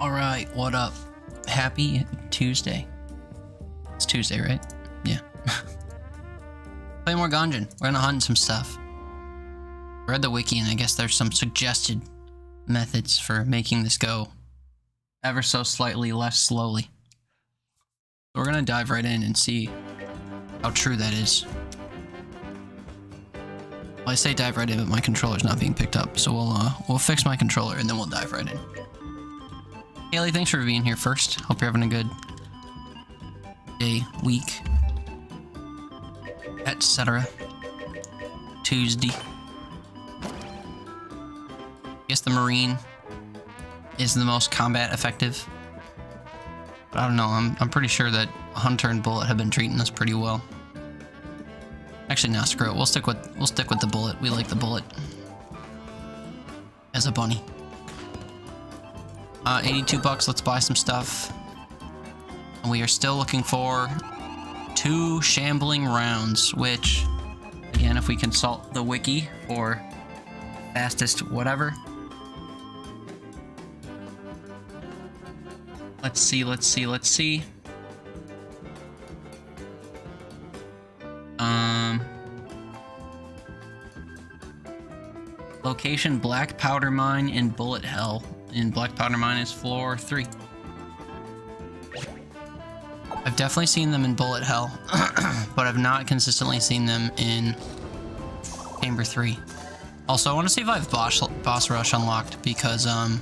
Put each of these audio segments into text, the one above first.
Alright, what up? Happy Tuesday. It's Tuesday, right? Yeah. Play more Gungeon. We're gonna hunt some stuff. Read the wiki and I guess there's some suggested methods for making this go ever so slightly less slowly. So we're gonna dive right in and see how true that is. Well, I say dive right in, but my controller's not being picked up, so we'll fix my controller and then we'll dive right in. Haley, thanks for being here first. Hope you're having a good day, week, etc. Tuesday. I guess the Marine is the most combat effective. But I don't know, I'm pretty sure that Hunter and Bullet have been treating us pretty well. Actually, no, screw it. We'll stick with the Bullet. We like the Bullet as a bunny. 82 bucks. Let's buy some stuff. And we are still looking for 2 shambling rounds, which, again, if we consult the wiki for fastest whatever. Let's see. Location, Black Powder Mine in Bullet Hell. And Black Powder Mine is floor 3. I've definitely seen them in Bullet Hell, but I've not consistently seen them in Chamber 3. Also, I want to see if I have Boss Rush unlocked, because, I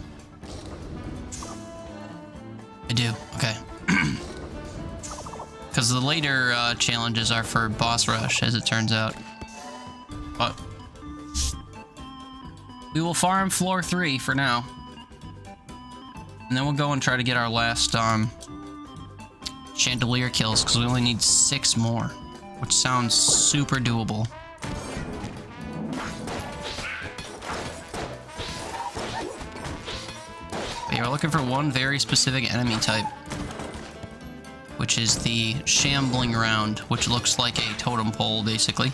do. Okay. Because the later challenges are for Boss Rush, as it turns out. But we will farm floor 3 for now. And then we'll go and try to get our last chandelier kills, because we only need 6 more, which sounds super doable. But yeah, we're looking for one very specific enemy type, which is the shambling round, which looks like a totem pole, basically.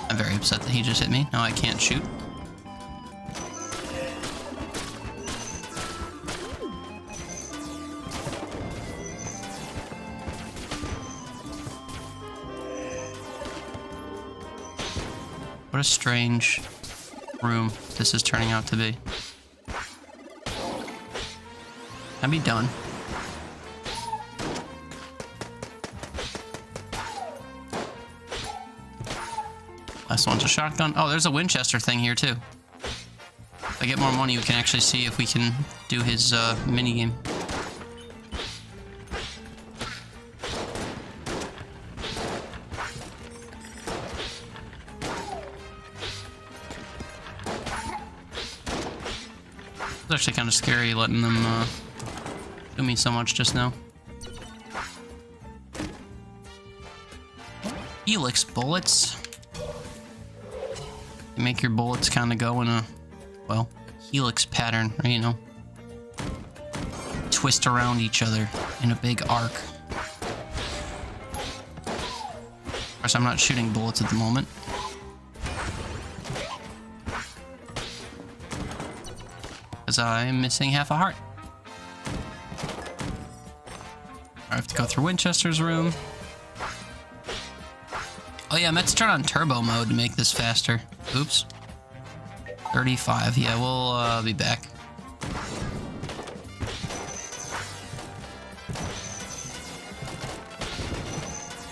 I'm very upset that he just hit me. Now I can't shoot. What a strange room this is turning out to be. I'd be done. Last one's a shotgun. Oh, there's a Winchester thing here too. If I get more money, we can actually see if we can do his minigame. It's actually kind of scary letting them do me so much just now. Helix bullets. You make your bullets kind of go in a, well, helix pattern, or, you know, twist around each other in a big arc. Of course, I'm not shooting bullets at the moment. Because I'm missing half a heart. I have to go through Winchester's room. Oh yeah, I meant to turn on turbo mode to make this faster. Oops. 35, yeah, we'll be back.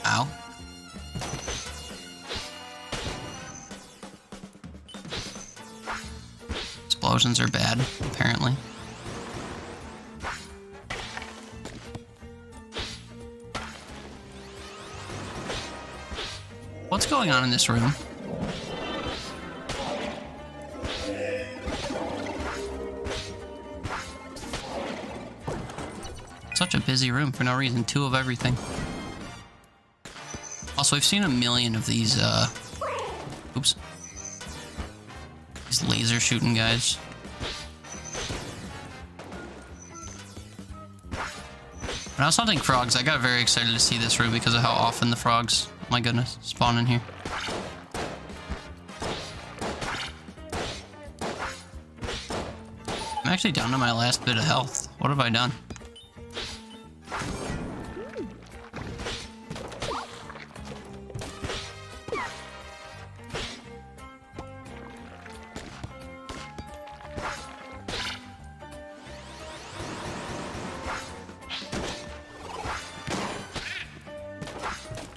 Ow. Explosions are bad, apparently. What's going on in this room? Such a busy room for no reason. 2 of everything. Also, we've seen a million of these, oops. These laser shooting guys. When I was hunting frogs, I got very excited to see this room because of how often the frogs, my goodness, spawn in here. I'm actually down to my last bit of health. What have I done?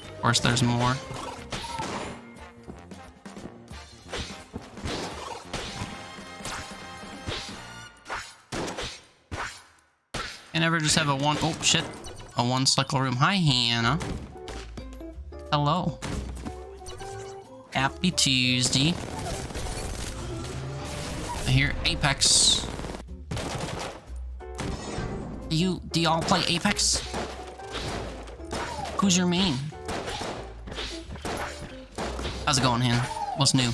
Of course, there's more. I never just have a one. Oh shit! A one cycle room. Hi, Hannah. Hello. Happy Tuesday. I hear Apex. Do y'all play Apex? Who's your main? How's it going, Hannah? What's new?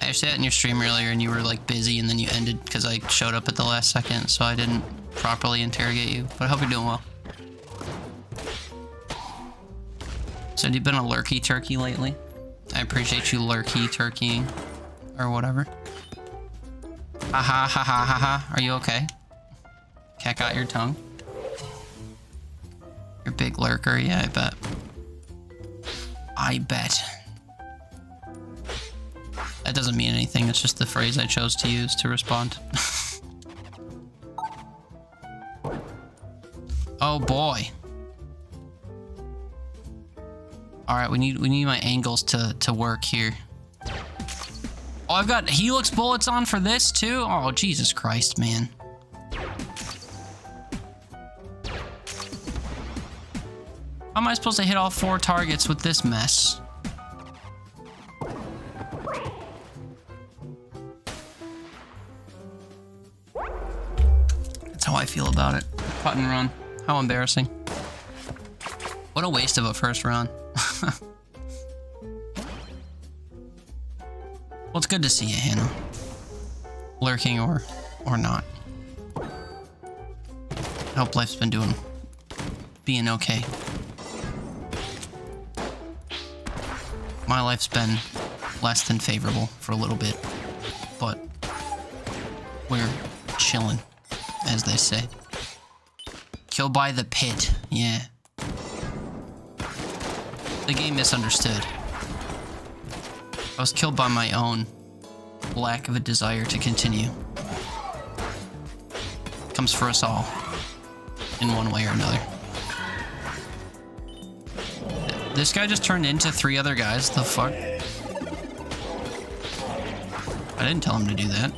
I sat in your stream earlier and you were like busy and then you ended because I showed up at the last second, so I didn't properly interrogate you, but I hope you're doing well. So you've been a lurky turkey lately? I appreciate you lurky turkeying or whatever. Ha ha ha ha ha ha. Are you okay? Cat got your tongue? You're a big lurker, yeah, I bet. I bet. That doesn't mean anything, it's just the phrase I chose to use to respond. Oh boy. Alright, we need my angles to work here. Oh, I've got Helix bullets on for this too? Oh, Jesus Christ, man. How am I supposed to hit all 4 targets with this mess? That's how I feel about it. Cut and run. How embarrassing. What a waste of a first run. Well, it's good to see you, Hannah. Lurking or not. I hope life's been being okay. My life's been less than favorable for a little bit, but we're chilling, as they say. Killed by the pit, yeah. The game misunderstood. I was killed by my own lack of a desire to continue. Comes for us all, in one way or another. This guy just turned into 3 other guys, the fuck? I didn't tell him to do that.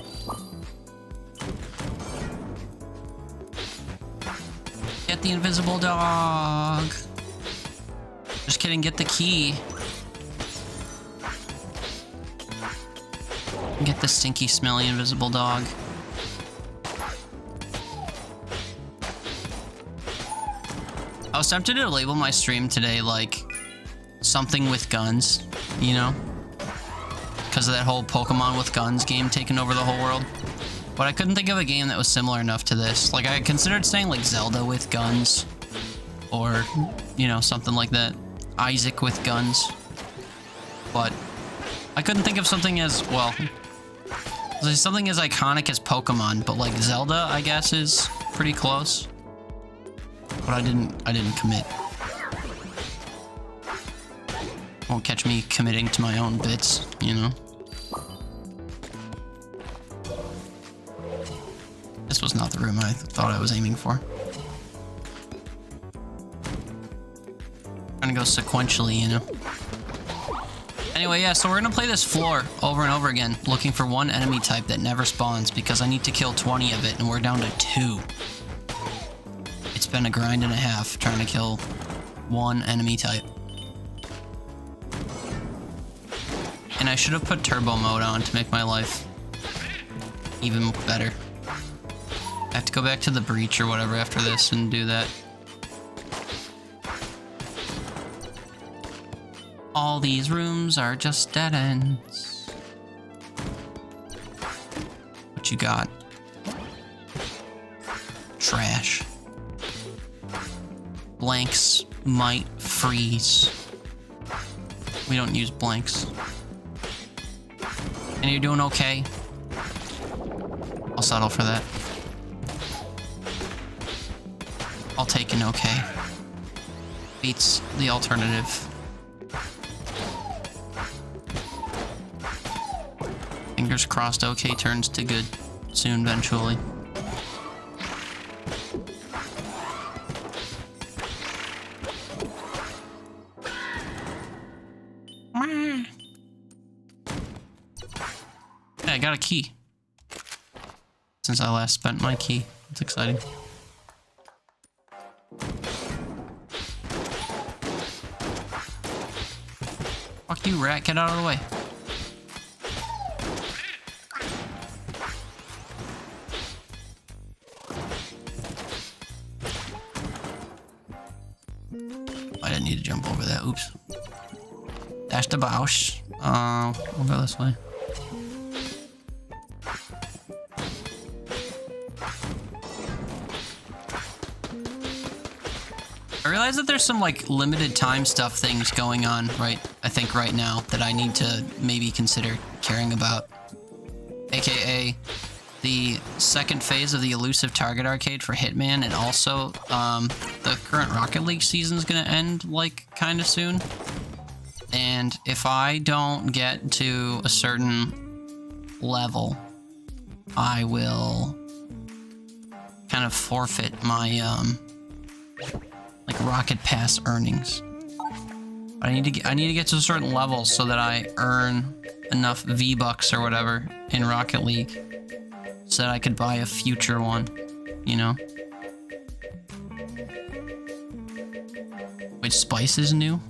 Get the invisible dog. Just kidding, get the key. Get the stinky, smelly, invisible dog. I was tempted to label my stream today like something with guns, you know? Because of that whole Pokemon with guns game taking over the whole world. But I couldn't think of a game that was similar enough to this. Like, I considered saying like Zelda with guns. Or, you know, something like that. Isaac with guns. But I couldn't think of something as, well, something as iconic as Pokemon, but like Zelda, I guess, is pretty close. But I didn't commit. Won't catch me committing to my own bits, you know? This was not the room I thought I was aiming for. Trying to go sequentially, you know? Anyway, yeah, so we're gonna play this floor over and over again, looking for one enemy type that never spawns, because I need to kill 20 of it, and we're down to 2. It's been a grind and a half trying to kill one enemy type. And I should have put turbo mode on to make my life even better. I have to go back to the breach or whatever after this and do that. All these rooms are just dead ends. What you got? Trash. Blanks might freeze. We don't use blanks. And you're doing okay? I'll settle for that. I'll take an okay. Beats the alternative. Fingers crossed okay turns to good soon eventually. Yeah, I got a key. Since I last spent my key. It's exciting. Fuck you, rat. Get out of the way. I didn't need to jump over that. Oops. Dash the Bausch. We'll go this way. I realize that there's some like limited time stuff things going on right now that I need to maybe consider caring about. AKA the second phase of the elusive target arcade for Hitman, and also the current Rocket League season is gonna end like kind of soon. And if I don't get to a certain level, I will kind of forfeit my like Rocket Pass earnings. I need to get to a certain level so that I earn enough V-Bucks or whatever in Rocket League so that I could buy a future one, you know? Wait, Spice is new?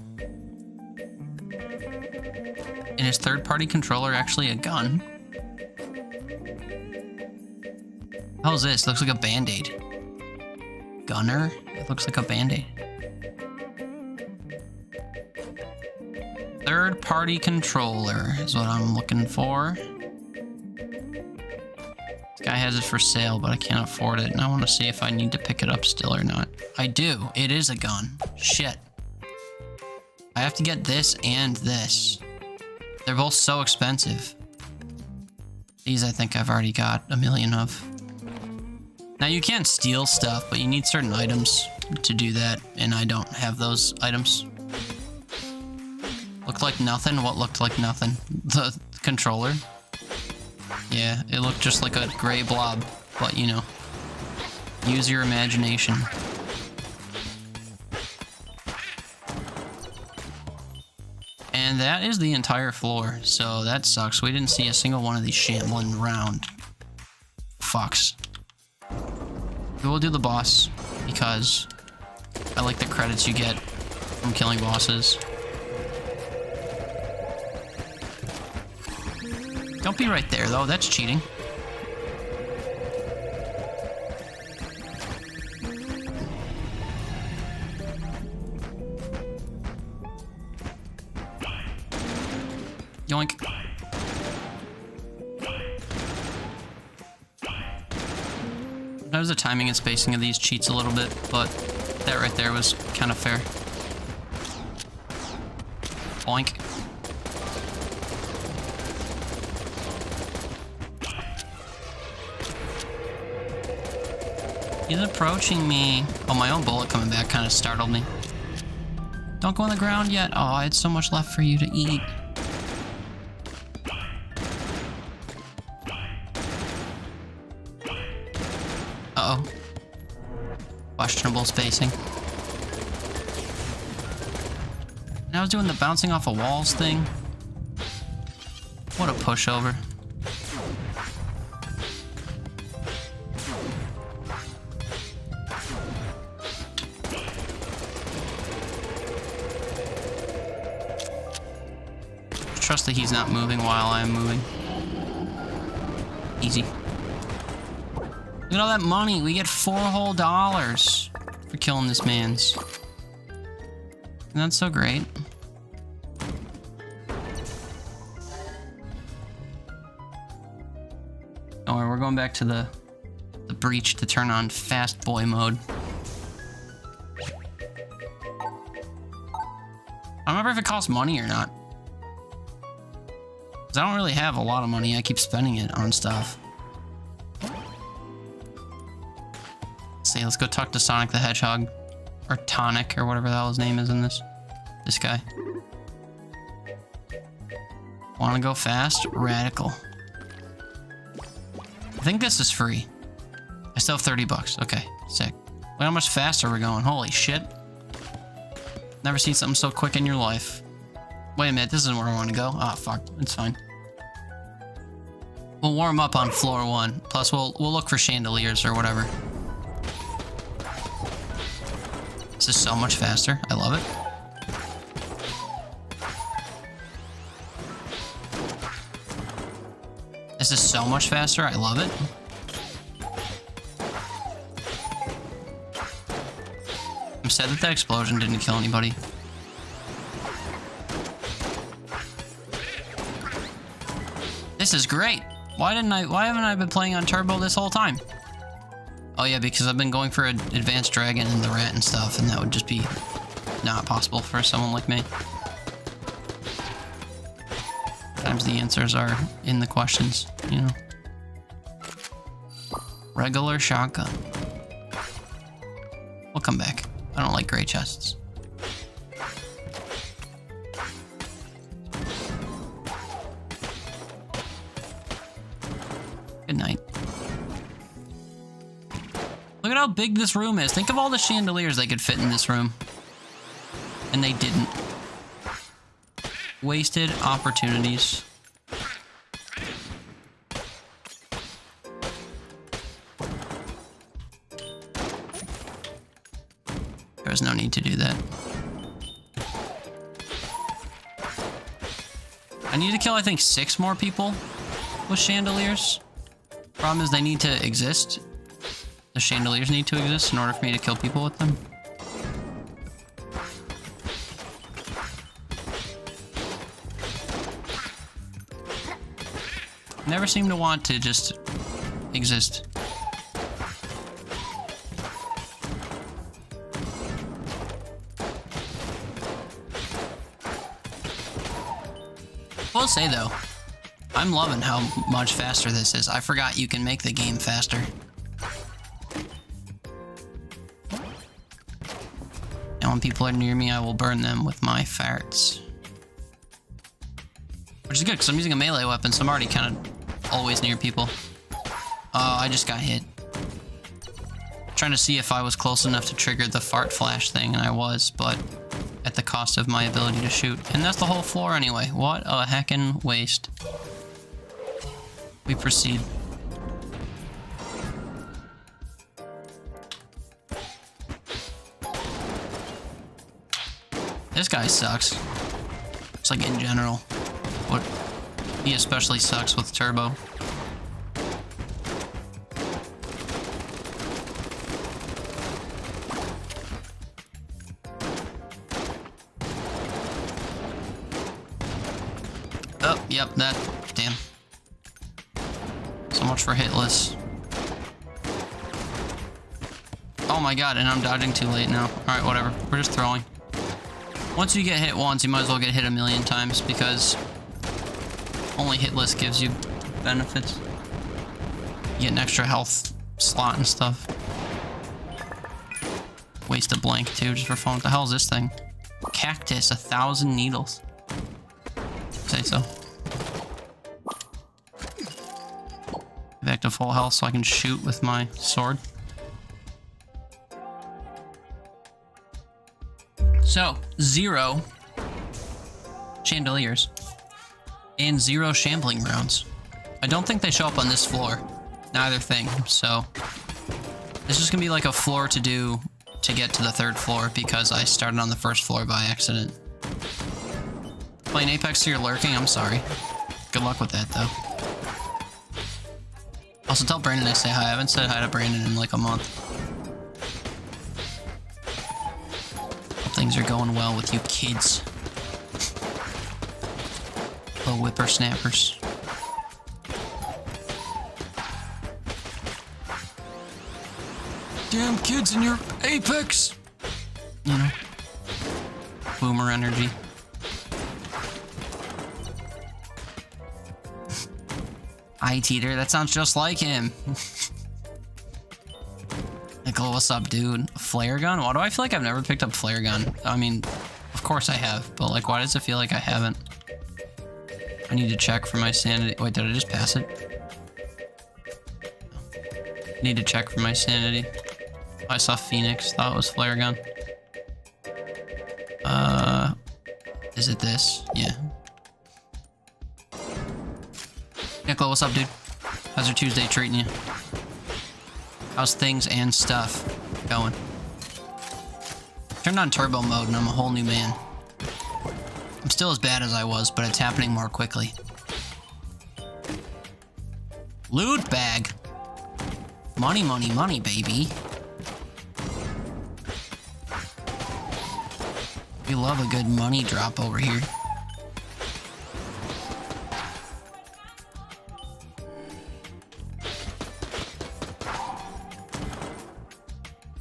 And his third-party controller actually a gun? How's this? Looks like a Band-Aid. Gunner? It looks like a Band-Aid. Third-party controller is what I'm looking for. This guy has it for sale, but I can't afford it, and I want to see if I need to pick it up still or not. I do. It is a gun. Shit. I have to get this and this. They're both so expensive. These I think I've already got a million of. Now you can't steal stuff, but you need certain items to do that, and I don't have those items. Looked like nothing? What looked like nothing? The controller? Yeah, it looked just like a gray blob, but you know, use your imagination. And that is the entire floor, so that sucks. We didn't see a single one of these shambling round fucks. We will do the boss, because I like the credits you get from killing bosses. Don't be right there, though. That's cheating. Yoink. Sometimes the timing and spacing of these cheats a little bit, but that right there was kind of fair. Boink. He's approaching me. Oh, my own bullet coming back kind of startled me. Don't go on the ground yet. Oh, I had so much left for you to eat. Uh-oh. Questionable spacing. And I was doing the bouncing off of walls thing. What a pushover. Trust that he's not moving while I'm moving. Easy. Look at all that money. We get $4 whole for killing this man's. And that's so great. Don't worry, we're going back to the breach to turn on fast boy mode. I don't remember if it costs money or not. Because I don't really have a lot of money. I keep spending it on stuff. see. Let's go talk to Sonic the Hedgehog. Or Tonic, or whatever the hell his name is in this. This guy. Want to go fast? Radical. I think this is free. I still have 30 bucks. Okay, sick. Look how much faster we're going. Holy shit. Never seen something so quick in your life. Wait a minute, this isn't where I want to go. Ah, fuck. It's fine. We'll warm up on floor 1. Plus, we'll look for chandeliers or whatever. This is so much faster. I love it. This is so much faster. I love it. I'm sad that explosion didn't kill anybody. This is great. Why haven't I been playing on turbo this whole time? Oh yeah, because I've been going for an advanced dragon and the rat and stuff, and that would just be not possible for someone like me. Sometimes the answers are in the questions, you know. Regular shotgun. We'll come back. I don't like gray chests. Good night. Look at how big this room is. Think of all the chandeliers they could fit in this room. And they didn't. Wasted opportunities. There was no need to do that. I need to kill, I think, 6 more people with chandeliers. Problem is they need to exist. The chandeliers need to exist in order for me to kill people with them. Never seem to want to just exist. I will say though, I'm loving how much faster this is. I forgot you can make the game faster. And when people are near me, I will burn them with my farts. Which is good, because I'm using a melee weapon, so I'm already kind of always near people. Oh, I just got hit. Trying to see if I was close enough to trigger the fart flash thing, and I was, but at the cost of my ability to shoot. And that's the whole floor anyway. What a heckin' waste. We proceed. This guy sucks. It's like in general. But he especially sucks with turbo. Oh, yep, that. Damn. So much for hitless. Oh my god, and I'm dodging too late now. Alright, whatever. We're just throwing. Once you get hit once, you might as well get hit a million times, because only hitless gives you benefits. You get an extra health slot and stuff. Waste a blank too, just for fun. What the hell is this thing? Cactus, 1,000 needles. Say so. Back to full health so I can shoot with my sword. So, 0 chandeliers and 0 shambling rounds. I don't think they show up on this floor. Neither thing, so this is gonna be like a floor to do to get to the 3rd floor because I started on the 1st floor by accident. Playing Apex so you're lurking? I'm sorry. Good luck with that though. Also tell Brandon I say hi. I haven't said hi to Brandon in like a month. Things are going well with you kids. Little whippersnappers. Damn kids in your Apex! You know. Boomer energy. Eye teeter, that sounds just like him. Like Nicola, what's up, dude? Flare gun? Why do I feel like I've never picked up flare gun? I mean, of course I have, but like, why does it feel like I haven't? I need to check for my sanity. Wait, did I just pass it? Need to check for my sanity. I saw Phoenix, thought it was flare gun. Is it this? Yeah. Nicola, what's up, dude? How's your Tuesday treating you? How's things and stuff going? Turned on turbo mode and I'm a whole new man. I'm still as bad as I was, but it's happening more quickly. Loot bag. Money, money, money, baby. We love a good money drop over here.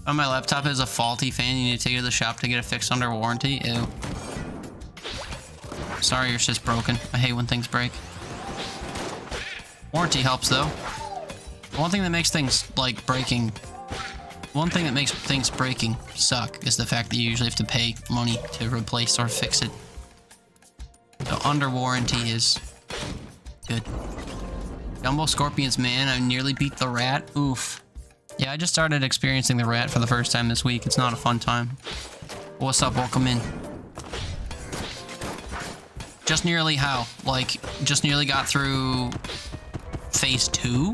Oh, my laptop is a faulty fan. You need to take it to the shop to get it fixed under warranty. Ew. Sorry, your shit's broken. I hate when things break. Warranty helps, though. One thing that makes things, like, breaking... One thing that makes things breaking suck is the fact that you usually have to pay money to replace or fix it. So under warranty is good. Jumbo Scorpions, man, I nearly beat the rat. Oof. Yeah, I just started experiencing the rat for the first time this week. It's not a fun time. What's up? Welcome in. Just nearly how? Like, just nearly got through phase 2?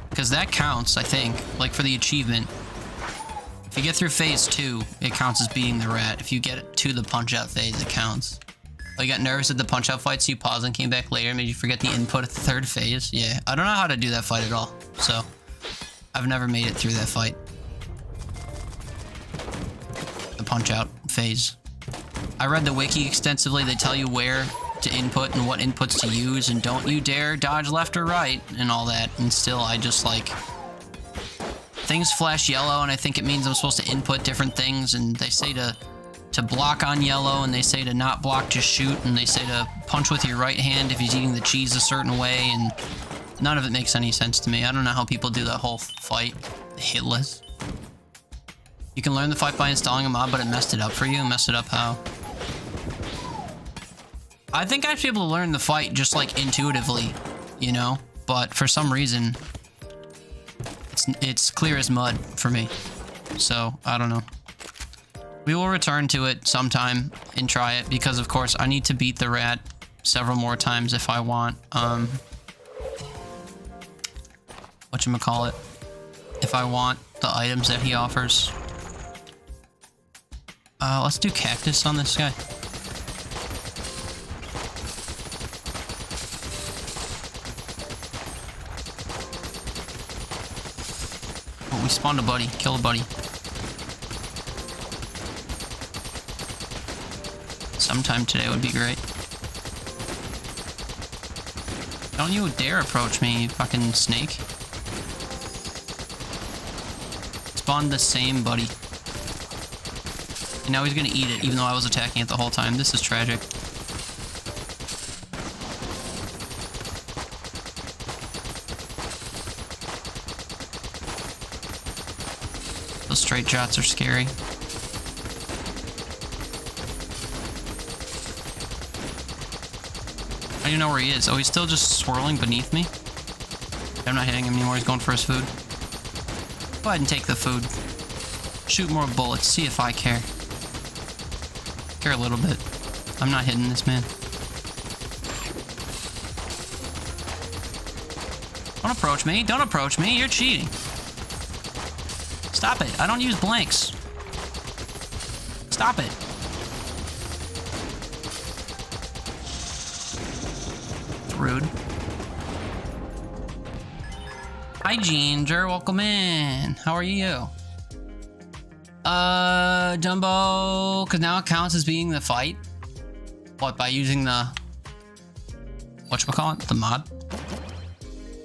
Because that counts, I think. Like, for the achievement. If you get through phase 2, it counts as beating the rat. If you get to the punch-out phase, it counts. Oh, you got nervous at the punch-out fight, so you paused and came back later, made you forget the input at the 3rd phase? Yeah, I don't know how to do that fight at all, so... I've never made it through that fight. The punch-out phase. I read the wiki extensively. They tell you where to input and what inputs to use, and don't you dare dodge left or right, and all that. And still, I just, like... Things flash yellow, and I think it means I'm supposed to input different things, and they say to block on yellow, and they say to not block, just shoot, and they say to punch with your right hand if he's eating the cheese a certain way, and... None of it makes any sense to me. I don't know how people do that whole fight. Hitless. You can learn the fight by installing a mod, but it messed it up for you. Messed it up how? I think I should be able to learn the fight just like intuitively, you know? But for some reason, it's clear as mud for me. So, I don't know. We will return to it sometime and try it because, of course, I need to beat the rat several more times if I want, whatchamacallit, if I want the items that he offers. Let's do cactus on this guy. Oh, we spawned a buddy. Kill a buddy. Sometime today would be great. Don't you dare approach me, you fucking snake. Spawned the same buddy. And now he's gonna eat it, even though I was attacking it the whole time. This is tragic. Those straight shots are scary. I don't even know where he is. Oh, he's still just swirling beneath me? I'm not hitting him anymore. He's going for his food. Go ahead and take the food. Shoot more bullets. See if I care. Care a little bit. I'm not hitting this man. Don't approach me. Don't approach me. You're cheating. Stop it. I don't use blanks. Stop it. Rude. Hi, Ginger. Welcome in. How are you? Jumbo, because now it counts as being the fight. What, by using the... whatchamacallit? The mod?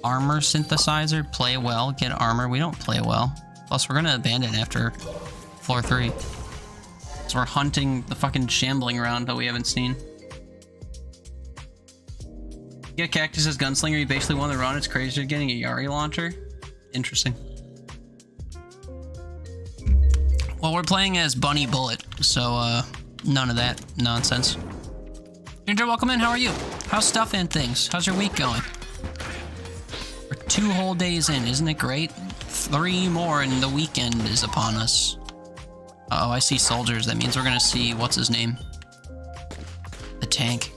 Armor synthesizer. Play well. Get armor. We don't play well. Plus, we're gonna abandon after floor 3. So we're hunting the fucking shambling around that we haven't seen. Get Cactus as Gunslinger, you basically won the run. It's crazy getting a Yari launcher. Interesting. Well, we're playing as Bunny Bullet, so none of that nonsense. Ginger, welcome in. How are you? How's stuff and things? How's your week going? We're 2 whole days in, isn't it great? 3 more and the weekend is upon us. Uh oh, I see soldiers. That means we're gonna see, what's his name? The tank.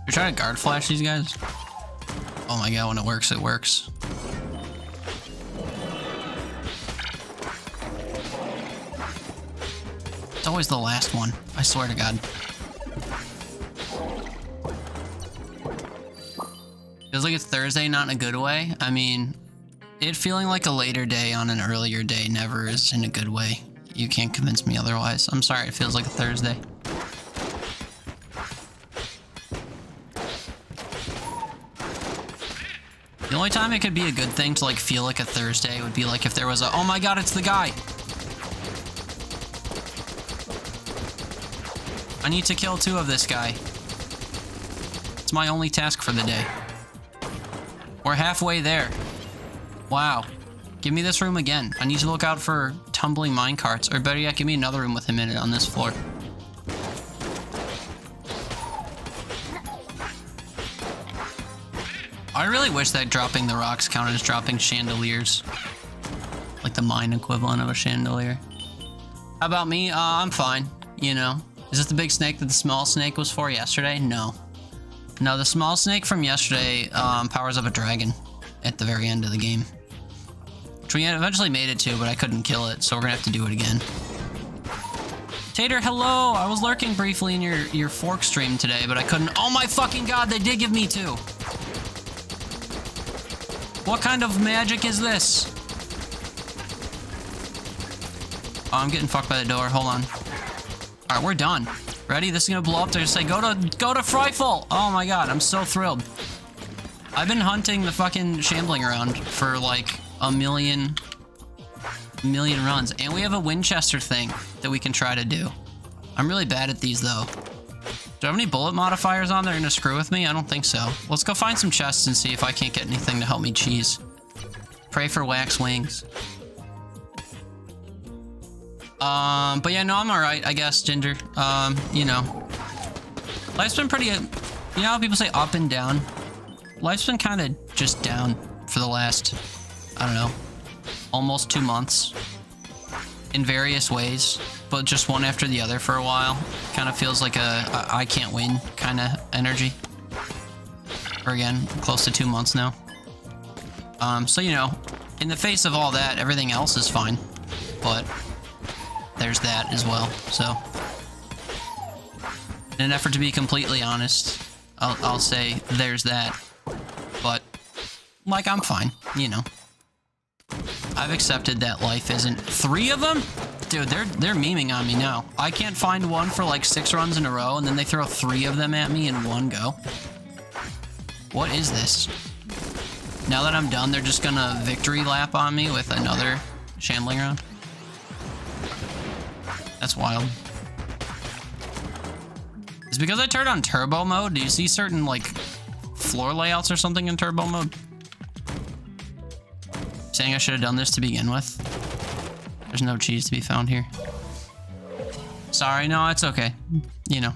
You're trying to guard flash these guys? Oh my god, when it works, it works. It's always the last one, I swear to god. Feels like it's Thursday, not in a good way. I mean, it feeling like a later day on an earlier day never is in a good way. You can't convince me otherwise. I'm sorry, it feels like a Thursday. The only time it could be a good thing to like feel like a Thursday would be like if there was a, oh my god, it's the guy. I need to kill 2 of this guy. It's my only task for the day. We're halfway there. Wow. Give me this room again. I need to look out for tumbling minecarts, or better yet, give me another room with him in it on this floor. I really wish that dropping the rocks counted as dropping chandeliers. Like the mine equivalent of a chandelier. How about me? I'm fine, you know. Is this the big snake that the small snake was for yesterday? No. No, the small snake from yesterday powers up a dragon at the very end of the game. Which we eventually made it to, but I couldn't kill it, so we're gonna have to do it again. Tater, hello! I was lurking briefly in your fork stream today, but I couldn't. Oh my fucking god, they did give me 2! What kind of magic is this? Oh, I'm getting fucked by the door. Hold on. Alright, we're done. Ready? This is gonna blow up. They're gonna say, go to Frifle! Oh my god, I'm so thrilled. I've been hunting the fucking shambling around for like a million runs. And we have a Winchester thing that we can try to do. I'm really bad at these though. Do I have any bullet modifiers on that are gonna screw with me? I don't think so. Let's go find some chests and see if I can't get anything to help me cheese. Pray for wax wings. But yeah, no, I'm alright, I guess, Ginger. You know. Life's been pretty, you know how people say up and down? Life's been kind of just down for the last, I don't know, almost 2 months. In various ways, but just one after the other for a while. Kind of feels like a I can't win kind of energy. Or again, close to 2 months now. So you know, in the face of all that, everything else is fine. But there's that as well, so. In an effort to be completely honest, I'll say there's that. But, like, I'm fine, you know. I've accepted that life isn't 3 of them? Dude, they're memeing on me now. I can't find one for like 6 runs in a row, and then they throw 3 of them at me in one go. What is this? Now that I'm done, they're just gonna victory lap on me with another shambling round. That's wild. It's because I turned on turbo mode. Do you see certain like floor layouts or something in turbo mode? Saying I should have done this to begin with. There's no cheese to be found here. Sorry, no, it's okay. You know,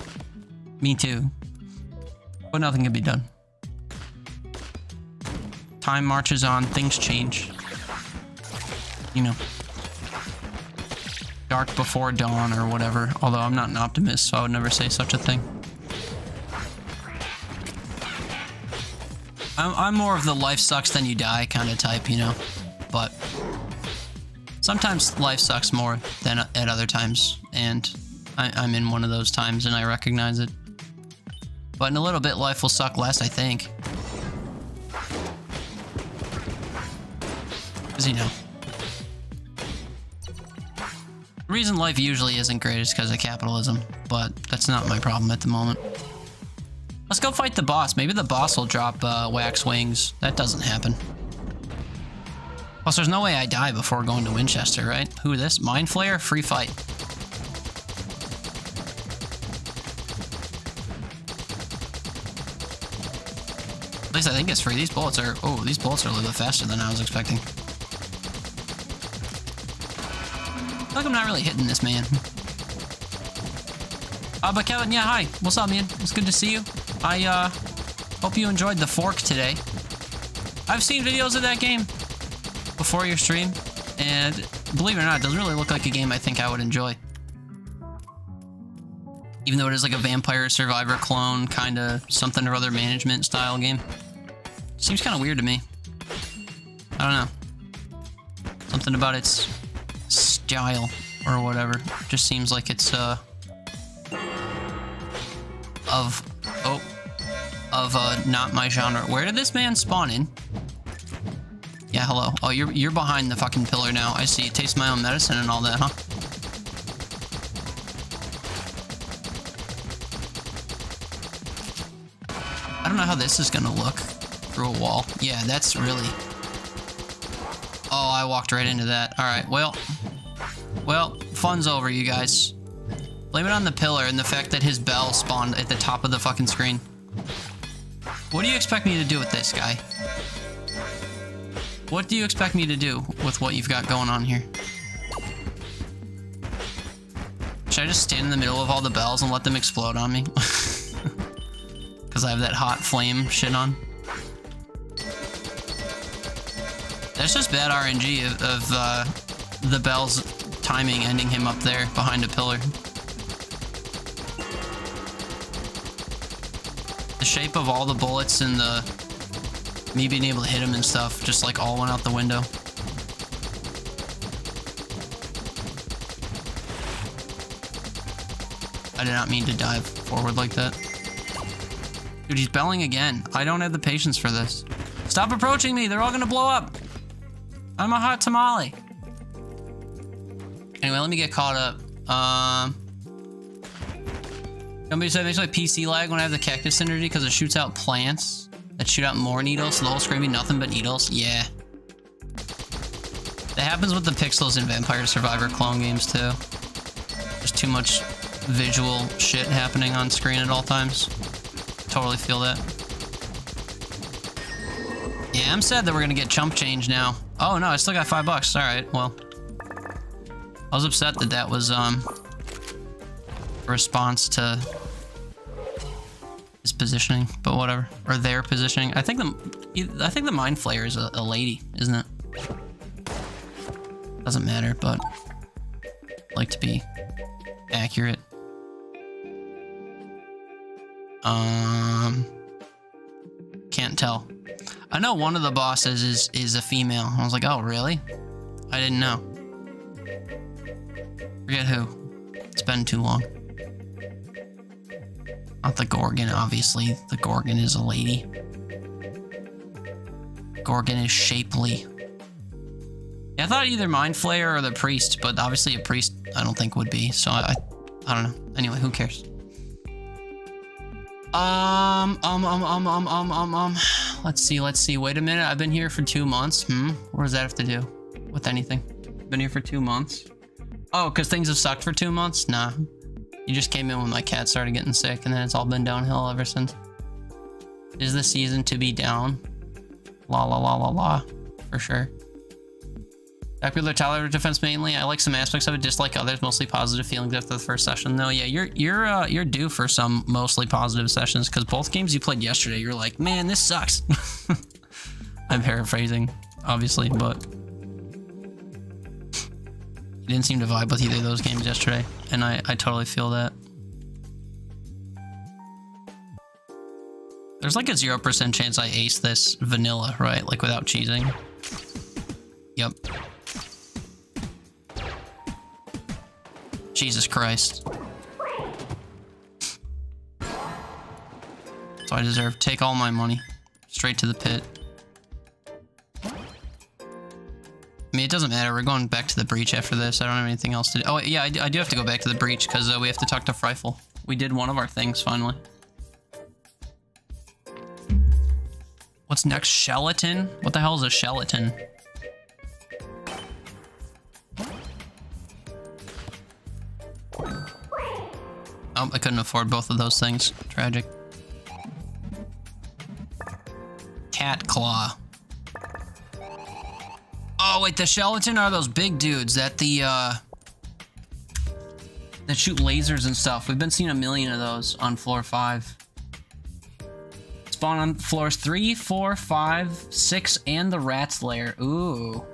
me too. But nothing can be done. Time marches on, things change. You know. Dark before dawn or whatever. Although I'm not an optimist, so I would never say such a thing. I'm more of the life sucks then you die kind of type, you know. But sometimes life sucks more than at other times, and I'm in one of those times and I recognize it. But in a little bit, life will suck less, I think. Because, you know, the reason life usually isn't great is because of capitalism, but that's not my problem at the moment. Let's go fight the boss. Maybe the boss will drop wax wings. That doesn't happen. Plus, there's no way I die before going to Winchester, right? Who this? Mind Flayer? Free fight. At least I think it's free. These bullets are... Oh, these bullets are a little bit faster than I was expecting. feel like I'm not really hitting this man. But Kevin, yeah, hi. What's up, man? It's good to see you. I hope you enjoyed the fork today. I've seen videos of that game before your stream, and believe it or not, it doesn't really look like a game I think I would enjoy. Even though it is like a Vampire Survivor clone, kind of something or other management style game. Seems kind of weird to me. I don't know. Something about its style or whatever. Just seems like it's not my genre. Where did this man spawn in? Yeah, hello. Oh, you're behind the fucking pillar now. I see. Taste my own medicine and all that, huh? I don't know how this is gonna look through a wall. Yeah, that's really... Oh, I walked right into that. Alright, well, fun's over, you guys. Blame it on the pillar and the fact that his bell spawned at the top of the fucking screen. What do you expect me to do with this, guy? What do you expect me to do with what you've got going on here? Should I just stand in the middle of all the bells and let them explode on me? Because I have that hot flame shit on. That's just bad RNG of the bells timing ending him up there behind a pillar. The shape of all the bullets and me being able to hit him and stuff just like all went out the window. I did not mean to dive forward like that. Dude, he's belling again. I don't have the patience for this. Stop approaching me. They're all gonna blow up. I'm a hot tamale. Anyway, let me get caught up. Somebody said it makes my PC lag when I have the cactus synergy because it shoots out plants that shoot out more needles, so the whole screen be nothing but needles. Yeah. That happens with the pixels in Vampire Survivor clone games too. There's too much visual shit happening on screen at all times. Totally feel that. Yeah, I'm sad that we're gonna get chump change now. Oh no, I still got $5. Alright, well. I was upset that that was a response to his positioning, but whatever. Or their positioning. I think the Mind Flayer is a lady, isn't it? Doesn't matter, but I like to be accurate. Can't tell. I know one of the bosses is a female. I was like, oh, really? I didn't know. Forget who. It's been too long. Not the Gorgon, obviously. The Gorgon is a lady. Gorgon is shapely. Yeah, I thought either Mind Flayer or the Priest, but obviously a Priest I don't think would be, so I don't know. Anyway, who cares? Let's see. Wait a minute. I've been here for 2 months. What does that have to do with anything? Been here for 2 months. Oh, because things have sucked for 2 months? Nah. You just came in when my cat started getting sick, and then it's all been downhill ever since. Is the season to be down? La la la la la. For sure. Popular tower defense mainly. I like some aspects of it, dislike others. Mostly positive feelings after the first session. No, yeah, you're due for some mostly positive sessions because both games you played yesterday, you're like, man, this sucks. I'm paraphrasing, obviously, but you didn't seem to vibe with either of those games yesterday, and I totally feel that. There's like a 0% chance I ace this vanilla, right? Like without cheesing. Yep. Jesus Christ. So I deserve. Take all my money. Straight to the pit. I mean, it doesn't matter. We're going back to the breach after this. I don't have anything else to do. Oh, yeah, I do have to go back to the breach because we have to talk to Frifle. We did one of our things, finally. What's next? Sheleton? What the hell is a Sheleton? Oh, I couldn't afford both of those things. Tragic. Cat Claw. Oh, wait, the Sheleton are those big dudes that the that shoot lasers and stuff. We've been seeing a million of those on floor 5. Spawn on floors 3, 4, 5, 6, and the rat's lair. Ooh.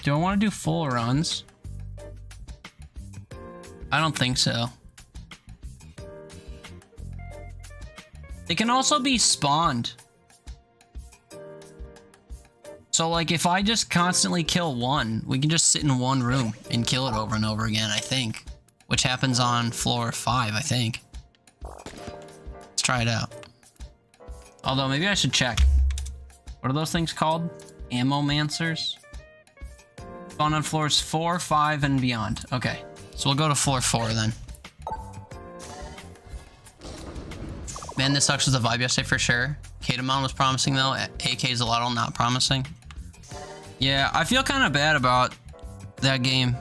Do I want to do full runs? I don't think so. They can also be spawned. So, like, if I just constantly kill one, we can just sit in one room and kill it over and over again, I think. Which happens on floor 5, I think. Let's try it out. Although, maybe I should check. What are those things called? Ammo-mancers? Spawn on floors 4, 5, and beyond. Okay. So we'll go to floor 4 then. Man, this sucks with the vibe yesterday for sure. Katamon was promising though. AK's a lot not promising. Yeah, I feel kind of bad about that game.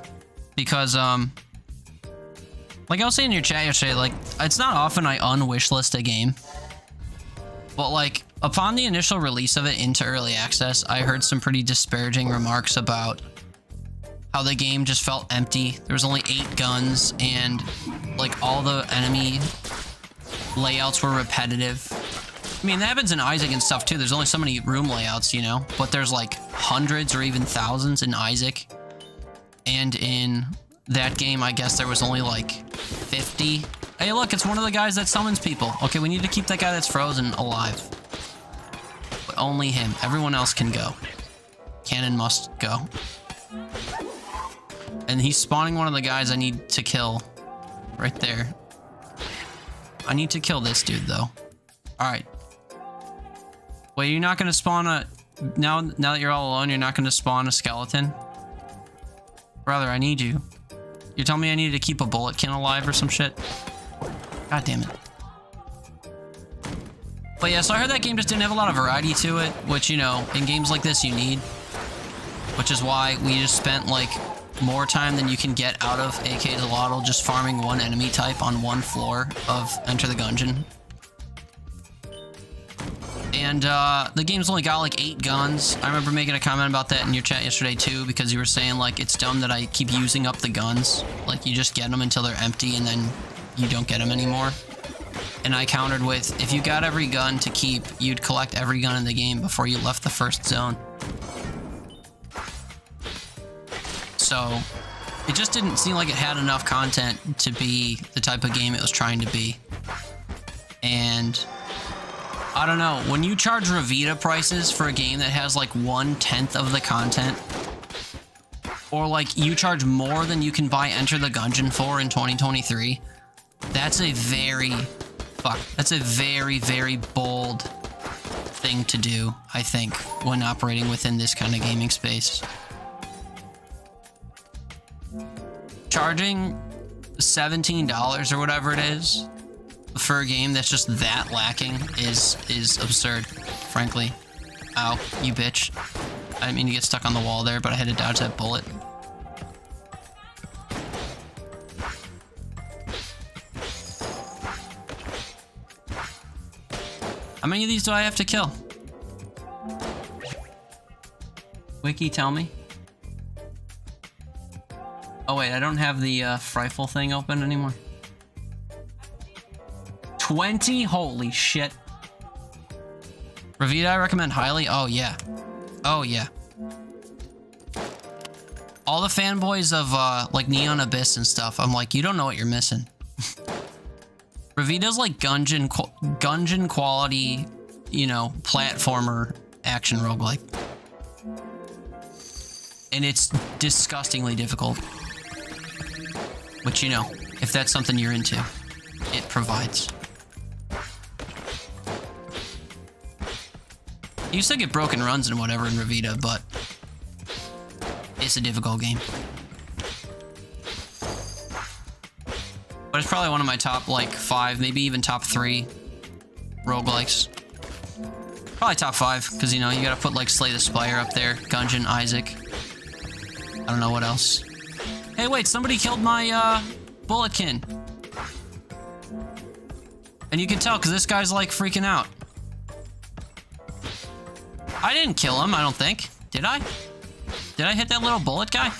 Because, like I was saying in your chat yesterday, like, it's not often I unwishlist a game. But, like, upon the initial release of it into early access, I heard some pretty disparaging remarks about how the game just felt empty. There was only 8 guns, and, like, all the enemy layouts were repetitive. I mean, that happens in Isaac and stuff, too. There's only so many room layouts, you know? But there's, like, hundreds or even thousands in Isaac. And in that game, I guess there was only, like, 50. Hey, look, it's one of the guys that summons people. Okay, we need to keep that guy that's frozen alive. But only him. Everyone else can go. Cannon must go. And he's spawning one of the guys I need to kill. Right there. I need to kill this dude, though. Alright. Wait, you're not gonna spawn a... Now that you're all alone, you're not gonna spawn a skeleton? Brother, I need you. You're telling me I need to keep a bulletkin alive or some shit? God damn it. But yeah, so I heard that game just didn't have a lot of variety to it, which, you know, in games like this you need. Which is why we just spent, like, more time than you can get out of AK Zalotl just farming one enemy type on one floor of Enter the Gungeon. And the game's only got like 8 guns. I remember making a comment about that in your chat yesterday too, because you were saying like it's dumb that I keep using up the guns. Like you just get them until they're empty and then you don't get them anymore. And I countered with, if you got every gun to keep, you'd collect every gun in the game before you left the first zone. So it just didn't seem like it had enough content to be the type of game it was trying to be. And I don't know, when you charge Revita prices for a game that has like 1/10 of the content, or like you charge more than you can buy Enter the Gungeon for in 2023, that's a very bold thing to do, I think, when operating within this kind of gaming space. Charging $17 or whatever it is for a game that's just that lacking is absurd, frankly. Ow, you bitch. I didn't mean to get stuck on the wall there, but I had to dodge that bullet. How many of these do I have to kill? Wiki, tell me. Oh wait, I don't have the Frifle thing open anymore. 20? Holy shit. Revita, I recommend highly. Oh yeah. Oh yeah. All the fanboys of like Neon Abyss and stuff, I'm like, you don't know what you're missing. Revita's like Gungeon quality, you know, platformer action roguelike. And it's disgustingly difficult. Which, you know, if that's something you're into, it provides. You still get broken runs and whatever in Revita, but it's a difficult game. But it's probably one of my top, like, 5, maybe even top 3 roguelikes. Probably top 5, because, you know, you gotta put, like, Slay the Spire up there, Gungeon, Isaac. I don't know what else. Hey, wait, somebody killed my, bulletkin. And you can tell, because this guy's, like, freaking out. I didn't kill him, I don't think. Did I? Did I hit that little bullet guy?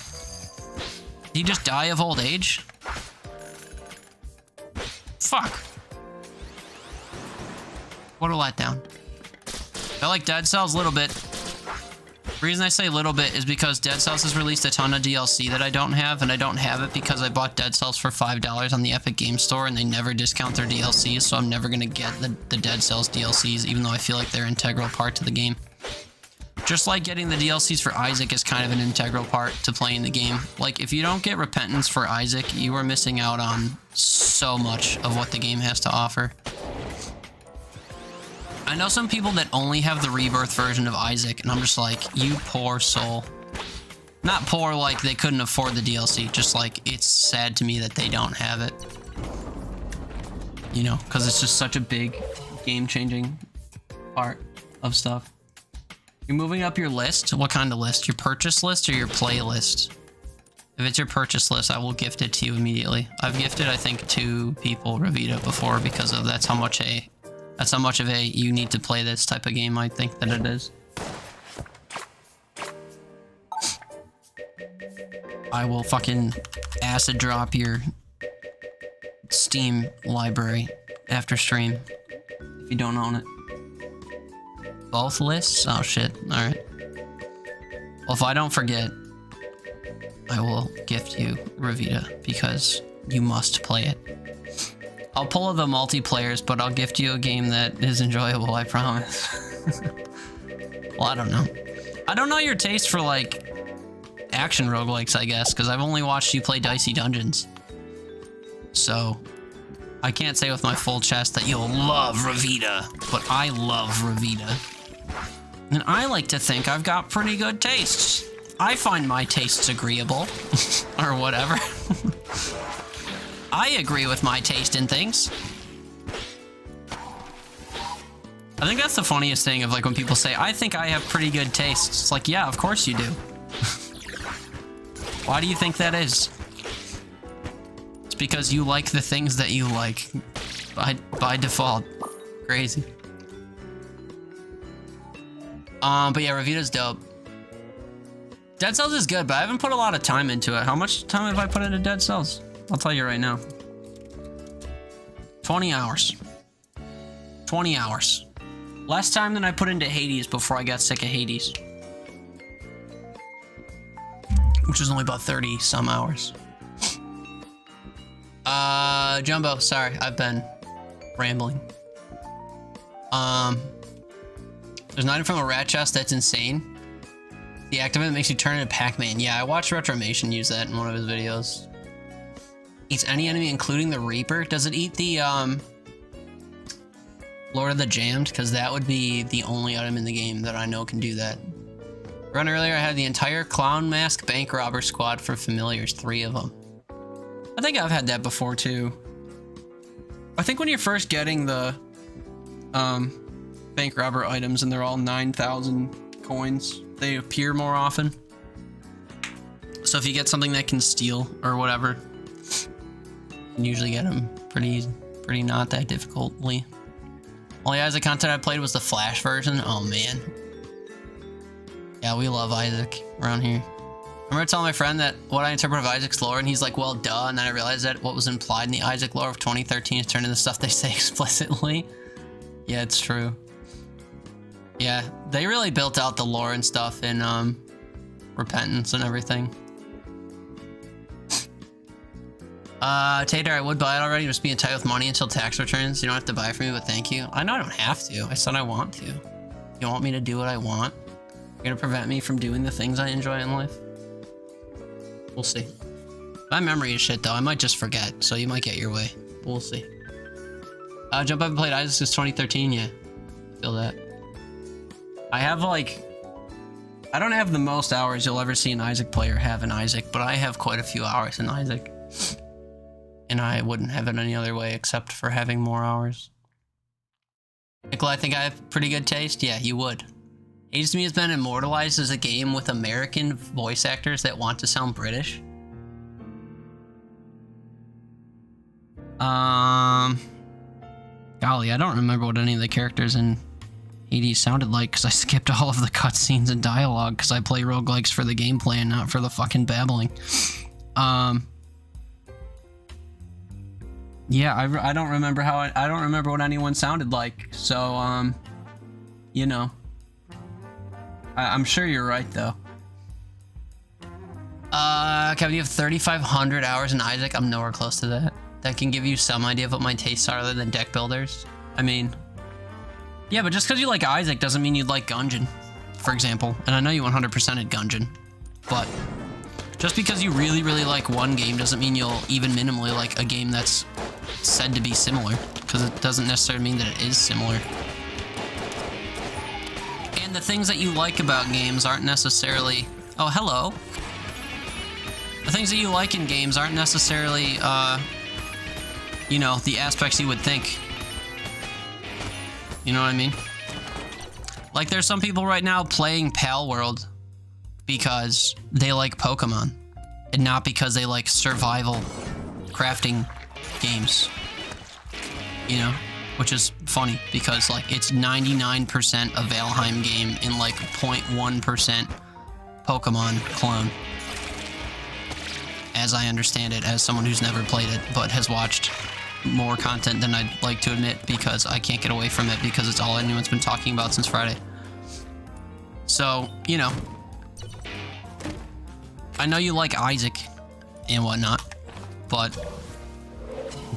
Did he just die of old age? Fuck. What a letdown. I like Dead Cells a little bit. The reason I say little bit is because Dead Cells has released a ton of DLC that I don't have, and I don't have it because I bought Dead Cells for $5 on the Epic Game Store, and they never discount their DLCs, so I'm never gonna get the Dead Cells DLCs, even though I feel like they're an integral part to the game. Just like getting the DLCs for Isaac is kind of an integral part to playing the game. Like, if you don't get Repentance for Isaac, you are missing out on so much of what the game has to offer. I know some people that only have the Rebirth version of Isaac, and I'm just like, you poor soul. Not poor like they couldn't afford the DLC, just like, it's sad to me that they don't have it. You know, because it's just such a big game-changing part of stuff. You're moving up your list? What kind of list? Your purchase list or your playlist? If it's your purchase list, I will gift it to you immediately. I've gifted, I think, 2 people Revita before because of that's how much of a you need to play this type of game I think that it is. I will fucking acid drop your Steam library after stream if you don't own it. Both lists? Oh shit, alright. Well, if I don't forget, I will gift you Revita because you must play it. I'll pull the multiplayers, but I'll gift you a game that is enjoyable, I promise. Well, I don't know. I don't know your taste for, like, action roguelikes, I guess, because I've only watched you play Dicey Dungeons. So, I can't say with my full chest that you'll love Revita, but I love Revita. And I like to think I've got pretty good tastes. I find my tastes agreeable, or whatever. I agree with my taste in things. I think that's the funniest thing of like when people say, I think I have pretty good taste. It's like, yeah, of course you do. Why do you think that is? It's because you like the things that you like by default. Crazy. But yeah, Revita's dope. Dead Cells is good, but I haven't put a lot of time into it. How much time have I put into Dead Cells? I'll tell you right now. 20 hours. 20 hours. Less time than I put into Hades before I got sick of Hades. Which was only about 30 some hours. Jumbo, sorry, I've been rambling. There's not even from a rat chest, that's insane. The activate makes you turn into Pac-Man. Yeah, I watched Retromation use that in one of his videos. Eats any enemy, including the Reaper. Does it eat the, Lord of the Jammed? Because that would be the only item in the game that I know can do that. Run earlier, I had the entire Clown Mask Bank Robber squad for familiars, 3 of them. I think I've had that before, too. I think when you're first getting the, Bank Robber items and they're all 9,000 coins, they appear more often. So if you get something that can steal or whatever, you can usually get them pretty not that difficultly. Only Isaac content I played was the Flash version. Oh man. Yeah, we love Isaac around here. I remember telling my friend that what I interpret of Isaac's lore, and he's like, well, duh, and then I realized that what was implied in the Isaac lore of 2013 is turned into stuff they say explicitly. Yeah, it's true. Yeah, they really built out the lore and stuff in Repentance and everything. Tater, I would buy it already. Just being tight with money until tax returns. You don't have to buy it for me, but thank you. I know I don't have to. I said I want to. You want me to do what I want? You're gonna prevent me from doing the things I enjoy in life? We'll see. My memory is shit, though. I might just forget, so you might get your way. We'll see. Jump up and played Isaac since 2013, yeah. Feel that. I have, like... I don't have the most hours you'll ever see an Isaac player have in Isaac, but I have quite a few hours in Isaac. And I wouldn't have it any other way except for having more hours. Nickel, I think I have pretty good taste? Yeah, you would. Hades to me has been immortalized as a game with American voice actors that want to sound British. Golly, I don't remember what any of the characters in Hades sounded like, because I skipped all of the cutscenes and dialogue because I play roguelikes for the gameplay and not for the fucking babbling. Yeah, I don't remember how I don't remember what anyone sounded like. So, you know, I'm sure you're right though. Kevin, you have 3,500 hours in Isaac. I'm nowhere close to that. That can give you some idea of what my tastes are other than deck builders. I mean, yeah, but just because you like Isaac doesn't mean you'd like Gungeon, for example. And I know you 100%ed Gungeon, but just because you really, really like one game doesn't mean you'll even minimally like a game that's said to be similar, because it doesn't necessarily mean that it is similar. And the things that you like about games aren't necessarily... Oh, hello. The things that you like in games aren't necessarily, you know, the aspects you would think. You know what I mean? Like, there's some people right now playing Pal World because they like Pokemon, and not because they like survival crafting games. You know? Which is funny, because, like, it's 99% a Valheim game in, like, 0.1% Pokemon clone. As I understand it, as someone who's never played it, but has watched more content than I'd like to admit, because I can't get away from it, because it's all anyone's been talking about since Friday. So, you know, I know you like Isaac and whatnot, but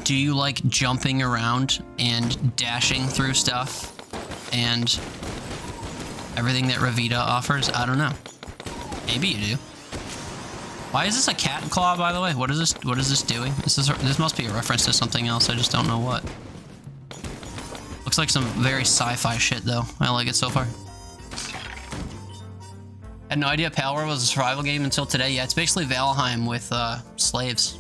do you like jumping around and dashing through stuff and everything that Ravita offers? I don't know. Maybe you do. Why is this a cat claw, by the way? What is this? What is this doing? This must be a reference to something else. I just don't know what. Looks like some very sci-fi shit, though. I like it so far. Had no idea Pal World was a survival game until today. Yeah, it's basically Valheim with slaves.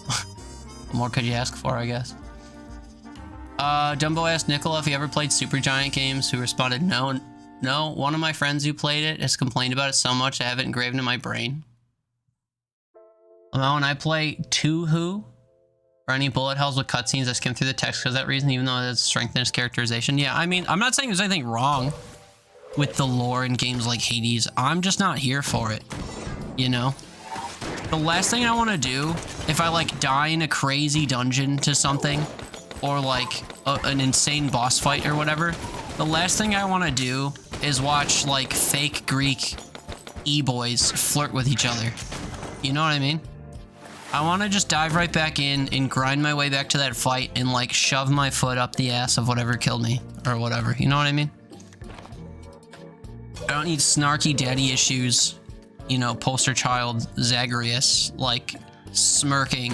What more could you ask for, I guess? Dumbo asked Nicola if he ever played Supergiant games, who responded, no. No, one of my friends who played it has complained about it so much I have it engraved in my brain. When I play Two-Who, or any bullet hells with cutscenes, I skim through the text because of that reason, even though it's strengthened its characterization. Yeah, I mean, I'm not saying there's anything wrong with the lore in games like Hades. I'm just not here for it, you know? The last thing I want to do, if I, like, die in a crazy dungeon to something, or, like, an insane boss fight or whatever, the last thing I want to do is watch, like, fake Greek e-boys flirt with each other. You know what I mean? I want to just dive right back in and grind my way back to that fight and, like, shove my foot up the ass of whatever killed me, or whatever. You know what I mean? I don't need snarky daddy issues, you know, poster child Zagreus, like, smirking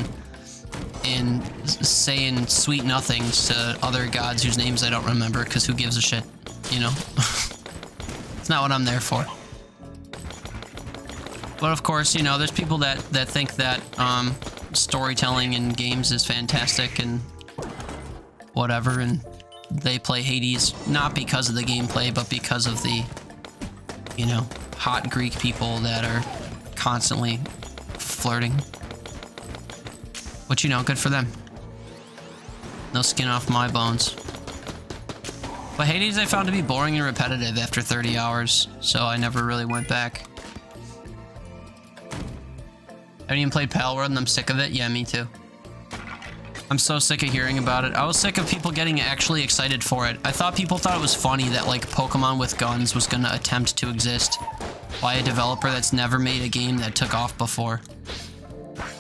and saying sweet nothings to other gods whose names I don't remember, because who gives a shit, you know? It's not what I'm there for. But of course, you know, there's people that think that storytelling in games is fantastic and whatever, and they play Hades not because of the gameplay, but because of the, you know, hot Greek people that are constantly flirting. Which, you know, good for them. No skin off my bones. But Hades I found to be boring and repetitive after 30 hours, so I never really went back. I haven't even played Pal World and I'm sick of it. Yeah, me too. I'm so sick of hearing about it. I was sick of people getting actually excited for it. I thought people thought it was funny that, like, Pokemon with guns was gonna attempt to exist by a developer that's never made a game that took off before.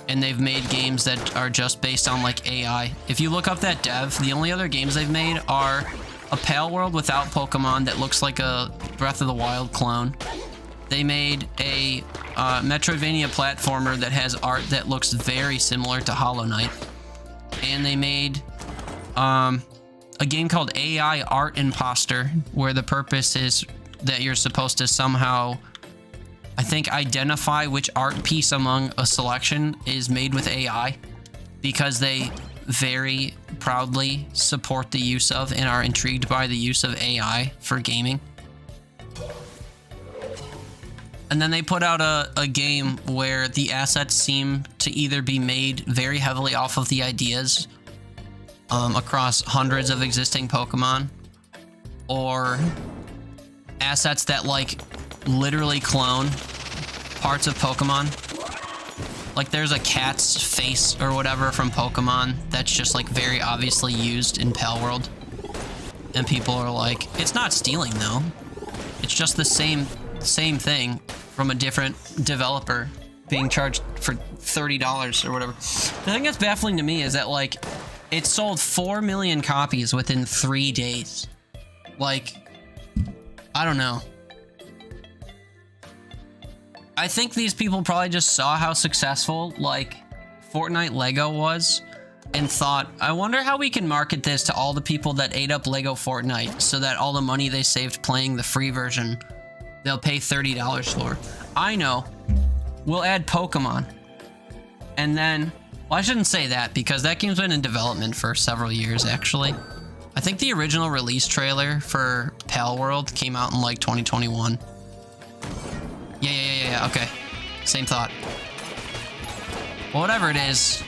And they've made games that are just based on, like, AI. If you look up that dev, the only other games they've made are a Pal World without Pokemon that looks like a Breath of the Wild clone. They made a Metroidvania platformer that has art that looks very similar to Hollow Knight. And they made a game called AI Art Imposter, where the purpose is that you're supposed to somehow, I think, identify which art piece among a selection is made with AI, because they very proudly support the use of and are intrigued by the use of AI for gaming. And then they put out a game where the assets seem to either be made very heavily off of the ideas across hundreds of existing Pokemon, or assets that like literally clone parts of Pokemon. Like there's a cat's face or whatever from Pokemon that's just like very obviously used in Pal World. And people are like, it's not stealing though. It's just the same thing from a different developer being charged for $30 or whatever. The thing that's baffling to me is that like it sold 4 million copies within 3 days. Like, I don't know. I think these people probably just saw how successful like Fortnite Lego was and thought, I wonder how we can market this to all the people that ate up Lego Fortnite so that all the money they saved playing the free version, they'll pay $30 for. I know. We'll add Pokemon. And then, well, I shouldn't say that because that game's been in development for several years, actually. I think the original release trailer for Pal World came out in like 2021. Yeah, okay. Same thought. Well, whatever it is,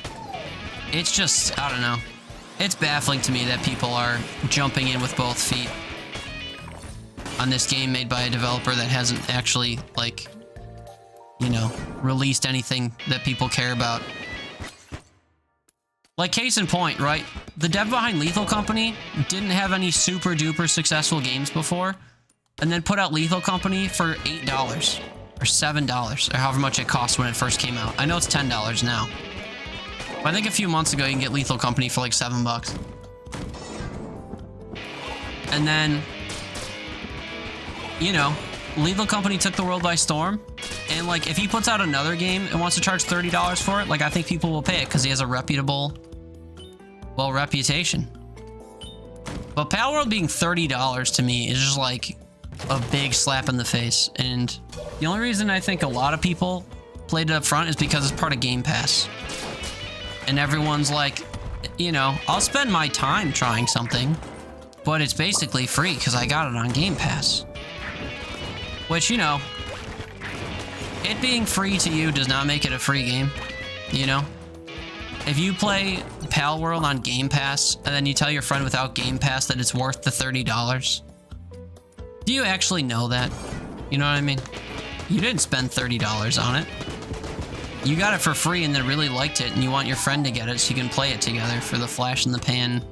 it's just, I don't know. It's baffling to me that people are jumping in with both feet on this game made by a developer that hasn't actually, like, you know, released anything that people care about. Like, case in point, right? The dev behind Lethal Company didn't have any super duper successful games before, and then put out Lethal Company for $8 or $7 or however much it cost when it first came out. I know it's $10 now. But I think a few months ago you can get Lethal Company for like $7. And then, you know, Lethal Company took the world by storm. And like, if he puts out another game and wants to charge $30 for it, like I think people will pay it because he has a reputable, well, reputation. But Pal World being $30 to me is just like a big slap in the face. And the only reason I think a lot of people played it up front is because it's part of Game Pass. And everyone's like, you know, I'll spend my time trying something, but it's basically free because I got it on Game Pass. Which, you know, it being free to you does not make it a free game, you know? If you play Pal World on Game Pass and then you tell your friend without Game Pass that it's worth the $30, do you actually know that? You know what I mean? You didn't spend $30 on it. You got it for free and then really liked it and you want your friend to get it so you can play it together for the flash in the pan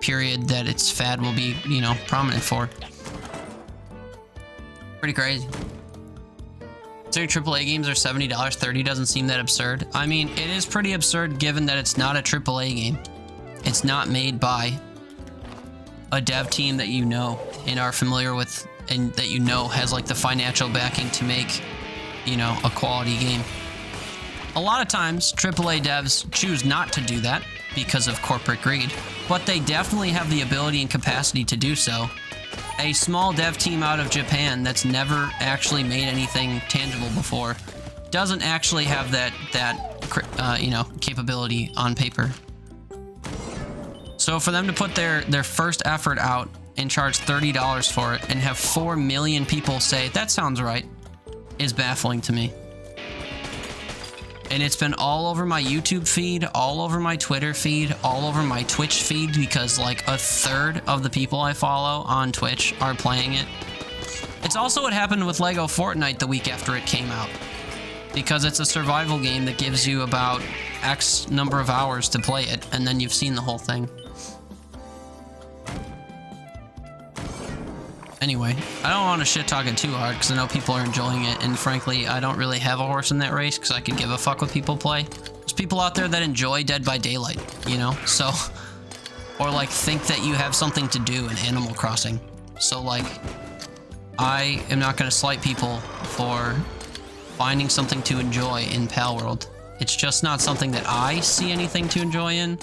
period that its fad will be, you know, prominent for. Pretty crazy. So your AAA games are $70, $30 doesn't seem that absurd. I mean, it is pretty absurd given that it's not a AAA game. It's not made by a dev team that you know and are familiar with and that you know has like the financial backing to make, you know, a quality game. A lot of times, AAA devs choose not to do that because of corporate greed, but they definitely have the ability and capacity to do so. A small dev team out of Japan that's never actually made anything tangible before doesn't actually have that you know, capability on paper. So for them to put their first effort out and charge $30 for it and have 4 million people say, that sounds right, is baffling to me. And it's been all over my YouTube feed, all over my Twitter feed, all over my Twitch feed because like a third of the people I follow on Twitch are playing it. It's also what happened with Lego Fortnite the week after it came out. Because it's a survival game that gives you about X number of hours to play it, and then you've seen the whole thing. Anyway, I don't want to shit talk it too hard because I know people are enjoying it, and frankly, I don't really have a horse in that race because I could give a fuck what people play. There's people out there that enjoy Dead by Daylight, you know? So, or like think that you have something to do in Animal Crossing. So like, I am not going to slight people for finding something to enjoy in Pal World. It's just not something that I see anything to enjoy in,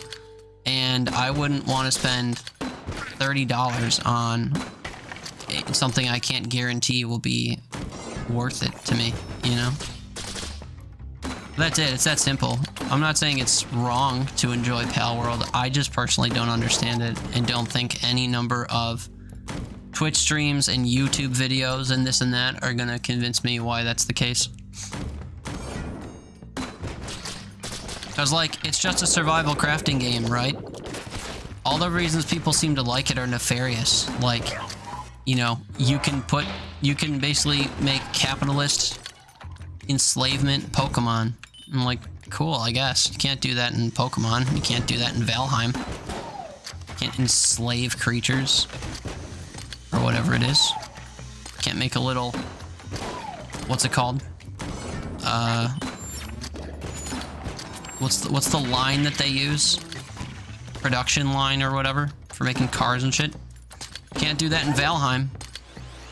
and I wouldn't want to spend $30 on something I can't guarantee will be worth it to me, you know? That's it. It's that simple. I'm not saying it's wrong to enjoy Pal World. I just personally don't understand it and don't think any number of Twitch streams and YouTube videos and this and that are gonna convince me why that's the case. Because, like, it's just a survival crafting game, right? All the reasons people seem to like it are nefarious. Like, you know, you can basically make capitalist enslavement Pokemon. I'm like, cool, I guess. You can't do that in Pokemon. You can't do that in Valheim. You can't enslave creatures. Or whatever it is. You can't make a little... What's it called? What's the line that they use? Production line or whatever? For making cars and shit. You can't do that in Valheim.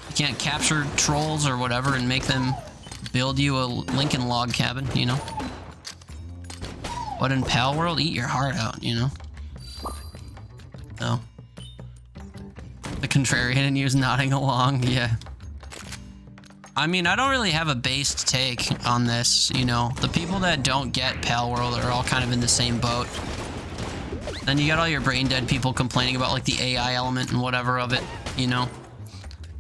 You can't capture trolls or whatever and make them build you a Lincoln log cabin, you know? But in Pal World, eat your heart out, you know? No. The contrarian and you nodding along, yeah. I mean, I don't really have a based take on this, you know? The people that don't get Pal World are all kind of in the same boat. Then you got all your brain dead people complaining about like the AI element and whatever of it, you know?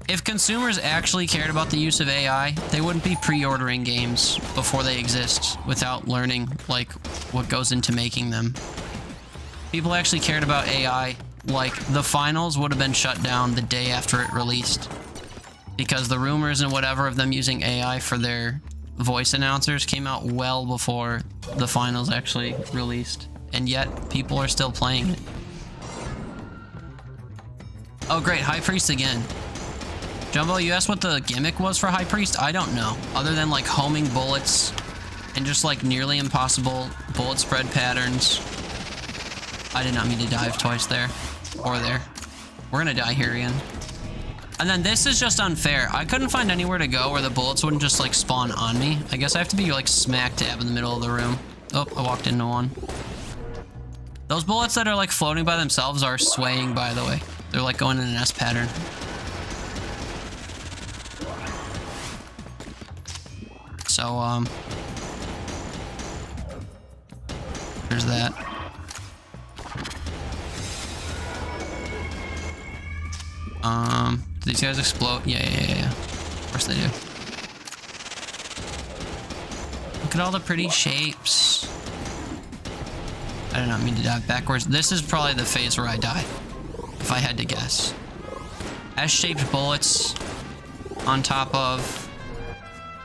If consumers actually cared about the use of AI, they wouldn't be pre-ordering games before they exist without learning like what goes into making them. People actually cared about AI, like the finals would have been shut down the day after it released. Because the rumors and whatever of them using AI for their voice announcers came out well before the finals actually released. And yet, people are still playing it. Oh great, High Priest again. Jumbo, you asked what the gimmick was for High Priest? I don't know. Other than like homing bullets and just like nearly impossible bullet spread patterns. I did not mean to dive twice there. Or there. We're gonna die here again. And then this is just unfair. I couldn't find anywhere to go where the bullets wouldn't just like spawn on me. I guess I have to be like smack dab in the middle of the room. Oh, I walked into one. Those bullets that are like floating by themselves are swaying, by the way. They're like going in an S pattern. So, there's that. Do these guys explode? Yeah. Of course they do. Look at all the pretty shapes. I did not mean to dive backwards. This is probably the phase where I die, if I had to guess. S-shaped bullets on top of...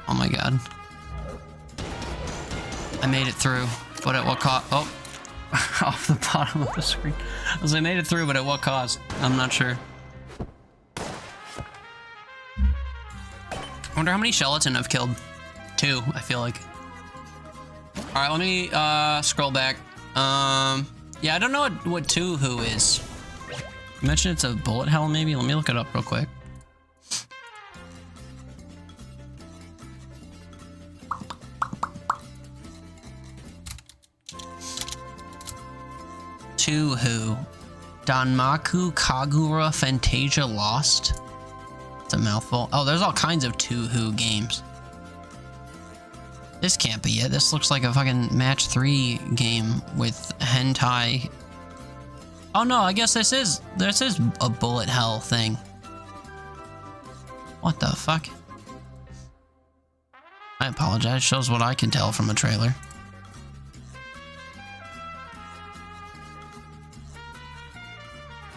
Oh my god. I made it through, but at what cost? Oh, off the bottom of the screen. I made it through, but at what cost? I'm not sure. I wonder how many Skeleton I've killed. 2, I feel like. Alright, let me scroll back. Yeah, I don't know what 2 who is. You mentioned it's a bullet hell, maybe? Let me look it up real quick. Who? Danmaku Kagura Fantasia Lost? It's a mouthful. Oh, there's all kinds of Who games. This can't be it. This looks like a fucking match 3 game with hentai. Oh no, I guess this is a bullet hell thing. What the fuck? I apologize. Shows what I can tell from a trailer.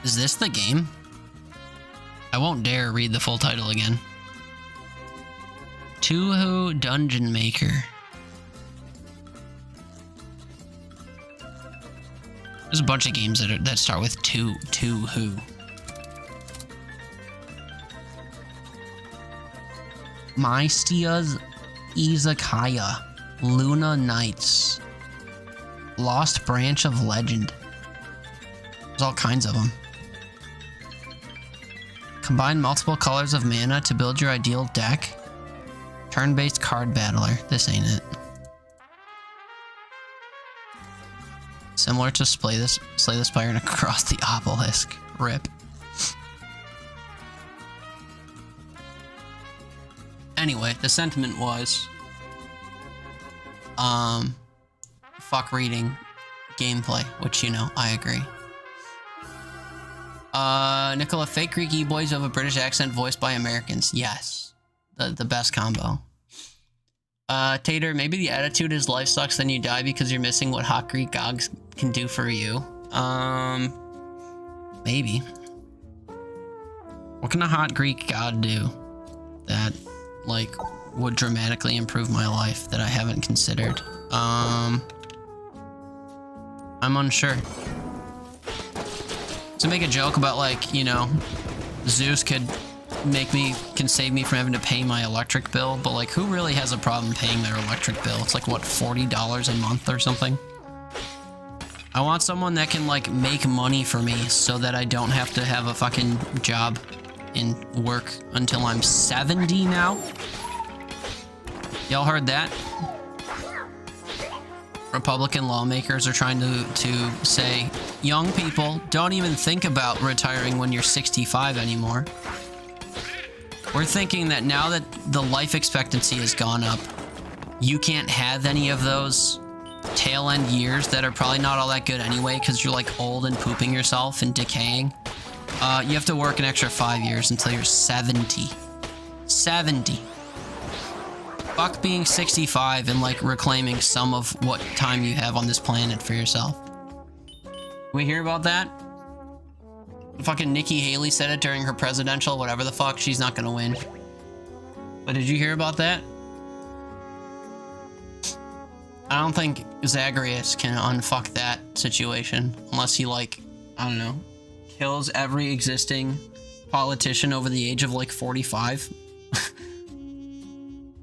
Is this the game? I won't dare read the full title again. Who Dungeon Maker. There's a bunch of games that start with who. Maistia's Izakaya. Luna Nights. Lost Branch of Legend. There's all kinds of them. Combine multiple colors of mana to build your ideal deck. Turn-based card battler. This ain't it. Similar to Slay the Spire and Across the Obelisk. RIP. Anyway, the sentiment was... fuck reading gameplay, which, you know, I agree. Nicola, fake Greek e-boys of a British accent voiced by Americans. Yes. The best combo. Tater, maybe the attitude is life sucks, then you die because you're missing what hot Greek gogs can do for you. Maybe. What can a hot Greek god do that, like, would dramatically improve my life that I haven't considered? I'm unsure. To make a joke about, like, you know, Zeus can save me from having to pay my electric bill, but like, who really has a problem paying their electric bill? It's like, what, $40 a month or something? I want someone that can, like, make money for me so that I don't have to have a fucking job and work until I'm 70 now. Y'all heard that? Republican lawmakers are trying to say, young people, don't even think about retiring when you're 65 anymore. We're thinking that now that the life expectancy has gone up, you can't have any of those tail end years that are probably not all that good anyway because you're like old and pooping yourself and decaying. You have to work an extra 5 years until you're 70. 70. Fuck being 65 and like reclaiming some of what time you have on this planet for yourself. We hear about that? Fucking Nikki Haley said it during her presidential, whatever the fuck, she's not gonna win. But did you hear about that? I don't think Zagreus can unfuck that situation unless he, like, I don't know, kills every existing politician over the age of like 45.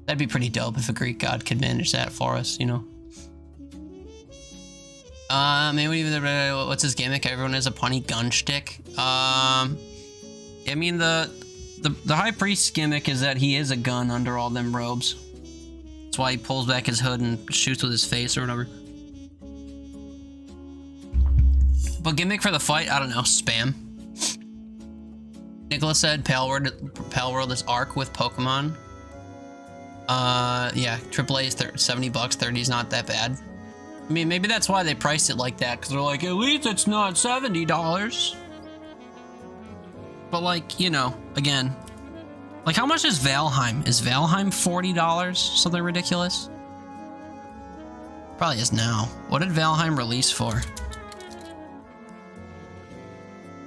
That'd be pretty dope if a Greek god could manage that for us, you know? Maybe even what's his gimmick? Everyone has a punny gun shtick. I mean, the high priest's gimmick is that he is a gun under all them robes. That's why he pulls back his hood and shoots with his face or whatever. But gimmick for the fight, I don't know, spam. Nicholas said Pale World is Arc with Pokemon. Yeah, AAA is 70 bucks, 30 is not that bad. I mean, maybe that's why they priced it like that, because they're like, at least it's not $70. But like, you know, again, like how much is Valheim? Is Valheim $40? Something ridiculous? Probably is now. What did Valheim release for?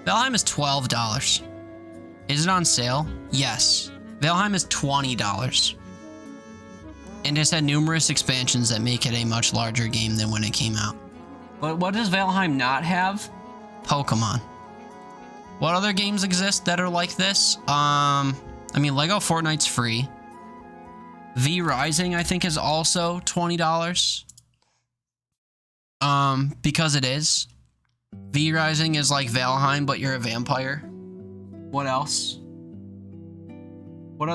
Valheim is $12. Is it on sale? Yes. Valheim is $20. And it's had numerous expansions that make it a much larger game than when it came out. But what does Valheim not have? Pokemon. What other games exist that are like this? I mean, Lego Fortnite's free. V Rising, I think, is also $20. Because it is. V Rising is like Valheim, but you're a vampire. What else? What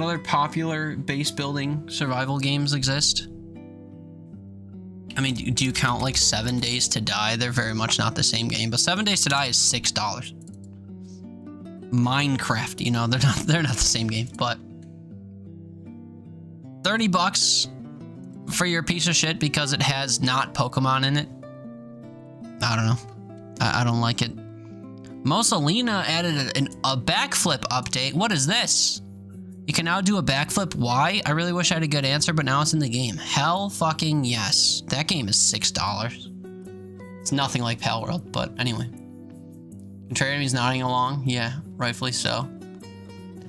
other popular base building survival games exist? I mean, do you count like 7 Days to Die? They're very much not the same game, but 7 Days to Die is $6. Minecraft, you know, they're not the same game, but 30 bucks for your piece of shit because it has not Pokemon in it. I don't know. I don't like it. Mosalina added a backflip update. What is this? You can now do a backflip. Why? I really wish I had a good answer, but now it's in the game. Hell fucking yes. That game is $6. It's nothing like Pal World, but anyway. Contrarian's nodding along. Yeah, rightfully so.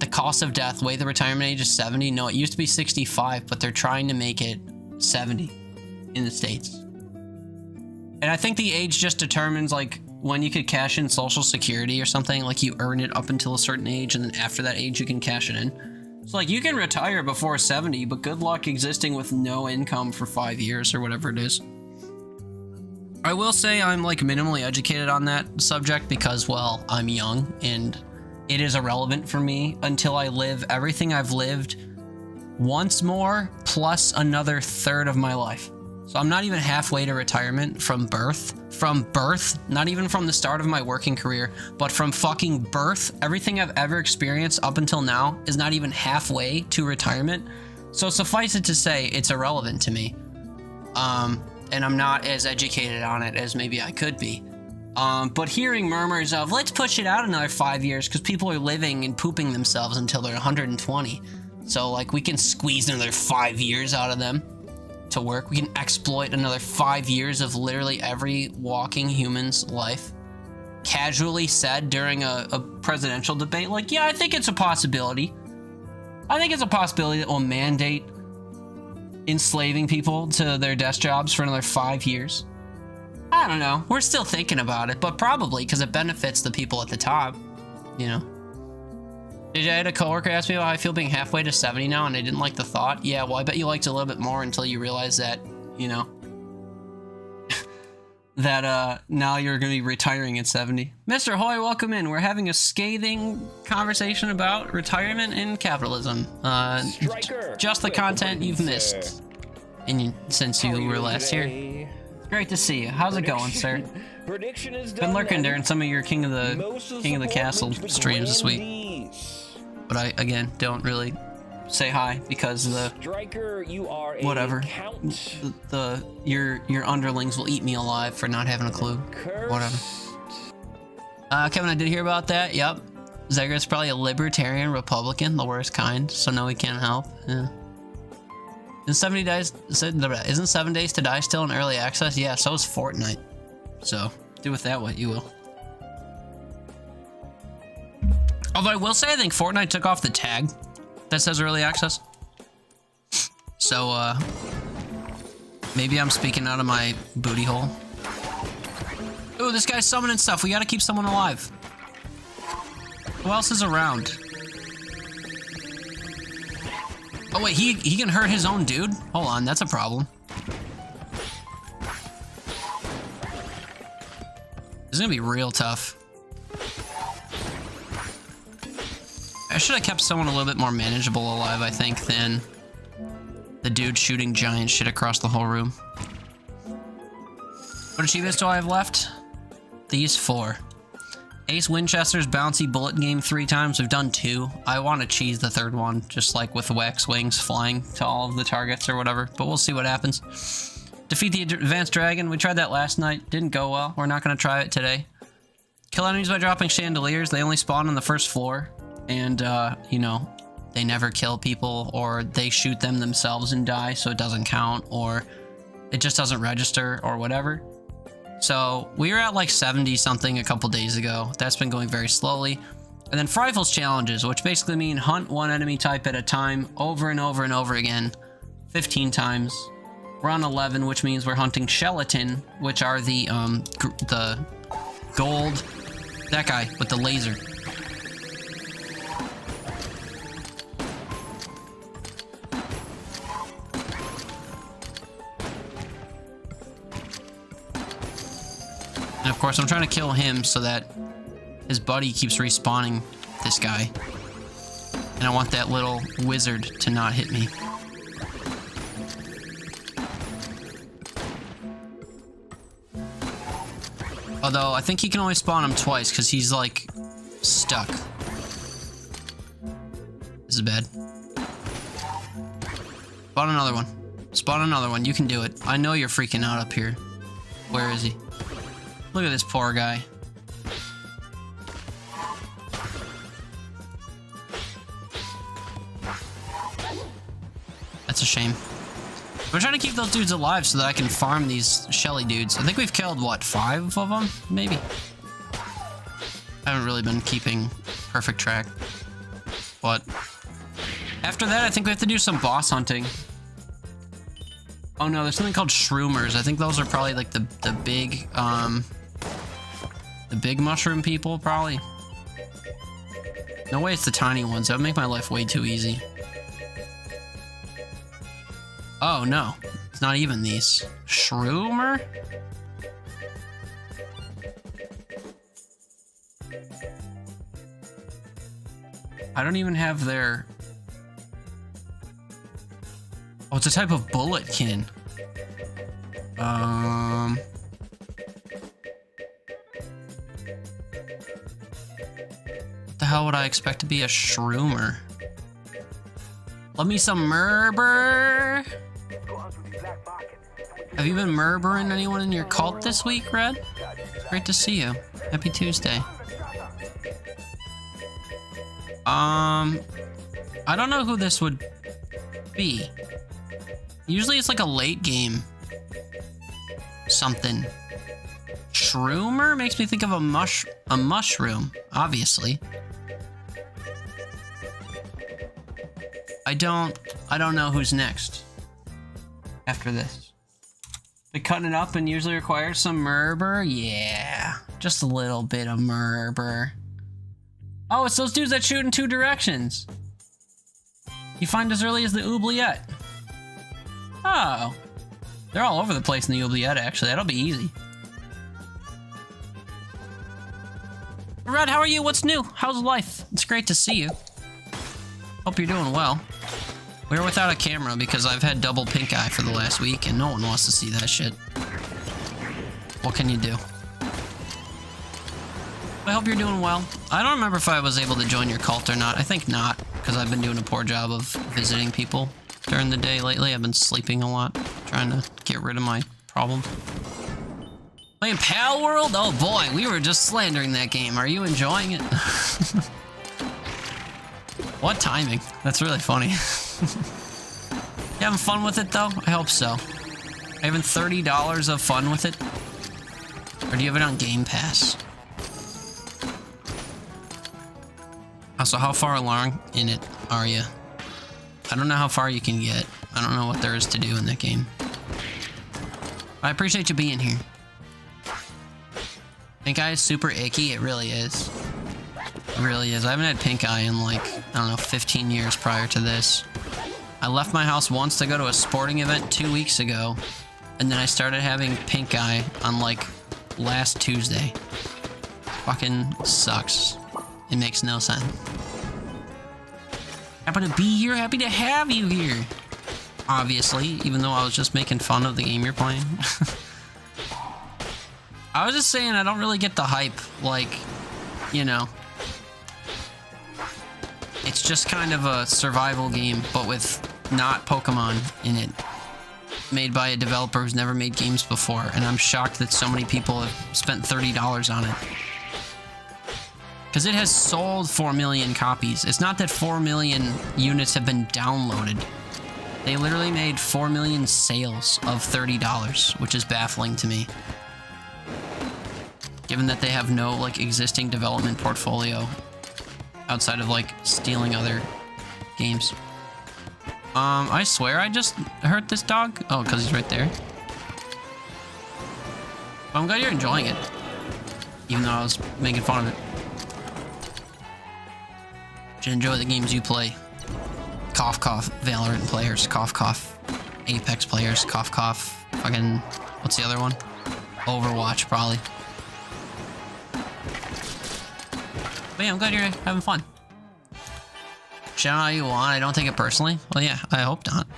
The cost of death. Wait, the retirement age is 70? No, it used to be 65, but they're trying to make it 70 in the States. And I think the age just determines, like, when you could cash in Social Security or something. Like, you earn it up until a certain age, and then after that age, you can cash it in. So, like, you can retire before 70, but good luck existing with no income for 5 years or whatever it is. I will say I'm, like, minimally educated on that subject because, well, I'm young, and it is irrelevant for me until I live everything I've lived once more, plus another third of my life. So I'm not even halfway to retirement from birth. From birth, not even from the start of my working career, but from fucking birth. Everything I've ever experienced up until now is not even halfway to retirement. So suffice it to say, it's irrelevant to me. And I'm not as educated on it as maybe I could be. But hearing murmurs of, let's push it out another 5 years because people are living and pooping themselves until they're 120. So, like, we can squeeze another 5 years out of them to work. We can exploit another 5 years of literally every walking human's life. casually said during a presidential debate, like, yeah, I think it's a possibility. I think it's a possibility that we'll mandate enslaving people to their desk jobs for another 5 years. I don't know. We're still thinking about it, but probably because it benefits the people at the top, you know. I had a coworker ask me how I feel being halfway to 70 now, and I didn't like the thought. Yeah, well, I bet you liked it a little bit more until you realize that, you know, that now you're going to be retiring at 70. Mr. Hoy, welcome in. We're having a scathing conversation about retirement and capitalism. Just the content you've missed since you were last here. Great to see you. How's it going, sir? Been lurking during some of your King of the Castle streams this week, but I again don't really say hi because the whatever your underlings will eat me alive for not having a clue. Whatever. Kevin, I did hear about that. Yep. Zegger's probably a libertarian Republican, the worst kind. So no, we can't help. Yeah. Isn't 7 Days to Die still in early access? Yeah, so is Fortnite. So, do with that what you will. Although I will say I think Fortnite took off the tag that says early access. So, maybe I'm speaking out of my booty hole. Ooh, this guy's summoning stuff. We gotta keep someone alive. Who else is around? Oh wait, he can hurt his own dude? Hold on, that's a problem. This is gonna be real tough. I should have kept someone a little bit more manageable alive, I think, than the dude shooting giant shit across the whole room. What achievements do I have left? These 4. Ace Winchester's bouncy bullet game 3 times. We've done 2. I want to cheese the 3rd one, just like with wax wings flying to all of the targets or whatever, but we'll see what happens. Defeat the advanced dragon. We tried that last night. Didn't go well. We're not going to try it today. Kill enemies by dropping chandeliers. They only spawn on the 1st floor, and, you know, they never kill people, or they shoot them themselves and die, so it doesn't count, or it just doesn't register, or whatever. So we were at like 70 something a couple days ago. That's been going very slowly. And then Frifle's challenges, which basically mean hunt one enemy type at a time over and over and over again 15 times. We're on 11, which means we're hunting Skeleton, which are the gold, that guy with the laser. And of course, I'm trying to kill him so that his buddy keeps respawning this guy. And I want that little wizard to not hit me. Although, I think he can only spawn him twice because he's, like, stuck. This is bad. Spawn another one. Spawn another one. You can do it. I know you're freaking out up here. Where is he? Look at this poor guy. That's a shame. We're trying to keep those dudes alive so that I can farm these Shelly dudes. I think we've killed, what, 5 of them? Maybe. I haven't really been keeping perfect track. But after that, I think we have to do some boss hunting. Oh no, there's something called shroomers. I think those are probably like the big mushroom people, probably. No way it's the tiny ones. That would make my life way too easy. Oh no, it's not even these. Shroomer? I don't even have their... Oh, it's a type of bulletkin. What the hell would I expect to be a shroomer? Love me some Murber. Have you been murdering anyone in your cult this week, Red? Great to see you. Happy Tuesday. I don't know who this would be. Usually it's like a late game something. shroomer makes me think of a mushroom, obviously. I don't know who's next after this. But cutting it up and usually requires some murder. Yeah, just a little bit of murder. Oh, it's those dudes that shoot in 2 directions. You find as early as the oubliette. Oh, they're all over the place in the oubliette, actually. That'll be easy. Red, how are you? What's new? How's life? It's great to see you. Hope you're doing well. We're without a camera because I've had double pink eye for the last week and no one wants to see that shit. What can you do? I hope you're doing well. I don't remember if I was able to join your cult or not. I think not, because I've been doing a poor job of visiting people during the day lately. I've been sleeping a lot, trying to get rid of my problems. Playing Pal World? Oh boy, we were just slandering that game. Are you enjoying it? What timing? That's really funny. You having fun with it though? I hope so. Having $30 of fun with it? Or do you have it on Game Pass? Also, how far along in it are you? I don't know how far you can get. I don't know what there is to do in that game. I appreciate you being here. Pink eye is super icky. It really is. It really is. I haven't had pink eye in like, I don't know, 15 years prior to this. I left my house once to go to a sporting event 2 weeks ago, and then I started having pink eye on like last Tuesday. Fucking sucks. It makes no sense. Happy to be here. Happy to have you here. Obviously, even though I was just making fun of the game you're playing. I was just saying I don't really get the hype. Like, you know. It's just kind of a survival game, but with not Pokemon in it. Made by a developer who's never made games before. And I'm shocked that so many people have spent $30 on it. Because it has sold 4 million copies. It's not that 4 million units have been downloaded. They literally made 4 million sales of $30, which is baffling to me. Given that they have no, like, existing development portfolio outside of, like, stealing other games. I swear I just hurt this dog. Oh, because he's right there. Well, I'm glad you're enjoying it. Even though I was making fun of it. Should enjoy the games you play. Cough, cough. Valorant players. Cough, cough. Apex players. Cough, cough. Fucking... What's the other one? Overwatch, probably. But yeah, I'm glad you're having fun. Shout out all you want. I don't take it personally. Well, yeah, I hope not.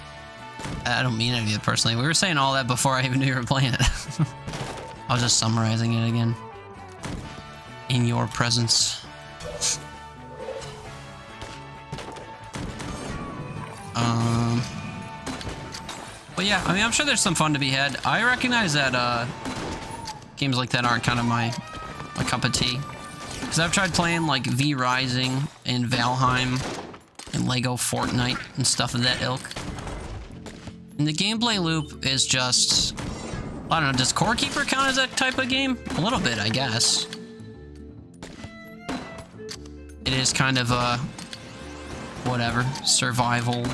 I don't mean any of it personally. We were saying all that before I even knew you were playing it. I was just summarizing it again. In your presence. But yeah, I mean, I'm sure there's some fun to be had. I recognize that games like that aren't kind of my cup of tea. Because I've tried playing like V Rising and Valheim and Lego Fortnite and stuff of that ilk. And the gameplay loop is just... I don't know, does Core Keeper count as that type of game? A little bit, I guess. It is kind of a... whatever, survival,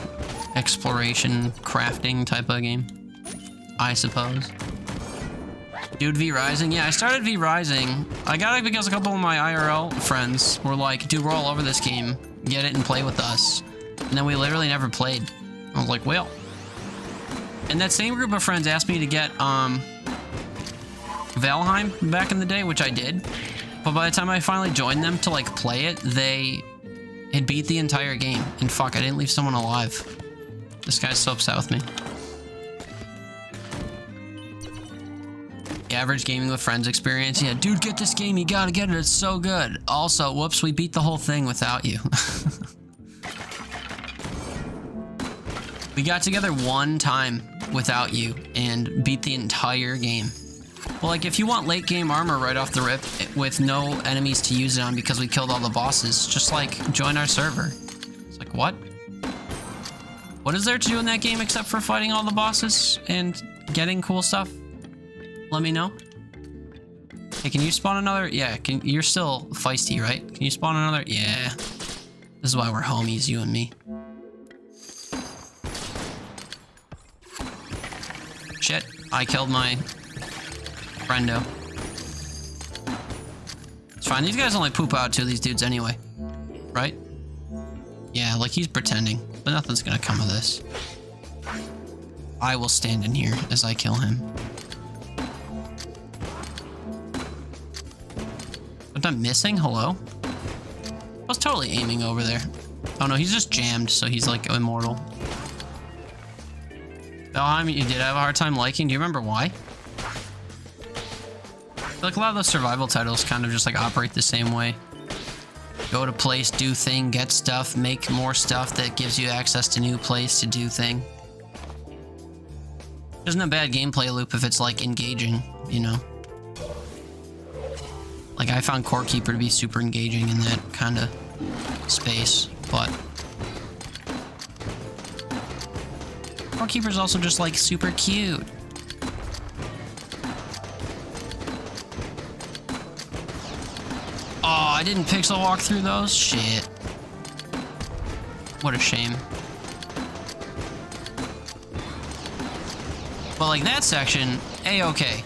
exploration, crafting type of game, I suppose. Dude, V Rising? Yeah, I started V Rising. I got it because a couple of my IRL friends were like, dude, we're all over this game. Get it and play with us. And then we literally never played. I was like, well. And that same group of friends asked me to get Valheim back in the day, which I did. But by the time I finally joined them to like play it, they had beat the entire game. And fuck, I didn't leave someone alive. This guy's so upset with me. The average gaming with friends experience. Yeah, dude, get this game. You gotta get it. It's so good. Also, whoops, we beat the whole thing without you. We got together one time without you and beat the entire game. Well, like, if you want late game armor right off the rip with no enemies to use it on because we killed all the bosses, just, like, join our server. It's like, what? What is there to do in that game except for fighting all the bosses and getting cool stuff? Let me know. Hey, can you spawn another? Yeah, you're still feisty, right? Can you spawn another? Yeah. This is why we're homies, you and me. Shit, I killed my friendo. It's fine, these guys only poop out 2 of these dudes anyway. Right? Yeah, like he's pretending, but nothing's gonna come of this. I will stand in here as I kill him. What I'm missing? Hello? I was totally aiming over there. Oh no, he's just jammed, so he's like immortal. Valheim, you did have a hard time liking. Do you remember why? I feel like a lot of those survival titles kind of just like operate the same way. Go to place, do thing, get stuff, make more stuff that gives you access to new place to do thing. Isn't a bad gameplay loop if it's like engaging, you know? Like I found Core Keeper to be super engaging in that kind of space, but Core Keeper's also just like super cute. Oh, I didn't pixel walk through those? Shit. What a shame. But like that section, A-okay.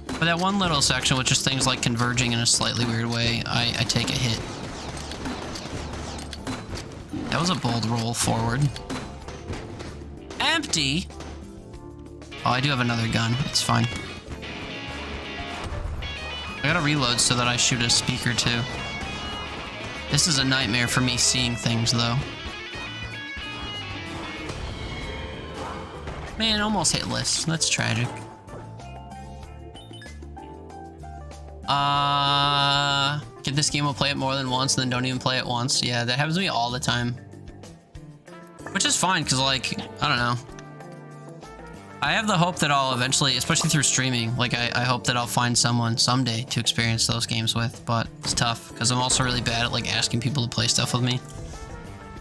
But that one little section, which is things like converging in a slightly weird way, I take a hit. That was a bold roll forward. Empty? Oh, I do have another gun. It's fine. I gotta reload so that I shoot a speaker too. This is a nightmare for me seeing things though. Man, almost hitless. That's tragic. Get this game, will play it more than once, and then don't even play it once. Yeah, that happens to me all the time. Which is fine, because, like, I don't know. I have the hope that I'll eventually, especially through streaming, like, I hope that I'll find someone someday to experience those games with, but it's tough, because I'm also really bad at, like, asking people to play stuff with me.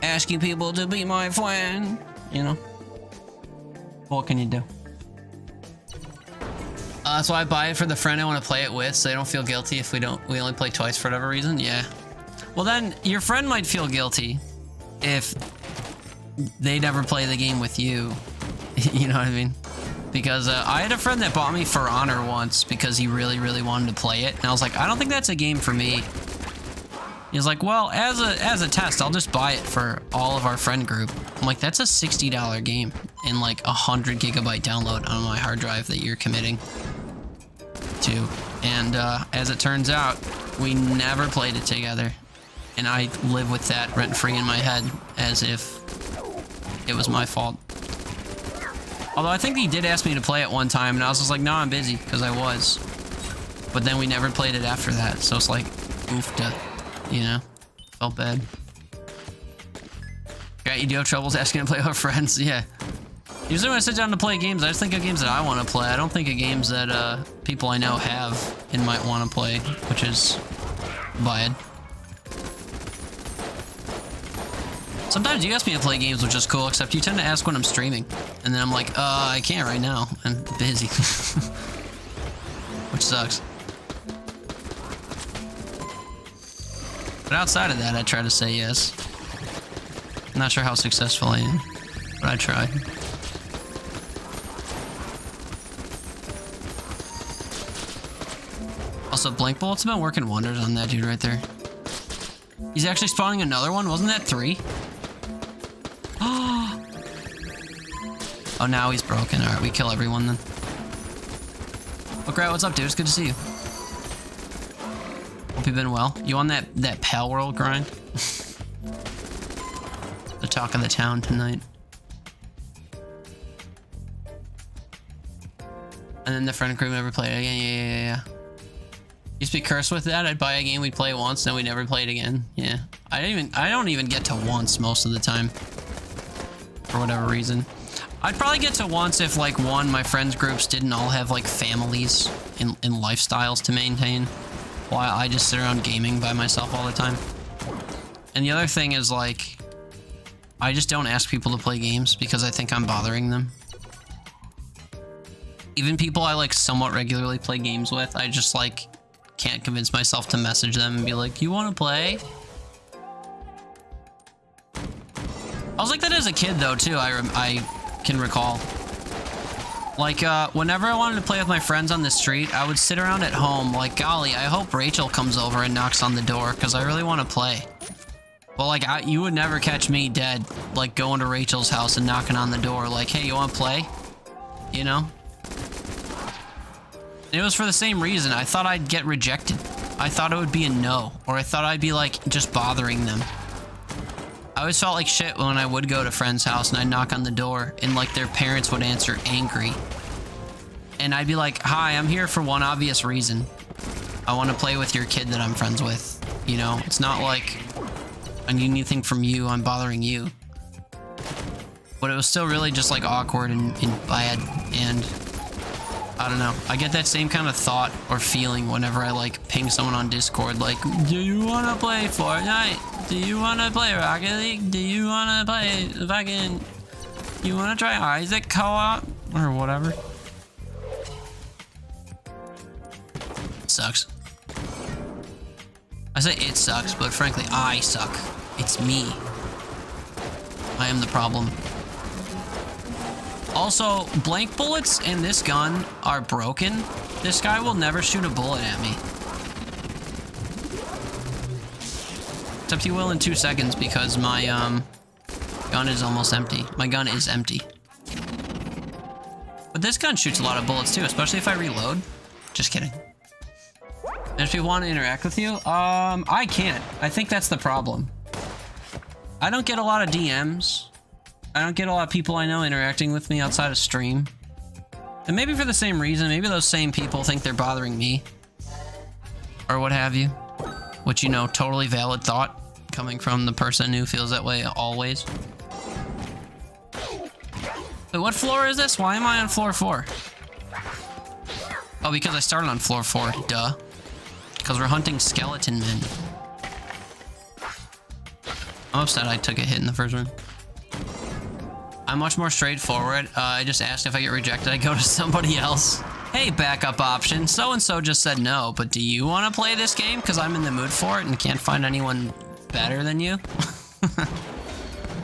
Asking people to be my friend, you know? What can you do? That's why I buy it for the friend I want to play it with, so they don't feel guilty if we only play twice for whatever reason. Yeah. Well, then your friend might feel guilty if they never play the game with you. You know what I mean? Because I had a friend that bought me For Honor once because he really, really wanted to play it, and I was like, I don't think that's a game for me. He was like, well, as a test, I'll just buy it for all of our friend group. I'm like, that's a $60 game and like 100 gigabyte download on my hard drive that you're committing to. And as it turns out, we never played it together. And I live with that rent-free in my head as if it was my fault. Although I think he did ask me to play it one time, and I was just like, no, I'm busy, because I was. But then we never played it after that, so it's like, oofta. You know, felt bad. Yeah, you do have troubles asking to play with friends. Yeah. Usually when I sit down to play games, I just think of games that I want to play. I don't think of games that people I know have and might want to play, which is bad. Sometimes you ask me to play games, which is cool, except you tend to ask when I'm streaming. And then I'm like, I can't right now. I'm busy. Which sucks. But outside of that, I try to say yes. I'm not sure how successful I am, but I try. Also, Blank Bullets have been working wonders on that dude right there. He's actually spawning another one? Wasn't that 3? Oh, now he's broken. Alright, we kill everyone then. Look, right, what's up, dude? It's good to see you. Hope you've been well. You on that Pal World grind? The talk of the town tonight. And then the friend group never played it again. Yeah. Used to be cursed with that. I'd buy a game, we'd play once, then we never played again. Yeah. I don't even get to once most of the time. For whatever reason. I'd probably get to once if, like, my friends groups didn't all have, like, families and lifestyles to maintain. While I just sit around gaming by myself all the time. And the other thing is, like, I just don't ask people to play games because I think I'm bothering them. Even people I like somewhat regularly play games with, I just like can't convince myself to message them and be like, you want to play? I was like that as a kid though too, I can recall. Like, whenever I wanted to play with my friends on the street, I would sit around at home like, golly, I hope Rachel comes over and knocks on the door because I really want to play. Well, like, you would never catch me dead, like, going to Rachel's house and knocking on the door like, hey, you want to play? You know? It was for the same reason. I thought I'd get rejected. I thought it would be a no, or I thought I'd be, like, just bothering them. I always felt like shit when I would go to friends' house and I'd knock on the door and like their parents would answer angry. And I'd be like, hi, I'm here for one obvious reason. I want to play with your kid that I'm friends with. You know, it's not like I need anything from you, I'm bothering you. But it was still really just like awkward and bad, and I don't know. I get that same kind of thought or feeling whenever I like ping someone on Discord like, do you want to play Fortnite? Do you want to play Rocket League? Do you want to play fucking... You want to try Isaac co-op? Or whatever. It sucks. I say it sucks, but frankly, I suck. It's me. I am the problem. Also, blank bullets in this gun are broken. This guy will never shoot a bullet at me. Except he will in 2 seconds because my gun is almost empty. My gun is empty. But this gun shoots a lot of bullets too, especially if I reload. Just kidding. And if people want to interact with you, I can't. I think that's the problem. I don't get a lot of DMs. I don't get a lot of people I know interacting with me outside of stream. And maybe for the same reason, maybe those same people think they're bothering me. Or what have you. Which, you know, totally valid thought coming from the person who feels that way always. Wait, what floor is this? Why am I on floor 4? Oh, because I started on floor 4, duh. Because we're hunting skeleton men. I'm upset I took a hit in the first one. I'm much more straightforward. I just asked if I get rejected, I go to somebody else. Hey, backup option. So-and-so just said no, but do you want to play this game? Because I'm in the mood for it and can't find anyone better than you.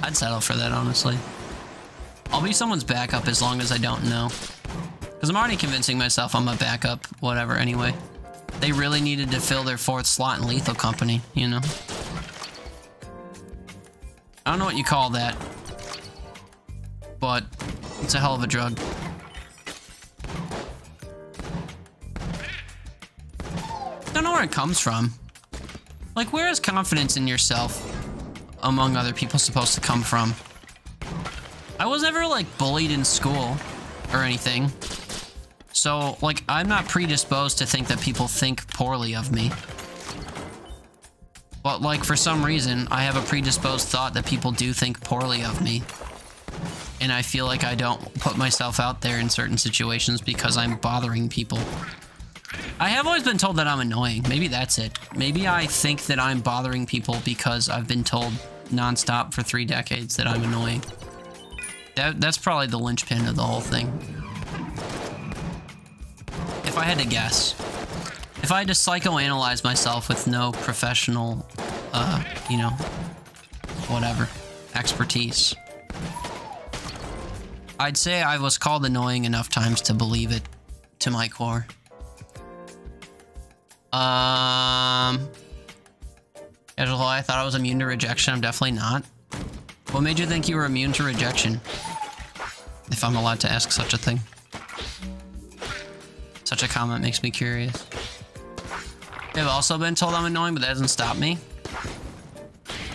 I'd settle for that, honestly. I'll be someone's backup as long as I don't know. Because I'm already convincing myself I'm a backup, whatever, anyway. They really needed to fill their 4th slot in Lethal Company, you know? I don't know what you call that. But it's a hell of a drug. I don't know where it comes from. Like, where is confidence in yourself, among other people, supposed to come from? I was never, like, bullied in school or anything. So, like, I'm not predisposed to think that people think poorly of me. But, like, for some reason, I have a predisposed thought that people do think poorly of me. And I feel like I don't put myself out there in certain situations because I'm bothering people. I have always been told that I'm annoying. Maybe that's it. Maybe I think that I'm bothering people because I've been told nonstop for 3 decades that I'm annoying. That's probably the linchpin of the whole thing. If I had to guess. If I had to psychoanalyze myself with no professional, you know, whatever, expertise, I'd say I was called annoying enough times to believe it to my core. Casual, I thought I was immune to rejection. I'm definitely not. What made you think you were immune to rejection? If I'm allowed to ask such a thing. Such a comment makes me curious. I've also been told I'm annoying, but that doesn't stop me.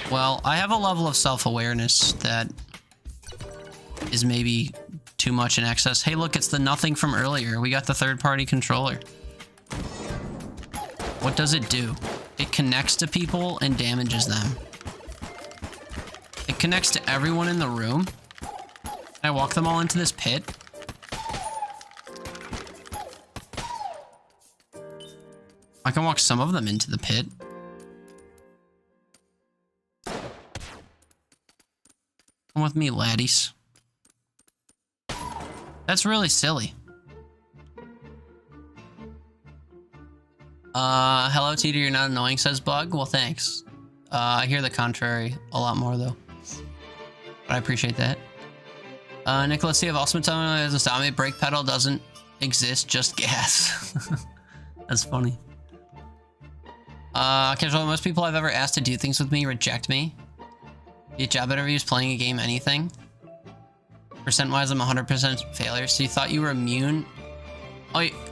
Well, I have a level of self-awareness that is maybe too much in excess. Hey, look, it's the nothing from earlier. We got the third-party controller. What does it do? It connects to people and damages them. It connects to everyone in the room. I walk them all into this pit. I can walk some of them into the pit. Come with me, laddies. That's really silly. Hello, Teeter, you're not annoying, says Bug. Well, thanks. I hear the contrary a lot more, though. But I appreciate that. Nicholas C. have also been telling me doesn't stop me. Brake pedal doesn't exist, just gas. That's funny. Casual, most people I've ever asked to do things with me reject me. Get job interviews, playing a game, anything. Percent-wise, I'm 100% failure. So you thought you were immune?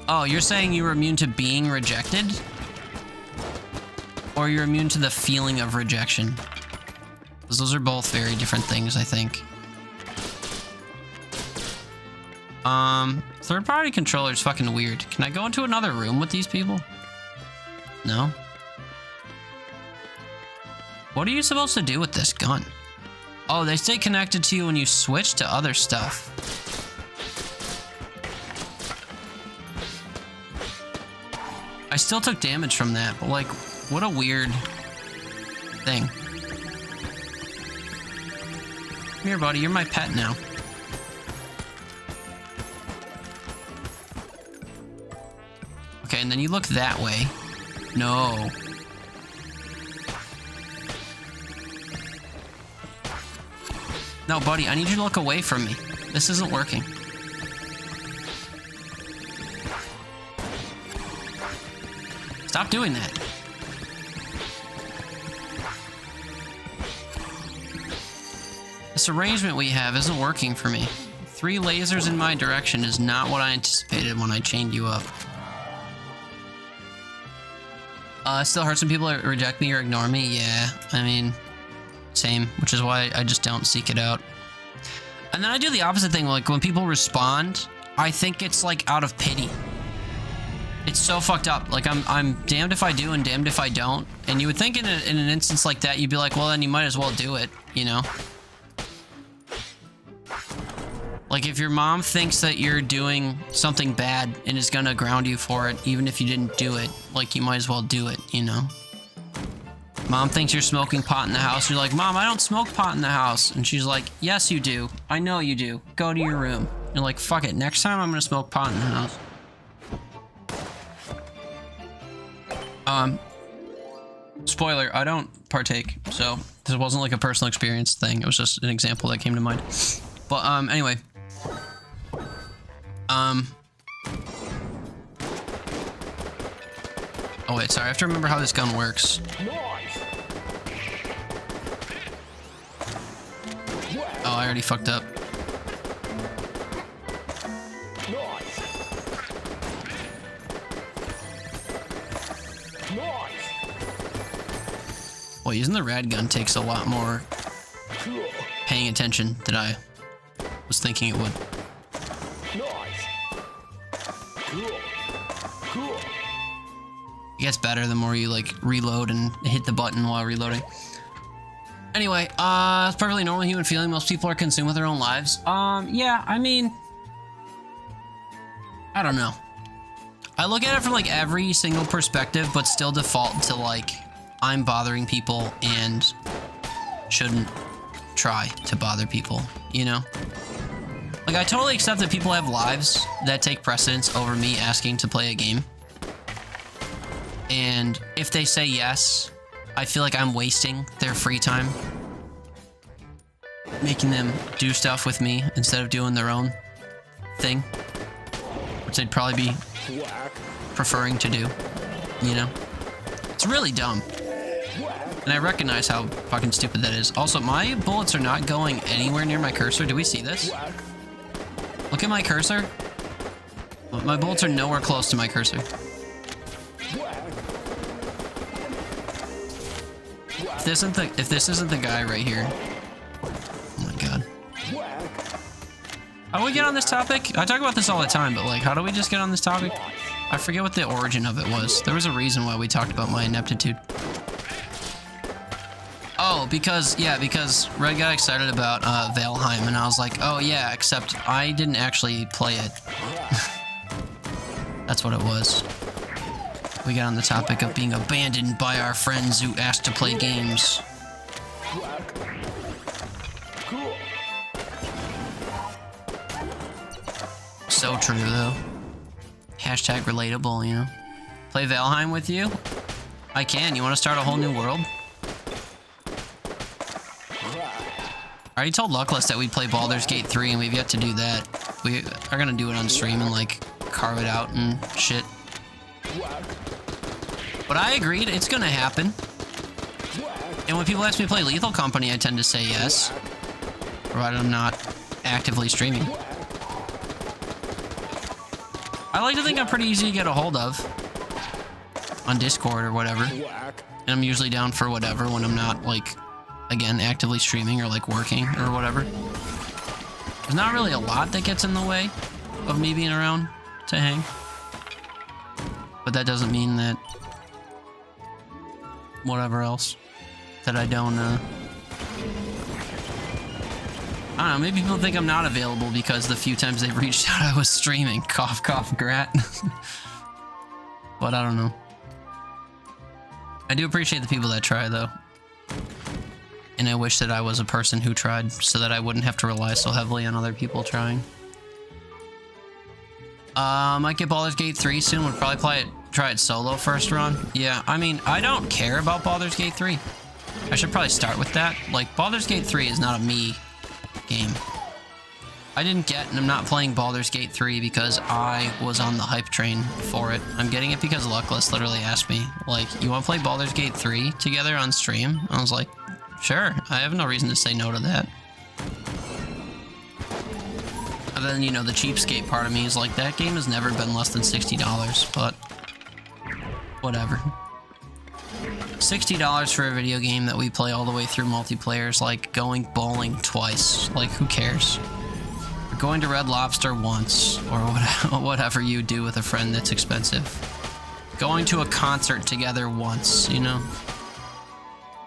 Oh, you're saying you were immune to being rejected? Or you're immune to the feeling of rejection? Because those are both very different things, I think. Third-party controller is fucking weird. Can I go into another room with these people? No? What are you supposed to do with this gun? Oh, they stay connected to you when you switch to other stuff. I still took damage from that, but like, what a weird thing. Come here, buddy, you're my pet now. Okay, and then you look that way. No. No, buddy, I need you to look away from me. This isn't working. Stop doing that. This arrangement we have isn't working for me. 3 lasers in my direction is not what I anticipated when I chained you up. It still hurts when people reject me or ignore me. Yeah, I mean, same, which is why I just don't seek it out. And then I do the opposite thing. Like when people respond, I think it's like out of pity. It's so fucked up. Like I'm damned if I do and damned if I don't. And you would think in an instance like that, you'd be like, well, then you might as well do it, you know? Like if your mom thinks that you're doing something bad and is gonna ground you for it, even if you didn't do it, like you might as well do it, you know? Mom thinks you're smoking pot in the house. You're like, Mom, I don't smoke pot in the house. And she's like, yes, you do. I know you do. Go to your room. You're like, fuck it. Next time I'm gonna smoke pot in the house. Spoiler, I don't partake. So this wasn't like a personal experience thing. It was just an example that came to mind. But, anyway. Oh wait, sorry, I have to remember how this gun works. Oh, I already fucked up. Well, using the rad gun takes a lot more paying attention than I was thinking it would. It gets better the more you like reload and hit the button while reloading. Anyway, it's perfectly normal human feeling. Most people are consumed with their own lives. Yeah, I mean, I don't know. I look at it from like every single perspective, but still default to like, I'm bothering people and shouldn't try to bother people, you know? Like, I totally accept that people have lives that take precedence over me asking to play a game. And if they say yes, I feel like I'm wasting their free time, making them do stuff with me instead of doing their own thing, which they'd probably be preferring to do, you know? It's really dumb. And I recognize how fucking stupid that is. Also, my bullets are not going anywhere near my cursor. Do we see this? Look at my cursor. My bullets are nowhere close to my cursor. If this isn't the guy right here. Oh my god. How do we get on this topic? I talk about this all the time, but like, how do we just get on this topic? I forget what the origin of it was. There was a reason why we talked about my ineptitude. Oh, because Red got excited about Valheim, and I was like, oh yeah, except I didn't actually play it. That's what it was. We got on the topic of being abandoned by our friends who asked to play games. So true, though. Hashtag relatable, you know? Play Valheim with you? I can. You want to start a whole new world? I already told Luckless that we'd play Baldur's Gate 3, and we've yet to do that. We are gonna do it on stream and, like, carve it out and shit. But I agreed, it's gonna happen. And when people ask me to play Lethal Company, I tend to say yes. Provided I'm not actively streaming. I like to think I'm pretty easy to get a hold of. On Discord or whatever. And I'm usually down for whatever when I'm not, like, again, actively streaming or, like, working or whatever. There's not really a lot that gets in the way of me being around to hang. But that doesn't mean that whatever else that I don't, I don't know, maybe people think I'm not available because the few times they've reached out I was streaming. Cough, cough, grat. But I don't know. I do appreciate the people that try, though. And I wish that I was a person who tried so that I wouldn't have to rely so heavily on other people trying. Might get Baldur's Gate 3 soon. Would probably try it solo first run. Yeah, I mean, I don't care about Baldur's Gate 3. I should probably start with that. Like, Baldur's Gate 3 is not a me game. I didn't get, and I'm not playing Baldur's Gate 3 because I was on the hype train for it. I'm getting it because Luckless literally asked me, like, you want to play Baldur's Gate 3 together on stream? I was like, sure. I have no reason to say no to that. And then, you know, the cheapskate part of me is like, that game has never been less than $60, but whatever. $60 for a video game that we play all the way through multiplayer is like going bowling twice. Like, who cares? Or going to Red Lobster once, or whatever you do with a friend that's expensive. Going to a concert together once, you know?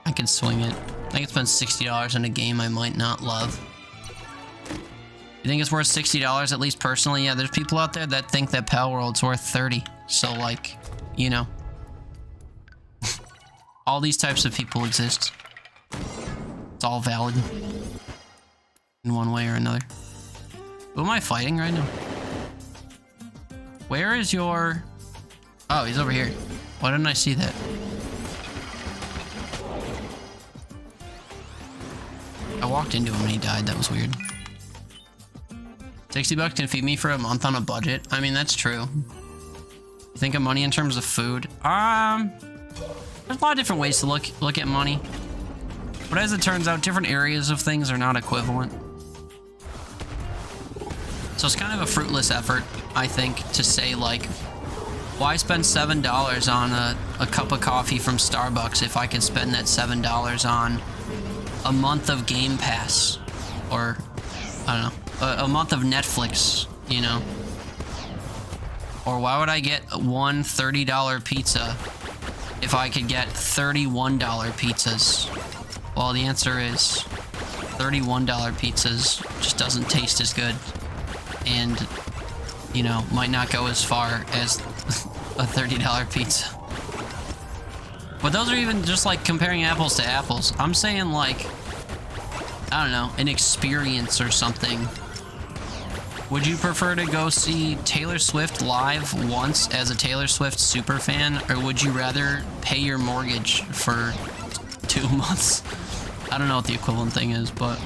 I could swing it. I could spend $60 on a game I might not love. You think it's worth $60 at least personally? Yeah, there's people out there that think that Pal World's worth 30. So, like, you know. All these types of people exist. It's all valid. In one way or another. Who am I fighting right now? Where is your... Oh, he's over here. Why didn't I see that? I walked into him and he died. That was weird. $60 can feed me for a month on a budget. I mean, that's true. You think of money in terms of food? There's a lot of different ways to look at money. But as it turns out, different areas of things are not equivalent. So it's kind of a fruitless effort, I think, to say, like, why spend $7 on a cup of coffee from Starbucks if I could spend that $7 on a month of Game Pass? Or, I don't know, a month of Netflix, you know? Or why would I get one $30 pizza if I could get $31 pizzas? Well, the answer is $31 pizzas just doesn't taste as good. And, you know, might not go as far as a $30 pizza. But those are even just like comparing apples to apples. I'm saying, like, I don't know, an experience or something. Would you prefer to go see Taylor Swift live once as a Taylor Swift super fan, or would you rather pay your mortgage for 2 months? I don't know what the equivalent thing is, but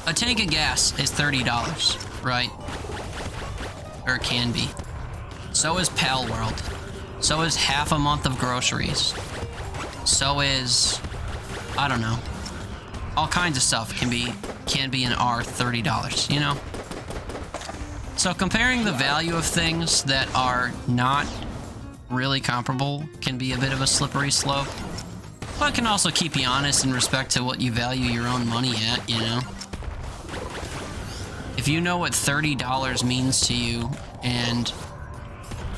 a tank of gas is $30, right? Or it can be. So is Pal World. So is half a month of groceries. So is, I don't know, all kinds of stuff can be in our $30, you know? So comparing the value of things that are not really comparable can be a bit of a slippery slope, but it can also keep you honest in respect to what you value your own money at, you know? If you know what $30 means to you and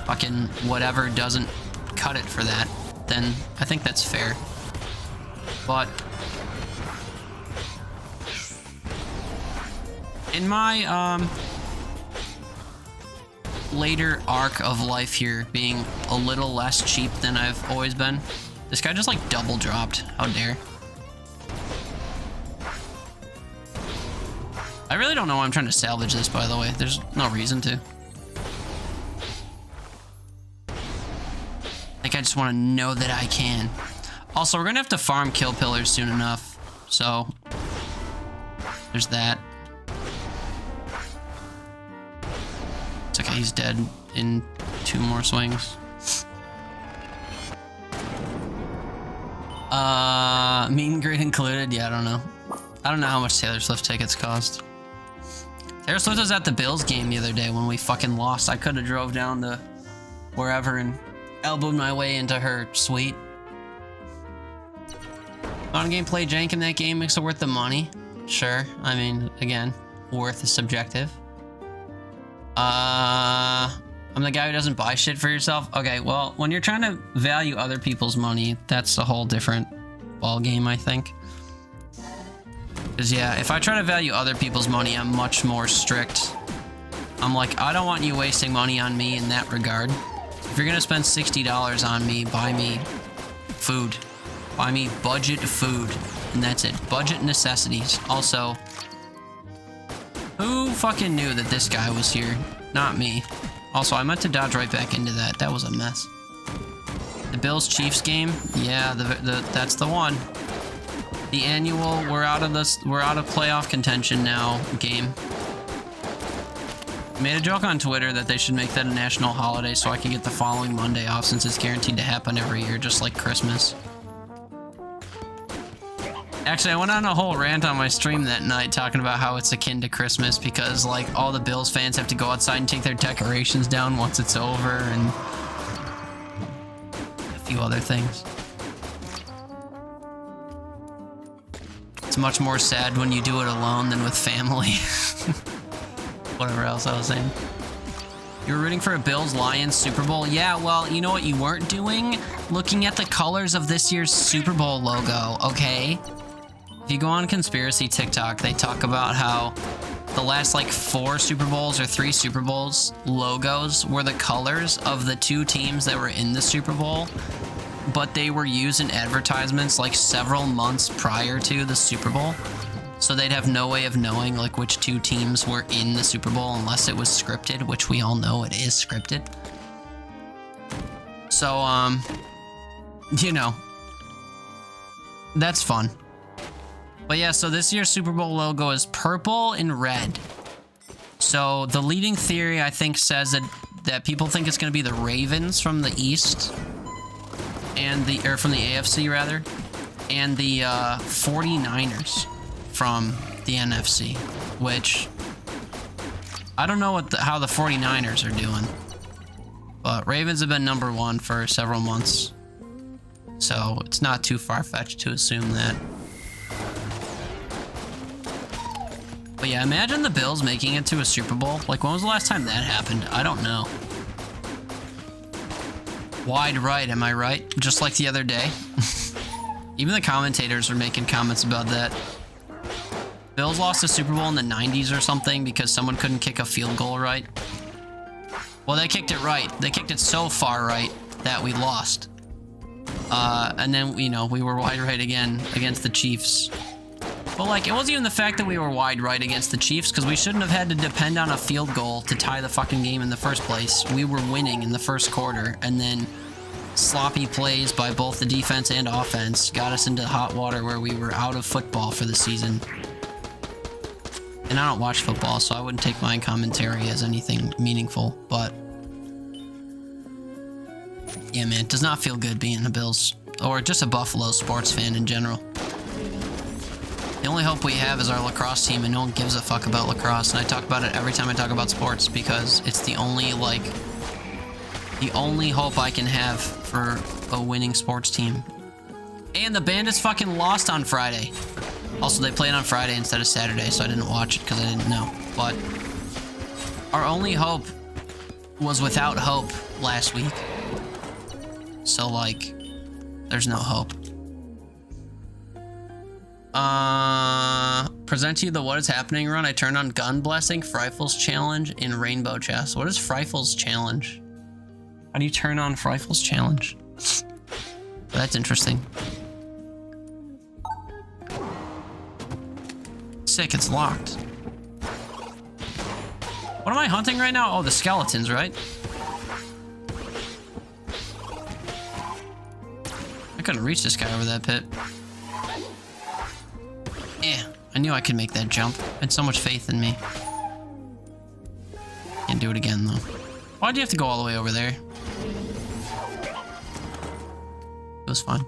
fucking whatever doesn't cut it for that, then I think that's fair. But in my later arc of life here, being a little less cheap than I've always been, this guy just like double dropped. How dare. I really don't know why I'm trying to salvage this, by the way. There's no reason to. I just want to know that I can. Also, we're going to have to farm kill pillars soon enough. So, there's that. It's okay, he's dead in 2 more swings. Meet and greet included? Yeah, I don't know. I don't know how much Taylor Swift tickets cost. Taylor Swift was at the Bills game the other day when we fucking lost. I could have drove down to wherever and elbowed my way into her suite. On-gameplay jank in that game makes it worth the money. Sure. I mean, again, worth is subjective. I'm the guy who doesn't buy shit for yourself. Okay, well, when you're trying to value other people's money, that's a whole different ball game, I think. Because, yeah, if I try to value other people's money, I'm much more strict. I'm like, I don't want you wasting money on me in that regard. If you're going to spend $60 on me, buy me food. Buy me budget food. And that's it. Budget necessities. Also, who fucking knew that this guy was here? Not me. Also, I meant to dodge right back into that. That was a mess. The Bills-Chiefs game? Yeah, that's the one. The annual we're out of playoff contention now game. I made a joke on Twitter that they should make that a national holiday so I can get the following Monday off since it's guaranteed to happen every year, just like Christmas. Actually, I went on a whole rant on my stream that night talking about how it's akin to Christmas because, like, all the Bills fans have to go outside and take their decorations down once it's over and a few other things. It's much more sad when you do it alone than with family. Whatever else I was saying. You were rooting for a Bills-Lions Super Bowl? Yeah, well, you know what you weren't doing? Looking at the colors of this year's Super Bowl logo, okay? If you go on Conspiracy TikTok, they talk about how the last, like, 4 Super Bowls or 3 Super Bowls logos were the colors of the 2 teams that were in the Super Bowl, but they were used in advertisements, like, several months prior to the Super Bowl. So they'd have no way of knowing, like, which 2 teams were in the Super Bowl unless it was scripted, which we all know it is scripted. So, you know, that's fun. But yeah, so this year's Super Bowl logo is purple and red. So the leading theory, I think, says that people think it's going to be the Ravens from the East, and from the AFC rather, and the 49ers from the NFC, which I don't know how the 49ers are doing, but Ravens have been number 1 for several months, so it's not too far-fetched to assume that. But yeah, imagine the Bills making it to a Super Bowl. Like, when was the last time that happened? I don't know. Wide right, am I right? Just like the other day. Even the commentators are making comments about that. Bills lost a Super Bowl in the 90s or something because someone couldn't kick a field goal right. Well, they kicked it right. They kicked it so far right that we lost. And then, you know, we were wide right again against the Chiefs. But, like, it wasn't even the fact that we were wide right against the Chiefs, because we shouldn't have had to depend on a field goal to tie the fucking game in the first place. We were winning in the first quarter, and then sloppy plays by both the defense and offense got us into hot water where we were out of football for the season. And I don't watch football, so I wouldn't take my commentary as anything meaningful, but yeah, man, it does not feel good being a Bills, or just a Buffalo sports fan in general. The only hope we have is our lacrosse team, and no one gives a fuck about lacrosse, and I talk about it every time I talk about sports because it's the only, like, the only hope I can have for a winning sports team. And the Bandits fucking lost on Friday. Also, they played on Friday instead of Saturday, so I didn't watch it because I didn't know. But our only hope was without hope last week. So, like, there's no hope. Present to you the What Is Happening run. I turned on Gun Blessing, Frifle's Challenge, and Rainbow Chest. What is Frifle's Challenge? How do you turn on Frifle's Challenge? That's interesting. Sick, it's locked. What am I hunting right now? Oh, the skeletons, right? couldn't reach this guy over that pit. Yeah, I knew I could make that jump. I had so much faith in me. Can't do it again, though. Why'd you have to go all the way over there? It was fine.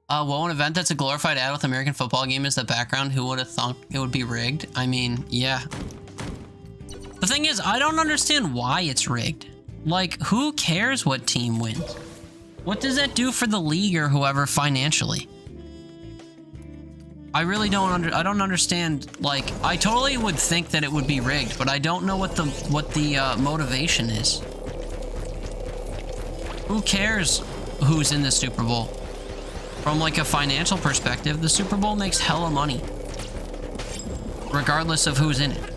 Well, an event that's a glorified ad with American football game is the background. Who would have thought it would be rigged? I mean, yeah. The thing is, I don't understand why it's rigged. Like, who cares what team wins? What does that do for the league or whoever financially? I really don't understand. Like, I totally would think that it would be rigged, but I don't know what the motivation is. Who cares who's in the Super Bowl? From like a financial perspective, the Super Bowl makes hella money, regardless of who's in it.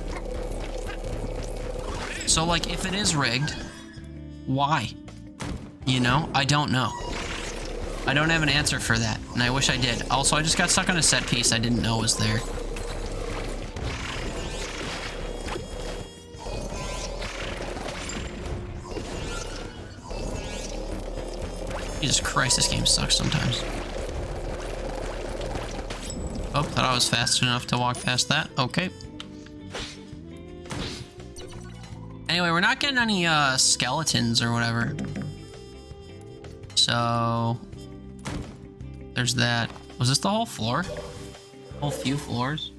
So like, if it is rigged, why? You know, I don't know. I don't have an answer for that, and I wish I did. Also, I just got stuck on a set piece I didn't know was there. Jesus Christ, this game sucks sometimes. Oh, thought I was fast enough to walk past that. Okay. Anyway, we're not getting any skeletons or whatever. So there's that. Was this the whole floor? Whole few floors?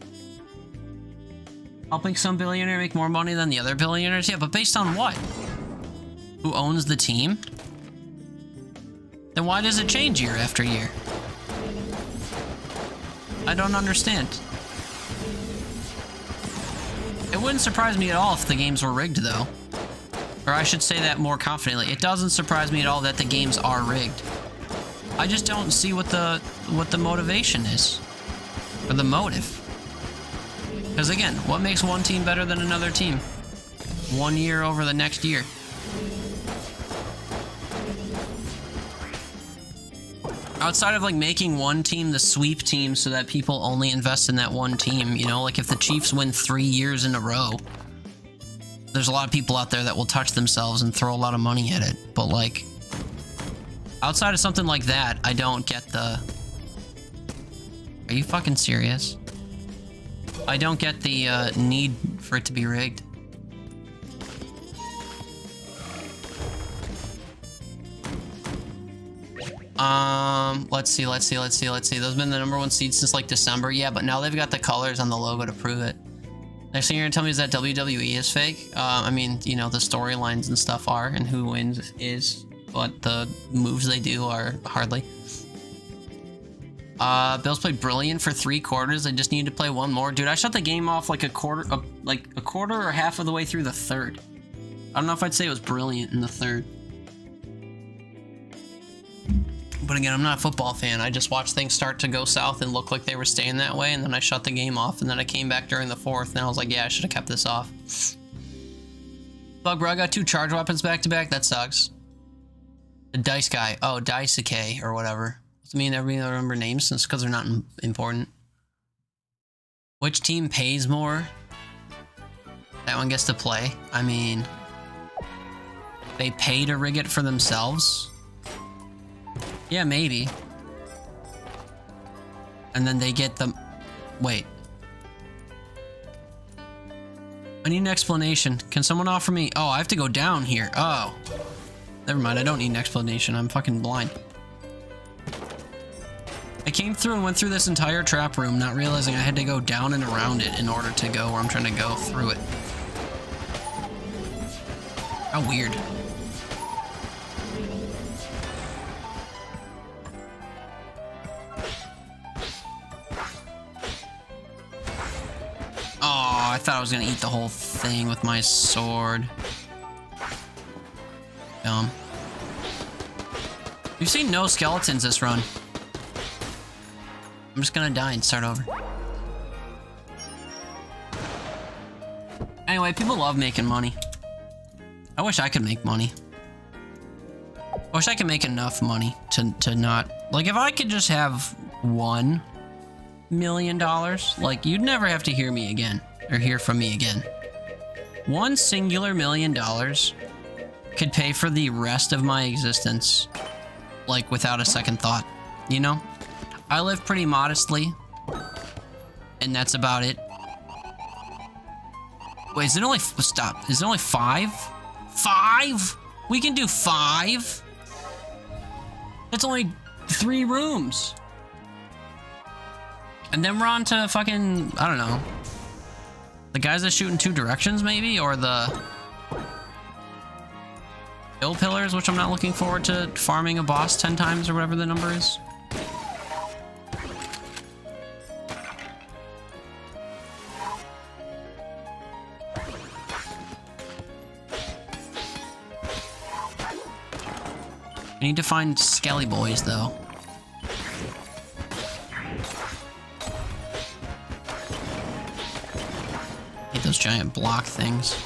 Helping some billionaire make more money than the other billionaires? Yeah, but based on what? Who owns the team? Then why does it change year after year? I don't understand. It wouldn't surprise me at all if the games were rigged, though. Or I should say that more confidently. It doesn't surprise me at all that the games are rigged. I just don't see what the motivation is. Or the motive. Because again, what makes one team better than another team? 1 year over the next year. Outside of like making one team the sweep team so that people only invest in that one team, you know, like if the Chiefs win 3 years in a row, there's a lot of people out there that will touch themselves and throw a lot of money at it. But like, outside of something like that, I don't get the... Are you fucking serious? I don't get the need for it to be rigged. Let's see. Those have been the #1 seed since like December. Yeah, but now they've got the colors on the logo to prove it. Next thing you're gonna tell me is that WWE is fake? I mean, you know, the storylines and stuff are, and who wins is, but the moves they do are hardly. Bills played brilliant for 3 quarters. They just need to play one more. Dude, I shut the game off like a quarter or half of the way through the third. I don't know if I'd say it was brilliant in the third. But again, I'm not a football fan. I just watched things start to go south and look like they were staying that way, and then I shut the game off, and then I came back during the 4th, and I was like, yeah, I should have kept this off. Fuck, bro, I got 2 charge weapons back to back. That sucks. The dice guy. Oh, Dice-a-K or whatever. Does it mean everybody remember names since because they're not important? Which team pays more? That one gets to play. I mean, they pay to rig it for themselves. Yeah, maybe. And then they get them... Wait. I need an explanation. Can someone offer me... Oh, I have to go down here. Oh. Never mind, I don't need an explanation. I'm fucking blind. I came through and went through this entire trap room, not realizing I had to go down and around it in order to go where I'm trying to go through it. How weird. Oh, I thought I was gonna eat the whole thing with my sword. Dumb. We've seen no skeletons this run. I'm just gonna die and start over. Anyway, people love making money. I wish I could make money. I wish I could make enough money to not... Like, if I could just have $1 million, like, you'd never have to hear me again, or hear from me again. $1 singular $1 million could pay for the rest of my existence like, without a second thought, you know? I live pretty modestly, and that's about it. Wait, is it only... Stop. Is it only 5? 5? We can do 5? That's only 3 rooms. And then we're on to fucking... I don't know. The guys that shoot in 2 directions, maybe? Or the... Bill pillars, which I'm not looking forward to farming a boss 10 times or whatever the number is. I need to find Skelly Boys, though. Hate those giant block things.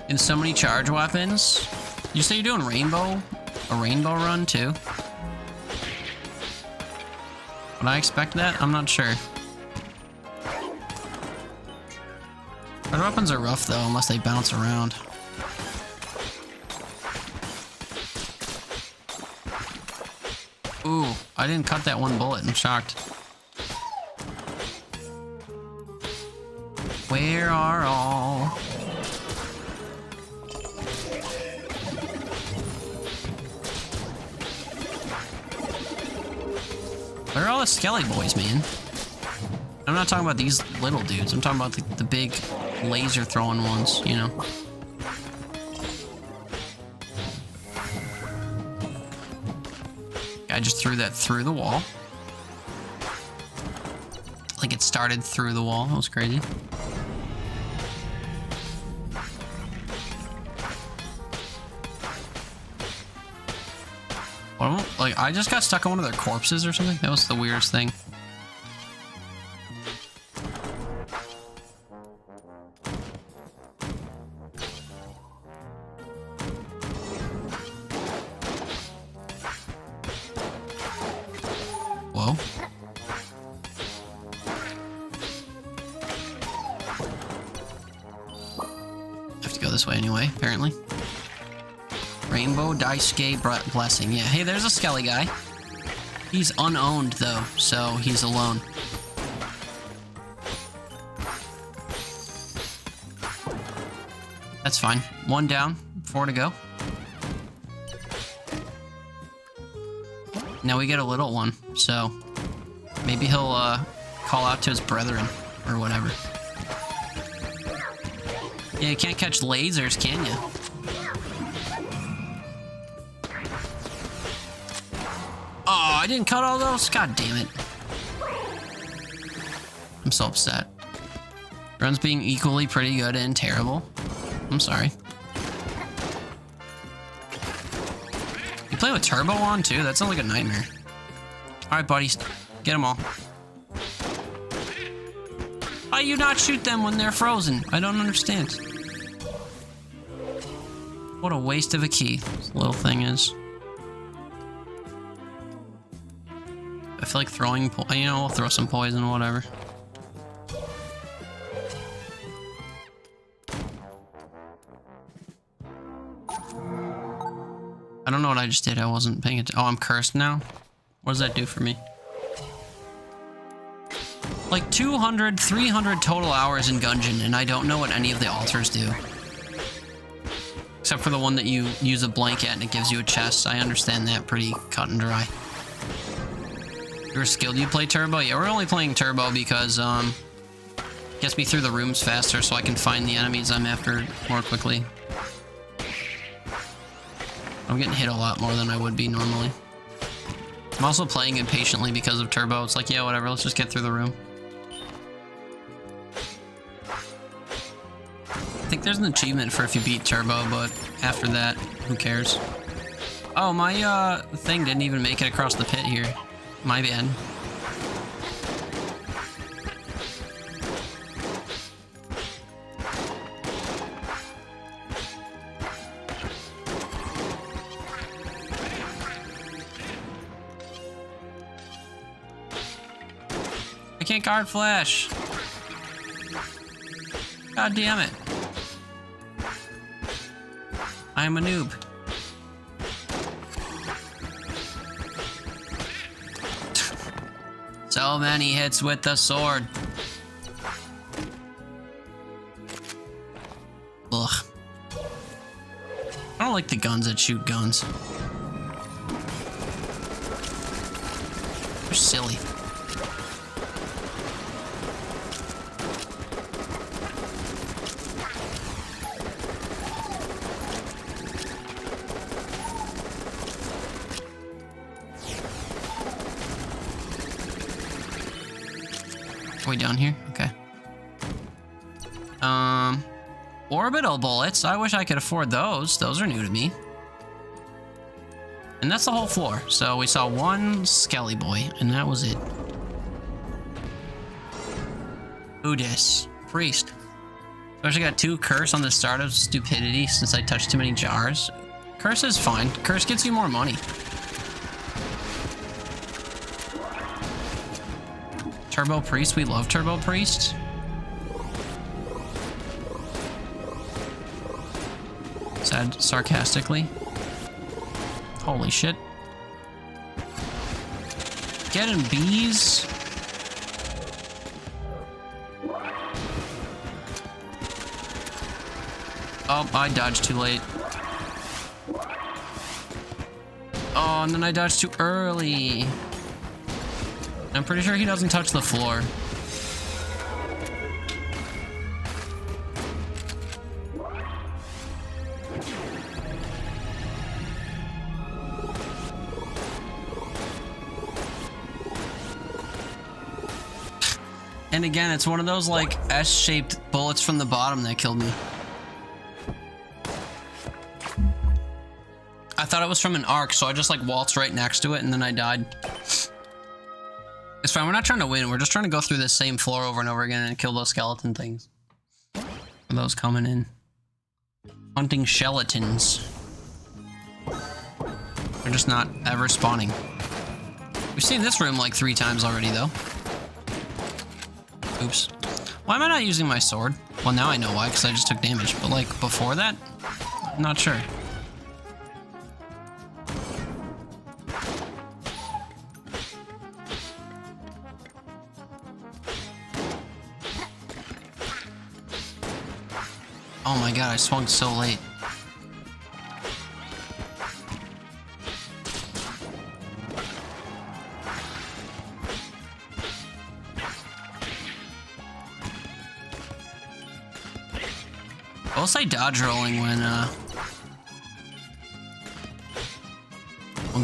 And so many charge weapons. You say you're doing rainbow? A rainbow run, too? Would I expect that? I'm not sure. Charge weapons are rough, though, unless they bounce around. Ooh, I didn't cut that one bullet. I'm shocked. Where are all? Where are all the Skelly Boys, man? I'm not talking about these little dudes. I'm talking about the big laser throwing ones, you know? I just threw that through the wall. Like it started through the wall. That was crazy. Well, like, I just got stuck on one of their corpses or something. That was the weirdest thing. Whoa. I have to go this way anyway, apparently. Rainbow Daisuke Blessing. Yeah, hey, there's a Skelly guy. He's unowned, though, so he's alone. That's fine. 1 down, 4 to go. Now we get a little one, so maybe he'll call out to his brethren or whatever. Yeah, you can't catch lasers, can you? Oh, I didn't cut all those? God damn it. I'm so upset. Run's being equally pretty good and terrible. I'm sorry. You play with turbo on too? That sounds like a nightmare. Alright, buddies. Get them all. How do you not shoot them when they're frozen? I don't understand. What a waste of a key this little thing is. I feel like throwing, you know, we'll throw some poison or whatever. I don't know what I just did. I wasn't paying attention. Oh, I'm cursed now? What does that do for me? Like 200, 300 total hours in Gungeon, and I don't know what any of the altars do. Except for the one that you use a blanket and it gives you a chest. I understand that pretty cut and dry. You're skilled, you play turbo? Yeah, we're only playing turbo because, gets me through the rooms faster so I can find the enemies I'm after more quickly. I'm getting hit a lot more than I would be normally. I'm also playing impatiently because of turbo. It's like, yeah, whatever, let's just get through the room. I think there's an achievement for if you beat turbo, but after that, who cares? Oh, my thing didn't even make it across the pit here. My bad. I can't guard flash. God damn it. I am a noob. So many hits with the sword. Ugh. I don't like the guns that shoot guns. They're silly. Are we down here? Okay. Orbital bullets. I wish I could afford those. Those are new to me. And that's the whole floor. So we saw one Skelly boy, and that was it. Buddhist. Priest. So I actually got 2 curse on the start of stupidity since I touched too many jars. Curse is fine. Curse gets you more money. Turbo Priest, we love Turbo Priest. Said sarcastically. Holy shit. Getting bees. Oh, I dodged too late. Oh, and then I dodged too early. I'm pretty sure he doesn't touch the floor. And again, it's one of those like S-shaped bullets from the bottom that killed me. I thought it was from an arc, so I just like waltzed right next to it and then I died. It's fine, we're not trying to win, we're just trying to go through this same floor over and over again and kill those skeleton things. Are those coming in? Hunting skeletons. They're just not ever spawning. We've seen this room like 3 times already though. Oops. Why am I not using my sword? Well, now I know why, because I just took damage. But like before that, I'm not sure. Oh my god, I swung so late. I'll say dodge rolling when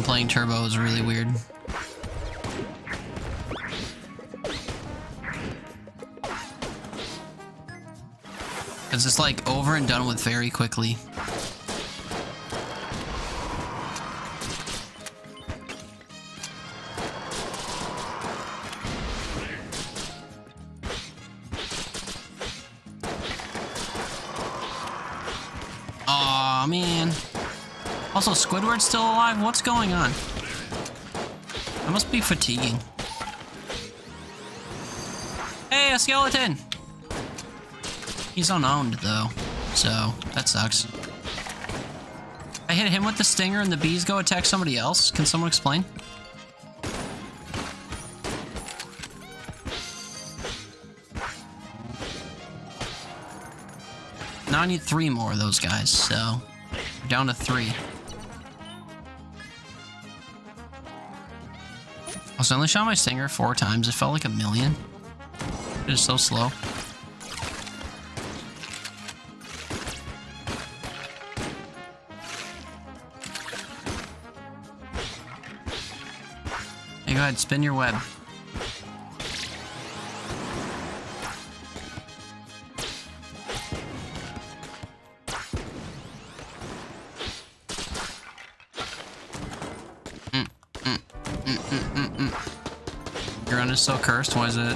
playing turbo is really weird. Cause it's like over and done with very quickly. Aw, man. Also, Squidward's still alive? What's going on? That must be fatiguing. Hey, a skeleton! He's unowned, though, so that sucks. I hit him with the stinger and the bees go attack somebody else? Can someone explain? Now I need 3 more of those guys, so we're down to 3. Also, I only shot my stinger 4 times. It felt like a million. It is so slow. Hey, go ahead, spin your web. Your run is so cursed, why is it?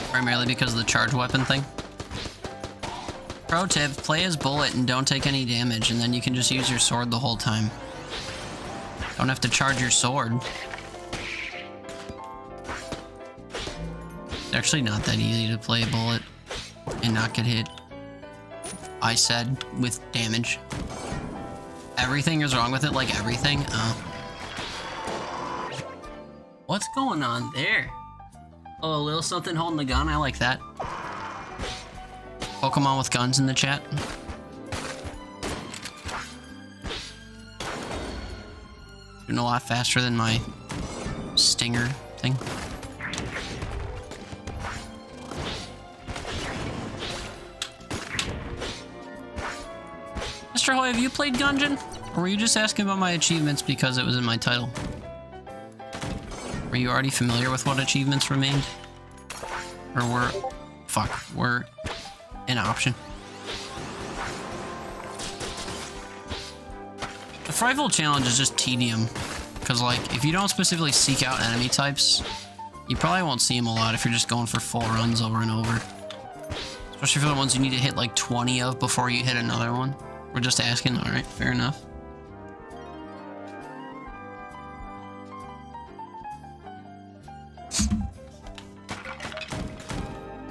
Primarily because of the charge weapon thing. Pro tip, play as bullet and don't take any damage, and then you can just use your sword the whole time. Don't have to charge your sword. It's actually not that easy to play a bullet and not get hit. I said with damage. Everything is wrong with it, like everything. What's going on there? Oh, a little something holding the gun. I like that. Pokemon with guns in the chat. Doing a lot faster than my stinger thing. Mr. Hoy, have you played Gungeon? Or were you just asking about my achievements because it was in my title? Were you already familiar with what achievements remained? Or were an option? The Frifle challenge is just tedium. Because, like, if you don't specifically seek out enemy types, you probably won't see them a lot if you're just going for full runs over and over. Especially for the ones you need to hit, like, 20 of before you hit another one. We're just asking. Alright, fair enough.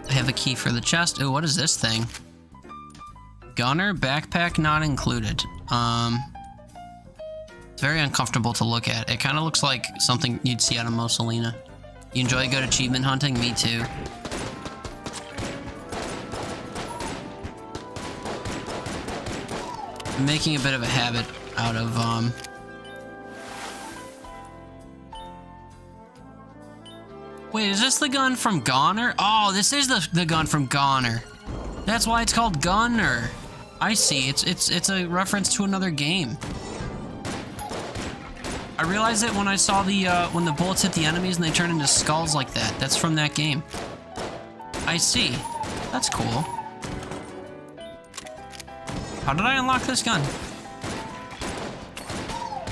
I have a key for the chest. Ooh, what is this thing? Gunner, backpack not included. It's very uncomfortable to look at. It kind of looks like something you'd see out of Mussolina. You enjoy good achievement hunting? Me too. I'm making a bit of a habit out of, Wait, is this the gun from Goner? Oh, this is the gun from Goner. That's why it's called Gunner. I see. It's a reference to another game. I realized it when I saw the when the bullets hit the enemies and they turn into skulls like that. That's from that game. I see. That's cool. How did I unlock this gun?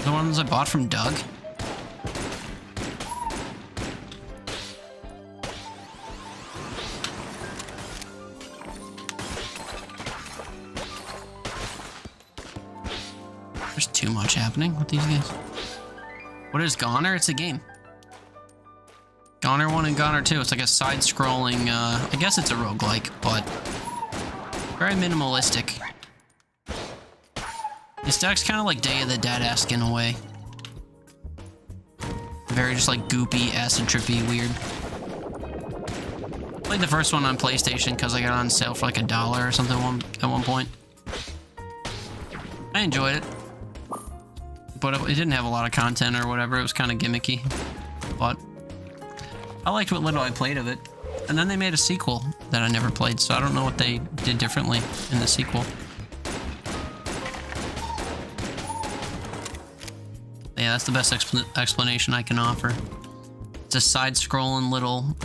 The ones I bought from Doug? There's too much happening with these guys. What is Goner? It's a game. Goner 1 and Goner 2. It's like a side-scrolling, I guess it's a roguelike, but very minimalistic. This deck's kind of like Day of the Dead-esque in a way. Very just like goopy, acid trippy, weird. Played the first one on PlayStation because I got it on sale for like $1 or something at one point. I enjoyed it. But it didn't have a lot of content or whatever. It was kind of gimmicky. But I liked what little I played of it. And then they made a sequel that I never played, so I don't know what they did differently in the sequel. Yeah, that's the best explanation I can offer. It's a side-scrolling little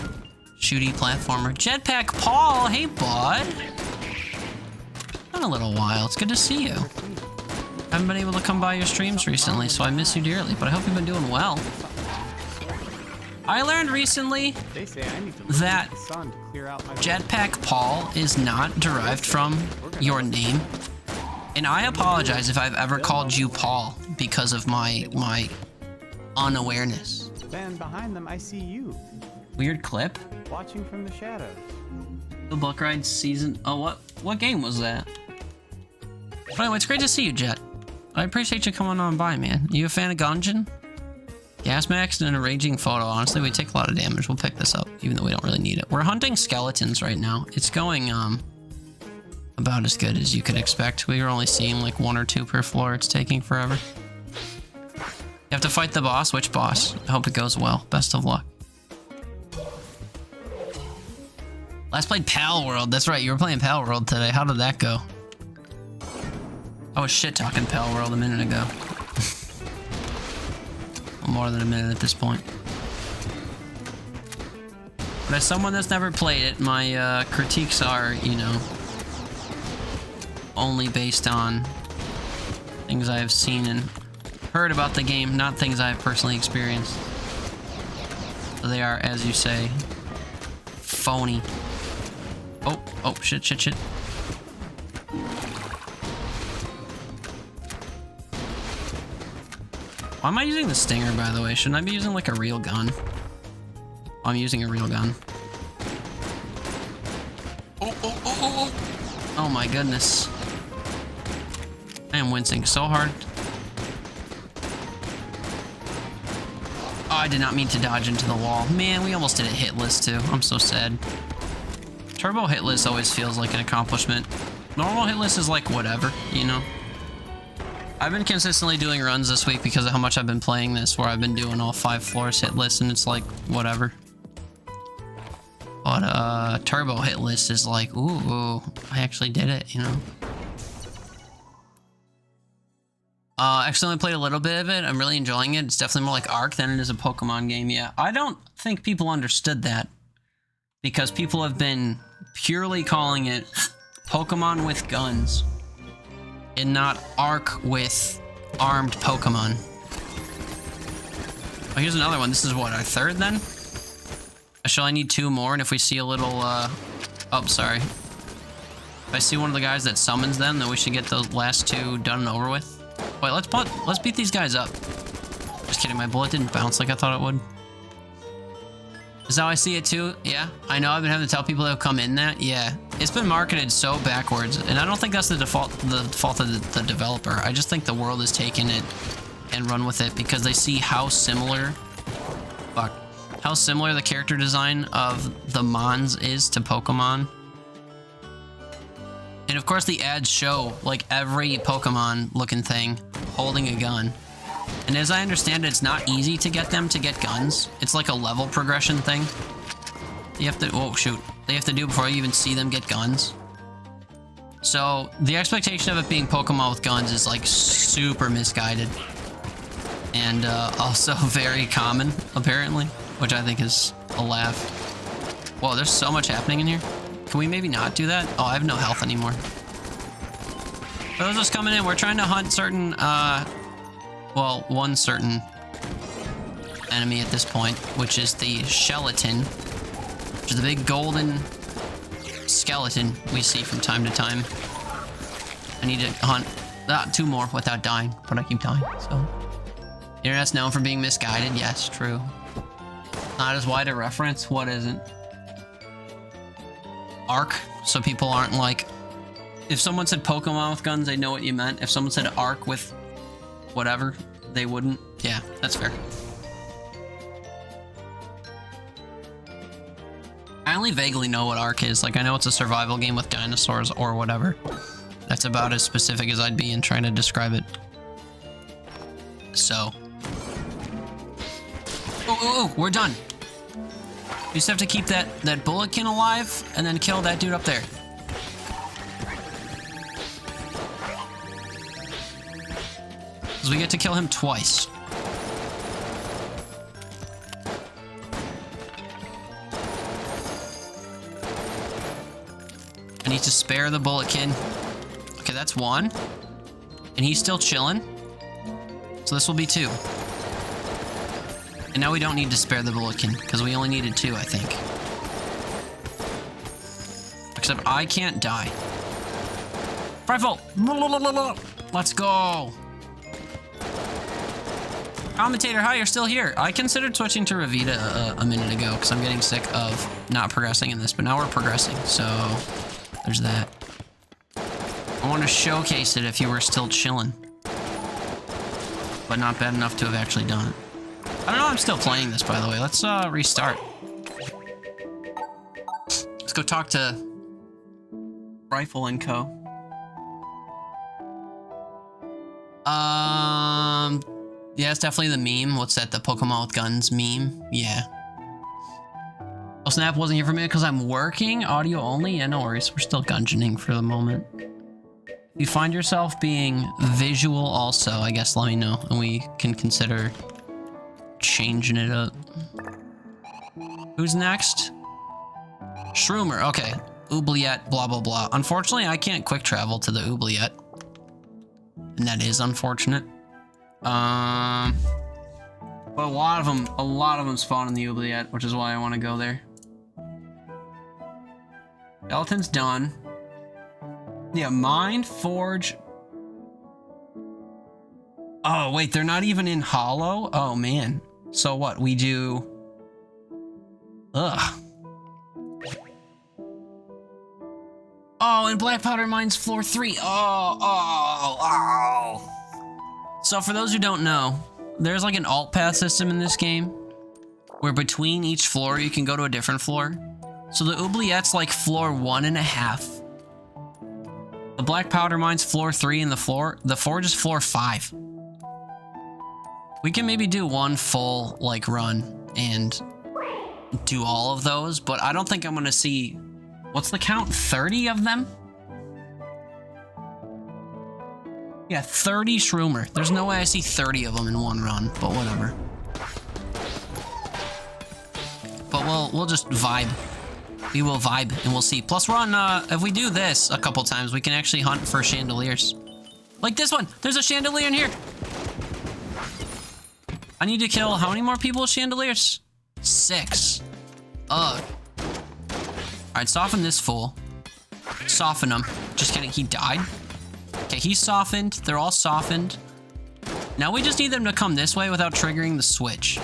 shooty platformer. Jetpack Paul! Hey, bud! Been a little while. It's good to see you. I haven't been able to come by your streams recently, so I miss you dearly, but I hope you've been doing well. I learned recently that Jetpack Paul is not derived from your name. And I apologize if I've ever called you Paul because of my unawareness. Then behind them I see you. Weird clip. Watching from the shadows. The Book Ride season. Oh, what game was that? Anyway, it's great to see you, Jet. I appreciate you coming on by, man. You a fan of Gungeon? Gas max and a raging photo. Honestly, we take a lot of damage. We'll pick this up, even though we don't really need it. We're hunting skeletons right now. It's going, about as good as you could expect. We were only seeing like 1 or 2 per floor. It's taking forever. You have to fight the boss. Which boss? I hope it goes well. Best of luck. Last played Pal World. That's right. You were playing Pal World today. How did that go? I was shit talking Pal World a minute ago. Well, more than a minute at this point. But as someone that's never played it, my critiques are, you know, only based on things I have seen and heard about the game, not things I have personally experienced. So they are, as you say, phony. Oh, shit. Why am I using the stinger, by the way? Shouldn't I be using like a real gun? Oh, I'm using a real gun. Oh my goodness. I am wincing so hard. Oh, I did not mean to dodge into the wall. Man, we almost did it hitless too. I'm so sad. Turbo hitless always feels like an accomplishment. Normal hitless is like whatever, you know? I've been consistently doing runs this week because of how much I've been playing this, where I've been doing all 5 floors hitless, and it's like, whatever. But, turbo hitless is like, ooh, I actually did it, you know? Actually only played a little bit of it. I'm really enjoying it. It's definitely more like Ark than it is a Pokemon game, yeah. I don't think people understood that, because people have been purely calling it Pokemon with guns, and not Ark with armed Pokemon. Oh, here's another one. This is what, our 3rd then? Shall I need 2 more? And if we see a little, oh, sorry. If I see one of the guys that summons them, then we should get those last 2 done and over with. Wait, let's beat these guys up. Just kidding, my bullet didn't bounce like I thought it would. Is that how I see it too? Yeah, I know I've been having to tell people that have come in that. Yeah, it's been marketed so backwards, and I don't think that's the default of the developer. I just think the world has taken it and run with it because they see how similar, how similar the character design of the Mons is to Pokemon. And of course the ads show like every Pokemon looking thing holding a gun. And as I understand it, it's not easy to get them to get guns. It's like a level progression thing. You have to, oh shoot, they have to do before you even see them get guns. So the expectation of it being Pokemon with guns is like super misguided. And also very common, apparently, which I think is a laugh. Whoa, there's so much happening in here. Can we maybe not do that? Oh, I have no health anymore. For those just coming in, we're trying to hunt certain, well, one certain enemy at this point, which is the Shelliten, which is the big golden skeleton we see from time to time. I need to hunt 2 more without dying, but I keep dying, so. The internet's known for being misguided, yes, true. Not as wide a reference, what isn't? Ark, so people aren't like, if someone said Pokemon with guns, they know what you meant. If someone said Ark with whatever, they wouldn't. Yeah, that's fair. I only vaguely know what Ark is. Like, I know it's a survival game with dinosaurs or whatever. That's about as specific as I'd be in trying to describe it. So. Oh, we're done. You just have to keep that bulletkin alive and then kill that dude up there. Because we get to kill him twice. I need to spare the bulletkin. Okay, that's 1. And he's still chilling. So this will be 2. And now we don't need to spare the bulletkin, because we only needed 2, I think. Except I can't die. Frifle! Let's go! Commentator, hi, you're still here. I considered switching to Ravita a minute ago, because I'm getting sick of not progressing in this, but now we're progressing, so there's that. I want to showcase it if you were still chilling. But not bad enough to have actually done it. I don't know, I'm still playing this, by the way. Let's restart. Let's go talk to Frifle and Co. Yeah, it's definitely the meme. What's that, the Pokemon with guns meme? Yeah. Oh, Snap wasn't here for me because I'm working. Audio only? Yeah, no worries. We're still gungeoning for the moment. If you find yourself being visual also, I guess let me know, and we can consider changing it up. Who's next? Shroomer, okay. Oubliette, blah, blah, blah. Unfortunately, I can't quick travel to the Oubliette. And that is unfortunate. But a lot of them spawn in the Oubliette, which is why I want to go there. Skeleton's done. Yeah, Mind, Forge. Oh, wait, they're not even in Hollow? Oh, man. So what, we do... Ugh. Oh, and Black Powder Mine's floor 3. Oh. So for those who don't know, there's like an alt path system in this game. where between each floor you can go to a different floor. So the oubliette's like floor 1.5. The black powder mine's floor 3, and the forge is floor 5. We can maybe do one full like run and do all of those, but I don't think I'm gonna see, what's the count? 30 of them? Yeah, 30 Shroomer. There's no way I see 30 of them in one run, but whatever. But we'll just vibe. We will vibe and we'll see. Plus we're on, if we do this a couple times, we can actually hunt for chandeliers. Like this one, there's a chandelier in here. I need to kill how many more people with chandeliers? 6. Ugh. Alright, soften this fool. Soften him. Just kidding, he died. Okay, he's softened. They're all softened. Now we just need them to come this way without triggering the switch.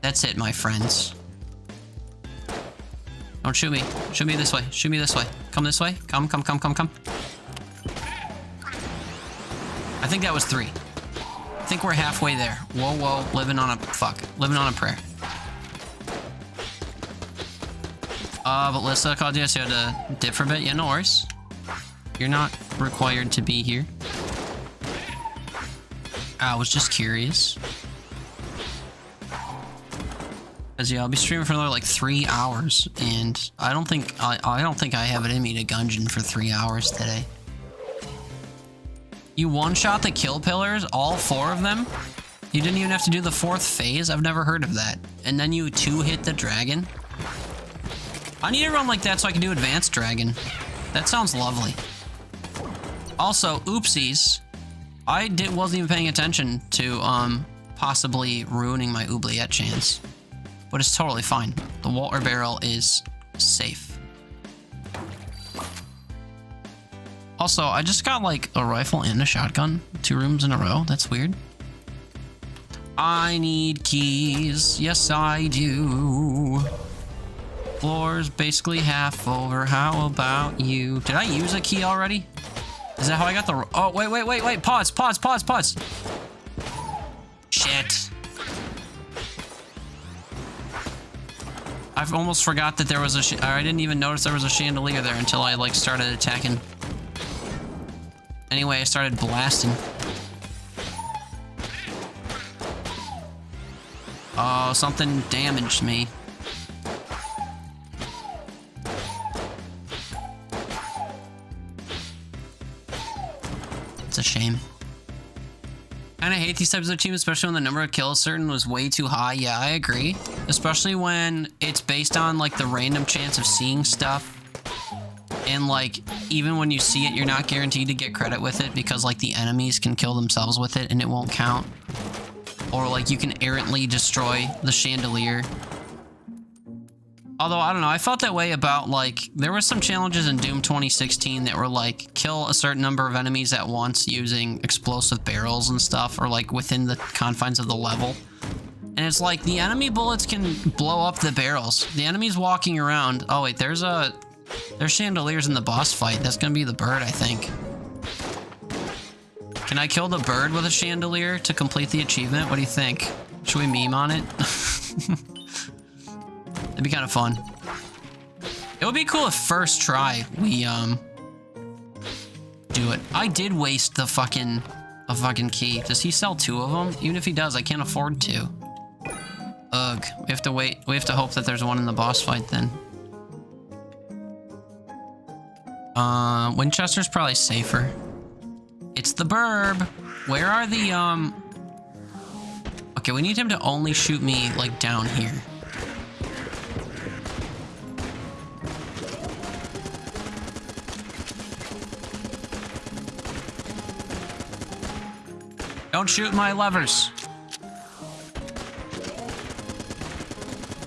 That's it, my friends. Don't shoot me. Shoot me this way. Shoot me this way. Come this way. Come. I think that was 3. I think we're halfway there. Whoa. Living on a prayer. But Lissa called you, so you had to dip for a bit. Yeah, no worries. You're not required to be here. I was just curious. Cause yeah, I'll be streaming for another like 3 hours, and I don't think I have it in me to Gungeon for 3 hours today. You one-shot the kill pillars, all 4 of them? You didn't even have to do the 4th phase? I've never heard of that. And then you 2-hit the dragon? I need to run like that so I can do advanced dragon. That sounds lovely. Also, oopsies. I wasn't even paying attention to possibly ruining my oubliette chance. But it's totally fine. The water barrel is safe. Also, I just got like a rifle and a shotgun 2 rooms in a row. That's weird. I need keys. Yes, I do. Floor's basically half over. How about you? Did I use a key already? Is that how I got the... Oh, wait. Pause. Shit. I've almost forgot that there was a... I didn't even notice there was a chandelier there until I, like, started attacking. Anyway, I started blasting. Oh, something damaged me. It's a shame. Kinda hate these types of teams, especially when the number of kills certain was way too high. Yeah, I agree. Especially when it's based on like the random chance of seeing stuff. And like, even when you see it, you're not guaranteed to get credit with it because like the enemies can kill themselves with it and it won't count. Or like you can errantly destroy the chandelier. Although, I don't know, I felt that way about, like, there were some challenges in Doom 2016 that were, like, kill a certain number of enemies at once using explosive barrels and stuff, or, like, within the confines of the level. And it's like, the enemy bullets can blow up the barrels. The enemy's walking around. Oh, wait, there's chandeliers in the boss fight. That's gonna be the bird, I think. Can I kill the bird with a chandelier to complete the achievement? What do you think? Should we meme on it? It'd be kind of fun. It would be cool if first try we do it. I did waste a fucking key. Does he sell 2 of them? Even if he does, I can't afford to. Ugh. We have to wait. We have to hope that there's one in the boss fight then. Winchester's probably safer. It's the burb. Where are the Okay, we need him to only shoot me like down here. Don't shoot my levers.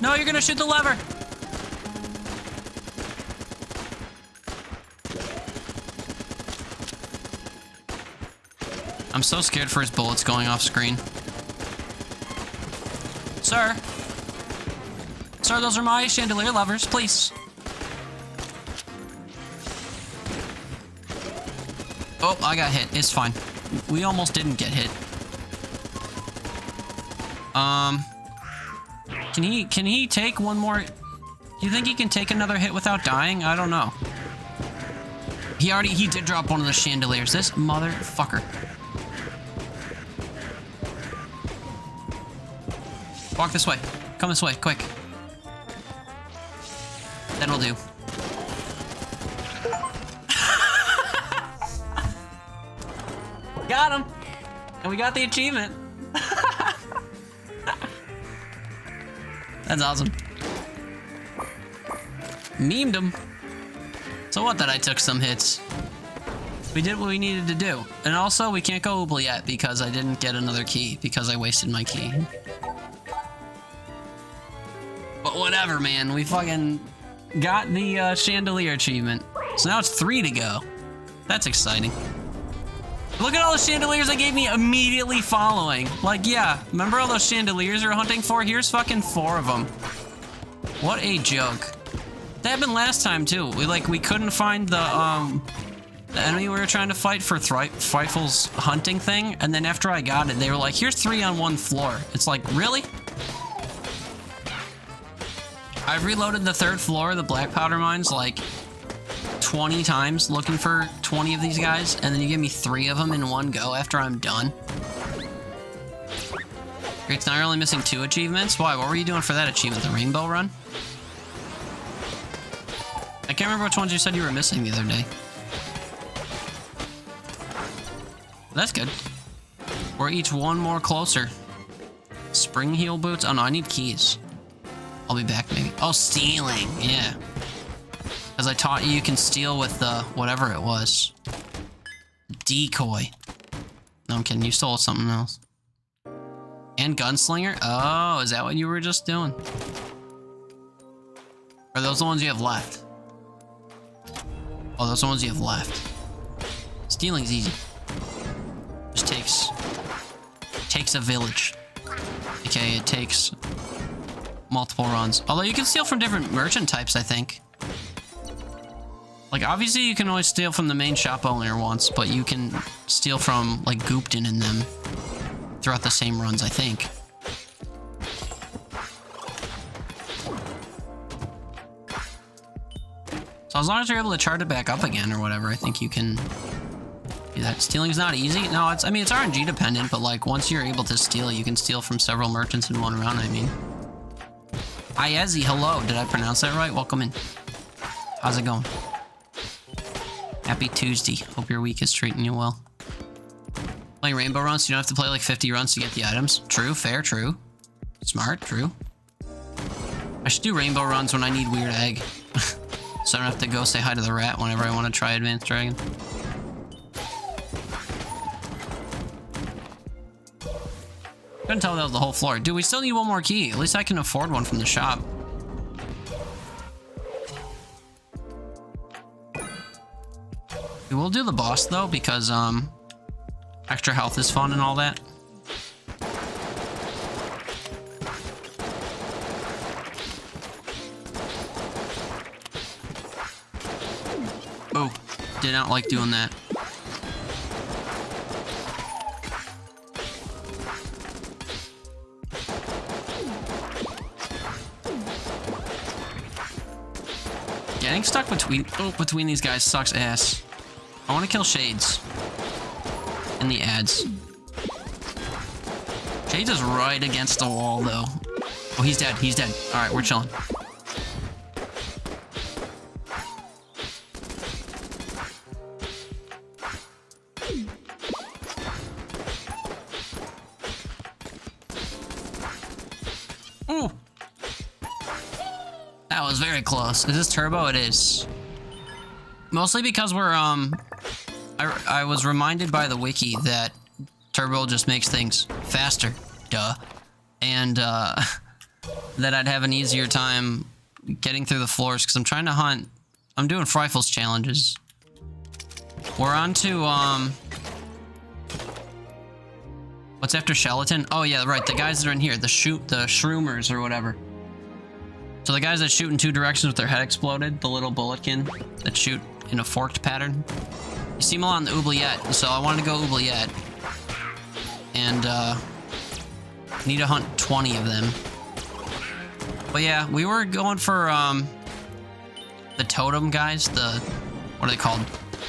No, you're gonna shoot the lever. I'm so scared for his bullets going off screen. Sir. Sir, those are my chandelier levers, please. Oh, I got hit. It's fine. We almost didn't get hit. Can he take one more? Do you think he can take another hit without dying? I don't know. He did drop one of the chandeliers. This motherfucker. Walk this way. Come this way, quick. That'll do. Got him! And we got the achievement. That's awesome. Memed him. So what that I took some hits? We did what we needed to do. And also, we can't go oubliette because I didn't get another key because I wasted my key. But whatever, man. We fucking got the chandelier achievement. So now it's 3 to go. That's exciting. Look at all the chandeliers they gave me immediately following. Like, yeah, remember all those chandeliers we were hunting for? Here's fucking 4 of them. What a joke. That happened last time, too. We couldn't find the enemy we were trying to fight for Frifle's hunting thing, and then after I got it, they were like, here's 3 on 1 floor. It's like, really? I've reloaded the 3rd floor of the black powder mines, like, 20 times looking for 20 of these guys, and then you give me 3 of them in one go after I'm done. Great, now you're only missing 2 achievements? Why? What were you doing for that achievement? The rainbow run? I can't remember which ones you said you were missing the other day. That's good. We're each one more closer. Spring heel boots? Oh no, I need keys. I'll be back maybe. Oh, stealing, yeah. Because I taught you can steal with the whatever it was. Decoy. No, I'm kidding. You stole something else. And gunslinger? Oh, is that what you were just doing? Are those the ones you have left? Oh, those are the ones you have left. Stealing's easy. Just takes a village. Okay, it takes multiple runs. Although you can steal from different merchant types, I think. Like, obviously you can always steal from the main shop owner once, but you can steal from, like, Goopton and them throughout the same runs, I think. So as long as you're able to chart it back up again or whatever, I think you can do that. Stealing's not easy. No, I mean, it's RNG dependent, but, like, once you're able to steal, you can steal from several merchants in one round, I mean. Iezi, hello. Did I pronounce that right? Welcome in. How's it going? Happy Tuesday. Hope your week is treating you well. Playing rainbow runs, so you don't have to play like 50 runs to get the items. True, fair, true. Smart, true. I should do rainbow runs when I need weird egg. So I don't have to go say hi to the rat whenever I want to try Advanced Dragon. Couldn't tell that was the whole floor. Dude, we still need one more key. At least I can afford one from the shop. We'll do the boss though, because extra health is fun and all that. Oh, did not like doing that. Getting stuck between these guys sucks ass. I want to kill Shades. In the ads. Shades is right against the wall, though. Oh, he's dead. He's dead. Alright, we're chilling. Ooh! That was very close. Is this turbo? It is. Mostly because we're, I was reminded by the wiki that turbo just makes things faster, duh, and that I'd have an easier time getting through the floors because I'm trying to hunt. I'm doing Frifle's challenges. We're on to what's after Shelaton? Oh yeah, right. The guys that are in here, the shroomers or whatever. So the guys that shoot in 2 directions with their head exploded, the little bulletkin that shoot in a forked pattern. You see them a lot in the oubliette, so I wanted to go oubliette. And, need to hunt 20 of them. But yeah, we were going for the totem guys, what are they called?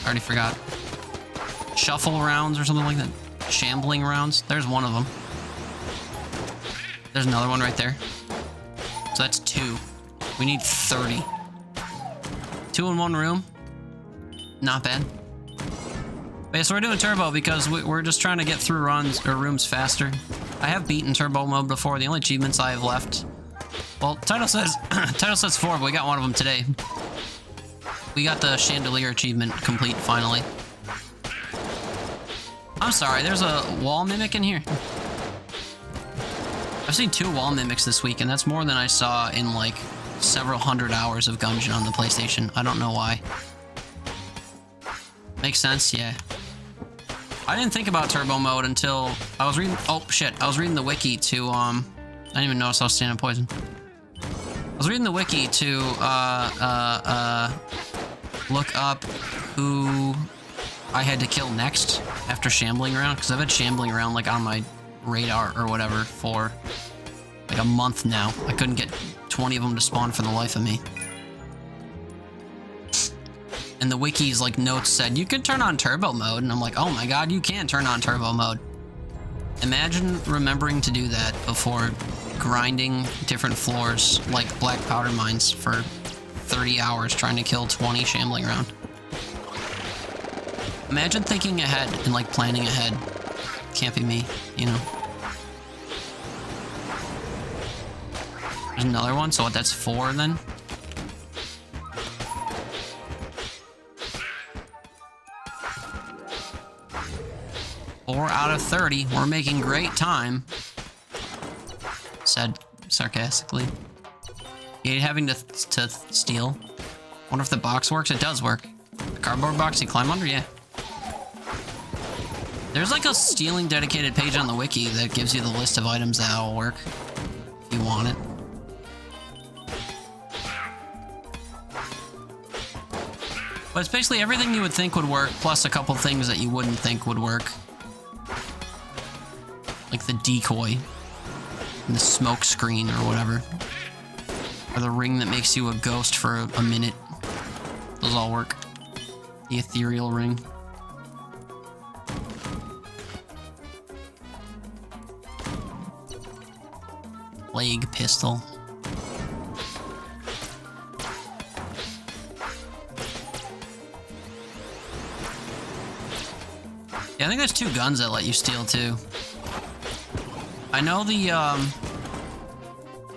I already forgot. Shuffle rounds or something like that. Shambling rounds. There's one of them. There's another one right there. So that's 2. We need 30. 2 in one room. Not bad. But yeah, so we're doing turbo because we're just trying to get through runs or rooms faster. I have beaten turbo mode before. The only achievements I have left. Well, title says 4, but we got one of them today. We got the chandelier achievement complete finally. I'm sorry, there's a wall mimic in here. I've seen 2 wall mimics this week, and that's more than I saw in like several hundred hours of Gungeon on the PlayStation. I don't know why. Makes sense, yeah. I didn't think about turbo mode until I was reading. Oh shit! I was reading the wiki to I didn't even notice I was standing poison. I was reading the wiki to look up who I had to kill next after shambling around, because I've had shambling around like on my radar or whatever for like a month now. I couldn't get 20 of them to spawn for the life of me. And the wiki's like notes said you could turn on turbo mode, and I'm like, oh my god, you can turn on turbo mode. Imagine remembering to do that before grinding different floors like black powder mines for 30 hours trying to kill 20 shambling around. Imagine thinking ahead and like planning ahead. Can't be me, you know. There's another one, so what, that's 4 then? Four out of 30. We're making great time. Said sarcastically. You hate having to steal. Wonder if the box works. It does work. The cardboard box you climb under? Yeah. There's like a stealing dedicated page on the wiki that gives you the list of items that will work if you want it. But it's basically everything you would think would work, plus a couple things that you wouldn't think would work. Like the decoy, and the smoke screen or whatever. Or the ring that makes you a ghost for a minute. Those all work. The ethereal ring. Plague pistol. Yeah, I think there's 2 guns that let you steal too. I know the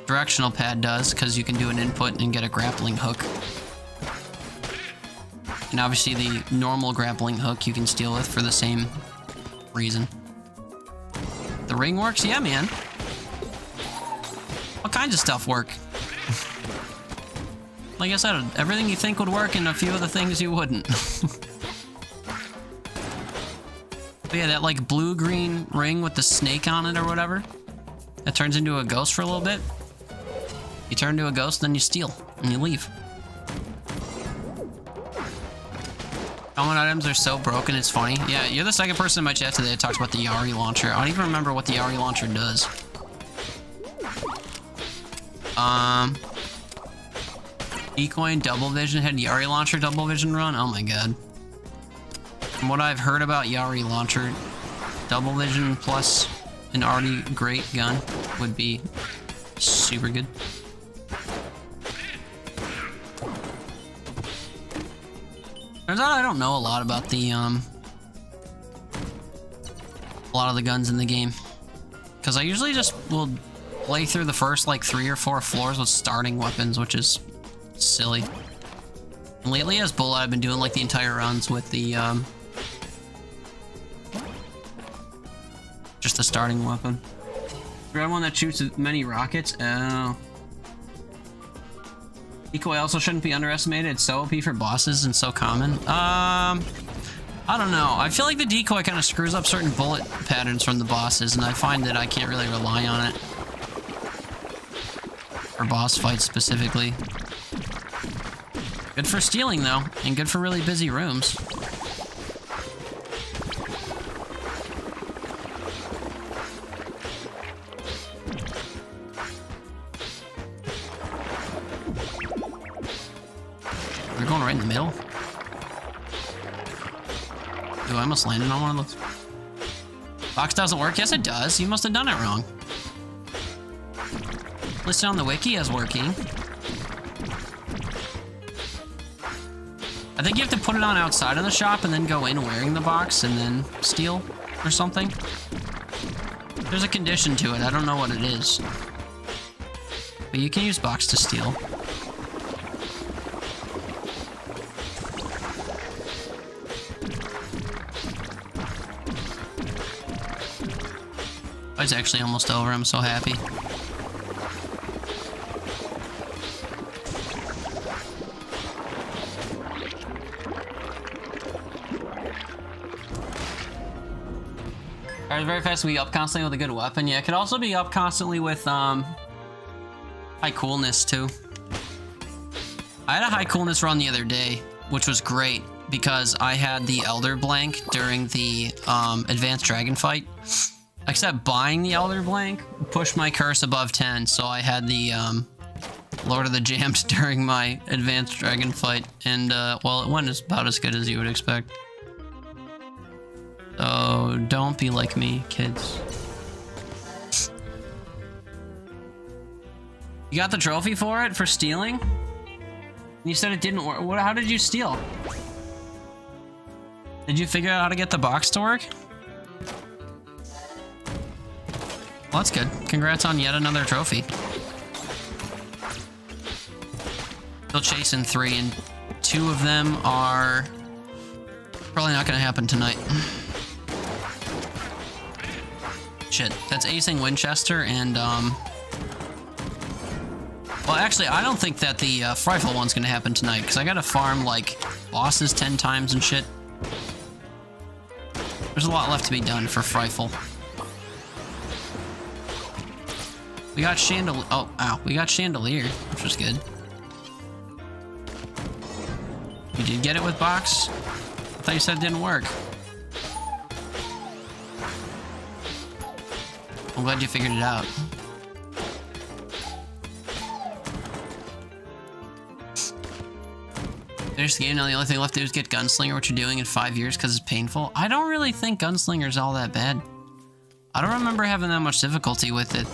directional pad does, because you can do an input and get a grappling hook. And obviously the normal grappling hook you can steal with for the same reason. The ring works? Yeah, man. All kinds of stuff work. Like I said, everything you think would work and a few of the things you wouldn't. But yeah, that like blue-green ring with the snake on it or whatever, that turns into a ghost for a little bit. You turn into a ghost, then you steal, and you leave. Common items are so broken, it's funny. Yeah, you're the second person in my chat today that talks about the Yari launcher. I don't even remember what the Yari launcher does. Decoy and Double Vision had Yari launcher Double Vision run? Oh my god. From what I've heard about Yari launcher, Double Vision plus an already great gun would be super good. Turns out I don't know a lot about the a lot of the guns in the game, because I usually just will play through the first like 3 or 4 floors with starting weapons, which is silly. And lately as Bullet, I've been doing like the entire runs with the just the starting weapon. Grab one that shoots as many rockets. Oh. Decoy also shouldn't be underestimated. It's so OP for bosses and so common. I don't know. I feel like the decoy kind of screws up certain bullet patterns from the bosses, and I find that I can't really rely on it for boss fights specifically. Good for stealing though, and good for really busy rooms. We're going right in the middle. Ooh, I almost landed on one of those. Box doesn't work? Yes, it does. You must have done it wrong. Listed on the wiki as working. I think you have to put it on outside of the shop and then go in wearing the box and then steal or something. There's a condition to it. I don't know what it is. But you can use box to steal. Oh, it's actually almost over. I'm so happy. Alright, very fast. We up constantly with a good weapon. Yeah, it could also be up constantly with high coolness too. I had a high coolness run the other day, which was great because I had the Elder Blank during the Advanced Dragon fight. Except buying the Elder Blank pushed my curse above 10, so I had the Lord of the Jams during my Advanced Dragon fight, and well, it went about as good as you would expect. So don't be like me, kids. You got the trophy for it, for stealing? You said it didn't work. How did you steal? Did you figure out how to get the box to work? Well, that's good. Congrats on yet another trophy. Still chasing 3, and 2 of them are probably not going to happen tonight. Shit, that's acing Winchester and, well, actually, I don't think that the Frifle one's gonna happen tonight, because I gotta farm, like, bosses 10 times and shit. There's a lot left to be done for Frifle. We got Chandelier. Oh, ow. We got Chandelier, which was good. You did get it with box? I thought you said it didn't work. I'm glad you figured it out. Finish the game, now the only thing left to do is get Gunslinger, which you're doing in 5 years because it's painful. I don't really think Gunslinger's all that bad. I don't remember having that much difficulty with it.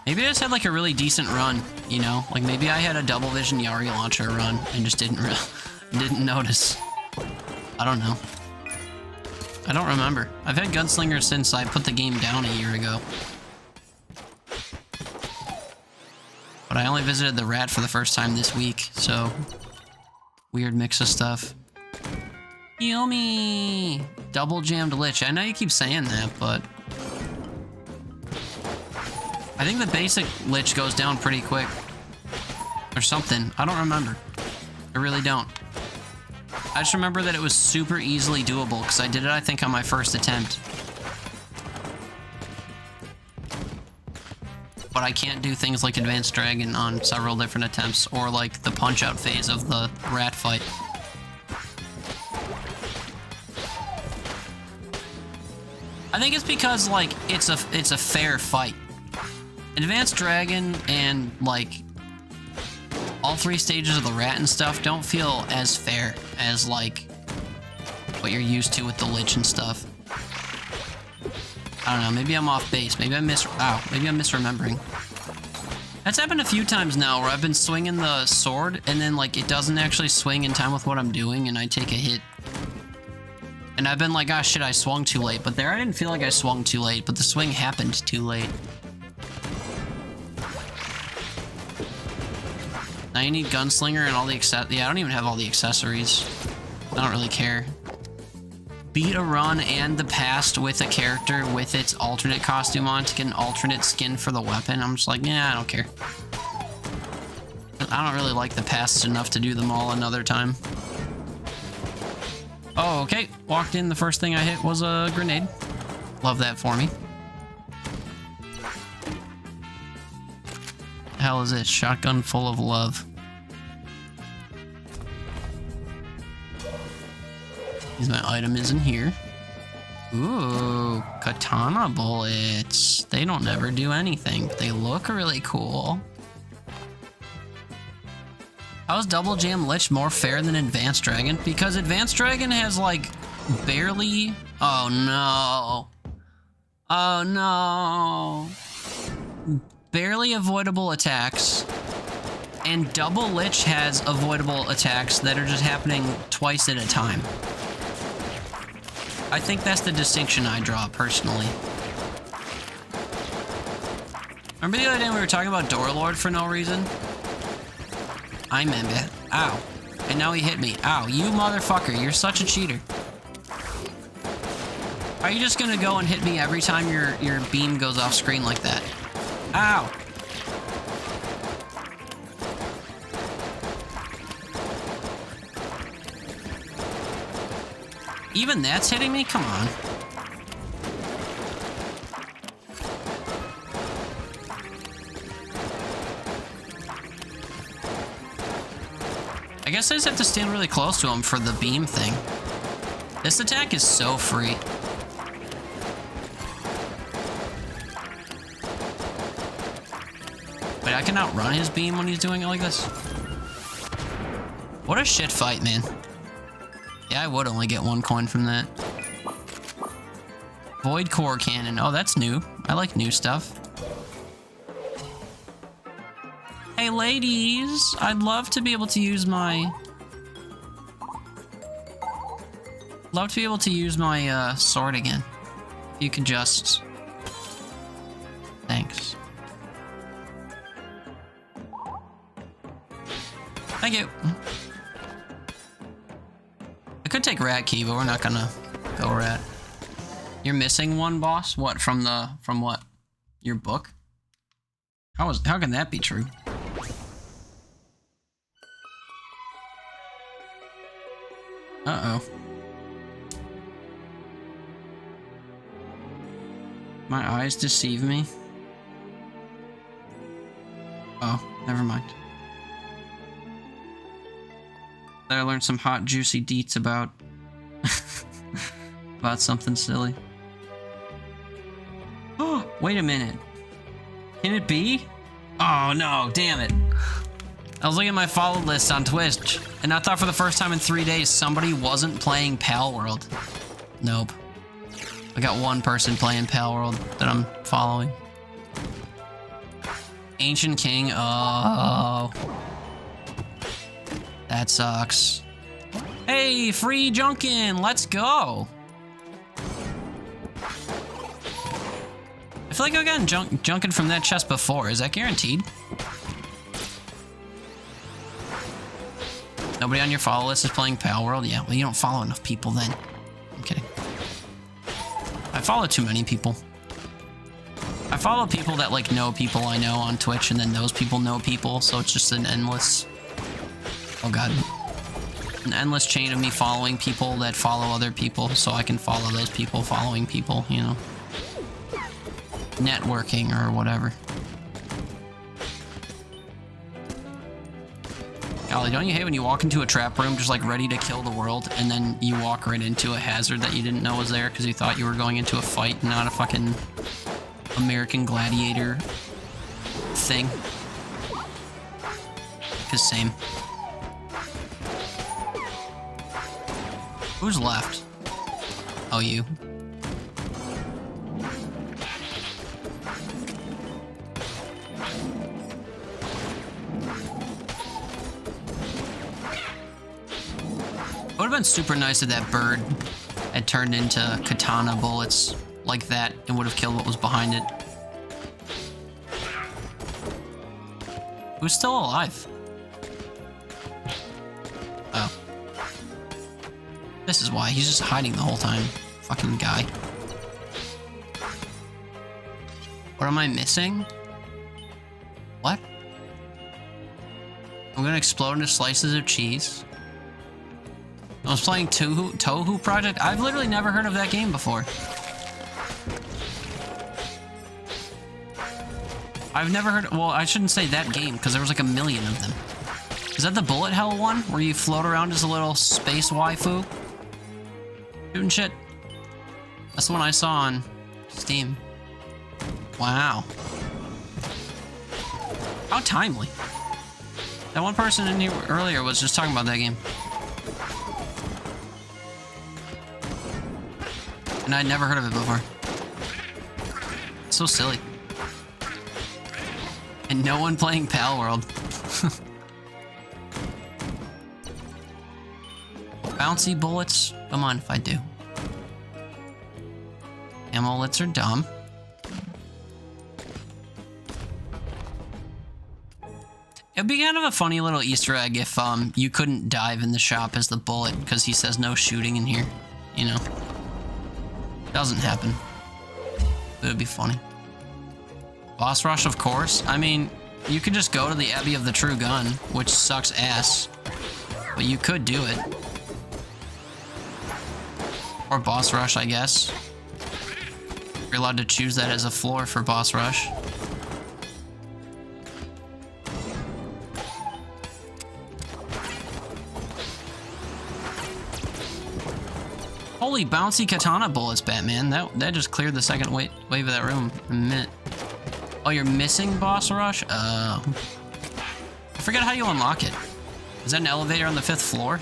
Maybe I just had like a really decent run, you know? Like maybe I had a double vision Yari launcher run and just didn't notice. I don't know. I don't remember. I've had Gunslinger since I put the game down a year ago. But I only visited the rat for the first time this week, so... Weird mix of stuff. Heal me! Double jammed Lich. I know you keep saying that, but... I think the basic Lich goes down pretty quick. Or something. I don't remember. I really don't. I just remember that it was super easily doable, because I did it, I think, on my first attempt. But I can't do things like Advanced Dragon on several different attempts, or like the punch-out phase of the rat fight. I think it's because, like, it's a fair fight. Advanced Dragon and, like, all 3 stages of the rat and stuff don't feel as fair as, like, what you're used to with the Lich and stuff. I don't know, maybe I'm off base. Maybe I'm misremembering. That's happened a few times now where I've been swinging the sword and then, like, it doesn't actually swing in time with what I'm doing and I take a hit. And I've been like, ah, shit, I swung too late. But there I didn't feel like I swung too late, but the swing happened too late. Now you need Gunslinger and all the yeah, I don't even have all the accessories. I don't really care. Beat a run and the past with a character with its alternate costume on to get an alternate skin for the weapon. I'm just like, yeah, I don't care. I don't really like the past enough to do them all another time. Oh, okay. Walked in, the first thing I hit was a grenade. Love that for me. The hell is this? Shotgun full of love. My item is in here. Ooh, katana bullets. They don't never do anything, but they look really cool. How is Double Jam Lich more fair than Advanced Dragon? Because Advanced Dragon has, like, barely... Oh, no. Oh, no. Barely avoidable attacks. And Double Lich has avoidable attacks that are just happening twice at a time. I think that's the distinction I draw, personally. Remember the other day we were talking about Door Lord for no reason? I remember. Ow. And now he hit me. Ow, you motherfucker, you're such a cheater. Are you just gonna go and hit me every time your beam goes off screen like that? Ow. Even that's hitting me? Come on. I guess I just have to stand really close to him for the beam thing. This attack is so free. Wait, I can outrun his beam when he's doing it like this? What a shit fight, man. Yeah, I would only get 1 coin from that. Void Core Cannon. Oh, that's new. I like new stuff. Hey, ladies. I'd love to be able to use my... sword again. If you could just... Thanks. Thank you. I could take Rat Key, but we're not gonna go Rat. You're missing one, boss? What, from what? Your book? How can that be true? Uh-oh. My eyes deceive me. Oh, never mind. I learned some hot, juicy deets about... about something silly. Oh, wait a minute. Can it be? Oh, no, damn it. I was looking at my follow list on Twitch, and I thought for the first time in 3 days somebody wasn't playing Pal World. Nope. I got one person playing Pal World that I'm following. Ancient King, oh. That sucks. Hey, free Gungeon, let's go. I feel like I've gotten Gungeon from that chest before. Is that guaranteed? Nobody on your follow list is playing Pal World? Yeah, well, you don't follow enough people then. I'm kidding. I follow too many people. I follow people that, like, know people I know on Twitch, and then those people know people, so it's just an endless... Oh god. An endless chain of me following people that follow other people, so I can follow those people following people, you know? Networking or whatever. Golly, don't you hate when you walk into a trap room just like ready to kill the world, and then you walk right into a hazard that you didn't know was there because you thought you were going into a fight, not a fucking American Gladiator thing? Cause same. Who's left? Oh, you. It would have been super nice if that bird had turned into katana bullets like that and would have killed what was behind it. Who's still alive? Oh. This is why. He's just hiding the whole time. Fucking guy. What am I missing? What? I'm gonna explode into slices of cheese. I was playing Tohu Project. I've literally never heard of that game before. I've never heard... Well, I shouldn't say that game, because there was like a million of them. Is that the Bullet Hell one, where you float around as a little space waifu? Shooting shit. That's the one I saw on Steam. Wow. How timely. That one person in here earlier was just talking about that game. And I'd never heard of it before. It's so silly. And no one playing Pal World. Bouncy bullets? Come on if I do. Amulets are dumb. It'd be kind of a funny little Easter egg if you couldn't dive in the shop as the bullet because he says no shooting in here, you know. Doesn't happen. It would be funny. Boss rush, of course. I mean, you could just go to the Abbey of the True Gun, which sucks ass, but you could do it. Or boss rush, I guess. You're allowed to choose that as a floor for boss rush. Holy bouncy katana bullets, Batman. That just cleared the second wave of that room in a minute. Oh, you're missing boss rush? I forget how you unlock it. Is that an elevator on the 5th floor?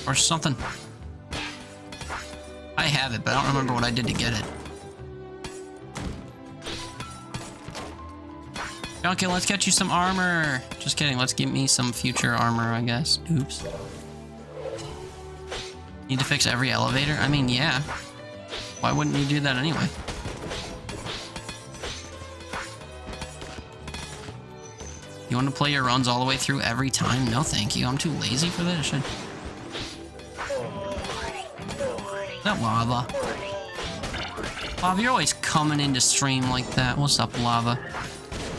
Or something? I have it, but I don't remember what I did to get it. Donkey, let's get you some armor. Just kidding, let's get me some future armor, I guess. Oops. Need to fix every elevator? I mean, yeah. Why wouldn't you do that anyway? You want to play your runs all the way through every time? No, thank you. I'm too lazy for that shit. Is that lava? Lava, you're always coming into stream like that. What's up, lava?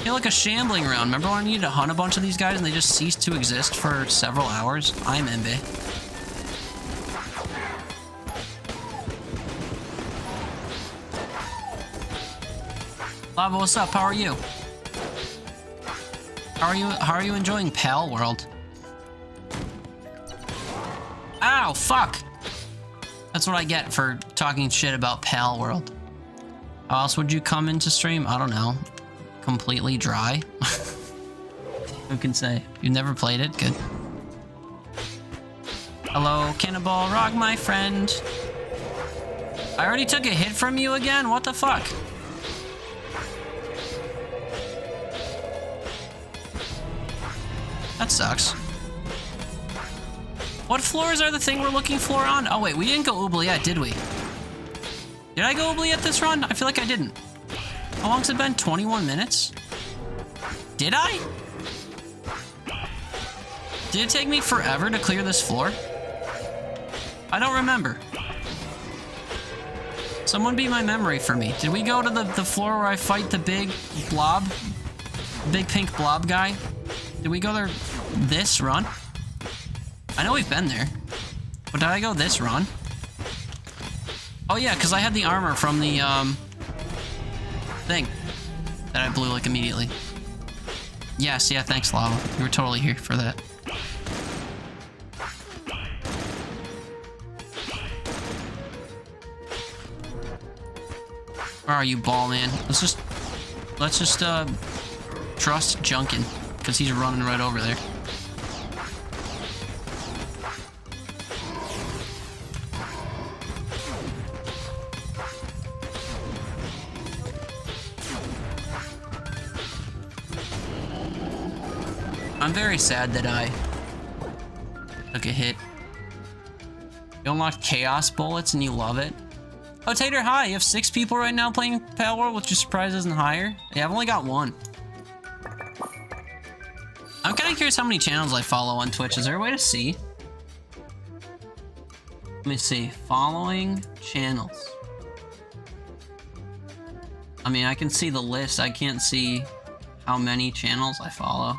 You're like a shambling round. Remember when I needed to hunt a bunch of these guys and they just ceased to exist for several hours? I'm Embe. Lava, what's up? How are you? How are you enjoying Pal World? Ow, fuck! That's what I get for talking shit about Pal World. How else would you come into stream? I don't know. Completely dry? Who can say? You've never played it? Good. Hello, Cannonball Rock, my friend. I already took a hit from you again? What the fuck? That sucks. What floors are the thing we're looking for on? Oh wait, we didn't go oubliette, did we? Did I go oubliette this run? I feel like I didn't. How long's it been? 21 minutes? Did I? Did it take me forever to clear this floor? I don't remember. Someone be my memory for me. Did we go to the floor where I fight the big blob? Big pink blob guy? Did we go there this run? I know we've been there. But did I go this run? Oh yeah, because I had the armor from the, thing. That I blew, like, immediately. Yes, yeah, thanks, Lava. You were totally here for that. Where are you, ball man? Let's just trust Junkin, because he's running right over there. I'm very sad that I took a hit. You unlocked chaos bullets and you love it. Oh, Tater, hi. You have 6 people right now playing Pal World, which is surprised isn't higher. Yeah, I've only got 1. I'm kind of curious how many channels I follow on Twitch. Is there a way to see? Let me see. Following channels. I mean, I can see the list. I can't see how many channels I follow.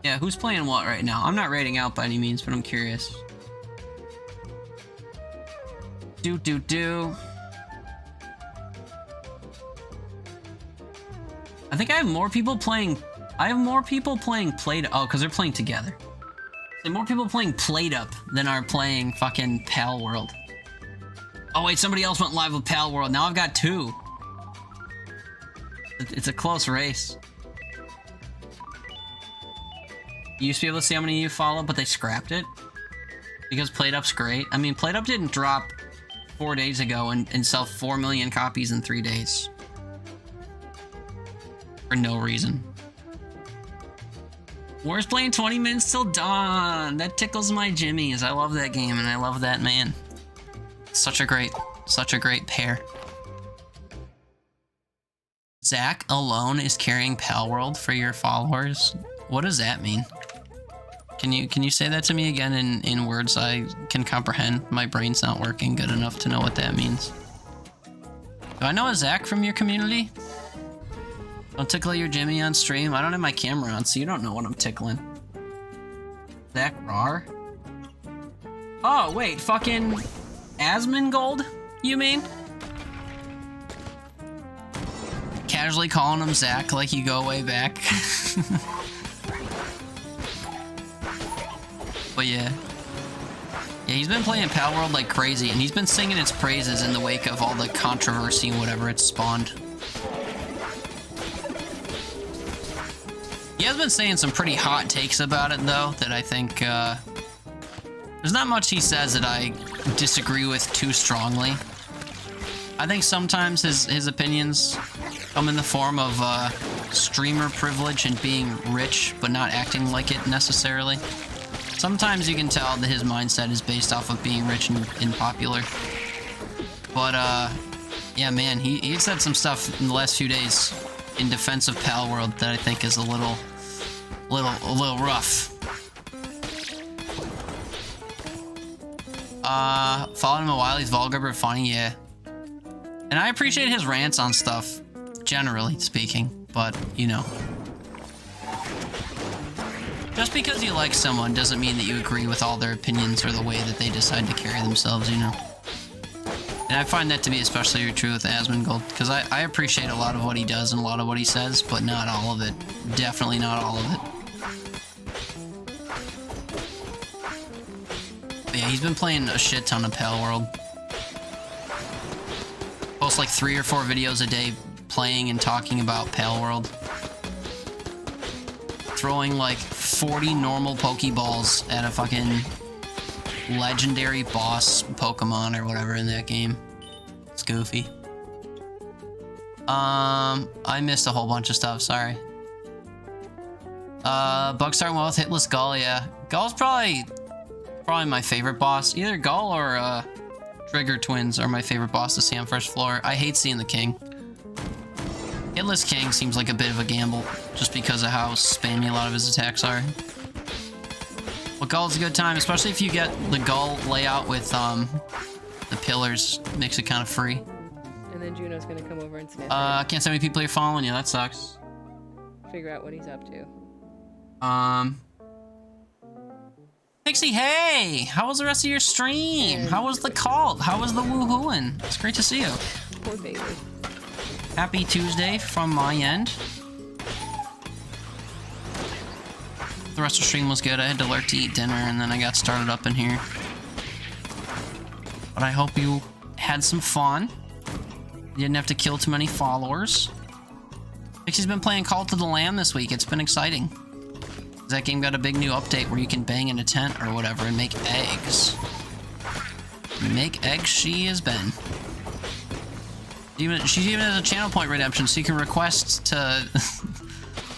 Yeah, who's playing what right now? I'm not rating out by any means, but I'm curious. I think I have more people playing... Play... Oh, because they're playing together. There are more people playing Played Up than are playing fucking Pal World. Oh wait, somebody else went live with Pal World. Now I've got 2. It's a close race. You used to be able to see how many you follow, but they scrapped it. Because Plate Up's great. I mean, Plate Up didn't drop 4 days ago and sell 4 million copies in 3 days. For no reason. Worst playing 20 minutes till dawn. That tickles my jimmies. I love that game and I love that man. Such a great pair. Zach alone is carrying Palworld for your followers. What does that mean? Can you say that to me again in words I can comprehend? My brain's not working good enough to know what that means. Do I know a Zach from your community? Don't tickle your Jimmy on stream. I don't have my camera on, so you don't know what I'm tickling. Zach Rar? Oh, wait, fucking Asmongold, you mean? Casually calling him Zach like you go way back. But yeah. Yeah, he's been playing Palworld like crazy, and he's been singing its praises in the wake of all the controversy and whatever it's spawned. He has been saying some pretty hot takes about it, though, that I think, there's not much he says that I disagree with too strongly. I think sometimes his opinions come in the form of, streamer privilege and being rich, but not acting like it necessarily. Sometimes you can tell that his mindset is based off of being rich and popular. But, yeah, man, he said some stuff in the last few days in defense of Palworld that I think is a little rough. Followed him a while, he's vulgar but funny, yeah. And I appreciate his rants on stuff, generally speaking, but, you know. Just because you like someone doesn't mean that you agree with all their opinions or the way that they decide to carry themselves, you know. And I find that to be especially true with Asmongold, because I appreciate a lot of what he does and a lot of what he says, but not all of it. Definitely not all of it. But yeah, he's been playing a shit ton of Palworld. Posts like 3 or 4 videos a day playing and talking about Palworld. Throwing like 40 normal Pokeballs at a fucking legendary boss Pokemon or whatever in that game. It's goofy. I missed a whole bunch of stuff, sorry. Bug starting well with Hitless Gull, yeah. Gull's probably my favorite boss. Either Gull or Trigger Twins are my favorite boss to see on first floor. I hate seeing the King. Hitless King seems like a bit of a gamble, just because of how spammy a lot of his attacks are. But Gull's a good time, especially if you get the Gull layout with the pillars. Makes it kind of free. And then Juno's gonna come over and sniff Can't see how many people you're following you, that sucks. figure out what he's up to. Pixie, hey! How was the rest of your stream? How was the cult? How was the woohooing? It's great to see you. Poor baby. Happy Tuesday from my end. The rest of the stream was good. I had to lurk to eat dinner and then I got started up in here. But I hope you had some fun. You didn't have to kill too many followers. Pixie's been playing Cult of the Lamb this week. It's been exciting. That game got a big new update where you can bang in a tent or whatever and make eggs. Make eggs she has been. She even has a channel point redemption, so you can request to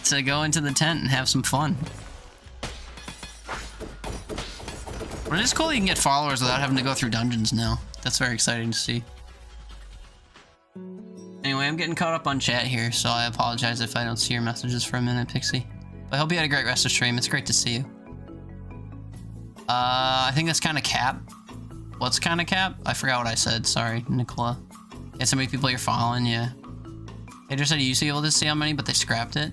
to go into the tent and have some fun. But it is cool you can get followers without having to go through dungeons now. That's very exciting to see. Anyway, I'm getting caught up on chat here, so I apologize if I don't see your messages for a minute, Pixie. But I hope you had a great rest of stream. It's great to see you. I think that's kind of cap. What's kind of cap? I forgot what I said. Sorry, Nicola. Yeah, so many people you're following, yeah. They just said you used to be able to see how many, but they scrapped it.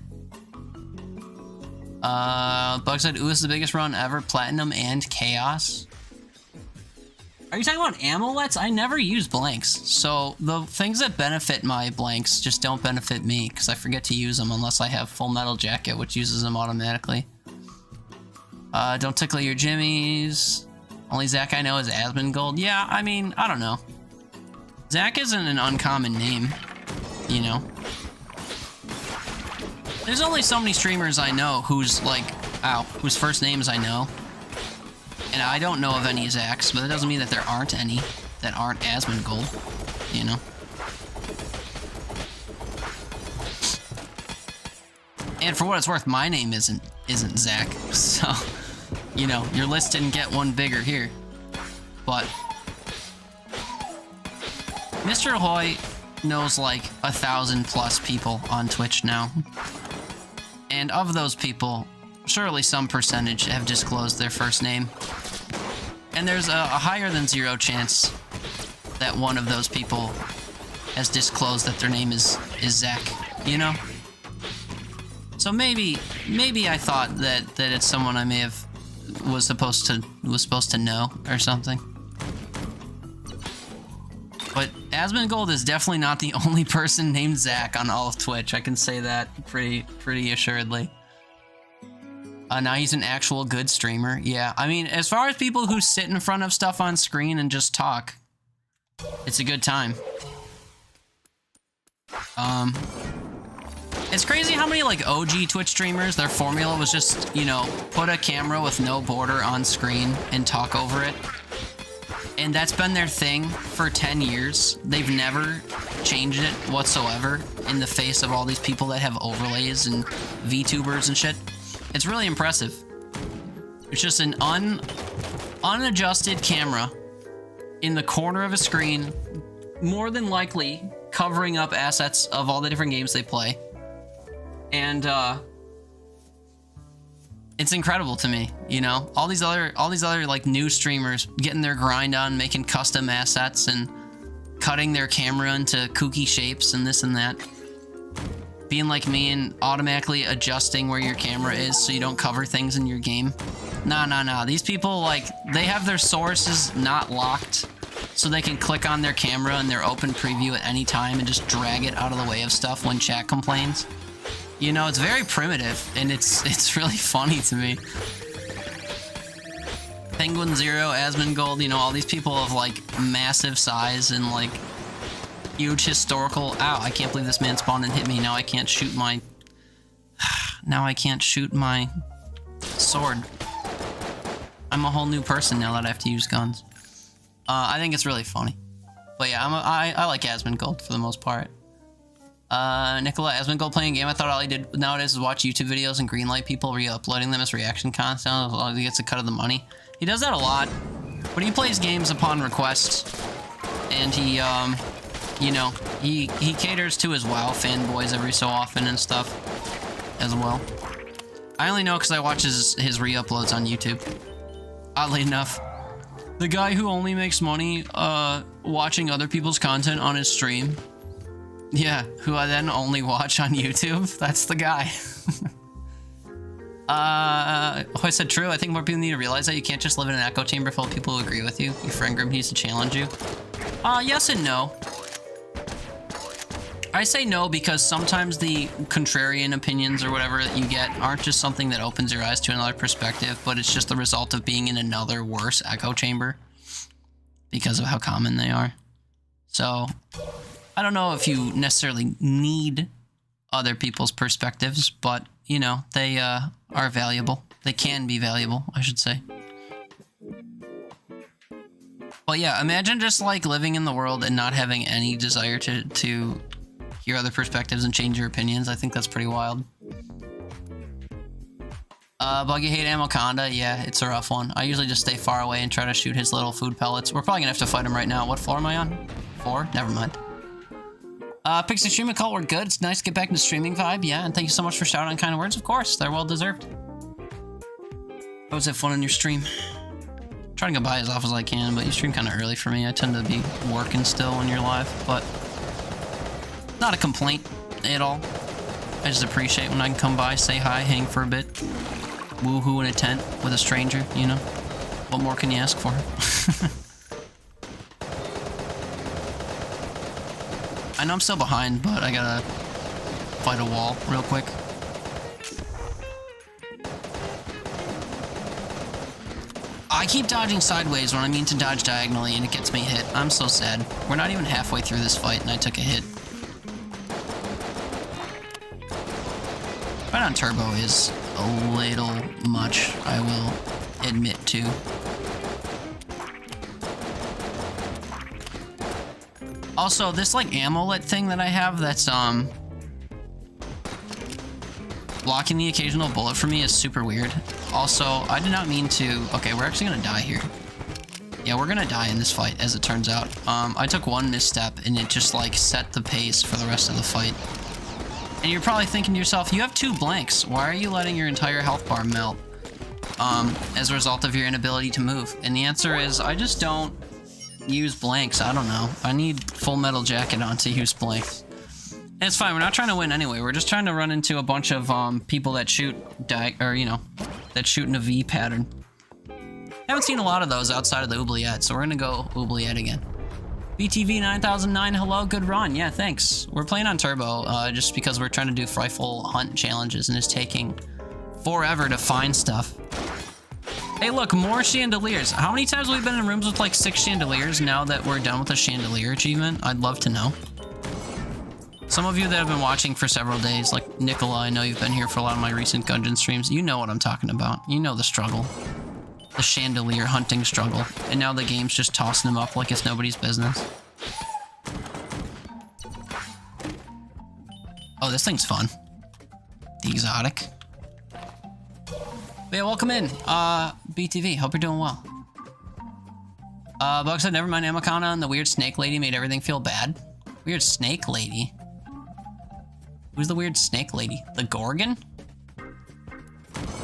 Bug said, ooh, this is the biggest run ever. Platinum and Chaos. Are you talking about amulets? I never use blanks. So the things that benefit my blanks just don't benefit me, because I forget to use them unless I have Full Metal Jacket, which uses them automatically. Don't tickle your jimmies. Only Zach I know is Asmongold. Yeah, I mean, I don't know. Zach isn't an uncommon name, you know. There's only so many streamers I know whose, like, whose first names I know. And I don't know of any Zachs, but that doesn't mean that there aren't any that aren't Asmongold, you know? And for what it's worth, my name isn't Zach, so, you know, your list didn't get one bigger here. But Mr. Ahoy knows like 1,000+ people on Twitch now. And of those people, surely some percentage have disclosed their first name. And there's a higher than 0 chance that one of those people has disclosed that their name is Zach, you know? So maybe I thought that it's someone I may have was supposed to know or something. But Asmongold is definitely not the only person named Zach on all of Twitch. I can say that pretty assuredly. Now he's an actual good streamer. Yeah, I mean, as far as people who sit in front of stuff on screen and just talk, it's a good time. It's crazy how many, like, OG Twitch streamers, their formula was just, you know, put a camera with no border on screen and talk over it. And that's been their thing for 10 years. They've never changed it whatsoever in the face of all these people that have overlays and VTubers and shit. It's really impressive. It's just an unadjusted camera in the corner of a screen, more than likely covering up assets of all the different games they play. And it's incredible to me, you know, all these other like new streamers getting their grind on, making custom assets and cutting their camera into kooky shapes and this and that. Being like me and automatically adjusting where your camera is so you don't cover things in your game. Nah. These people, like, they have their sources not locked, so they can click on their camera in their open preview at any time and just drag it out of the way of stuff when chat complains. You know, it's very primitive, and it's really funny to me. Penguin Zero, Asmongold, you know, all these people of, like, massive size and, like, huge historical... Ow, I can't believe this man spawned and hit me. Now I can't shoot my... Now I can't shoot my sword. I'm a whole new person now that I have to use guns. I think it's really funny. But yeah, I like Asmongold for the most part. Nicola, Asmongold playing a game. I thought all he did nowadays is watch YouTube videos and greenlight people re-uploading them as reaction content as long as he gets a cut of the money. He does that a lot, but he plays games upon request, and he, you know, he caters to his WoW fanboys every so often and stuff as well. I only know because I watch his re-uploads on YouTube. Oddly enough, the guy who only makes money watching other people's content on his stream. Yeah, who I then only watch on YouTube. That's the guy. I said true. I think more people need to realize that you can't just live in an echo chamber full of people who agree with you. Your friend group needs to challenge you. Yes and no. I say no because sometimes the contrarian opinions or whatever that you get aren't just something that opens your eyes to another perspective, but it's just the result of being in another worse echo chamber because of how common they are. So I don't know if you necessarily need other people's perspectives, but, you know, they are valuable. They can be valuable, I should say. But yeah, imagine just, like, living in the world and not having any desire to hear other perspectives and change your opinions. I think that's pretty wild. Buggy hate Amoconda. Yeah, it's a rough one. I usually just stay far away and try to shoot his little food pellets. We're probably gonna have to fight him right now. What floor am I on? 4? Never mind. Pixie Stream and Cult were good. It's nice to get back into streaming vibe. Yeah, and thank you so much for shouting on kind words. Of course, they're well deserved. How was it fun on your stream? I'm trying to go by as often as I can, but you stream kind of early for me. I tend to be working still when you're live, but not a complaint at all. I just appreciate when I can come by, say hi, hang for a bit, woohoo in a tent with a stranger, you know? What more can you ask for? I know I'm still behind, but I gotta fight a wall real quick. I keep dodging sideways when I mean to dodge diagonally, and it gets me hit. I'm so sad. We're not even halfway through this fight, and I took a hit. Right on turbo is a little much, I will admit to. Also, this like amulet thing that I have that's blocking the occasional bullet for me is super weird. Also, I did not mean to... Okay, we're actually gonna die here. Yeah, we're gonna die in this fight, as it turns out. I took one misstep, and it just, like, set the pace for the rest of the fight. And you're probably thinking to yourself, you have 2 blanks. Why are you letting your entire health bar melt as a result of your inability to move? And the answer is, I just don't use blanks. I don't know. I need Full Metal Jacket on to use blanks. And it's fine. We're not trying to win anyway. We're just trying to run into a bunch of people that shoot that shoot in a V pattern. Haven't seen a lot of those outside of the oubliette, so we're gonna go oubliette again. BTV 9009, hello, good run. Yeah, thanks. We're playing on turbo just because we're trying to do Frifle hunt challenges and it's taking forever to find stuff. Hey, look, more chandeliers. How many times have we been in rooms with like 6 chandeliers now that we're done with the chandelier achievement? I'd love to know. Some of you that have been watching for several days, like Nicola, I know you've been here for a lot of my recent Gungeon streams. You know what I'm talking about. You know the struggle. The chandelier hunting struggle. And now the game's just tossing them up like it's nobody's business. Oh, this thing's fun. The exotic. But yeah, welcome in, BTV. Hope you're doing well. Bug said, never mind Amakana and the weird snake lady made everything feel bad. Weird snake lady? Who's the weird snake lady? The Gorgon?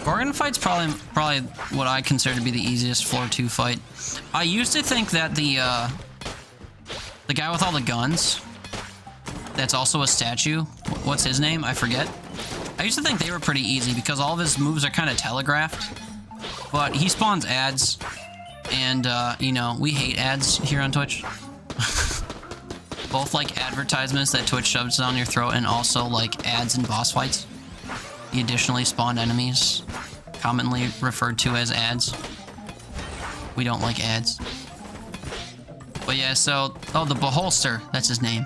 Gorgon fight's probably what I consider to be the easiest floor 2 fight. I used to think that the guy with all the guns, that's also a statue, what's his name? I forget. I used to think they were pretty easy because all of his moves are kind of telegraphed. But he spawns ads, and, you know, we hate ads here on Twitch. Both, like, advertisements that Twitch shoves down your throat and also, like, ads in boss fights. The additionally spawned enemies, commonly referred to as ads. We don't like ads. But yeah, so... Oh, the Beholster, that's his name.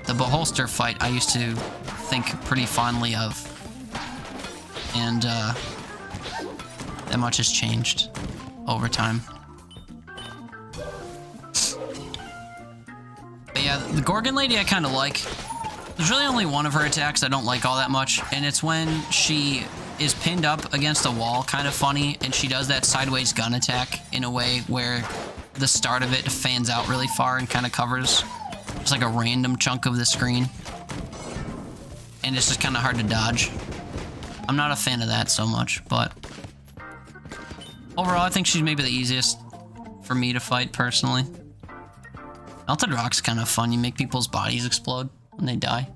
The Beholster fight I used to think pretty fondly of. And, that much has changed over time. But yeah, the Gorgon lady I kind of like. There's really only one of her attacks I don't like all that much, and it's when she is pinned up against a wall, kind of funny, and she does that sideways gun attack in a way where the start of it fans out really far and kind of covers just like a random chunk of the screen. And it's just kind of hard to dodge. I'm not a fan of that so much, but overall I think she's maybe the easiest for me to fight personally. Melted Rock's kind of fun. You make people's bodies explode when they die.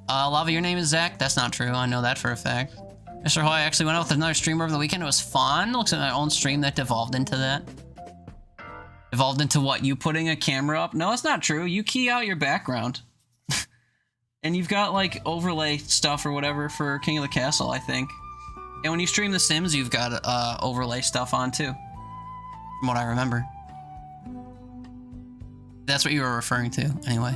Lava, your name is Zach? That's not true. I know that for a fact. Mr. Hoy, I actually went out with another streamer over the weekend. It was fun. Looks like my own stream that devolved into that. Evolved into what? You putting a camera up? No, it's not true. You key out your background. And you've got, like, overlay stuff or whatever for King of the Castle, I think. And when you stream The Sims, you've got overlay stuff on, too. From what I remember. That's what you were referring to, anyway.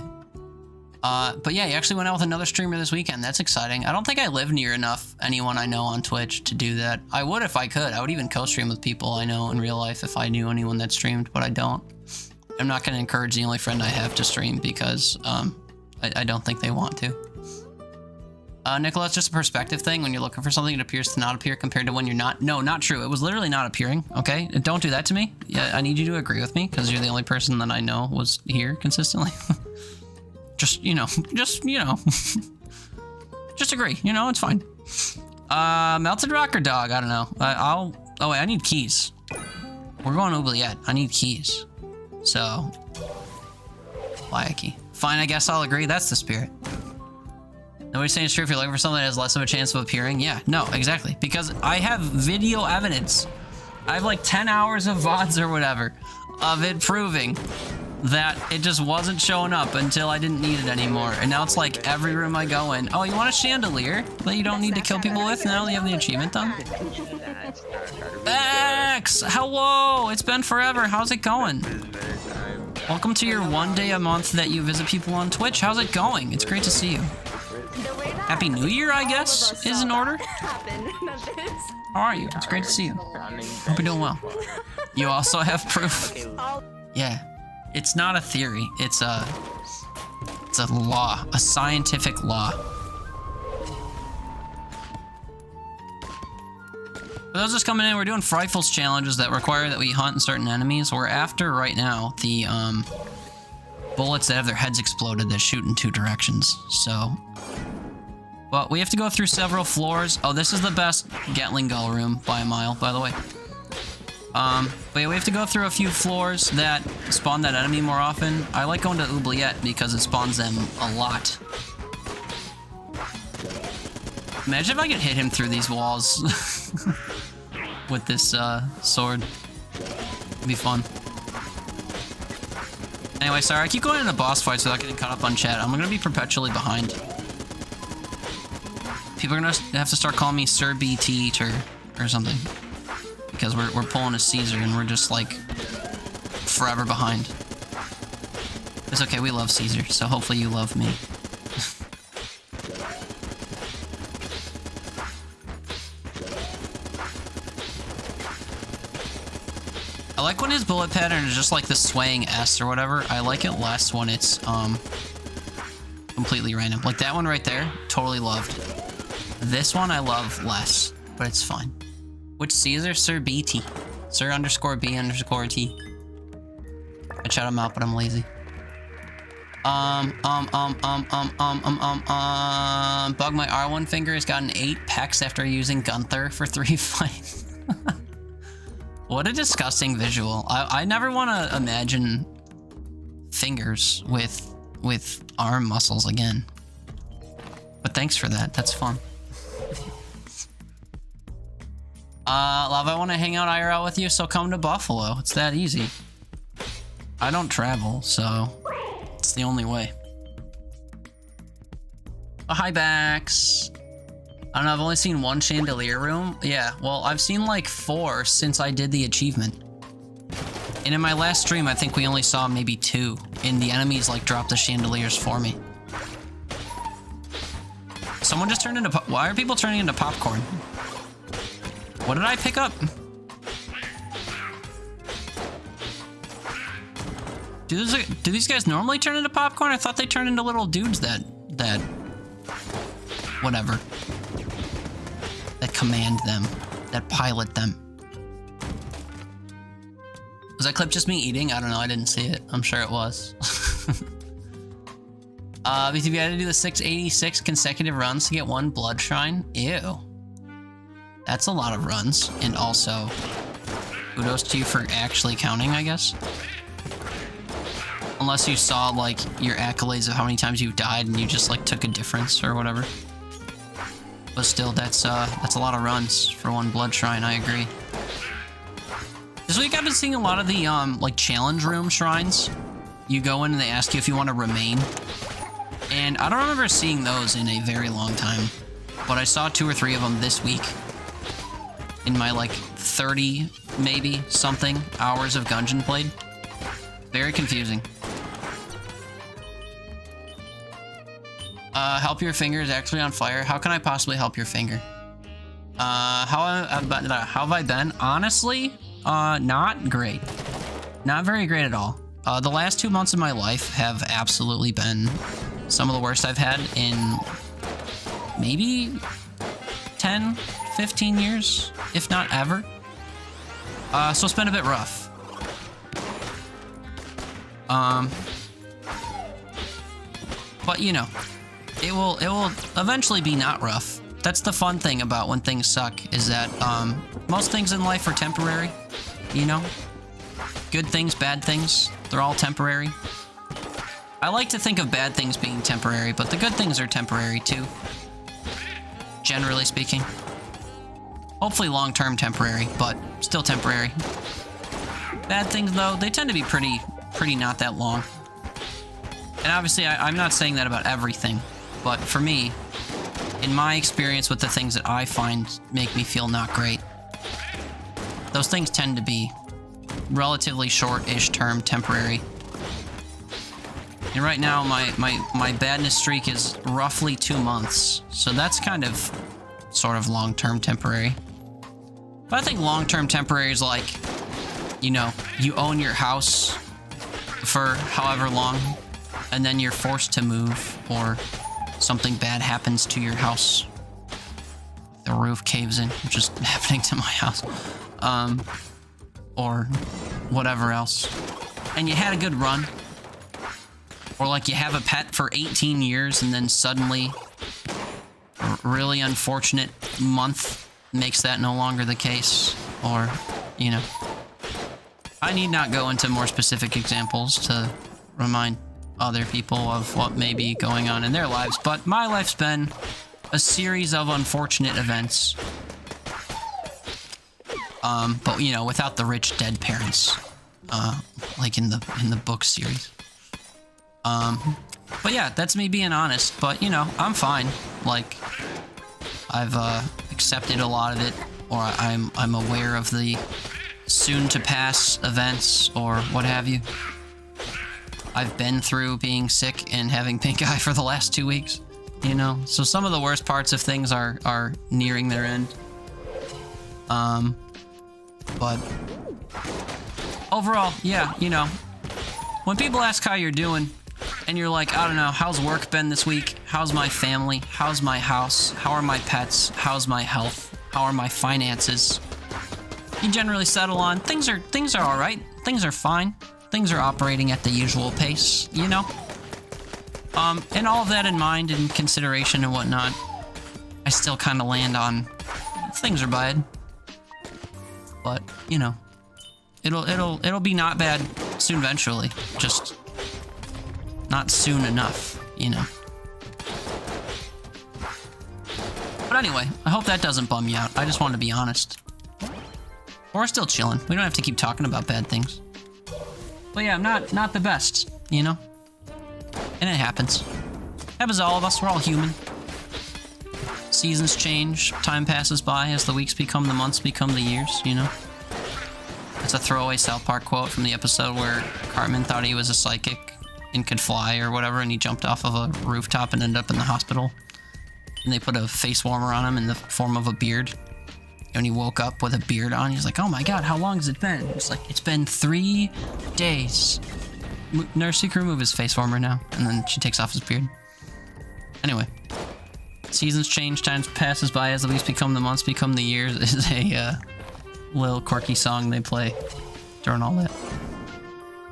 But yeah, you actually went out with another streamer this weekend. That's exciting. I don't think I live near enough anyone I know on Twitch to do that. I would if I could. I would even co-stream with people I know in real life if I knew anyone that streamed, but I don't. I'm not going to encourage the only friend I have to stream because I don't think they want to. Nicola, it's just a perspective thing. When you're looking for something, it appears to not appear compared to when you're not. No, not true. It was literally not appearing, okay? Don't do that to me. Yeah, I need you to agree with me because you're the only person that I know was here consistently. Just agree. You know, it's fine. Melted Rock or Dog? I don't know. Oh, wait, I need keys. We're going oubliette. I need keys. So, buy a key. Fine, I guess I'll agree. That's the spirit. Nobody's saying it's true if you're looking for something that has less of a chance of appearing. Yeah, no, exactly. Because I have video evidence. I have like 10 hours of VODs or whatever of it proving that it just wasn't showing up until I didn't need it anymore. And now it's like every room I go in. Oh, you want a chandelier that you don't need to kill people with now that you have the achievement done? X! Hello! It's been forever. How's it going? Welcome to your 1 day a month that you visit people on Twitch. How's it going? It's great to see you. Happy New Year, I guess, is in order. How are you? It's great to see you. Hope you're doing well. You also have proof. Yeah, it's not a theory. It's a law, a scientific law. For those just coming in, we're doing Frifle's challenges that require that we hunt certain enemies. We're after right now the bullets that have their heads exploded that shoot in 2 directions. So, well, we have to go through several floors. Oh, this is the best Gatling Gull room by a mile, by the way. But yeah, we have to go through a few floors that spawn that enemy more often. I like going to Oubliette because it spawns them a lot. Imagine if I could hit him through these walls with this sword. It'd be fun. Anyway, sorry, I keep going into boss fights without getting caught up on chat. I'm gonna be perpetually behind. People are gonna have to start calling me Sir BT or something. Because we're pulling a Caesar and we're just like forever behind. It's okay, we love Caesar, so hopefully you love me. I like when his bullet pattern is just like the swaying S or whatever. I like it less when it's completely random. Like that one right there, totally loved. This one I love less, but it's fine. Which Caesar? Sir BT. Sir underscore B underscore T. I'd shout him out, but I'm lazy. Bug my R1 finger has gotten 8 pecks after using Gunther for 3 fights. What a disgusting visual. I never want to imagine fingers with arm muscles again. But thanks for that. That's fun. Love, I want to hang out IRL with you, so come to Buffalo. It's that easy. I don't travel, so it's the only way. Oh, hi, Bax. I don't know, I've only seen 1 chandelier room. Yeah, well, I've seen like 4 since I did the achievement. And in my last stream, I think we only saw maybe 2. And the enemies like dropped the chandeliers for me. Someone just turned into... Why are people turning into popcorn? What did I pick up? Do these guys normally turn into popcorn? I thought they turned into little dudes that whatever. That command them. That pilot them. Was that clip just me eating? I don't know, I didn't see it. I'm sure it was. Because you had to do the 686 consecutive runs to get 1 blood shrine. Ew. That's a lot of runs, and also kudos to you for actually counting, I guess. Unless you saw, like, your accolades of how many times you've died and you just, like, took a difference or whatever. But still, that's a lot of runs for 1 blood shrine, I agree. This week I've been seeing a lot of the, like, challenge room shrines. You go in and they ask you if you want to remain. And I don't remember seeing those in a very long time. But I saw 2 or 3 of them this week. In my, like, 30, maybe, something hours of Gungeon played. Very confusing. Help your finger is actually on fire. How can I possibly help your finger? How have I been? Honestly, not great. Not very great at all. The last 2 months of my life have absolutely been some of the worst I've had in maybe 10, 15 years, if not ever. So it's been a bit rough. But you know, it will eventually be not rough. That's the fun thing about when things suck, is that most things in life are temporary, you know? Good things, bad things, they're all temporary. I like to think of bad things being temporary, but the good things are temporary too. Generally speaking. Hopefully long-term temporary, but still temporary. Bad things though, they tend to be pretty not that long. And obviously I'm not saying that about everything, but for me, in my experience with the things that I find make me feel not great, those things tend to be relatively short-ish term temporary. And right now, my badness streak is roughly 2 months. So that's kind of sort of long-term temporary. But I think long-term temporary is like, you know, you own your house for however long, and then you're forced to move, or something bad happens to your house. The roof caves in, which is happening to my house. Or whatever else. And you had a good run. Or like you have a pet for 18 years and then suddenly a really unfortunate month makes that no longer the case. Or, you know. I need not go into more specific examples to remind other people of what may be going on in their lives, but my life's been a series of unfortunate events. But you know, without the rich dead parents, like in the book series. But yeah, that's me being honest. But you know, I'm fine. Like, I've accepted a lot of it, or I'm aware of the soon-to-pass events, or what have you. I've been through being sick and having pink eye for the last 2 weeks, you know? So some of the worst parts of things are nearing their end. But overall, yeah, you know, when people ask how you're doing, and you're like, I don't know, how's work been this week? How's my family? How's my house? How are my pets? How's my health? How are my finances? You generally settle on, things are all right. Things are fine. Things are operating at the usual pace, you know? And all of that in mind and consideration and whatnot, I still kind of land on, things are bad. But, you know, it'll be not bad soon eventually. Just not soon enough, you know? But anyway, I hope that doesn't bum you out. I just wanted to be honest. We're still chilling. We don't have to keep talking about bad things. But yeah, I'm not the best, you know? And it happens. Happens to all of us. We're all human. Seasons change. Time passes by as the weeks become the months become the years, you know? It's a throwaway South Park quote from the episode where Cartman thought he was a psychic and could fly or whatever, and he jumped off of a rooftop and ended up in the hospital. And they put a face warmer on him in the form of a beard. And he woke up with a beard on. He's like, oh my god, how long has it been? It's like, it's been 3 days. Nurse, you can remove his face warmer now. And then she takes off his beard. Anyway. Seasons change, time passes by as the weeks become the months, become the years is a little quirky song they play during all that.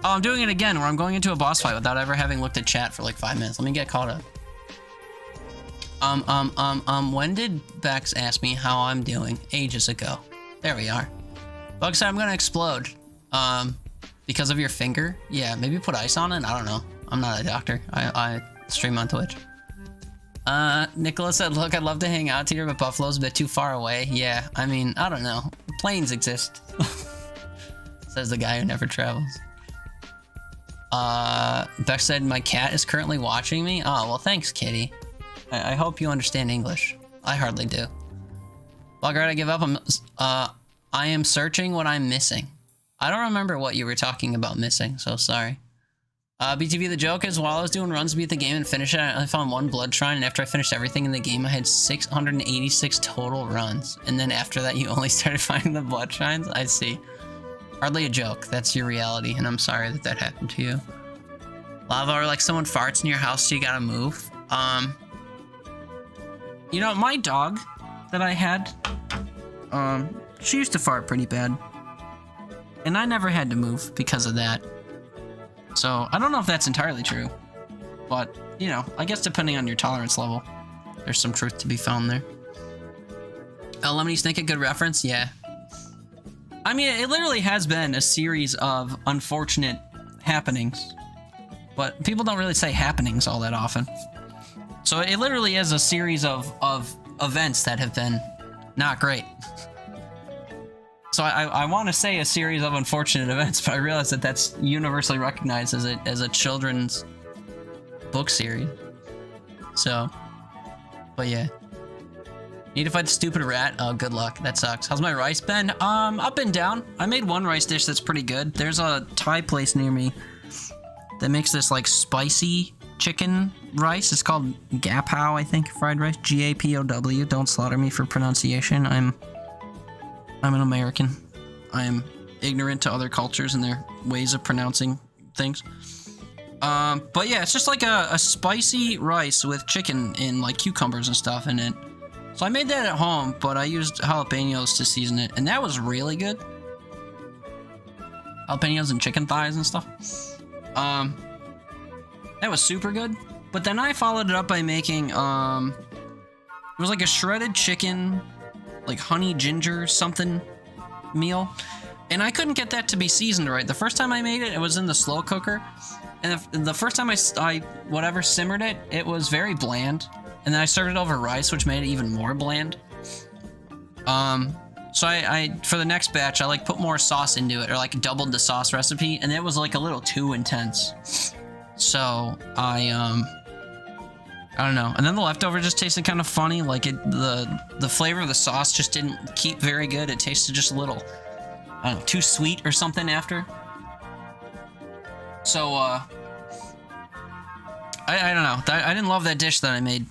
Oh, I'm doing it again, where I'm going into a boss fight without ever having looked at chat for like 5 minutes. Let me get caught up. When did Bex ask me how I'm doing? Ages ago. There we are. Bug said I'm gonna explode. Because of your finger? Yeah, maybe put ice on it? I don't know. I'm not a doctor. I stream on Twitch. Nicholas said, look, I'd love to hang out here, but Buffalo's a bit too far away. Yeah, I mean, I don't know. Planes exist. Says the guy who never travels. Bex said, my cat is currently watching me. Oh, well, thanks, kitty. I hope you understand English. I hardly do. Bugger, I give up. I am searching what I'm missing. I don't remember what you were talking about missing, so sorry. BTV, the joke is, while I was doing runs to beat the game and finish it, I found 1 blood shrine, and after I finished everything in the game, I had 686 total runs. And then after that, you only started finding the blood shrines? I see. Hardly a joke. That's your reality, and I'm sorry that that happened to you. Lava, or like someone farts in your house, so you gotta move. You know, my dog that I had, she used to fart pretty bad. And I never had to move because of that. So, I don't know if that's entirely true. But, you know, I guess depending on your tolerance level, there's some truth to be found there. Lemony Snicket, good reference? Yeah. I mean, it literally has been a series of unfortunate happenings. But people don't really say happenings all that often. So it literally is a series of events that have been not great. So I want to say a series of unfortunate events, but I realize that that's universally recognized as a children's book series. So, but yeah. Need to fight the stupid rat? Oh, good luck. That sucks. How's my rice been? Up and down. I made one rice dish that's pretty good. There's a Thai place near me that makes this like spicy chicken rice. It's called gapow, I think, fried rice. G-A-P-O-W. Don't slaughter me for pronunciation. I'm an American. I am ignorant to other cultures and their ways of pronouncing things. But yeah, it's just like a spicy rice with chicken and like cucumbers and stuff in it. So I made that at home, but I used jalapenos to season it, and that was really good. Jalapenos and chicken thighs and stuff. That was super good. But then I followed it up by making, it was like a shredded chicken, like honey ginger something meal. And I couldn't get that to be seasoned right. The first time I made it, it was in the slow cooker. And the first time I whatever simmered it, it was very bland. And then I served it over rice, which made it even more bland. So I for the next batch, I like put more sauce into it, or like doubled the sauce recipe, and it was like a little too intense. So I don't know. And then the leftover just tasted kind of funny. Like the flavor of the sauce just didn't keep very good. It tasted just a little, I don't know, too sweet or something after. So I don't know. I didn't love that dish that I made.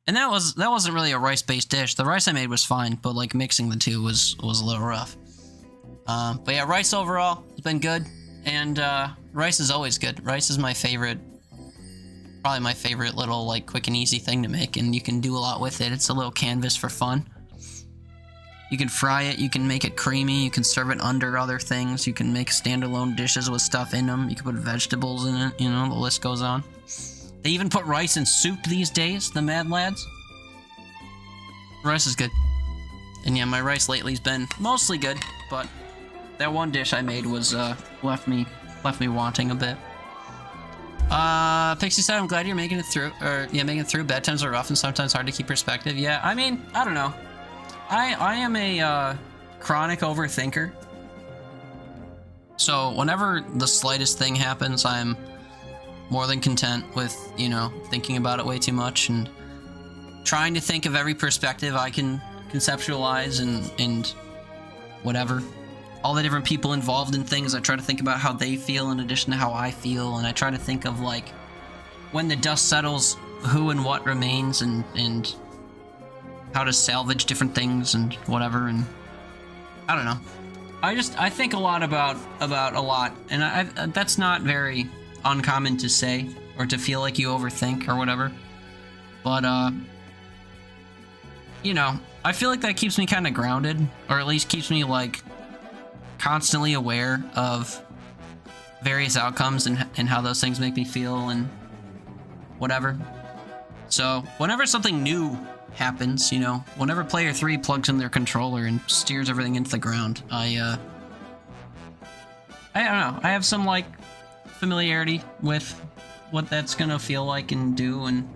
And that wasn't really a rice-based dish. The rice I made was fine, but like mixing the two was a little rough. But yeah, rice overall has been good, and rice is always good. Rice is my favorite, probably my favorite little like quick and easy thing to make, and you can do a lot with it. It's a little canvas for fun. You can fry it, you can make it creamy, you can serve it under other things, you can make standalone dishes with stuff in them, you can put vegetables in it, you know, the list goes on. They even put rice in soup these days, the Mad Lads. Rice is good. And yeah, my rice lately's been mostly good, but that one dish I made was, left me wanting a bit. Pixie said, I'm glad you're making it through, making it through. Bedtimes are rough and sometimes hard to keep perspective. Yeah, I mean, I don't know. I am a, chronic overthinker. So whenever the slightest thing happens, I'm more than content with, you know, thinking about it way too much and trying to think of every perspective I can conceptualize and whatever. All the different people involved in things, I try to think about how they feel in addition to how I feel, and I try to think of, like, when the dust settles, who and what remains, and how to salvage different things and whatever, and I don't know. I think a lot about a lot, and that's not very uncommon to say or to feel like you overthink or whatever, but you know, I feel like that keeps me kind of grounded, or at least keeps me like constantly aware of various outcomes and how those things make me feel and whatever. So whenever something new happens, you know, whenever player 3 plugs in their controller and steers everything into the ground, I don't know, I have some like familiarity with what that's gonna feel like and do and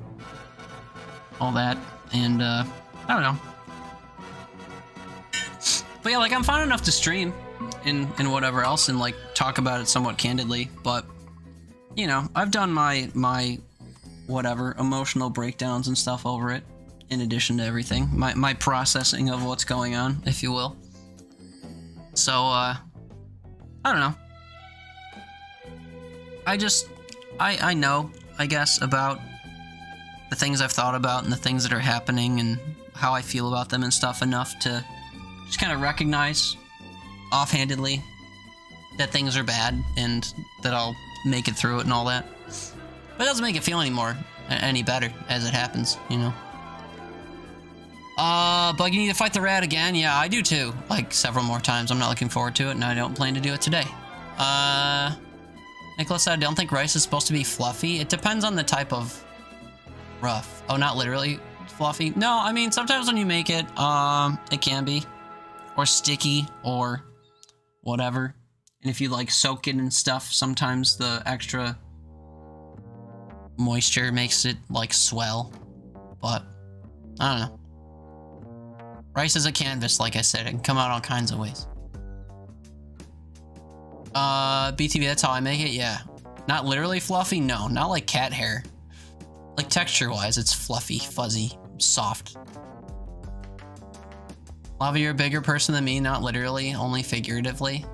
all that, and I don't know. But yeah, like, I'm fine enough to stream and whatever else and like talk about it somewhat candidly, but you know, I've done my whatever emotional breakdowns and stuff over it, in addition to everything, my processing of what's going on, if you will. So I don't know. I know, I guess, about the things I've thought about and the things that are happening and how I feel about them and stuff enough to just kind of recognize offhandedly that things are bad and that I'll make it through it and all that. But it doesn't make it feel any better as it happens, you know? But you need to fight the rat again? Yeah, I do too. Like, several more times. I'm not looking forward to it, and I don't plan to do it today. Nicholas said, I don't think rice is supposed to be fluffy. It depends on the type of rough. Oh, not literally fluffy? No, I mean, sometimes when you make it, it can be. Or sticky, or whatever. And if you, like, soak it and stuff, sometimes the extra moisture makes it, like, swell. But, I don't know. Rice is a canvas, like I said. It can come out all kinds of ways. BTV, that's how I make it? Yeah. Not literally fluffy? No, not like cat hair. Like, texture-wise, it's fluffy, fuzzy, soft. Lava, you're a bigger person than me, not literally, only figuratively.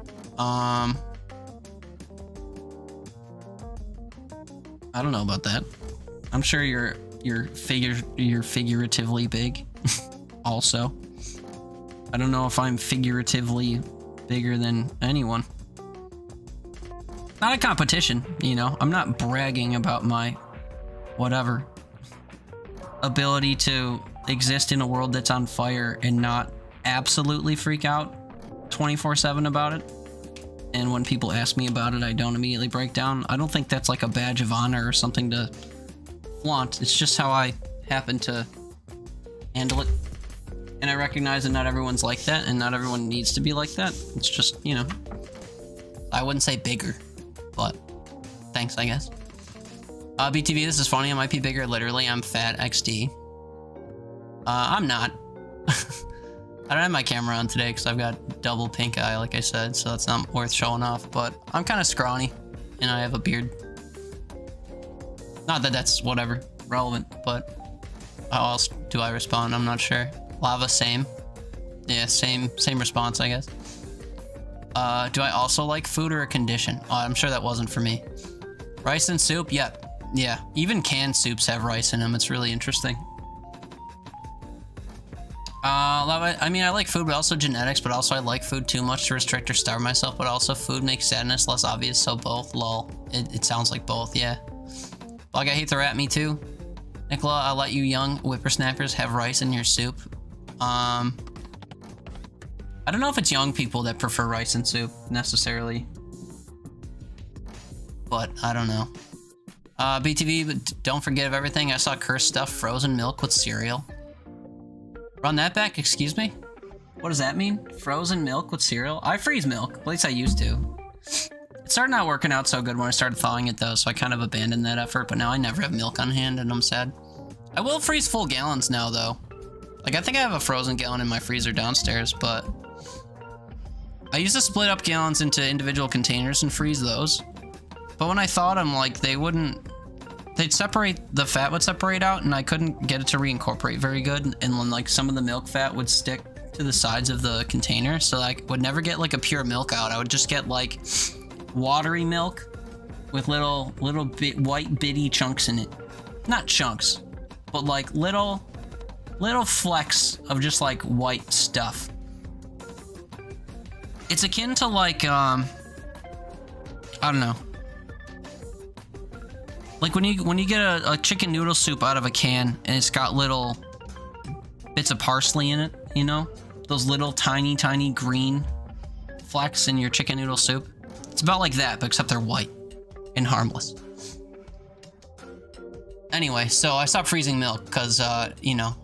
I don't know about that. I'm sure you're figuratively big. Also, I don't know if I'm figuratively bigger than anyone. Not a competition, you know. I'm not bragging about my whatever ability to exist in a world that's on fire and not absolutely freak out 24/7 about it. And when people ask me about it, I don't immediately break down. I don't think that's like a badge of honor or something to flaunt. It's just how I happen to handle it. And I recognize that not everyone's like that, and not everyone needs to be like that. It's just, you know, I wouldn't say bigger, but thanks, I guess. BTV, this is funny. I might be bigger. Literally, I'm fat XD. I'm not. I don't have my camera on today because I've got double pink eye, like I said, so that's not worth showing off, but I'm kind of scrawny, and I have a beard. Not that that's whatever, relevant, but how else do I respond? I'm not sure. Lava, same. Yeah, same response, I guess. Do I also like food or a condition? Oh, I'm sure that wasn't for me. Rice and soup? Yeah. Yeah. Even canned soups have rice in them. It's really interesting. Lava, I mean, I like food, but also genetics, but also I like food too much to restrict or starve myself, but also food makes sadness less obvious, so both, lol. It sounds like both, yeah. Like, I hate the rat, me too. Nicola, I'll let you young whippersnappers have rice in your soup. I don't know if it's young people that prefer rice and soup, necessarily. But, I don't know. BTV, but don't forget of everything. I saw cursed stuff, frozen milk with cereal. Run that back, excuse me? What does that mean? Frozen milk with cereal? I freeze milk, at least I used to. It started not working out so good when I started thawing it though, so I kind of abandoned that effort, but now I never have milk on hand and I'm sad. I will freeze full gallons now though. Like, I think I have a frozen gallon in my freezer downstairs, but I used to split up gallons into individual containers and freeze those. But when I thawed them, like, they'd separate, the fat would separate out and I couldn't get it to reincorporate very good. And then, like, some of the milk fat would stick to the sides of the container. So I would never get like a pure milk out. I would just get like watery milk with little white bitty chunks in it. Not chunks, but like little flecks of just like white stuff. It's akin to like, I don't know. Like when you get a chicken noodle soup out of a can and it's got little bits of parsley in it, you know? Those little tiny green flecks in your chicken noodle soup. It's about like that, but except they're white and harmless. Anyway, so I stopped freezing milk because, you know,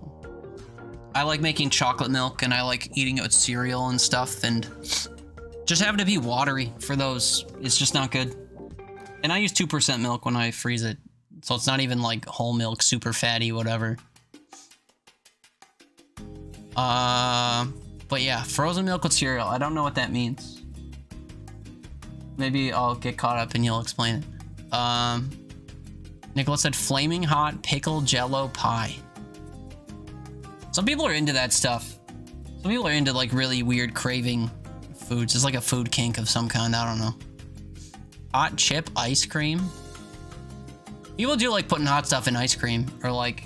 I like making chocolate milk and I like eating it with cereal and stuff, and just having to be watery for those is just not good. And I use 2% milk when I freeze it, so it's not even like whole milk, super fatty, whatever. But yeah, frozen milk with cereal. I don't know what that means. Maybe I'll get caught up and you'll explain it. Nicholas said flaming hot pickle jello pie. Some people are into that stuff. Some people are into like really weird craving foods. It's like a food kink of some kind. I don't know. Hot chip ice cream. People do like putting hot stuff in ice cream, or like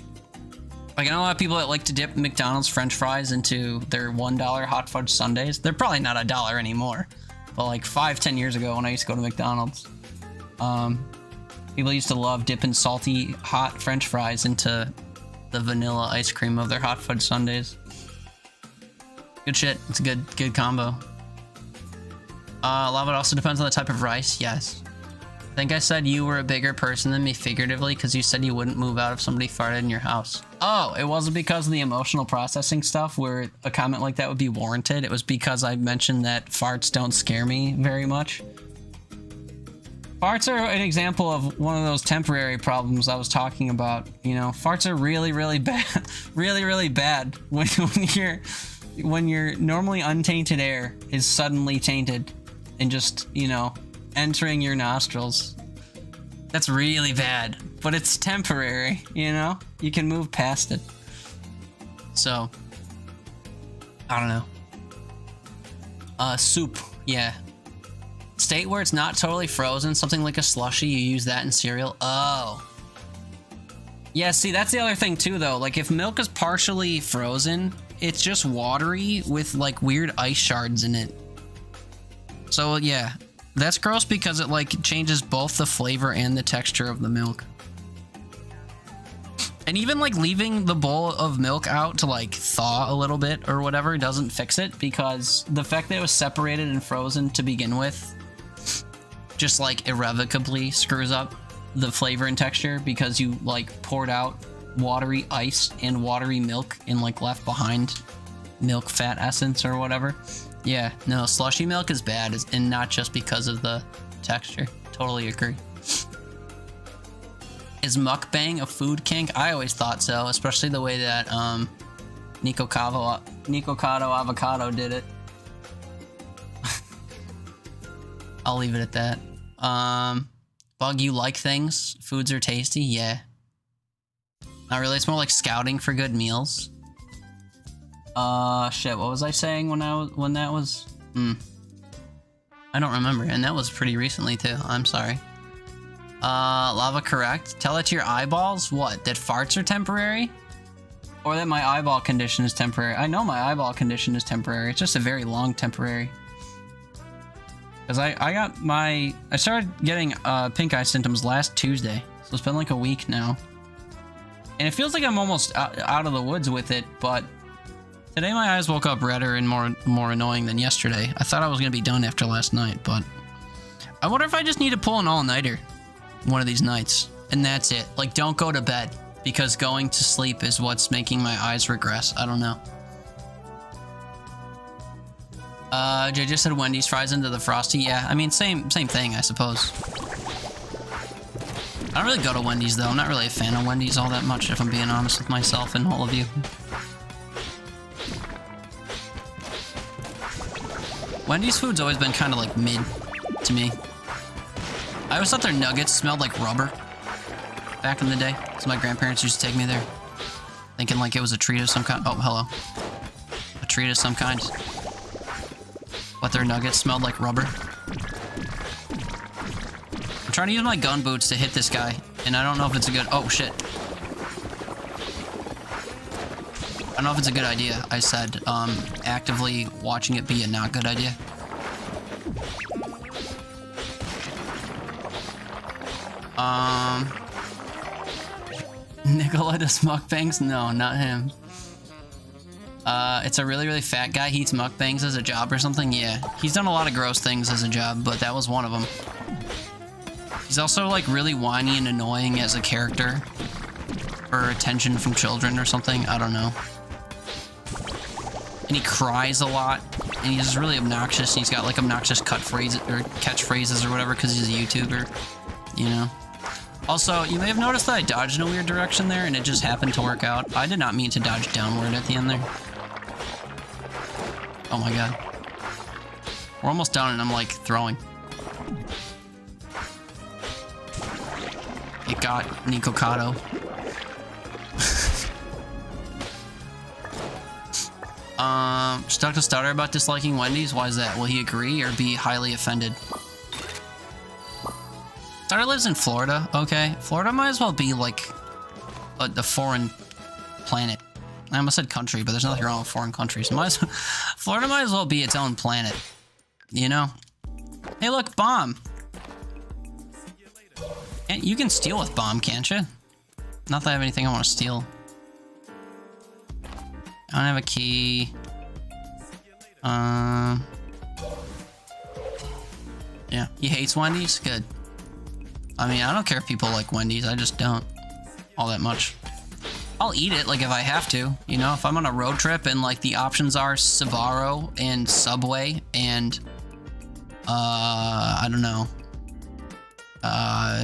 I know a lot of people that like to dip McDonald's French fries into their $1 hot fudge sundaes. They're probably not $1 anymore, but like 5-10 years ago when I used to go to McDonald's, people used to love dipping salty hot French fries into the vanilla ice cream of their hot fudge sundaes. Good shit. It's a good combo. A lot of it also depends on the type of rice. Yes. I think I said you were a bigger person than me figuratively because you said you wouldn't move out if somebody farted in your house. Oh, it wasn't because of the emotional processing stuff where a comment like that would be warranted. It was because I mentioned that farts don't scare me very much. Farts are an example of one of those temporary problems I was talking about. You know, farts are really bad. really bad when your normally untainted air is suddenly tainted and just, you know, entering your nostrils. That's really bad, but it's temporary, you know? You can move past it. So, I don't know. Soup, yeah. state where it's not totally frozen, something like a slushie, you use that in cereal. Oh. Yeah, see, that's the other thing too, though. Like, if milk is partially frozen, it's just watery with, like, weird ice shards in it. So, yeah. That's gross because it, like, changes both the flavor and the texture of the milk. And even, like, leaving the bowl of milk out to, like, thaw a little bit or whatever doesn't fix it, because the fact that it was separated and frozen to begin with just, like, irrevocably screws up the flavor and texture, because you, like, poured out watery ice and watery milk and, like, left behind milk fat essence or whatever. Yeah, no, slushy milk is bad, and not just because of the texture. Totally agree. Is mukbang a food kink? I always thought so, especially the way that Nikocado Avocado did it. I'll leave it at that. Bug, you like things? Foods are tasty? Yeah. Not really, it's more like scouting for good meals. Shit, what was I saying when that was? I don't remember, and that was pretty recently too. I'm sorry. Lava correct. Tell it to your eyeballs? What? That farts are temporary? Or that my eyeball condition is temporary? I know my eyeball condition is temporary. It's just a very long temporary. Because I started getting pink eye symptoms last Tuesday. So it's been like a week now. And it feels like I'm almost out of the woods with it, but today my eyes woke up redder and more annoying than yesterday. I thought I was going to be done after last night, but I wonder if I just need to pull an all-nighter one of these nights, and that's it. Like, don't go to bed, because going to sleep is what's making my eyes regress. I don't know. Jay just said Wendy's fries into the Frosty. Yeah, I mean, same thing, I suppose. I don't really go to Wendy's, though. I'm not really a fan of Wendy's all that much, if I'm being honest with myself and all of you. Wendy's food's always been kind of, like, mid to me. I always thought their nuggets smelled like rubber back in the day, so my grandparents used to take me there, thinking like it was a treat of some kind. Oh, hello. A treat of some kind. But their nuggets smelled like rubber. I'm trying to use my gun boots to hit this guy, and I don't know if it's a good... Oh, shit. I don't know if it's a good idea. I said, actively watching it be a not good idea. Nicola does mukbangs? No, not him. It's a really, really fat guy. He eats mukbangs as a job or something? Yeah. He's done a lot of gross things as a job, but that was one of them. He's also, like, really whiny and annoying as a character. For attention from children or something. I don't know. And he cries a lot. And he's really obnoxious. And he's got, like, obnoxious catchphrases or whatever because he's a YouTuber. You know? Also, you may have noticed that I dodged in a weird direction there, and it just happened to work out. I did not mean to dodge downward at the end there. Oh my god. We're almost done, and I'm, like, throwing. It got Nikocado. Stuck to stutter about disliking Wendy's? Why is that? Will he agree or be highly offended? Starter lives in Florida, okay. Florida might as well be, like, a foreign planet. I almost said country, but there's nothing wrong with foreign countries. Florida might as well be its own planet, you know? Hey, look, bomb! You can steal with bomb, can't you? Not that I have anything I want to steal. I don't have a key. Yeah, he hates Wendy's? Good. I mean, I don't care if people like Wendy's, I just don't all that much. I'll eat it, like, if I have to, you know? If I'm on a road trip and, like, the options are Sbarro and Subway and, I don't know,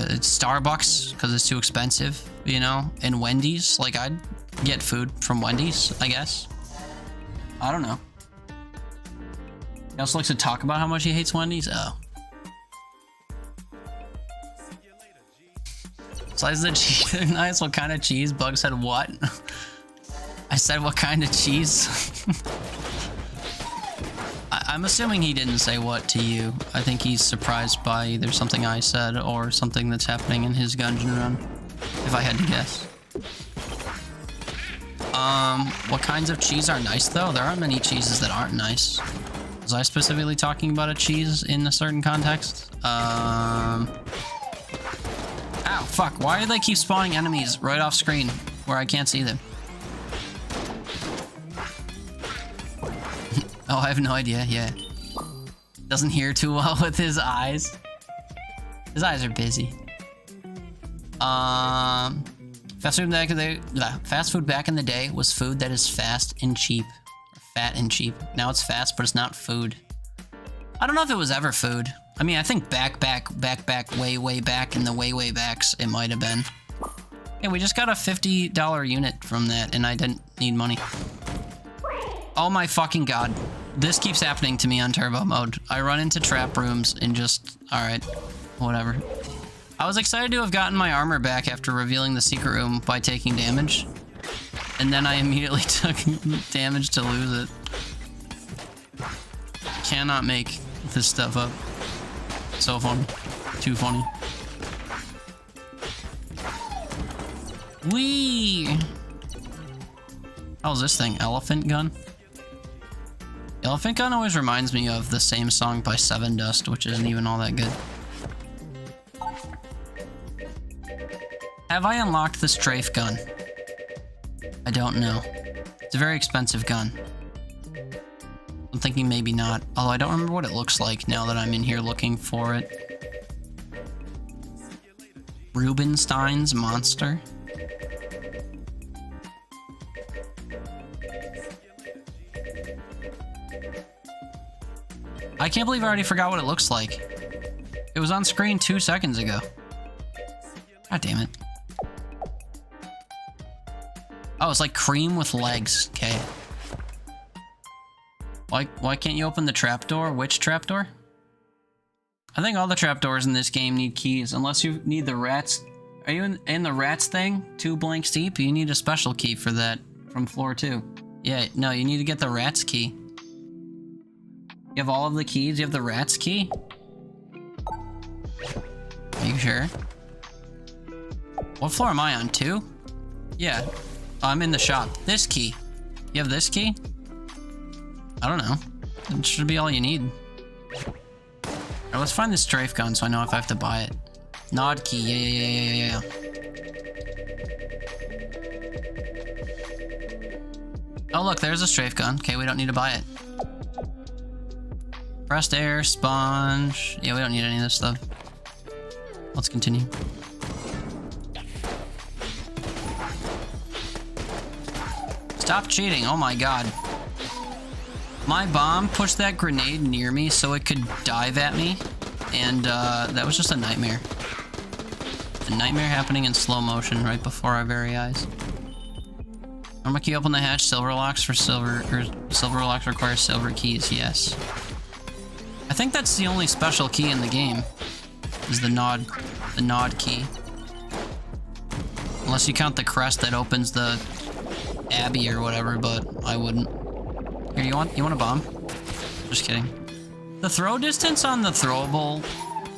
it's Starbucks, because it's too expensive, you know? And Wendy's, like, I'd get food from Wendy's, I guess. I don't know. He also likes to talk about how much he hates Wendy's? Oh. Slices of cheese are nice. What kind of cheese? Bug said what? I said what kind of cheese? I'm assuming he didn't say what to you. I think he's surprised by either something I said or something that's happening in his Gungeon run, if I had to guess. What kinds of cheese are nice, though? There aren't many cheeses that aren't nice. Was I specifically talking about a cheese in a certain context? Ow, fuck. Why do they keep spawning enemies right off screen where I can't see them? Oh, I have no idea. Yeah. Doesn't hear too well with his eyes. His eyes are busy. Fast food back in the day was food that is fast and cheap. Or fat and cheap. Now it's fast, but it's not food. I don't know if it was ever food. I mean, I think back, way back in the way backs, it might have been. Yeah, we just got a $50 unit from that, and I didn't need money. Oh my fucking god. This keeps happening to me on turbo mode. I run into trap rooms and just... Alright. Whatever. I was excited to have gotten my armor back after revealing the secret room by taking damage. And then I immediately took damage to lose it. Cannot make this stuff up. So funny. Too funny. Whee! How's this thing? Elephant gun? Elephant gun always reminds me of the same song by Seven Dust, which isn't even all that good. Have I unlocked the strafe gun? I don't know. It's a very expensive gun. I'm thinking maybe not, although I don't remember what it looks like now that I'm in here looking for it. Rubenstein's monster? I can't believe I already forgot what it looks like. It was on screen 2 seconds ago. God damn it. Oh, it's like cream with legs. Okay. Why can't you open the trapdoor? Which trapdoor? I think all the trapdoors in this game need keys, unless you need the rats. Are you in the rats thing? 2 blanks deep? You need a special key for that from floor 2. Yeah, no, you need to get the rats key. You have all of the keys? You have the rats key? Are you sure? What floor am I on? 2? Yeah. I'm in the shop. This key. You have this key? I don't know. It should be all you need. Alright, let's find this strafe gun so I know if I have to buy it. Nod key. Yeah. Oh, look, there's a strafe gun. Okay, we don't need to buy it. Pressed air, sponge. Yeah, we don't need any of this stuff. Let's continue. Stop cheating. Oh my god. My bomb pushed that grenade near me so it could dive at me. And that was just a nightmare. A nightmare happening in slow motion right before our very eyes. Remember, key open the hatch. Silver locks for silver, or silver locks require silver keys. Yes. I think that's the only special key in the game. Is the nod key. Unless you count the crest that opens the Abbey or whatever, but I wouldn't. Here, you want a bomb? Just kidding. The throw distance on the throwable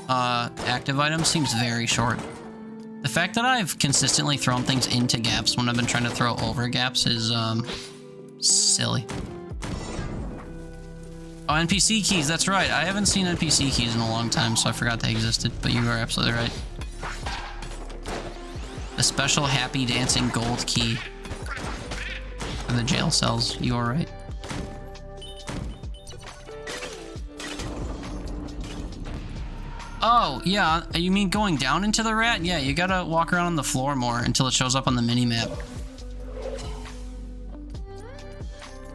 active item seems very short. The fact that I've consistently thrown things into gaps when I've been trying to throw over gaps is silly. Oh, NPC keys, that's right. I haven't seen NPC keys in a long time, so I forgot they existed, but you are absolutely right. A special happy dancing gold key for the jail cells. You are right. Oh, yeah, you mean going down into the rat? Yeah, you gotta walk around on the floor more until it shows up on the mini-map.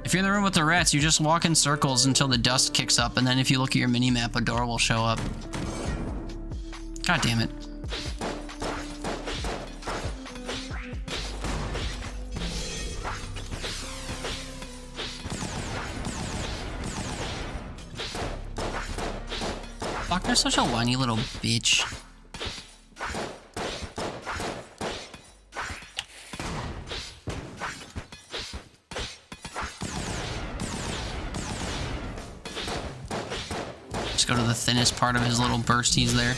If you're in the room with the rats, you just walk in circles until the dust kicks up, and then if you look at your mini-map, a door will show up. God damn it. Fuck, they're such a whiny little bitch. Just go to the thinnest part of his little bursties there.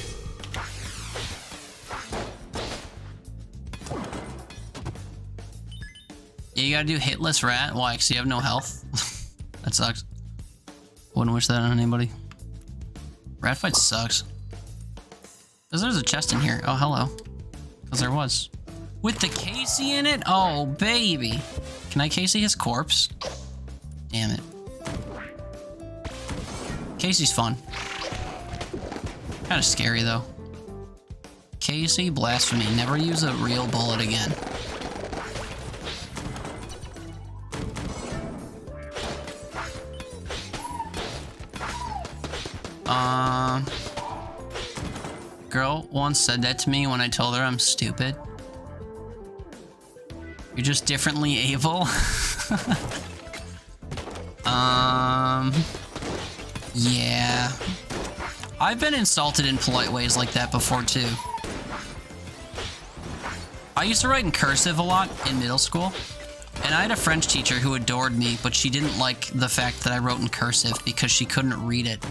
Yeah, you gotta do hitless rat. Why? Because you have no health. That sucks. Wouldn't wish that on anybody. Rat fight sucks. Because there's a chest in here. Oh, hello. Because there was. With the Casey in it? Oh, baby. Can I Casey his corpse? Damn it. Casey's fun. Kind of scary, though. Casey, blasphemy. Never use a real bullet again. Girl once said that to me when I told her I'm stupid. You're just differently able. Yeah. I've been insulted in polite ways like that before too. I used to write in cursive a lot in middle school, and I had a French teacher who adored me, but she didn't like the fact that I wrote in cursive because she couldn't read it.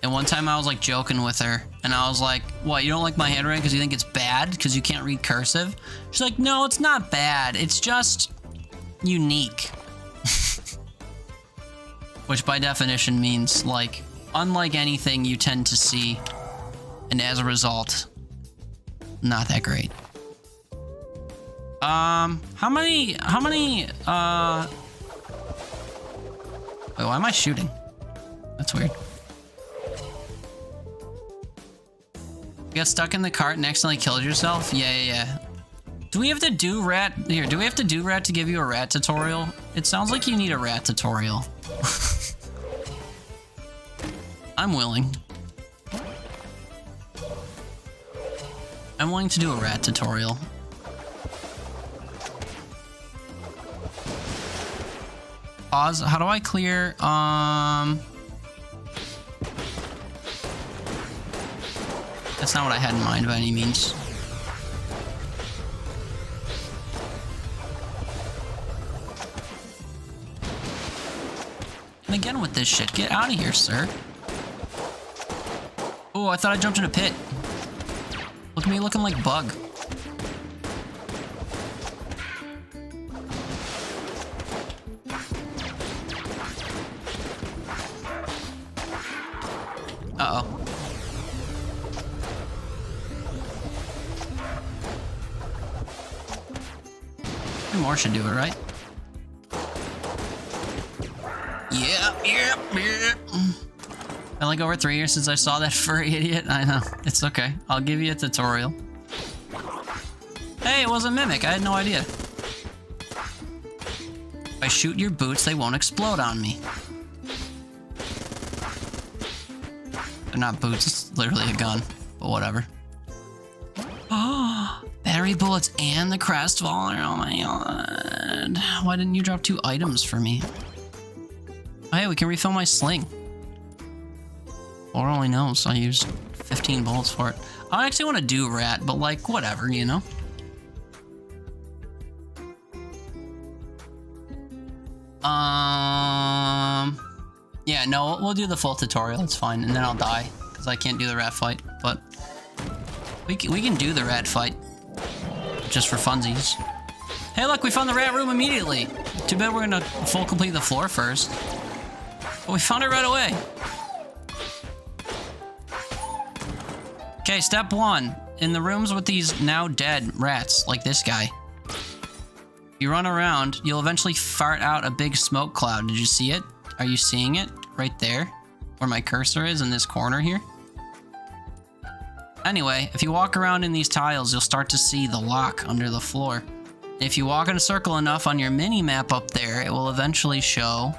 And one time I was like joking with her, and I was like, what, you don't like my handwriting because you think it's bad because you can't read cursive? She's like, no, it's not bad. It's just unique. Which by definition means, like, unlike anything you tend to see, and as a result, not that great. How many, wait, why am I shooting? That's weird. You got stuck in the cart and accidentally killed yourself? Yeah. Do we have to do rat? Here, do we have to do rat to give you a rat tutorial? It sounds like you need a rat tutorial. I'm willing. I'm willing to do a rat tutorial. Pause. How do I clear? That's not what I had in mind by any means. And again with this shit. Get out of here, sir. Oh, I thought I jumped in a pit. Look at me looking like Bug. Uh-oh. More should do it, right? Yep. Been like over 3 years since I saw that furry idiot. I know. It's okay. I'll give you a tutorial. Hey, it was a mimic. I had no idea. If I shoot your boots, they won't explode on me. They're not boots. It's literally a gun. But whatever. Oh, battery bullets and the Crestfaller. Oh my god. Why didn't you drop 2 items for me? Oh, hey, we can refill my sling. Lord only knows. I used 15 bullets for it. I actually want to do rat, but like, whatever, you know? Yeah, no, we'll do the full tutorial. It's fine, and then I'll die because I can't do the rat fight. But we can do the rat fight just for funsies. Hey, look, we found the rat room immediately. Too bad we're gonna full complete the floor first. But we found it right away. Okay, step 1. In the rooms with these now dead rats, like this guy. You run around, you'll eventually fart out a big smoke cloud. Did you see it? Are you seeing it? Right there? Where my cursor is in this corner here? Anyway, if you walk around in these tiles, you'll start to see the lock under the floor. If you walk in a circle enough on your mini-map up there, it will eventually show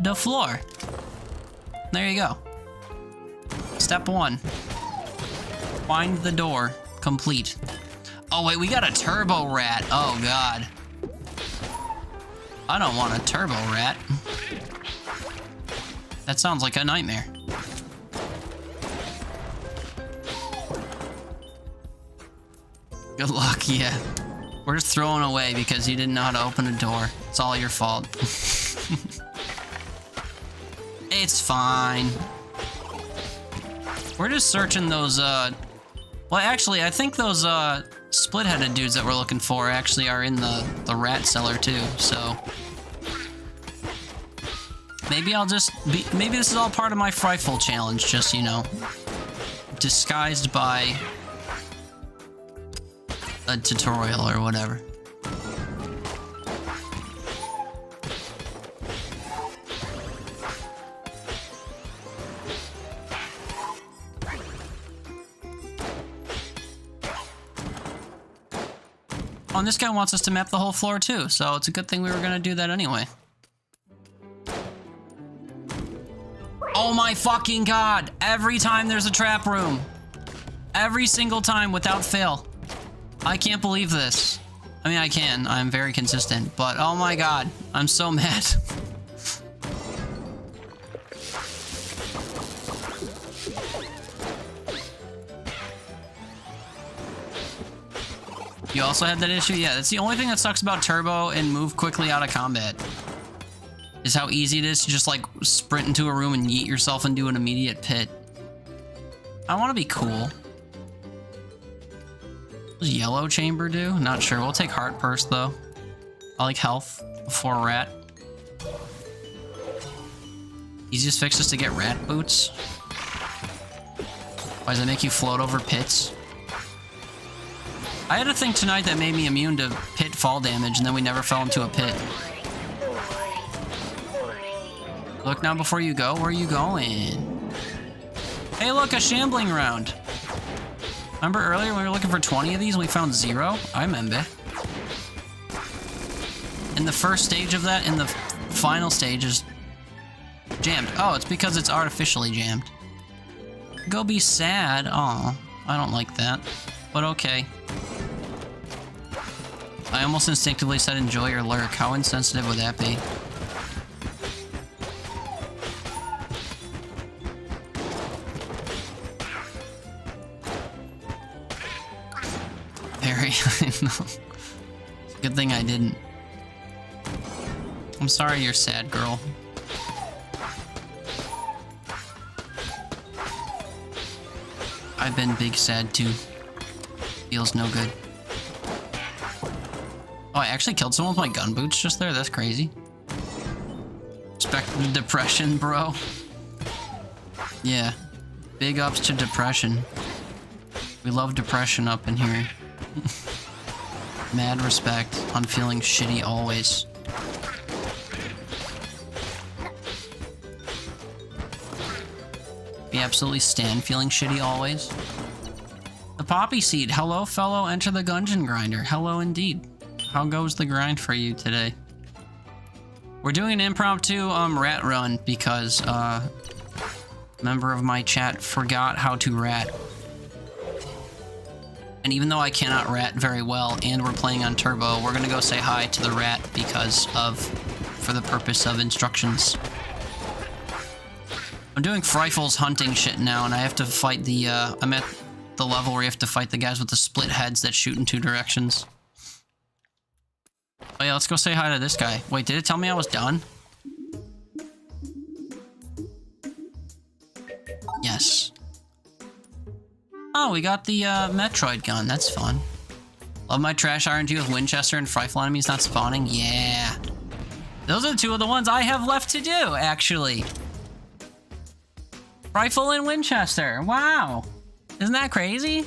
the floor. There you go. Step 1. Find the door. Complete. Oh wait, we got a turbo rat. Oh god. I don't want a turbo rat. That sounds like a nightmare. Good luck, yeah. We're just throwing away because you didn't know how to open a door. It's all your fault. It's fine. We're just searching those, well, actually, I think those, split-headed dudes that we're looking for actually are in the rat cellar, too, so... Maybe I'll just be... Maybe this is all part of my Frifle challenge, just, you know... disguised by... a tutorial or whatever. Oh, and this guy wants us to map the whole floor too, so it's a good thing we were gonna do that anyway. Oh my fucking god! Every time there's a trap room! Every single time without fail. I can't believe this. I mean, I can. I'm very consistent, but oh my god, I'm so mad. You also had that issue? Yeah, that's the only thing that sucks about Turbo and move quickly out of combat. Is how easy it is to just like sprint into a room and yeet yourself into an immediate pit. I want to be cool. What does yellow chamber do? Not sure. We'll take heart purse though. I like health before rat. Easiest fix is to get rat boots. Why does that make you float over pits? I had a thing tonight that made me immune to pit fall damage, and then we never fell into a pit. Look now before you go. Where are you going? Hey, look, a shambling round. Remember earlier when we were looking for 20 of these and we found 0? I remember. In the first stage of that, in the final stage is jammed. Oh, it's because it's artificially jammed. Go be sad. Aw, I don't like that. But okay. I almost instinctively said enjoy your lurk. How insensitive would that be? Very. Good thing I didn't. I'm sorry you're sad, girl. I've been big sad too. Feels no good. Oh, I actually killed someone with my gun boots just there? That's crazy. Respect the depression, bro. Yeah. Big ups to depression. We love depression up in here. Mad respect on feeling shitty always. We absolutely stand feeling shitty always. The poppy seed. Hello, fellow. Enter the Gungeon grinder. Hello, indeed. How goes the grind for you today? We're doing an impromptu rat run because a member of my chat forgot how to rat. And even though I cannot rat very well and we're playing on Turbo, we're gonna go say hi to the rat for the purpose of instructions. I'm doing Frifle's hunting shit now, and I have to fight the, I'm at the level where you have to fight the guys with the split heads that shoot in 2 directions. Oh yeah, let's go say hi to this guy. Wait, did it tell me I was done? Yes. Oh, we got the, Metroid gun. That's fun. Love my trash RNG with Winchester and Frifle enemies not spawning. Yeah. Those are 2 of the ones I have left to do, actually. Frifle and Winchester. Wow. Isn't that crazy?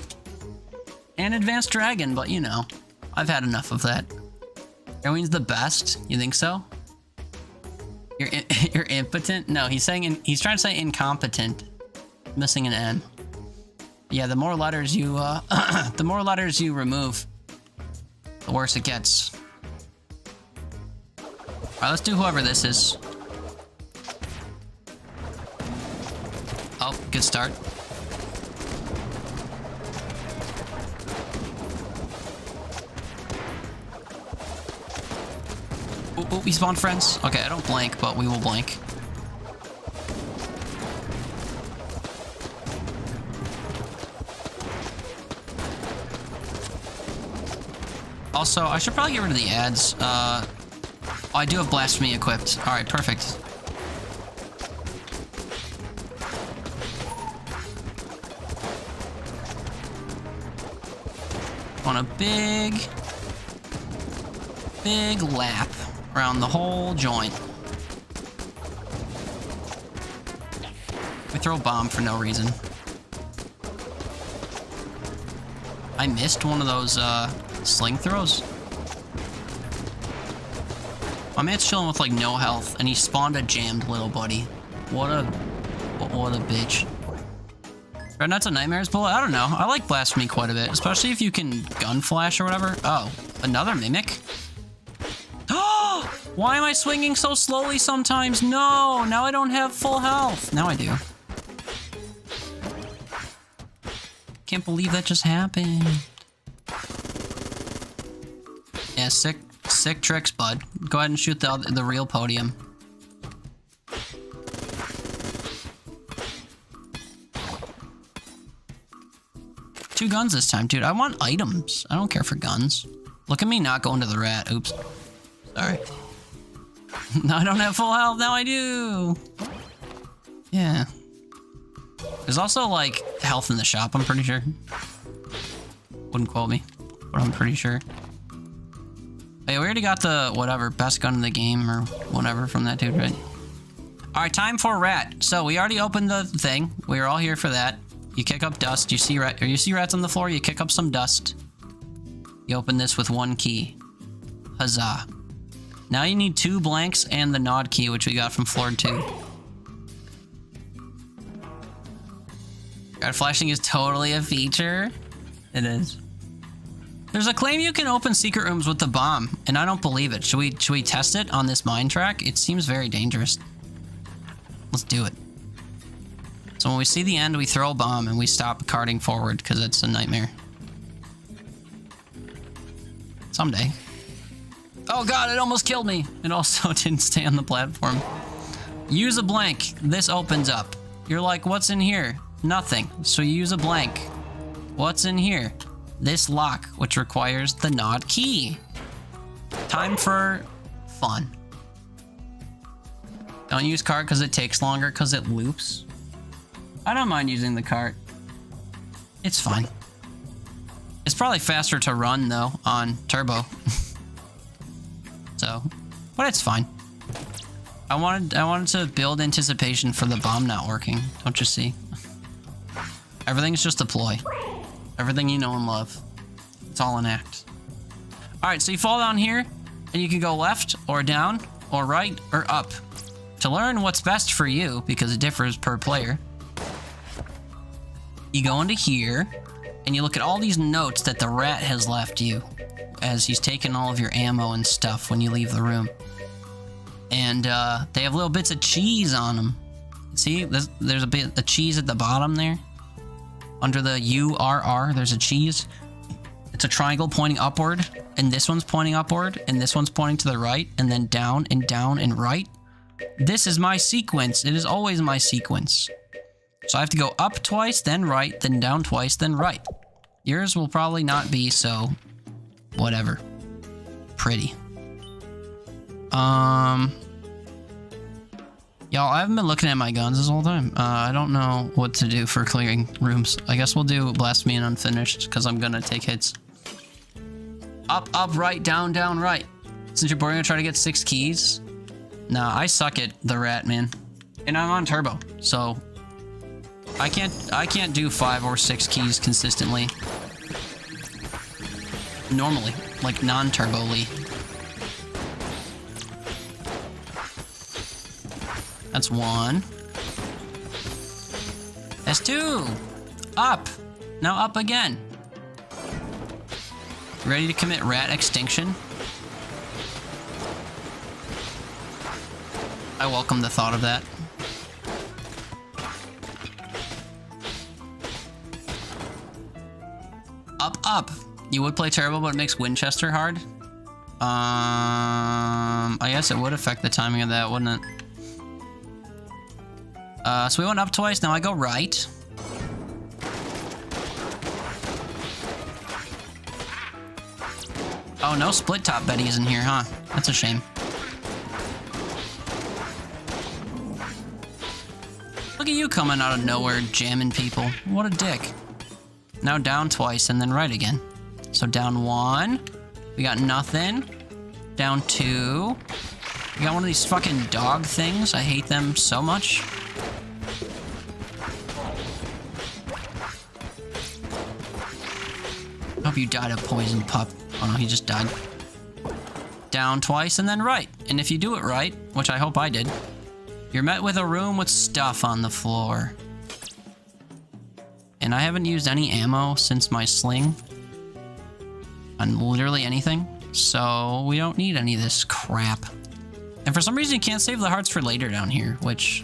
And Advanced Dragon, but you know, I've had enough of that. Heroine's the best? You think so? You're impotent? No, he's saying he's trying to say incompetent. Missing an N. Yeah, the more letters you the more letters you remove, the worse it gets. Alright, let's do whoever this is. Oh, good start. Oh, we spawned friends. Okay, I don't blank, but we will blank. Also, I should probably get rid of the ads. Oh, I do have Blasphemy equipped. Alright, perfect. On a big lap around the whole joint. We throw a bomb for no reason. I missed one of those sling throws. My man's chilling with like no health, and he spawned a jammed little buddy. What a bitch. Red Nuts of Nightmares bullet? I don't know. I like Blasphemy quite a bit, especially if you can gun flash or whatever. Oh, another mimic? Oh, why am I swinging so slowly sometimes? No, now I don't have full health. Now I do. Can't believe that just happened. Yeah, sick tricks, bud. Go ahead and shoot the real podium. Two guns this time, dude. I want items. I don't care for guns. Look at me not going to the rat. Oops. Sorry. Now I don't have full health. Now I do. Yeah. There's also, like, health in the shop, I'm pretty sure. Wouldn't quote me, but I'm pretty sure. Hey, we already got the, whatever, best gun in the game or whatever from that dude, right? Alright, time for rat. So, we already opened the thing. We were all here for that. You kick up dust. You see rats on the floor, you kick up some dust. You open this with one key. Huzzah. Now you need 2 blanks and the nod key, which we got from floor 2. Guard flashing is totally a feature. It is. There's a claim you can open secret rooms with the bomb, and I don't believe it. Should we test it on this mine track? It seems very dangerous. Let's do it. So when we see the end, we throw a bomb and we stop carting forward because it's a nightmare. Someday. Oh god, it almost killed me. It also didn't stay on the platform. Use a blank. This opens up. You're like, what's in here? Nothing. So you use a blank. What's in here? This lock, which requires the nod key. Time for fun. Don't use cart because it takes longer because it loops. I don't mind using the cart. It's fine. It's probably faster to run though on turbo. So, but it's fine. I wanted to build anticipation for the bomb not working. Don't you see? Everything's just a ploy. Everything you know and love. It's all an act. Alright, so you fall down here, and you can go left, or down, or right, or up. To learn what's best for you, because it differs per player, you go into here, and you look at all these notes that the rat has left you, as he's taken all of your ammo and stuff when you leave the room. And they have little bits of cheese on them. See, there's a bit of cheese at the bottom there. Under the URR, there's a cheese. It's a triangle pointing upward, and this one's pointing upward, and this one's pointing to the right, and then down and right. This is my sequence. It is always my sequence. So I have to go up twice, then right, then down twice, then right. Yours will probably not be so... whatever. Pretty. Y'all, I haven't been looking at my guns this whole time. I don't know what to do for clearing rooms. I guess we'll do Blasphemy and Unfinished, because I'm gonna take hits. Up, up, right, down, right. Since you're bored, gonna try to get 6 keys. Nah, I suck at the rat, man. And I'm on turbo, so... I can't do 5 or 6 keys consistently. Normally, like non-turbo-ly. That's 1. That's 2. Up. Now up again. Ready to commit rat extinction? I welcome the thought of that. Up, up. You would play turbo, but it makes Winchester hard? I guess it would affect the timing of that, wouldn't it? So we went up twice, now I go right. Oh, no split top Betty's in here, huh? That's a shame. Look at you coming out of nowhere, jamming people. What a dick. Now down twice and then right again. So down 1. We got nothing. Down 2. We got one of these fucking dog things. I hate them so much. I hope you died of poison, pup. Oh no, he just died. Down twice and then right. And if you do it right, which I hope I did, you're met with a room with stuff on the floor. And I haven't used any ammo since my sling. On literally anything. So we don't need any of this crap. And for some reason you can't save the hearts for later down here, which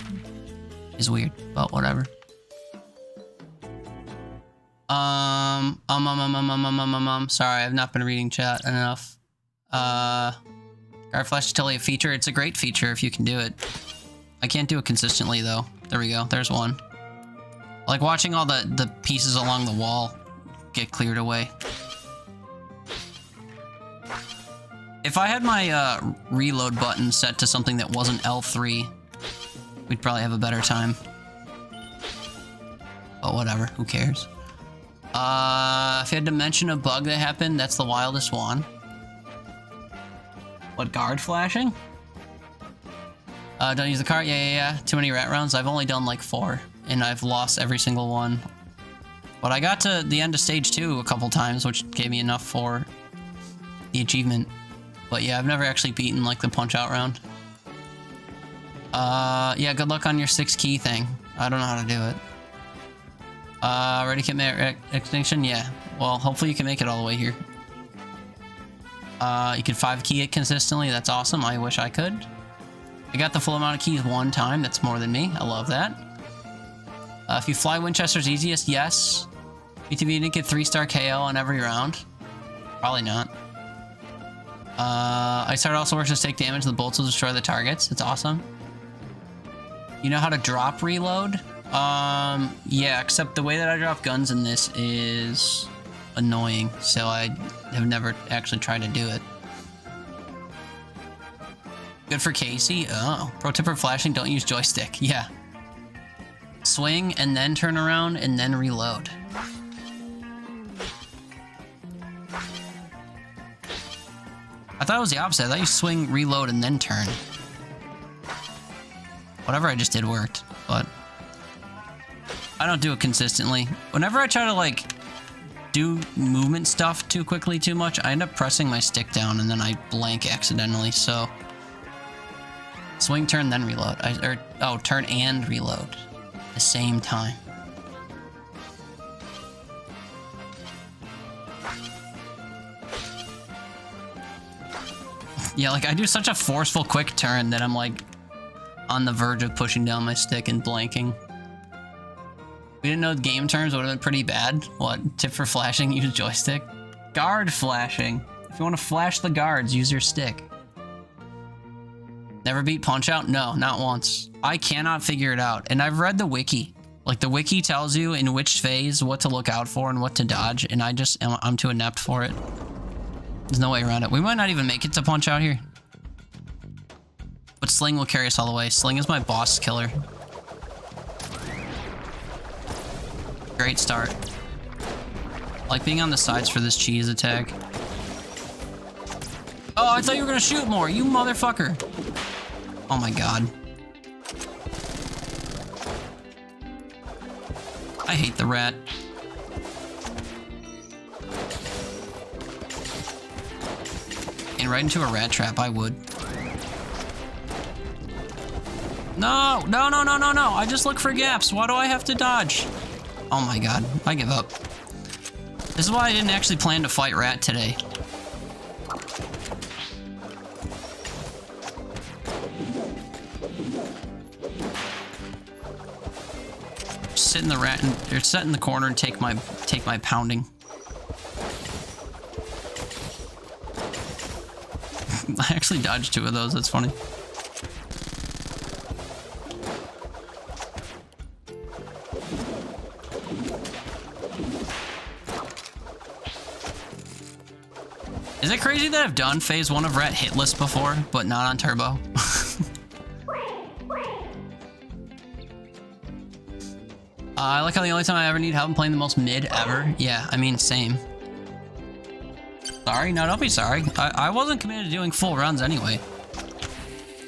is weird, but whatever. Sorry, I've not been reading chat enough. Guard Flash is totally a feature. It's a great feature if you can do it. I can't do it consistently though. There we go. There's one. I like watching all the pieces along the wall get cleared away. If I had my reload button set to something that wasn't L3, we'd probably have a better time. But whatever, who cares? If I had to mention a bug that happened, that's the wildest one. What, guard flashing? Don't use the cart? Yeah. Too many rat rounds? I've only done like 4, and I've lost every single one. But I got to the end of stage 2 a couple times, which gave me enough for the achievement. But yeah, I've never actually beaten like the punch-out round. Yeah, good luck on your 6 key thing. I don't know how to do it. Ready to extinction? Yeah. Well, hopefully you can make it all the way here. You can 5 key it consistently. That's awesome. I wish I could. I got the full amount of keys 1 time. That's more than me. I love that. If you fly Winchester's easiest, yes. BTB didn't get 3-star KO on every round. Probably not. I started also works to take damage. The bolts will destroy the targets. It's awesome. You know how to drop reload? Yeah, except the way that I drop guns in this is annoying, so I have never actually tried to do it. Good for Casey? Oh. Pro tip for flashing, don't use joystick. Yeah. Swing, and then turn around, and then reload. I thought it was the opposite. I thought you swing, reload, and then turn. Whatever I just did worked, but I don't do it consistently. Whenever I try to, like, do movement stuff too quickly too much, I end up pressing my stick down, and then I blank accidentally, so... Swing, turn, then reload. Turn and reload. At the same time. Yeah, like, I do such a forceful quick turn that I'm, like, on the verge of pushing down my stick and blanking. We didn't know game terms would have been pretty bad. What? Tip for flashing, use joystick? Guard flashing. If you want to flash the guards, use your stick. Never beat Punch-Out? No, not once. I cannot figure it out. And I've read the wiki. Like, the wiki tells you in which phase what to look out for and what to dodge, and I'm too inept for it. There's no way around it. We might not even make it to Punch-Out here. But Sling will carry us all the way. Sling is my boss killer. Great start. I like being on the sides for this cheese attack. Oh, I thought you were gonna shoot more, you motherfucker. Oh my god. I hate the rat. And right into a rat trap, I would. No! No, no, no, no, no! I just look for gaps. Why do I have to dodge? Oh my god. I give up. This is why I didn't actually plan to fight rat today. Sit in the rat or sit in the corner and take my pounding. I actually dodged 2 of those. That's funny. Is it crazy that I've done phase 1 of Rat hitless before, but not on turbo? I like how the only time I ever need help I'm playing the most mid ever. Yeah, I mean, same. Sorry? No, don't be sorry. I wasn't committed to doing full runs anyway.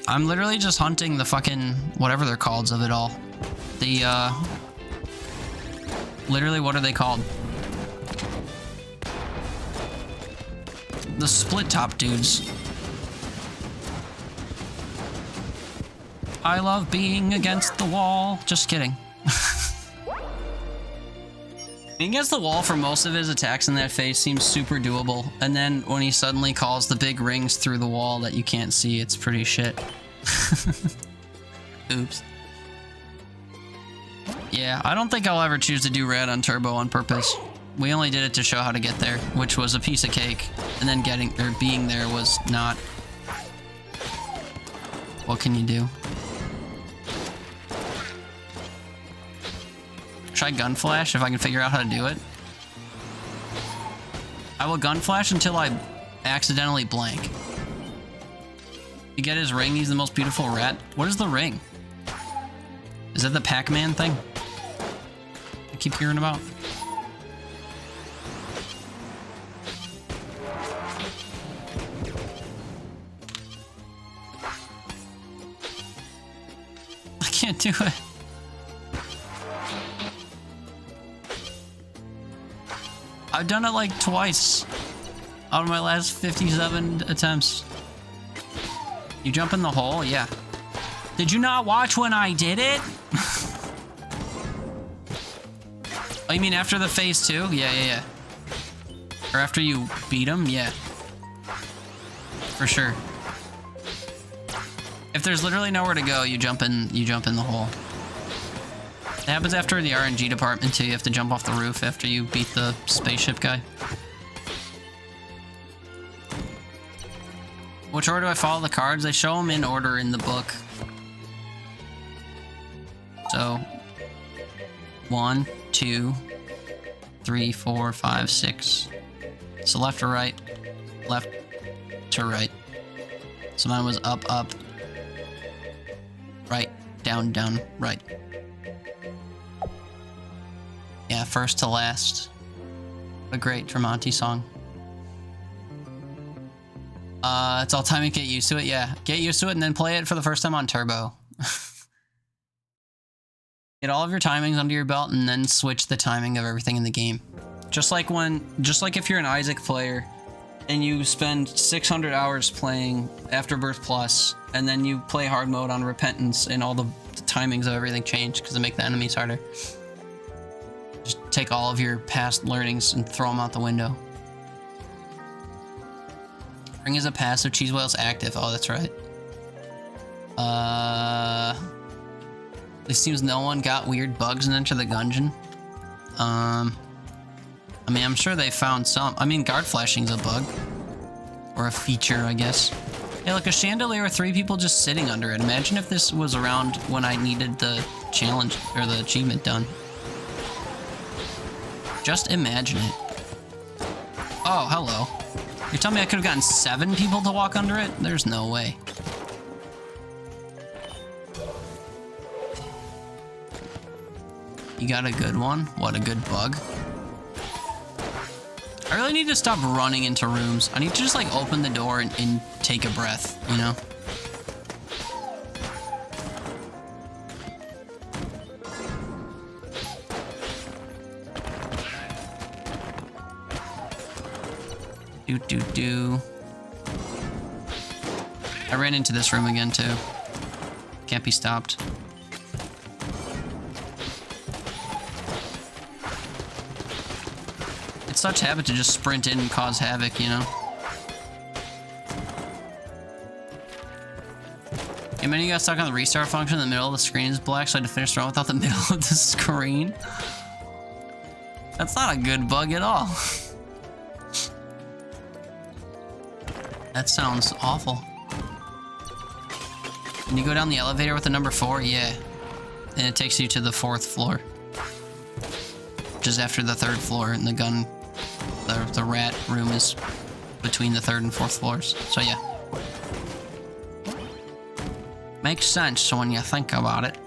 I'm literally just hunting the fucking whatever they're called of it all. The, literally, what are they called? The split top dudes. I love being against the wall. Just kidding. Being against the wall for most of his attacks in that phase seems super doable. And then when he suddenly calls the big rings through the wall that you can't see, it's pretty shit. Oops. Yeah, I don't think I'll ever choose to do Rad on Turbo on purpose. We only did it to show how to get there, which was a piece of cake. And then being there was not. What can you do? Try gun flash if I can figure out how to do it. I will gun flash until I accidentally blank. You get his ring, he's the most beautiful rat. What is the ring? Is that the Pac-Man thing? I keep hearing about. I can't do it. I've done it like twice out of my last 57 attempts. You jump in the hole? Yeah. Did you not watch when I did it? Oh, you mean after the phase 2? Yeah. Or after you beat him? Yeah. For sure. If there's literally nowhere to go, you jump in the hole. It happens after the RNG department too. You have to jump off the roof after you beat the spaceship guy. Which order do I follow the cards? They show them in order in the book. So 1, 2, 3, 4, 5, 6. So left to right, left to right. So mine was up, up, right, down, down, right. Yeah, first to last. A great Tremonti song. It's all time to get used to it. Yeah, get used to it and then play it for the first time on Turbo. Get all of your timings under your belt and then switch the timing of everything in the game. Just like if you're an Isaac player and you spend 600 hours playing Afterbirth Plus and then you play hard mode on Repentance and all the timings of everything change because they make the enemies harder. Just take all of your past learnings and throw them out the window. Ring is a passive, Cheese Whale's active. Oh, that's right. It seems no one got weird bugs in Enter the Gungeon. I mean, I'm sure they found some. I mean, guard flashing's a bug. Or a feature, I guess. Hey, look, a chandelier with 3 people just sitting under it. Imagine if this was around when I needed the challenge, or the achievement done. Just imagine it. Oh, hello. You're telling me I could have gotten 7 people to walk under it? There's no way. You got a good one? What a good bug. I really need to stop running into rooms. I need to just like open the door and take a breath, you know? Do. I ran into this room again too. Can't be stopped. It's such habit to just sprint in and cause havoc, you know? And then you got stuck on the restart function in the middle of the screen is black, so I had to finish the run without the middle of the screen. That's not a good bug at all. That sounds awful. Can you go down the elevator with the number 4? Yeah. And it takes you to the 4th floor. Which is after the 3rd floor, and the rat room is between the 3rd and 4th floors. So yeah. Makes sense when you think about it.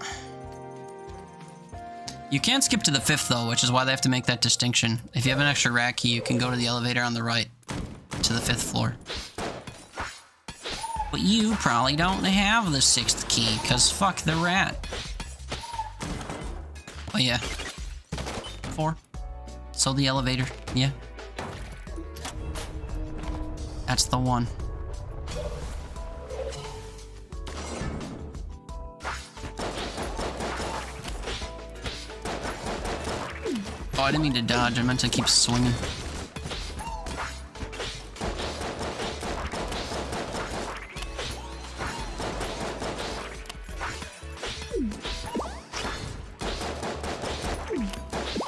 You can skip to the 5th though, which is why they have to make that distinction. If you have an extra rat key, you can go to the elevator on the right. To 5th floor. But you probably don't have the 6th key, because fuck the rat. Oh yeah. 4. So the elevator, yeah. That's the one. Oh, I didn't mean to dodge, I meant to keep swinging.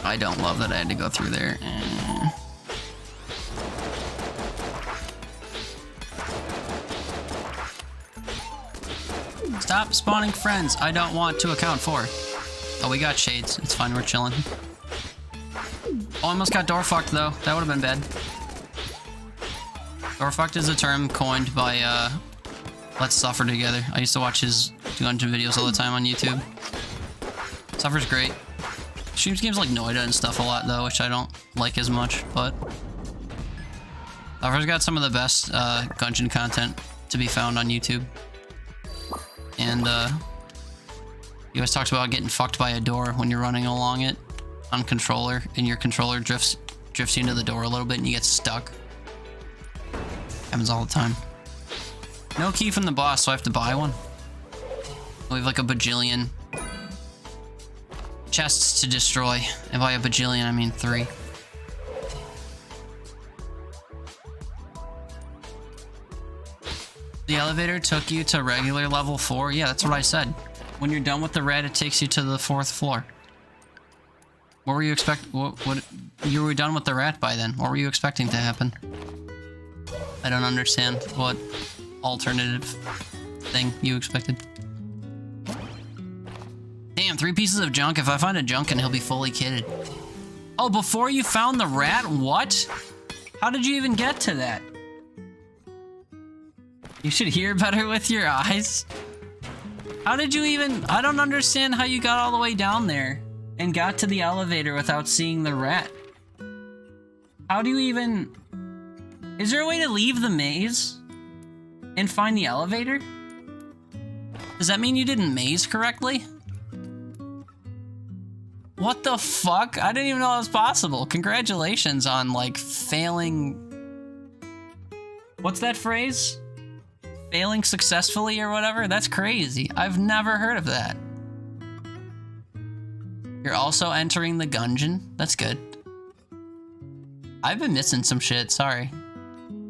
I don't love that I had to go through there. Stop spawning friends. I don't want to account for. Oh, we got shades. It's fine. We're chilling. Oh, almost got door fucked though. That would have been bad. Door fucked is a term coined by Let's Suffer Together. I used to watch his Gungeon videos all the time on YouTube. Suffer's great. Streams games like Noida and stuff a lot though, which I don't like as much, but Suffer's got some of the best Gungeon content to be found on YouTube. And he always talks about getting fucked by a door when you're running along it on controller, and your controller drifts you into the door a little bit and you get stuck. Happens all the time. No key from the boss, so I have to buy one. We have like a bajillion chests to destroy, and by a bajillion I mean 3. The elevator took you to regular level 4? Yeah, that's what I said. When you're done with the red, it takes you to the 4th floor. What were you what you were done with the rat by then? What were you expecting to happen? I don't understand what alternative thing you expected. Damn, 3 pieces of junk. If I find a junkin, he'll be fully kitted. Oh, before you found the rat? What? How did you even get to that? You should hear better with your eyes. How did you even... I don't understand how you got all the way down there and got to the elevator without seeing the rat. How do you even... Is there a way to leave the maze and find the elevator? Does that mean you didn't maze correctly? What the fuck? I didn't even know that was possible. Congratulations on, like, failing... What's that phrase? Failing successfully or whatever? That's crazy. I've never heard of that. You're also entering the Gungeon? That's good. I've been missing some shit, sorry.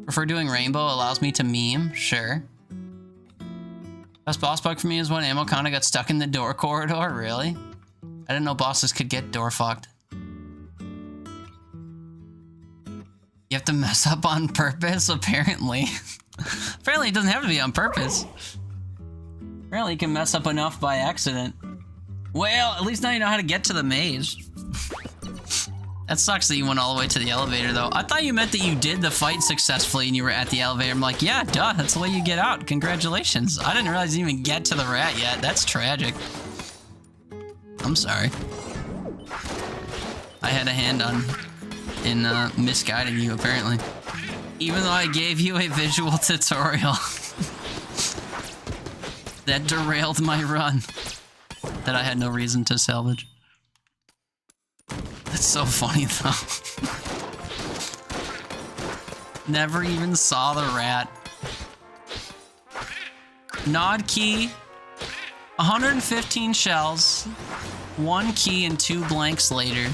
Prefer doing rainbow allows me to meme? Sure. Best boss bug for me is when Ammo kinda got stuck in the door corridor, really? I didn't know bosses could get door fucked. You have to mess up on purpose, apparently. Apparently it doesn't have to be on purpose. Apparently you can mess up enough by accident. Well, at least now you know how to get to the maze. That sucks that you went all the way to the elevator, though. I thought you meant that you did the fight successfully and you were at the elevator. I'm like, yeah, duh, that's the way you get out. Congratulations. I didn't realize you didn't even get to the rat yet. That's tragic. I'm sorry. I had a hand in misguiding you, apparently. Even though I gave you a visual tutorial that derailed my run that I had no reason to salvage. That's so funny, though. Never even saw the rat. Nod key. 115 shells. 1 key and 2 blanks later.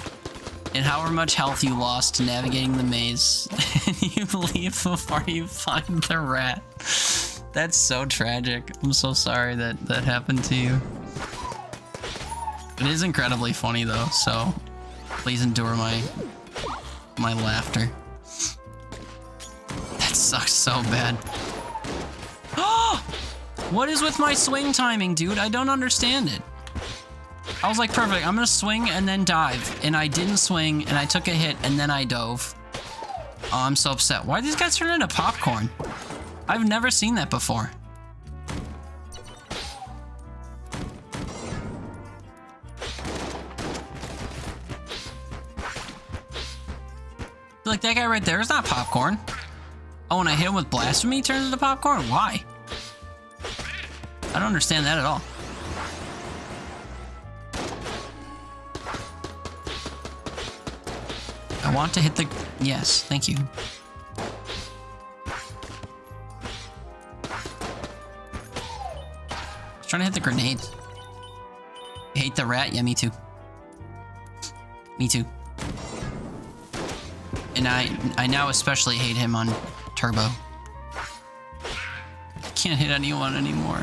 And however much health you lost navigating the maze. And you leave before you find the rat. That's so tragic. I'm so sorry that that happened to you. It is incredibly funny though, so please endure my laughter. That sucks so bad. Oh! What is with my swing timing, dude? I don't understand it. I was like, perfect, I'm gonna swing and then dive. And I didn't swing, and I took a hit, and then I dove. Oh, I'm so upset. Why did these guys turn into popcorn? I've never seen that before. Like, that guy right there is not popcorn. Oh, and I hit him with blasphemy, he turns into popcorn? Why? I don't understand that at all. I want to hit the... Yes, thank you. I was trying to hit the grenades. You hate the rat? Yeah, me too. Me too. And I now especially hate him on Turbo. Can't hit anyone anymore.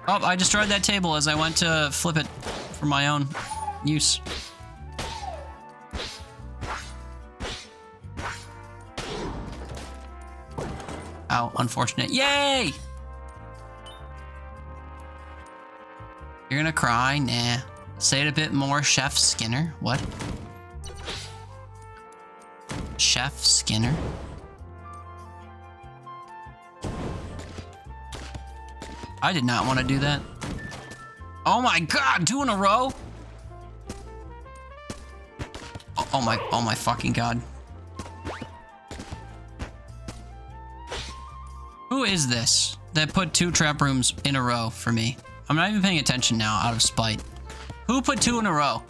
Oh, I destroyed that table as I went to flip it for my own use. Ow, unfortunate. Yay! You're gonna cry? Nah. Say it a bit more, Chef Skinner. What? Chef Skinner? I did not want to do that. Oh my god, 2 in a row? Oh my fucking god. Who is this that put 2 trap rooms in a row for me? I'm not even paying attention now out of spite. Who put 2 in a row?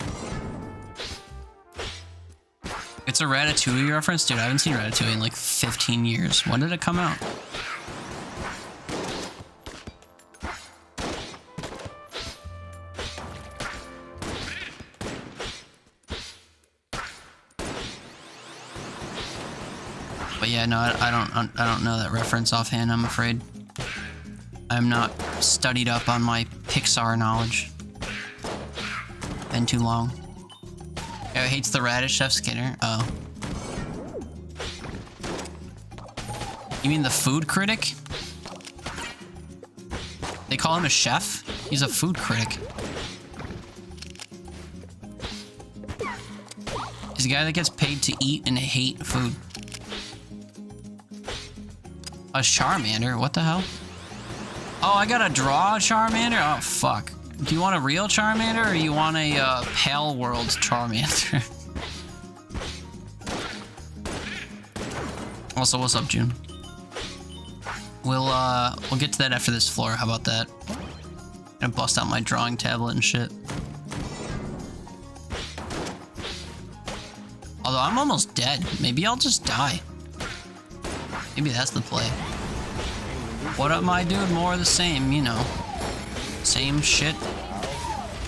It's a Ratatouille reference? Dude, I haven't seen Ratatouille in like 15 years. When did it come out? But yeah, no, I don't know that reference offhand, I'm afraid. I'm not studied up on my Pixar knowledge. Been too long. Oh, hates the radish, Chef Skinner? Oh. You mean the food critic? They call him a chef? He's a food critic. He's a guy that gets paid to eat and hate food. A Charmander? What the hell? Oh, I gotta draw a Charmander? Oh, fuck. Do you want a real Charmander or you want a Pale World Charmander? Also, what's up, June? We'll get to that after this floor. How about that? I'm gonna bust out my drawing tablet and shit. Although I'm almost dead. Maybe I'll just die. Maybe that's the play. What up, my dude? More of the same, you know. Same shit,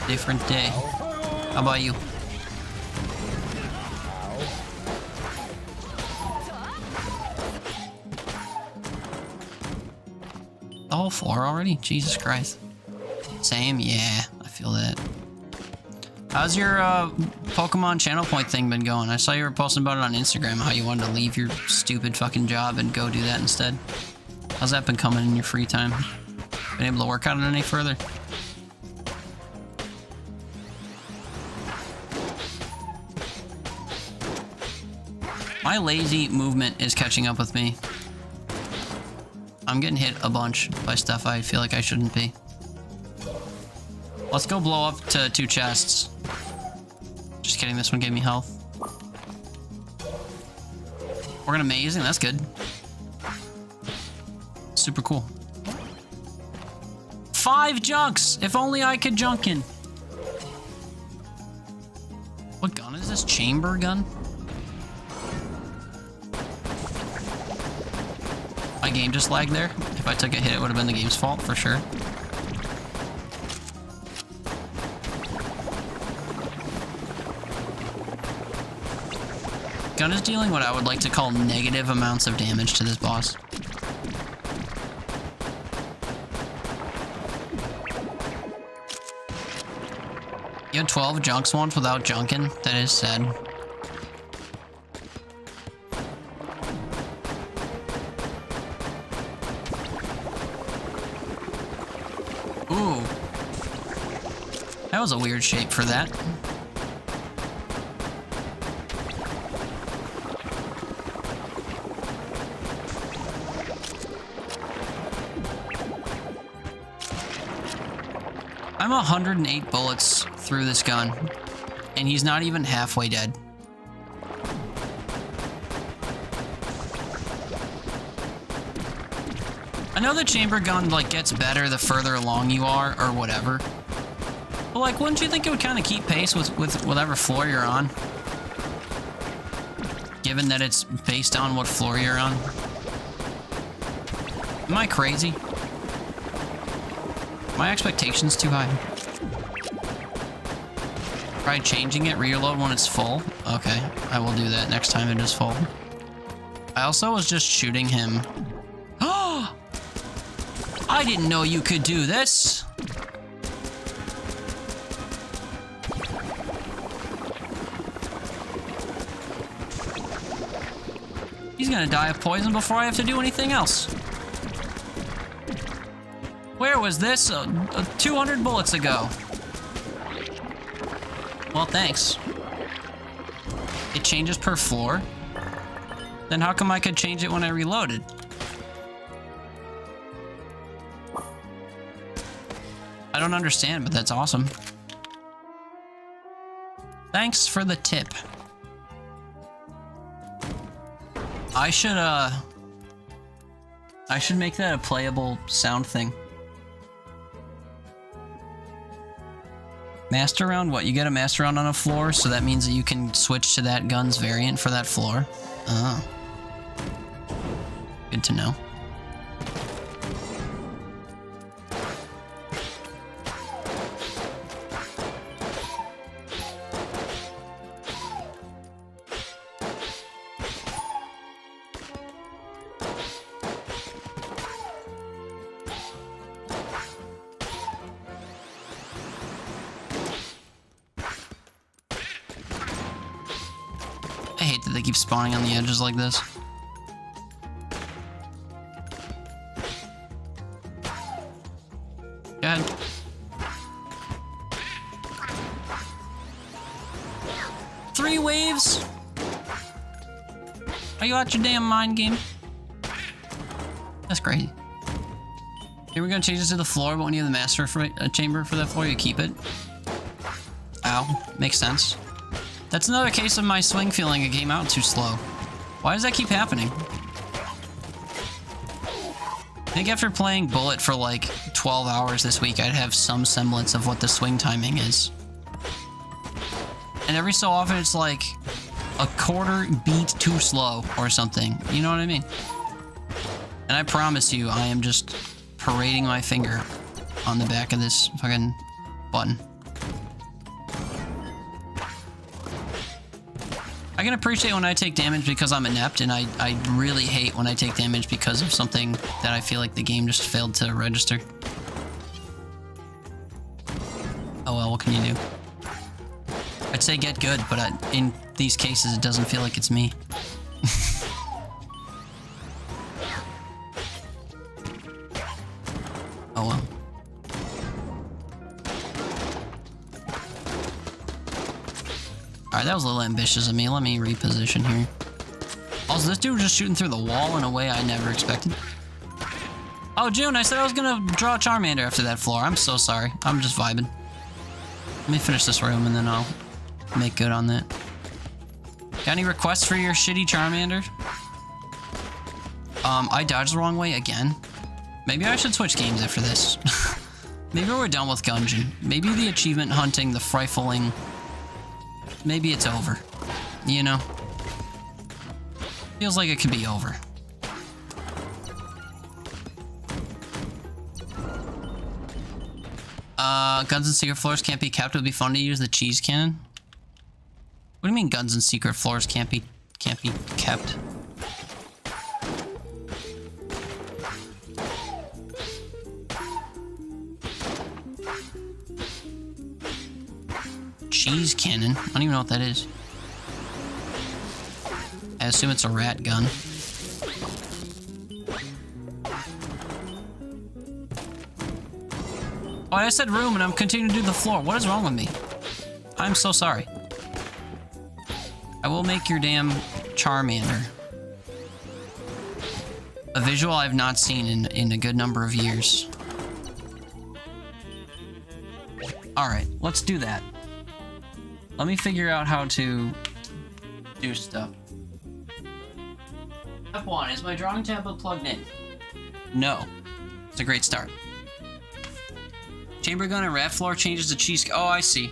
different day. How about you? The whole floor already? Jesus Christ. Same? Yeah, I feel that. How's your Pokemon channel point thing been going? I saw you were posting about it on Instagram, how you wanted to leave your stupid fucking job and go do that instead. How's that been coming in your free time? Been able to work on it any further? My lazy movement is catching up with me. I'm getting hit a bunch by stuff I feel like I shouldn't be. Let's go blow up to 2 chests. Just kidding, this one gave me health. We're amazing, that's good. Super cool. 5 junks! If only I could junk in. What gun is this? Chamber gun? My game just lagged there. If I took a hit, it would have been the game's fault, for sure. Gun is dealing what I would like to call negative amounts of damage to this boss. You had 12 junks once without junking? That is sad. Ooh. That was a weird shape for that. I'm 108 bullets through this gun, and he's not even halfway dead. I know the chamber gun, like, gets better the further along you are, or whatever. But, like, wouldn't you think it would kind of keep pace with whatever floor you're on? Given that it's based on what floor you're on. Am I crazy? My expectations too high. Try changing it, reload when it's full. Okay, I will do that next time it is full. I also was just shooting him. Oh! I didn't know you could do this! He's gonna die of poison before I have to do anything else. Where was this 200 bullets ago? Well, thanks. It changes per floor? Then how come I could change it when I reloaded? I don't understand, but that's awesome. Thanks for the tip. I should make that a playable sound thing. Master round? What? You get a master round on a floor, so that means that you can switch to that gun's variant for that floor? Oh. Good to know. I hate that they keep spawning on the edges like this. Go ahead. Three waves? Are you out your damn mind game? That's crazy. Here we're gonna change this to the floor, but when you have the master chamber for that floor, you keep it. Ow. Makes sense. That's another case of my swing feeling it came out too slow. Why does that keep happening? I think after playing Bullet for like 12 hours this week, I'd have some semblance of what the swing timing is. And every so often it's like a quarter beat too slow or something. You know what I mean? And I promise you, I am just parading my finger on the back of this fucking button. I can appreciate when I take damage because I'm inept, and I really hate when I take damage because of something that I feel like the game just failed to register. Oh well, what can you do? I'd say get good, but in these cases it doesn't feel like it's me. Oh well. Alright, that was a little ambitious of me. Let me reposition here. Also, this dude was just shooting through the wall in a way I never expected. Oh, June, I said I was gonna draw a Charmander after that floor. I'm so sorry. I'm just vibing. Let me finish this room and then I'll make good on that. Got any requests for your shitty Charmander? I dodged the wrong way again. Maybe I should switch games after this. Maybe we're done with Gungeon. Maybe the achievement hunting, the frifling... Maybe it's over, you know? Feels like it could be over. Guns and secret floors can't be kept. It would be fun to use the cheese cannon. What do you mean guns and secret floors can't be kept? Cheese cannon? I don't even know what that is. I assume it's a rat gun. Oh, I said room and I'm continuing to do the floor. What is wrong with me? I'm so sorry. I will make your damn Charmander. A visual I've not seen in a good number of years. Alright, let's do that. Let me figure out how to do stuff. Step 1, is my drawing tablet plugged in? No. It's a great start. Chamber gun and rat floor changes the cheese. Oh, I see.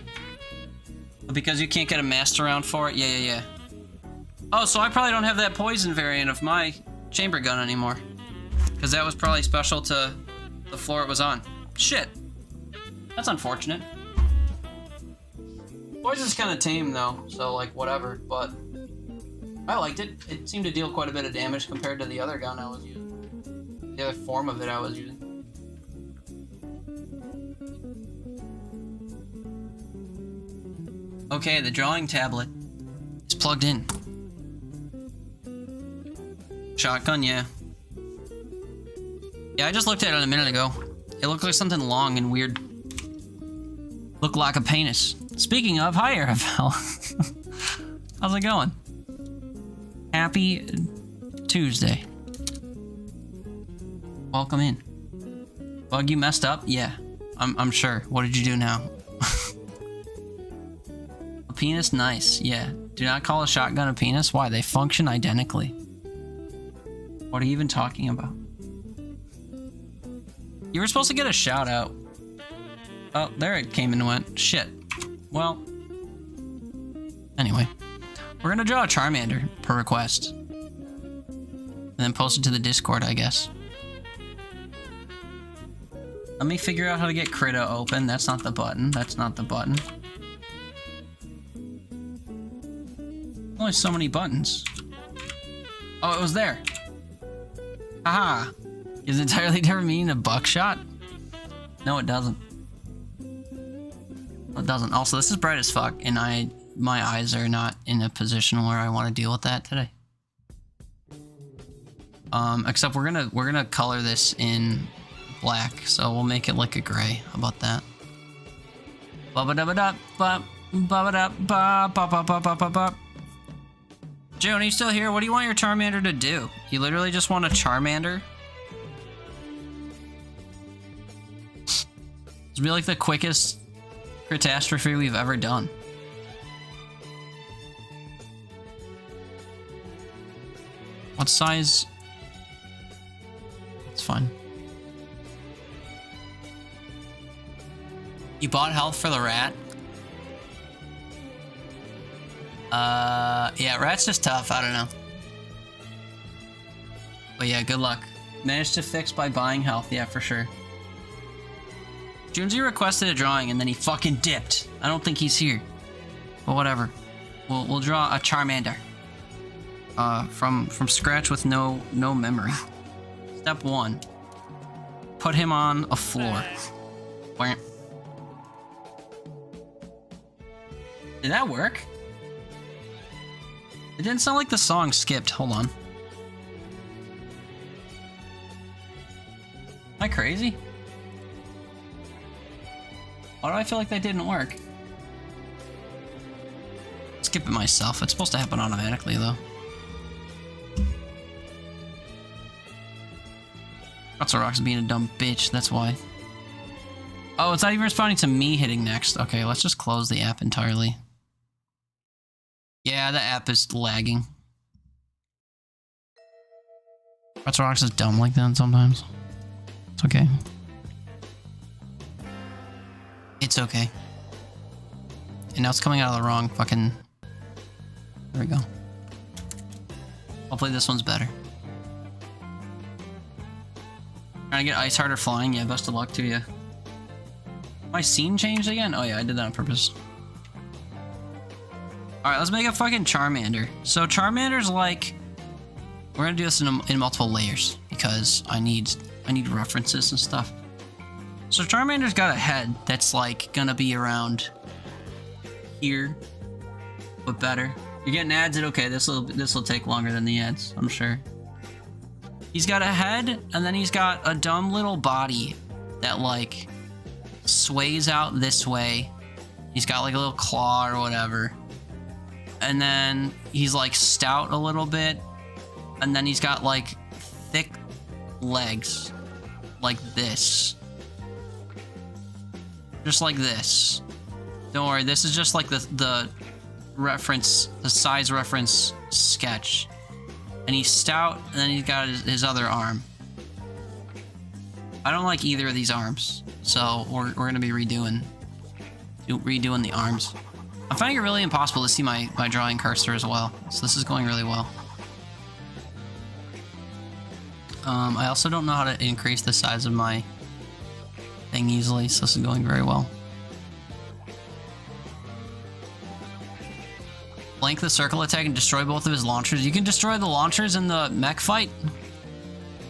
Because you can't get a master round for it? Yeah. Oh, so I probably don't have that poison variant of my chamber gun anymore. Because that was probably special to the floor it was on. Shit. That's unfortunate. Poison's kind of tame though, so like whatever, but I liked it. It seemed to deal quite a bit of damage compared to the other gun I was using. The other form of it I was using. Okay, the drawing tablet is plugged in. Shotgun, yeah. Yeah, I just looked at it a minute ago. It looked like something long and weird. Looked like a penis. Speaking of, hi, Arafel. How's it going? Happy Tuesday. Welcome in. Bug, you messed up? Yeah, I'm sure. What did you do now? A penis? Nice. Yeah. Do not call a shotgun a penis. Why? They function identically. What are you even talking about? You were supposed to get a shout out. Oh, there it came and went. Shit. Well. Anyway. We're gonna draw a Charmander per request. And then post it to the Discord, I guess. Let me figure out how to get Krita open. That's not the button. That's not the button. Only so many buttons. Oh, it was there. Haha. Is it entirely different meaning of buckshot? No, it doesn't. It doesn't. Also, this is bright as fuck, and my eyes are not in a position where I want to deal with that today. Except we're gonna color this in black, so we'll make it like a gray. How about that? June, are you still here? What do you want your Charmander to do? You literally just want a Charmander? This would be like the quickest catastrophe we've ever done. What size? It's fine. You bought health for the rat? Yeah, rat's just tough. I don't know. But yeah, good luck. Managed to fix by buying health. Yeah, for sure. Junzi requested a drawing and then he fucking dipped. I don't think he's here. But whatever. We'll draw a Charmander. From scratch with no memory. Step 1. Put him on a floor. Where? Did that work? It didn't sound like the song skipped. Hold on. Am I crazy? Why do I feel like that didn't work? Skip it myself. It's supposed to happen automatically, though. Rock's being a dumb bitch, that's why. Oh, it's not even responding to me hitting next. Okay, let's just close the app entirely. Yeah, the app is lagging. Rock's is dumb like that sometimes. It's okay. It's okay. And now it's coming out of the wrong fucking... There we go. Hopefully this one's better. Trying to get Ice Harder flying? Yeah, best of luck to you. My scene changed again? Oh yeah, I did that on purpose. Alright, let's make a fucking Charmander. So Charmander's like... We're gonna do this in multiple layers, because I need references and stuff. So Charmander's got a head that's like gonna be around here, but better. You're getting ads at okay, this'll take longer than the ads, I'm sure. He's got a head, and then he's got a dumb little body that like sways out this way. He's got like a little claw or whatever. And then he's like stout a little bit. And then he's got like thick legs like this. Just like this. Don't worry, this is just like the reference, the size reference sketch. And he's stout, and then he's got his other arm. I don't like either of these arms, so we're gonna be redoing the arms. I'm finding it really impossible to see my drawing cursor as well, so this is going really well. I also don't know how to increase the size of my thing easily, so this is going very well. Flank the circle attack and destroy both of his launchers. You can destroy the launchers in the mech fight?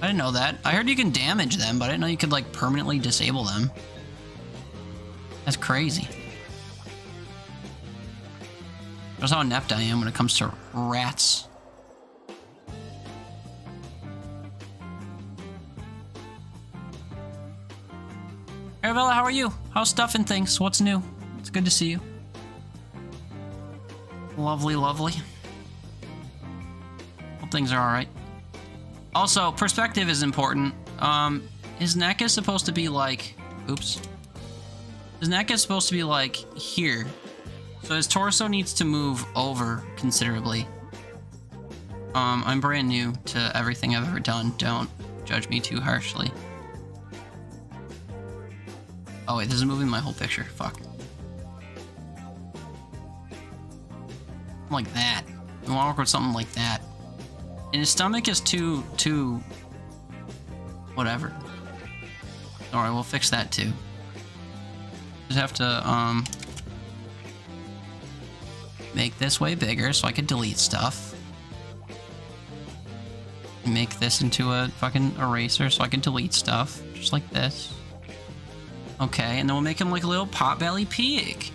I didn't know that. I heard you can damage them, but I didn't know you could, like, permanently disable them. That's crazy. That's how inept I am when it comes to rats. Arabella, how are you? How's stuff and things? What's new? It's good to see you. Lovely, lovely. Hope things are alright. Also, perspective is important. His neck is supposed to be like... Oops. His neck is supposed to be like here. So his torso needs to move over considerably. I'm brand new to everything I've ever done. Don't judge me too harshly. Oh wait, this is moving my whole picture. Fuck. Like that. I want to work with something like that. And his stomach is too whatever. Alright, we'll fix that too. Just have to make this way bigger so I can delete stuff. Make this into a fucking eraser so I can delete stuff. Just like this. Okay, and then we'll make him like a little potbelly pig.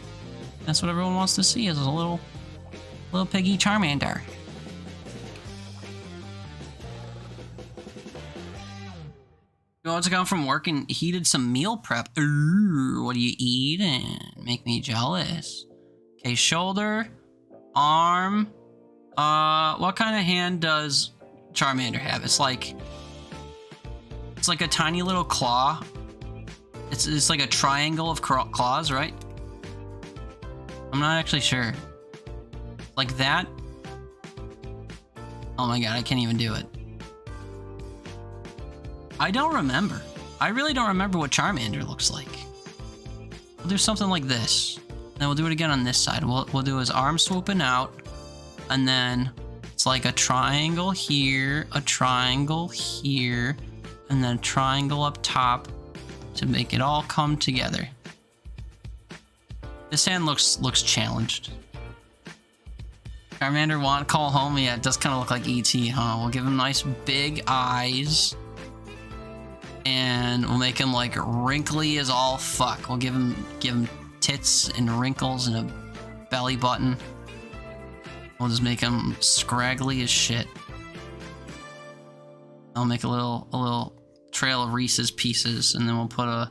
That's what everyone wants to see, is a little piggy Charmander. I just got from work and he did some meal prep. Ooh, what are you eating? Make me jealous. Okay, shoulder, arm. What kind of hand does Charmander have? It's like a tiny little claw. It's like a triangle of claws, right? I'm not actually sure. Like that? Oh my god, I can't even do it. I don't remember. I really don't remember what Charmander looks like. We'll do something like this. Then we'll do it again on this side. We'll do his arm swooping out. And then it's like a triangle here, a triangle here, and then a triangle up top to make it all come together. This hand looks challenged. Charmander want call home? Yeah, it does kind of look like E.T., huh? We'll give him nice big eyes. And we'll make him like wrinkly as all fuck. We'll give him tits and wrinkles and a belly button. We'll just make him scraggly as shit. I'll make a little trail of Reese's Pieces, and then we'll put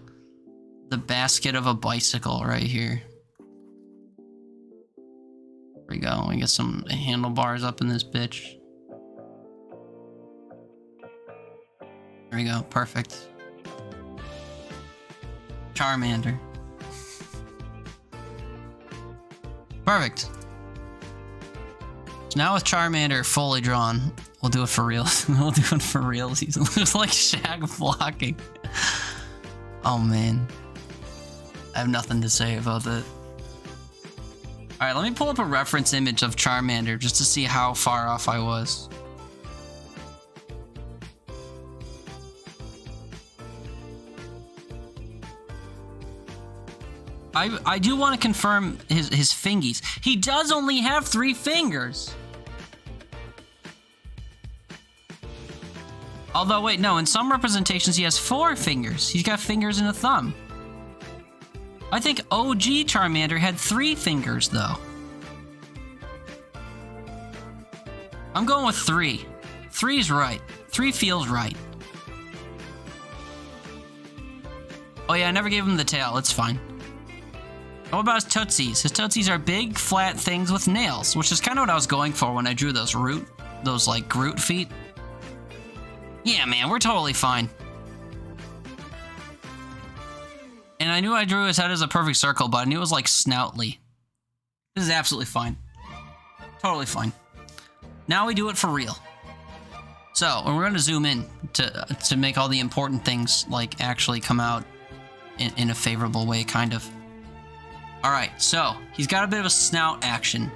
the basket of a bicycle right here. There we go. We get some handlebars up in this bitch. There we go. Perfect. Charmander. Perfect. So now with Charmander fully drawn, we'll do it for real. We'll do it for realsies. It looks like Shag blocking. Oh man. I have nothing to say about that. Alright, let me pull up a reference image of Charmander just to see how far off I was. I do want to confirm his fingies. He does only have 3 fingers. Although, wait, no, in some representations he has 4 fingers. He's got fingers and a thumb. I think OG Charmander had 3 fingers, though. I'm going with 3. 3's right. 3 feels right. Oh yeah, I never gave him the tail. It's fine. What about his tootsies? His tootsies are big, flat things with nails, which is kind of what I was going for when I drew those like Groot feet. Yeah, man, we're totally fine. And I knew I drew his head as a perfect circle, but I knew it was like snoutly. This is absolutely fine. Totally fine. Now we do it for real. So, and we're going to zoom in to make all the important things, like, actually come out in a favorable way, kind of. Alright, so, he's got a bit of a snout action.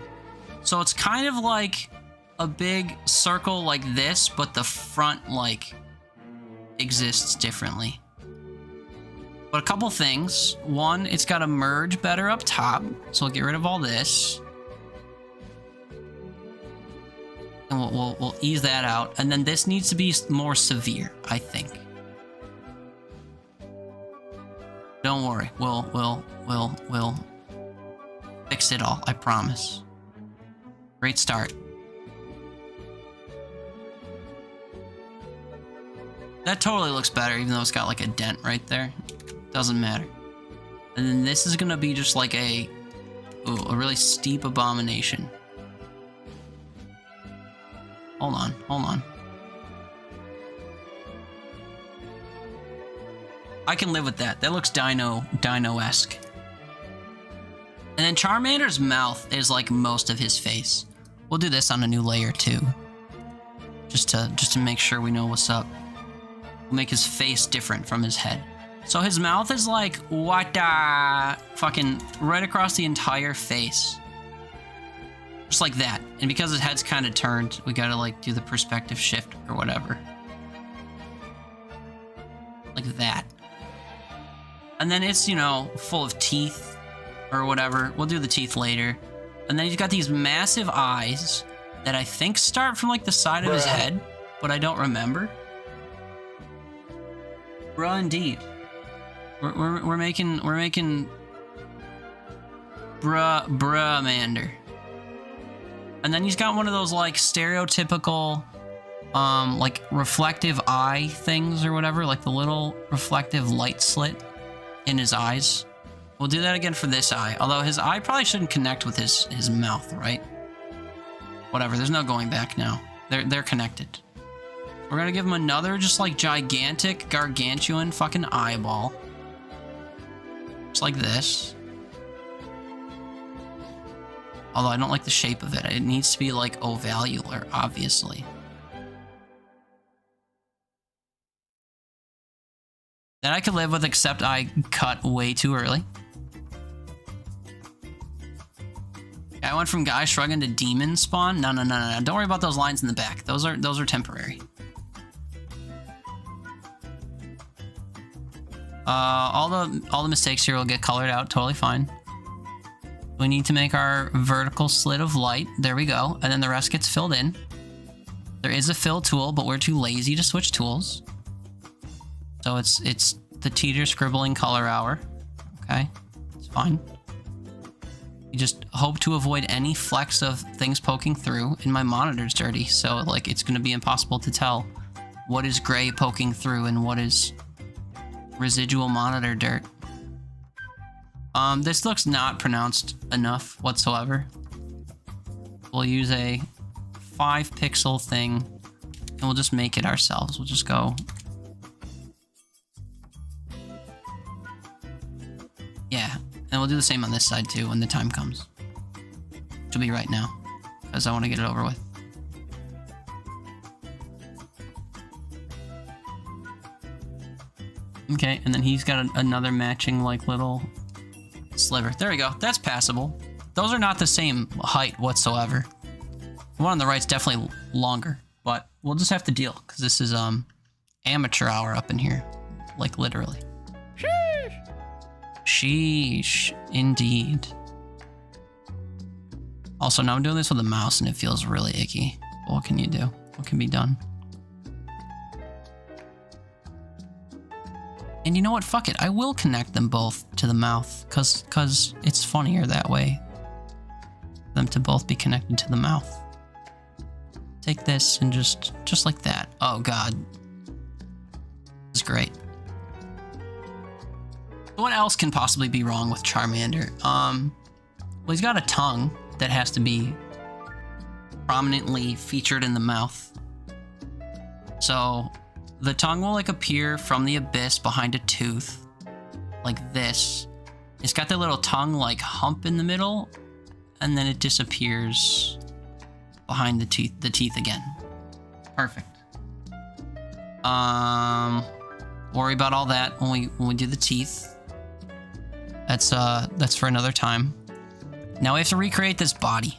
So it's kind of like a big circle like this, but the front, like, exists differently. But a couple things. One, it's got to merge better up top, so we'll get rid of all this. And we'll ease that out. And then this needs to be more severe, I think. Don't worry. We'll fix it all, I promise. Great start. That totally looks better, even though it's got like a dent right there. Doesn't matter. And then this is gonna be just like a really steep abomination. Hold on. I can live with that. That looks dino-esque. And then Charmander's mouth is like most of his face. We'll do this on a new layer too. Just to make sure we know what's up. We'll make his face different from his head. So his mouth is like, what the... fucking right across the entire face. Just like that. And because his head's kind of turned, we gotta like do the perspective shift or whatever. Like that. And then it's, you know, full of teeth or whatever. We'll do the teeth later. And then he's got these massive eyes that I think start from like the side of his head, but I don't remember. Bruh, indeed. We're making bruh-mander. And then he's got one of those like stereotypical like reflective eye things or whatever, like the little reflective light slit in his eyes. We'll do that again for this eye, although his eye probably shouldn't connect with his mouth, right? Whatever, there's no going back now. They're connected. We're gonna give him another just like gigantic gargantuan fucking eyeball. Just like this. Although I don't like the shape of it. It needs to be like ovalular, obviously. That I could live with, except I cut way too early. I went from guy shrugging to demon spawn. No. Don't worry about those lines in the back. Those are temporary. All the mistakes here will get colored out. Totally fine. We need to make our vertical slit of light. There we go. And then the rest gets filled in. There is a fill tool, but we're too lazy to switch tools. So it's the teeter scribbling color hour. Okay, it's fine. You just hope to avoid any flecks of things poking through. And my monitor's dirty, so like it's gonna be impossible to tell what is gray poking through and what is residual monitor dirt. This looks not pronounced enough whatsoever. We'll use a 5 pixel thing and we'll just make it ourselves. We'll just go. Yeah, and we'll do the same on this side too when the time comes. Which will be right now, because I want to get it over with. Okay, and then he's got another matching like little sliver. There we go. That's passable. Those are not the same height whatsoever. The one on the right's definitely longer, but we'll just have to deal because this is amateur hour up in here, like literally. Sheesh. Sheesh, indeed. Also, now I'm doing this with a mouse and it feels really icky. But what can you do? What can be done? And you know what? Fuck it. I will connect them both to the mouth, cause it's funnier that way. For them to both be connected to the mouth. Take this and just like that. Oh god. This is great. What else can possibly be wrong with Charmander? Well, he's got a tongue that has to be prominently featured in the mouth. So the tongue will like appear from the abyss behind a tooth, like this. It's got that little tongue like hump in the middle, and then it disappears behind the teeth again. Perfect. Worry about all that when we do the teeth. That's for another time. Now we have to recreate this body.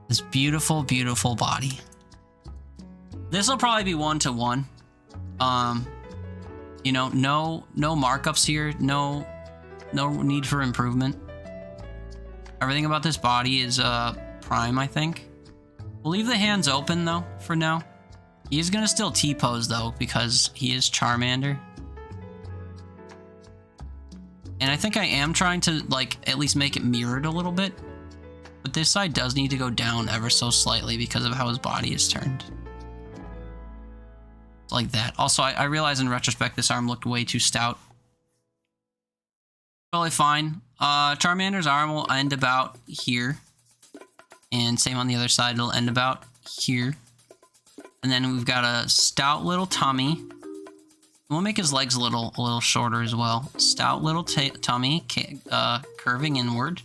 This beautiful, beautiful body. This will probably be 1-to-1. You know, no markups here. No need for improvement. Everything about this body is prime, I think. We'll leave the hands open though for now. He is gonna still T-pose though because he is Charmander. And I think I am trying to like at least make it mirrored a little bit. But this side does need to go down ever so slightly because of how his body is turned. Like that. Also, I realize in retrospect this arm looked way too stout. Totally fine. Charmander's arm will end about here. And same on the other side, it'll end about here. And then we've got a stout little tummy. We'll make his legs a little shorter as well. Stout little tummy, curving inward.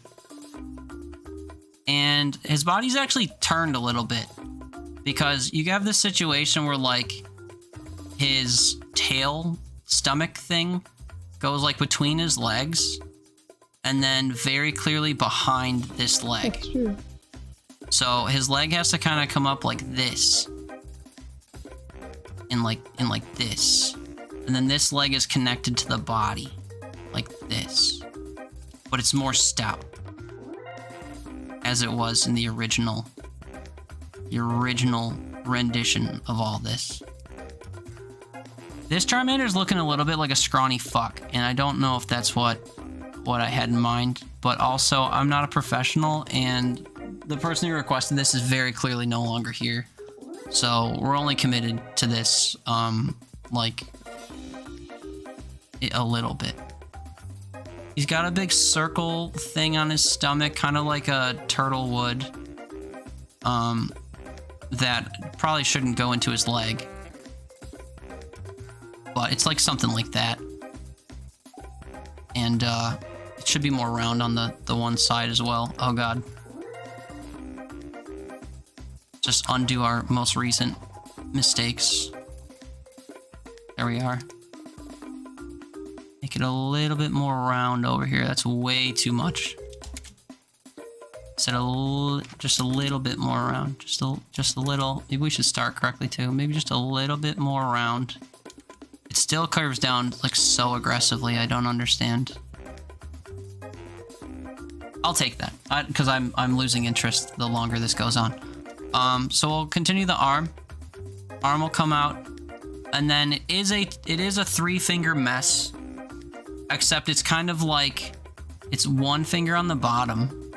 And his body's actually turned a little bit. Because you have this situation where, like, his tail stomach thing goes, like, between his legs. And then very clearly behind this leg. That's true. So his leg has to kind of come up like this. And like this. And then this leg is connected to the body. Like this. But it's more stout. As it was in the original rendition of all this. This Charmander is looking a little bit like a scrawny fuck. And I don't know if that's what I had in mind. But also, I'm not a professional. And the person who requested this is very clearly no longer here. So we're only committed to this, like, a little bit. He's got a big circle thing on his stomach, kind of like a turtle would. That probably shouldn't go into his leg. But it's like something like that. And, it should be more round on the one side as well. Oh god. Just undo our most recent mistakes. There we are. Make it a little bit more round over here. That's way too much. Set just a little bit more round. Just a little. Maybe we should start correctly too. Maybe just a little bit more round. It still curves down like so aggressively. I don't understand. I'll take that because I'm losing interest the longer this goes on. So we'll continue the arm. Arm will come out, and then it is a 3-finger mess, except it's kind of like it's one finger on the bottom,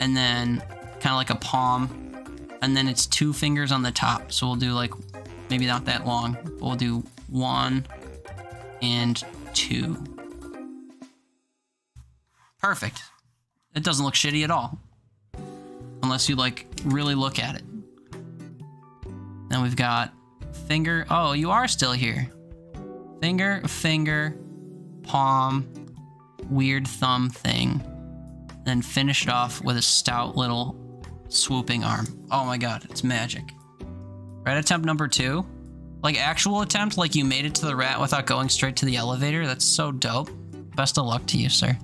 and then kind of like a palm, and then it's 2 fingers on the top. So we'll do like maybe not that long, but we'll do 1 and 2. Perfect. It doesn't look shitty at all. Unless you, like, really look at it. Then we've got finger. Oh, you are still here. Finger, palm, weird thumb thing. Then finish it off with a stout little swooping arm. Oh my god, it's magic. Rat attempt number 2. Like, actual attempt, like you made it to the rat without going straight to the elevator. That's so dope. Best of luck to you, sir.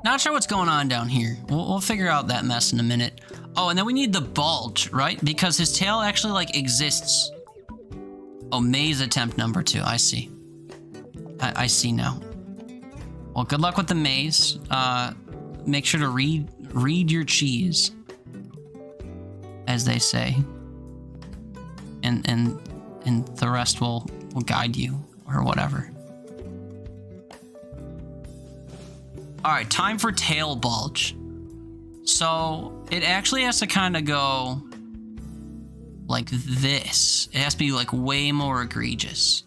Not sure what's going on down here. We'll figure out that mess in a minute. Oh, and then we need the bulge, right? Because his tail actually, like, exists. Oh, maze attempt number 2. I see. I see now. Well, good luck with the maze. Make sure to read your cheese. As they say. And the rest will guide you. Or whatever. Alright, time for tail bulge. So, it actually has to kind of go like this. It has to be like way more egregious.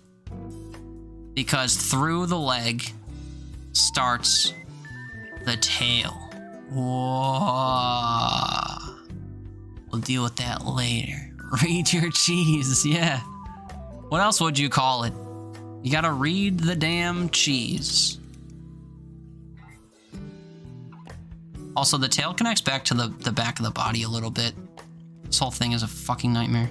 Because through the leg starts the tail. Whoa. We'll deal with that later. Read your cheese, yeah. What else would you call it? You gotta read the damn cheese. Also, the tail connects back to the back of the body a little bit. This whole thing is a fucking nightmare.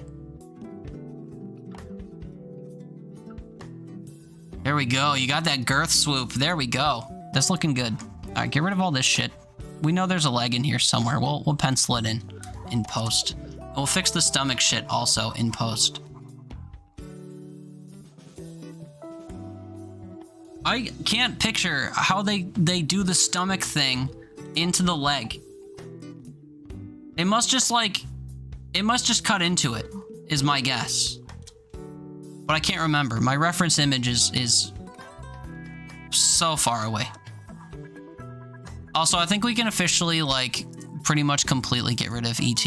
There we go. You got that girth swoop. There we go. That's looking good. All right, get rid of all this shit. We know there's a leg in here somewhere. We'll pencil it in post. We'll fix the stomach shit also in post. I can't picture how they do the stomach thing into the leg. It must just cut into it, is my guess. But I can't remember. My reference image is so far away. Also, I think we can officially, like, pretty much completely get rid of ET.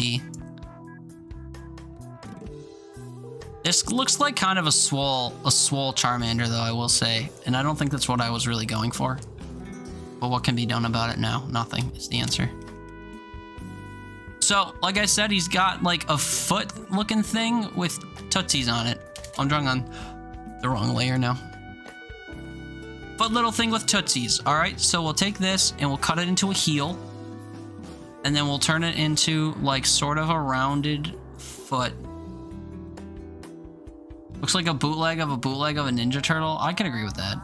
This looks like kind of a swole Charmander, though, I will say. And I don't think that's what I was really going for. But what can be done about it now? Nothing is the answer. So, like I said, he's got, like, a foot-looking thing with tootsies on it. I'm drawing on the wrong layer now. Foot little thing with tootsies. All right, so we'll take this and we'll cut it into a heel. And then we'll turn it into, like, sort of a rounded foot. Looks like a bootleg of a Ninja Turtle. I can agree with that.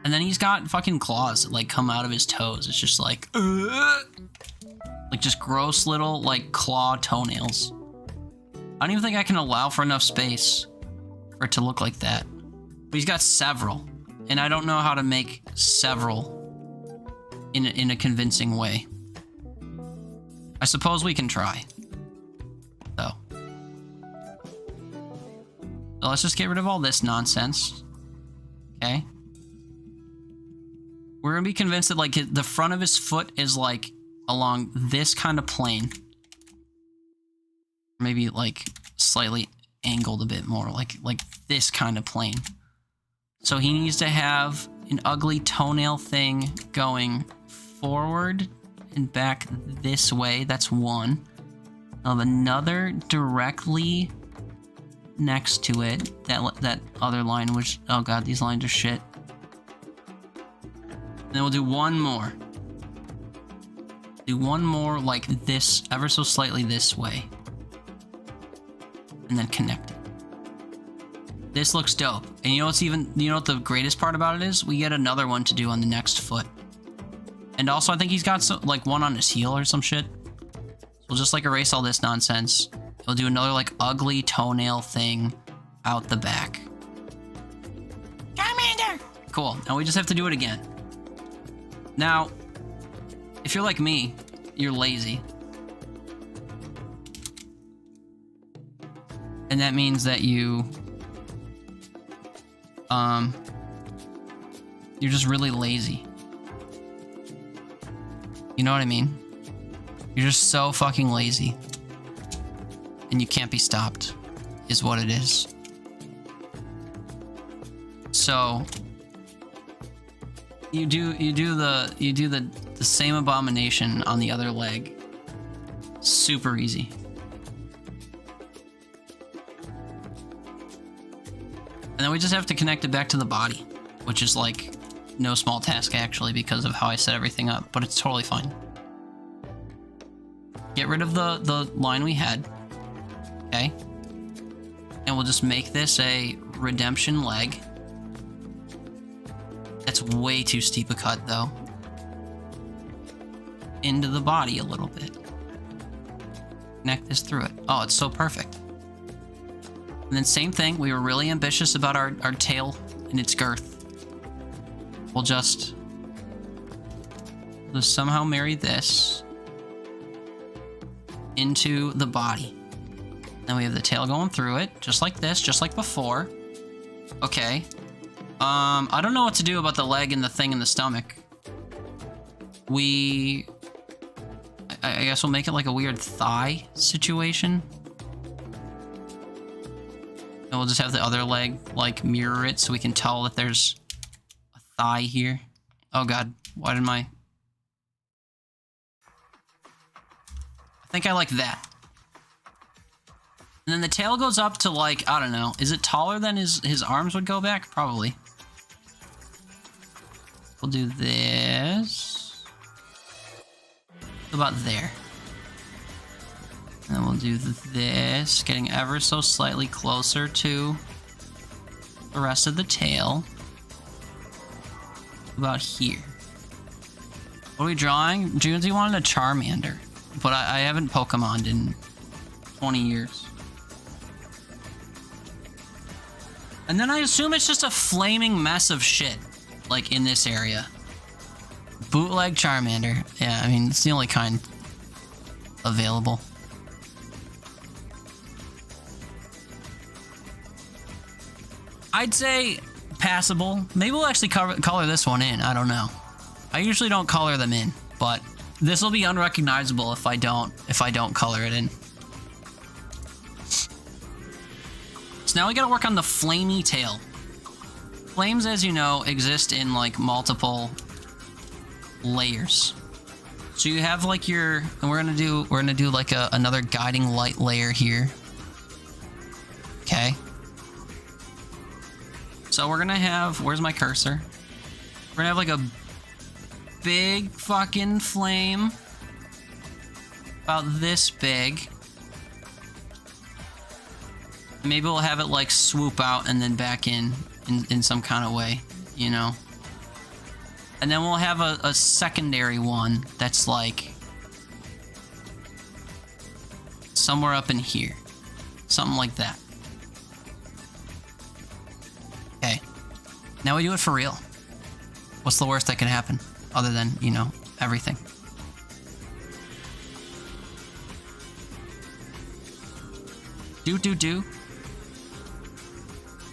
And then he's got fucking claws that, like, come out of his toes. It's just like, like, just gross little, like, claw toenails. I don't even think I can allow for enough space for it to look like that. But he's got several. And I don't know how to make several in a convincing way. I suppose we can try. So let's just get rid of all this nonsense. Okay. We're gonna be convinced that, like, the front of his foot is, like, along this kind of plane. Maybe, like, slightly angled a bit more, like this kind of plane. So he needs to have an ugly toenail thing going forward and back this way. That's one. I'll have another directly next to it. That other line, which, oh god, these lines are shit. And then we'll do one more. Do one more like this, ever so slightly this way. And then connect it. This looks dope. And you know what the greatest part about it is? We get another one to do on the next foot. And also I think he's got like one on his heel or some shit. So we'll just like erase all this nonsense. We'll do another like ugly toenail thing out the back. Charmander! Cool. Now we just have to do it again. Now, if you're like me, you're lazy. And that means that you're just really lazy. You know what I mean? You're just so fucking lazy. And you can't be stopped, is what it is. So you do the same abomination on the other leg. Super easy. And then we just have to connect it back to the body, which is like no small task actually because of how I set everything up, but it's totally fine. Get rid of the line we had, okay? And we'll just make this a redemption leg. That's way too steep a cut though. Into the body a little bit. Connect this through it. Oh, it's so perfect. And then same thing, we were really ambitious about our tail and its girth. We'll just somehow marry this into the body. Then we have the tail going through it, just like this, just like before. Okay. I don't know what to do about the leg and the thing in the stomach. I guess we'll make it like a weird thigh situation. And we'll just have the other leg, like, mirror it so we can tell that there's a thigh here. Oh god, why did I think I like that. And then the tail goes up to, like, I don't know. Is it taller than his arms would go back? Probably. We'll do this. About there. And then we'll do this, getting ever so slightly closer to the rest of the tail. About here. What are we drawing? Junesy wanted a Charmander, but I haven't Pokemoned in 20 years. And then I assume it's just a flaming mess of shit, like in this area. Bootleg Charmander. Yeah, I mean, it's the only kind available. I'd say passable. Maybe we'll actually color this one in. I don't know. I usually don't color them in, but this will be unrecognizable if I don't color it in. So now we gotta work on the flamey tail. Flames, as you know, exist in like multiple layers. So you have like your, and we're gonna do like another guiding light layer here. Okay. So we're gonna have, where's my cursor? We're gonna have like a big fucking flame about this big. Maybe we'll have it like swoop out and then back in some kind of way, you know? And then we'll have a secondary one that's like somewhere up in here. Something like that. Okay. Now we do it for real. What's the worst that can happen? Other than, you know, everything. Do.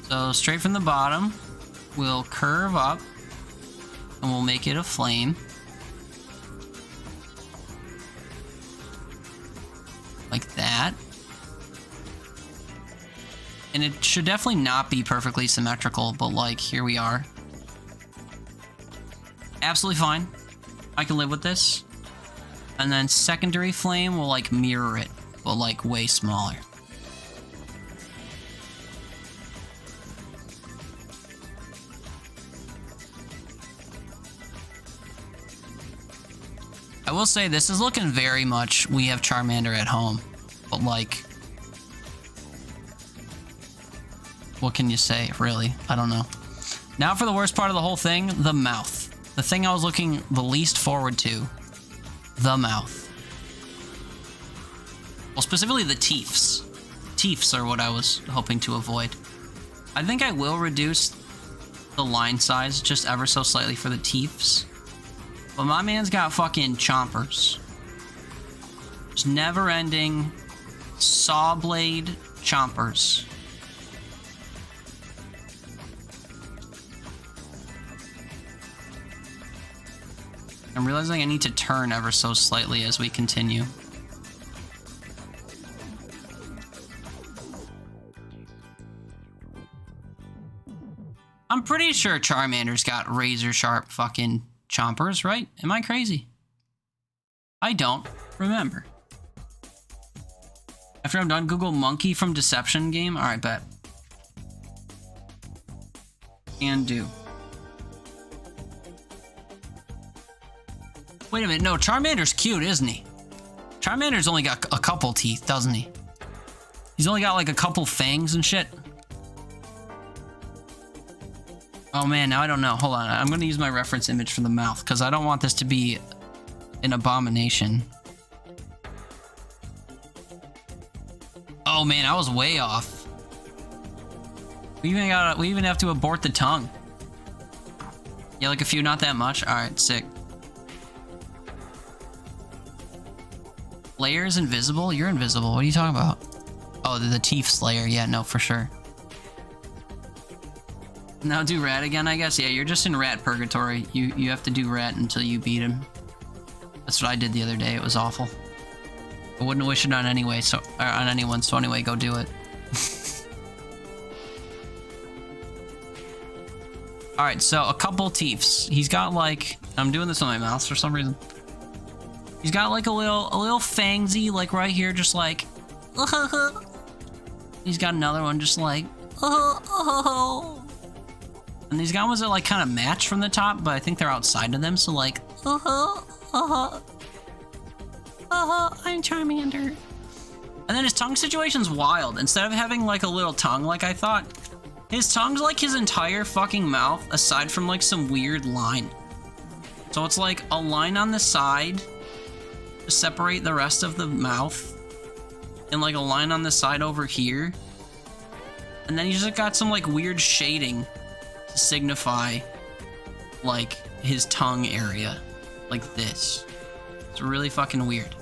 So straight from the bottom, we'll curve up and we'll make it a flame. Like that. And it should definitely not be perfectly symmetrical, but like, here we are. Absolutely fine. I can live with this. And then secondary flame will like mirror it, but like way smaller. I will say this is looking very much we have Charmander at home, but like, what can you say, really? I don't know. Now for the worst part of the whole thing, the mouth. The thing I was looking the least forward to, the mouth. Well, specifically the teeths. Teeths are what I was hoping to avoid. I think I will reduce the line size just ever so slightly for the teeths. But my man's got fucking chompers. Just never-ending saw blade chompers. I'm realizing I need to turn ever so slightly as we continue. I'm pretty sure Charmander's got razor sharp fucking chompers, right? Am I crazy? I don't remember. After I'm done, Google monkey from Deception game. Alright, bet. Can do. Wait a minute, no, Charmander's cute, isn't he? Charmander's only got a couple teeth, doesn't he? He's only got like a couple fangs and shit. Oh man, now I don't know. Hold on, I'm gonna use my reference image for the mouth, because I don't want this to be an abomination. Oh man, I was way off. We even have to abort the tongue. Yeah, like a few, not that much. Alright, sick. Layer's invisible? You're invisible. What are you talking about? Oh, the teeth layer. Yeah, no, for sure. Now do rat again, I guess. Yeah, you're just in rat purgatory. You have to do rat until you beat him. That's what I did the other day. It was awful. I wouldn't wish it on anyway, so on anyone. So anyway, go do it. All right, so a couple teeths. He's got like, I'm doing this with my mouth for some reason. He's got like a little fangsy, like right here, just like. He's got another one, just like. And these got ones that like kind of match from the top, but I think they're outside of them, so like. I'm Charmander. And then his tongue situation's wild. Instead of having like a little tongue like I thought, his tongue's like his entire fucking mouth aside from like some weird line. So it's like a line on the side to separate the rest of the mouth and like a line on the side over here. And then he's just got some like weird shading to signify like his tongue area, like this. It's really fucking weird.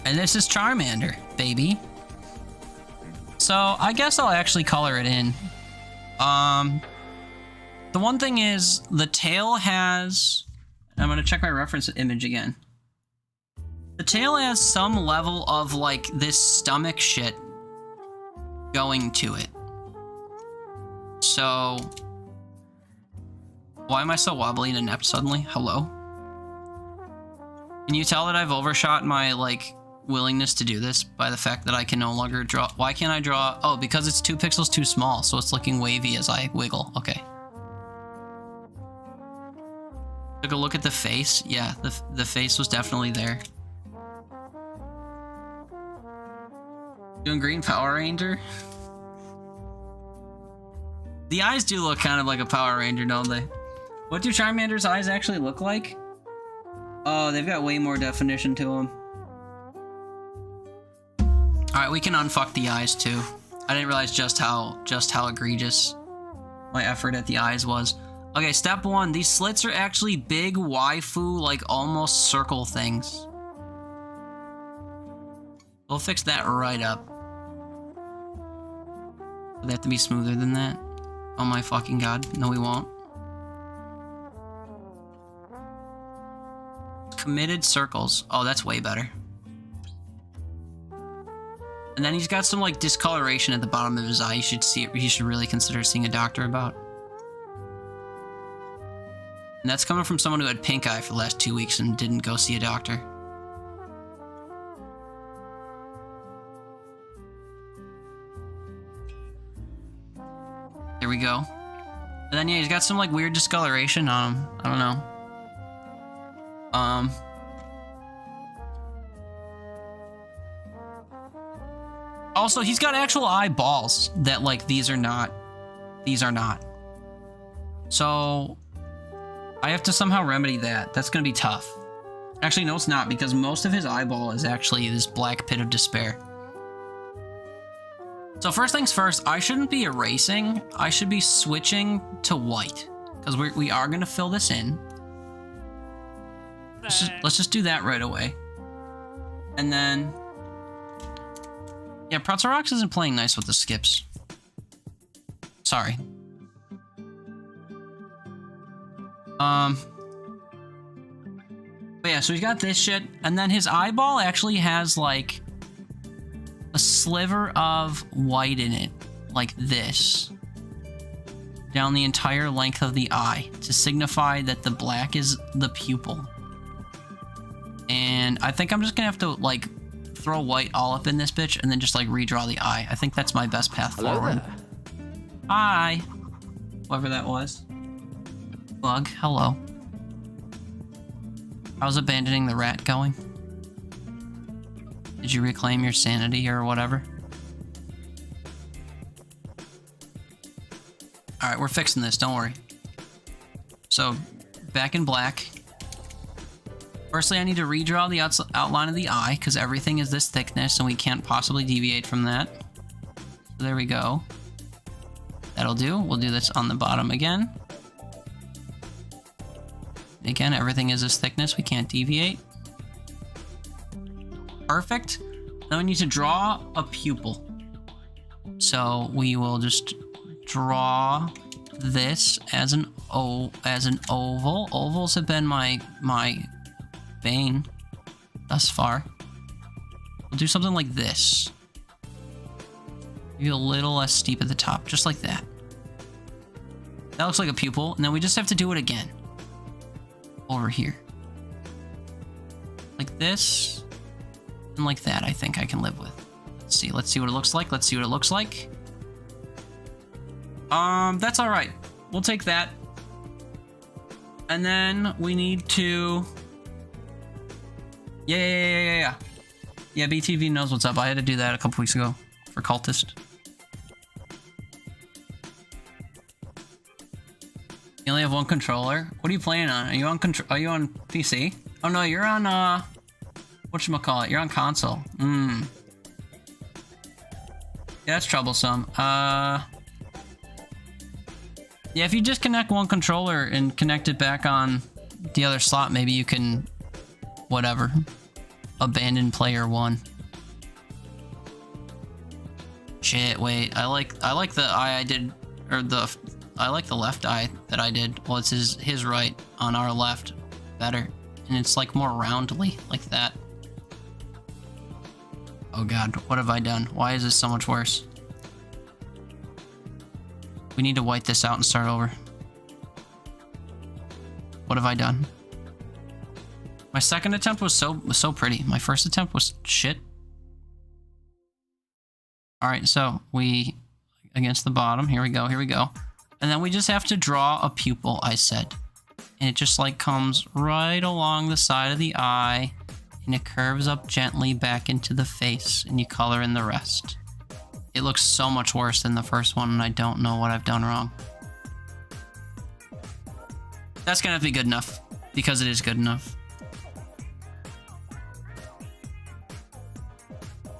And this is Charmander, baby. So I guess I'll actually color it in. The one thing is the tail has, I'm gonna check my reference image again. The tail has some level of like this stomach shit going to it. So why am I so wobbly and inept suddenly? Hello? Can you tell that I've overshot my like willingness to do this by the fact that I can no longer draw? Why can't I draw? Oh, because it's 2 pixels too small, so it's looking wavy as I wiggle. Okay. Took a look at the face. Yeah, the face was definitely there. Doing Green Power Ranger? The eyes do look kind of like a Power Ranger, don't they? What do Charmander's eyes actually look like? Oh, they've got way more definition to them. Alright, we can unfuck the eyes too. I didn't realize just how egregious my effort at the eyes was. Okay, step 1. These slits are actually big waifu, like almost circle things. We'll fix that right up. They have to be smoother than that. Oh my fucking god. No, we won't. Committed circles. Oh, that's way better. And then he's got some like discoloration at the bottom of his eye. You should really consider seeing a doctor about. And that's coming from someone who had pink eye for the last 2 weeks and didn't go see a doctor. There we go. And then yeah, he's got some like weird discoloration on him. I don't know. Also, he's got actual eyeballs that like these are not. These are not. So I have to somehow remedy that. That's gonna be tough. Actually, no, it's not, because most of his eyeball is actually this black pit of despair. So first things first, I shouldn't be erasing. I should be switching to white, because we are gonna fill this in. Let's just do that right away. And then, yeah, Protzerox isn't playing nice with the skips. Sorry. But yeah, so he's got this shit, and then his eyeball actually has like a sliver of white in it, like this, down the entire length of the eye to signify that the black is the pupil. And I think I'm just gonna have to like throw white all up in this bitch and then just like redraw the eye. I think that's my best path forward. There. Hi, whoever that was. Bug, hello. How's abandoning the rat going? Did you reclaim your sanity or whatever? Alright, we're fixing this, don't worry. So, back in black. Firstly, I need to redraw the outline of the eye, because everything is this thickness, and we can't possibly deviate from that. So there we go. That'll do. We'll do this on the bottom again. Again, everything is this thickness, we can't deviate. Perfect. Then we need to draw a pupil. So we will just draw this as an oval. Ovals have been my bane thus far. We'll do something like this. Maybe a little less steep at the top, just like that. That looks like a pupil, and then we just have to do it again. Over here. Like this. And like that, I think I can live with. Let's see what it looks like. Let's see what it looks like. That's alright. We'll take that. And then we need to... Yeah. Yeah, BTV knows what's up. I had to do that a couple weeks ago for Cultist. You only have one controller? What are you playing on? Are you on PC? Oh no, you're on whatchamacallit? You're on console. Yeah, that's troublesome. Yeah, if you disconnect one controller and connect it back on the other slot, maybe you can whatever. Abandon player 1. Shit, wait. I like the eye I did, or I like the left eye that I did. Well, it's his right on our left better. And it's like more roundly, like that. Oh god, what have I done? Why is this so much worse? We need to white this out and start over. What have I done? My second attempt was so pretty. My first attempt was shit. Alright, so we against the bottom. Here we go, here we go. And then we just have to draw a pupil, I said. And it just like comes right along the side of the eye. And it curves up gently back into the face. And you color in the rest. It looks so much worse than the first one, and I don't know what I've done wrong. That's gonna have to be good enough. Because it is good enough.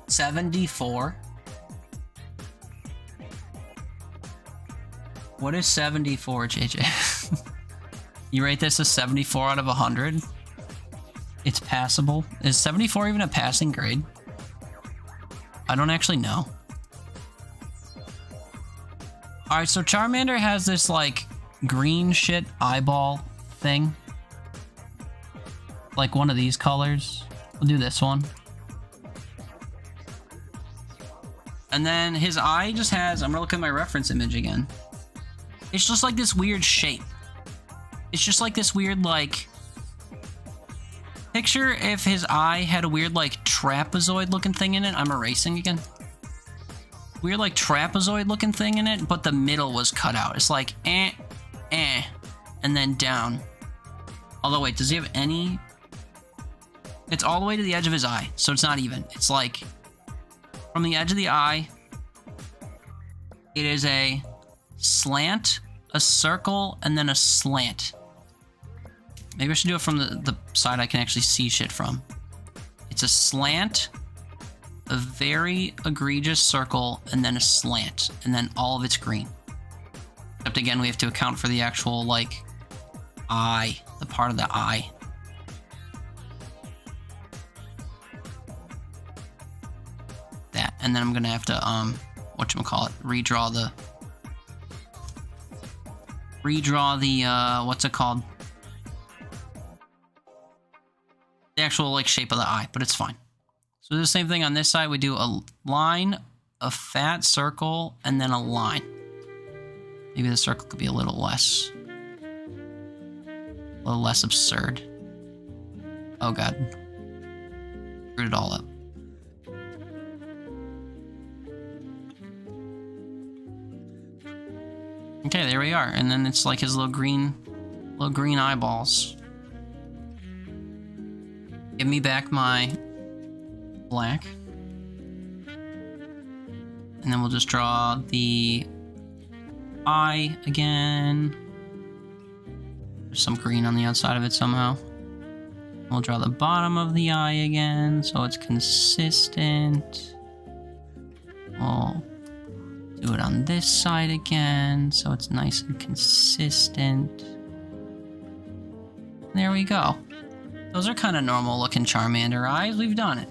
74? What is 74, JJ? You rate this a 74 out of 100? It's passable. Is 74 even a passing grade? I don't actually know. Alright, so Charmander has this, like, green shit eyeball thing. Like one of these colors. We'll do this one. And then his eye just has... I'm gonna look at my reference image again. It's just like this weird shape. It's just like this weird, like... Picture if his eye had a weird, like, trapezoid-looking thing in it. I'm erasing again. Weird, like, trapezoid-looking thing in it, but the middle was cut out. It's like, and then down. Although, wait, does he have any... It's all the way to the edge of his eye, so it's not even. It's like... From the edge of the eye, it is a slant, a circle, and then a slant. Maybe I should do it from the side I can actually see shit from. It's a slant, a very egregious circle, and then a slant, and then all of it's green. Except again, we have to account for the actual, like, eye, the part of the eye. That, and then I'm gonna have to, whatchamacallit, redraw the, what's it called? The actual, like, shape of the eye, but it's fine. So the same thing on this side. We do a line, a fat circle, and then a line. Maybe the circle could be a little less absurd. Oh god. Screwed it all up. Okay, there we are. And then it's like his little green eyeballs. Give me back my black. And then we'll just draw the eye again. There's some green on the outside of it somehow. We'll draw the bottom of the eye again so it's consistent. We'll do it on this side again so it's nice and consistent. There we go. Those are kind of normal looking Charmander eyes. We've done it.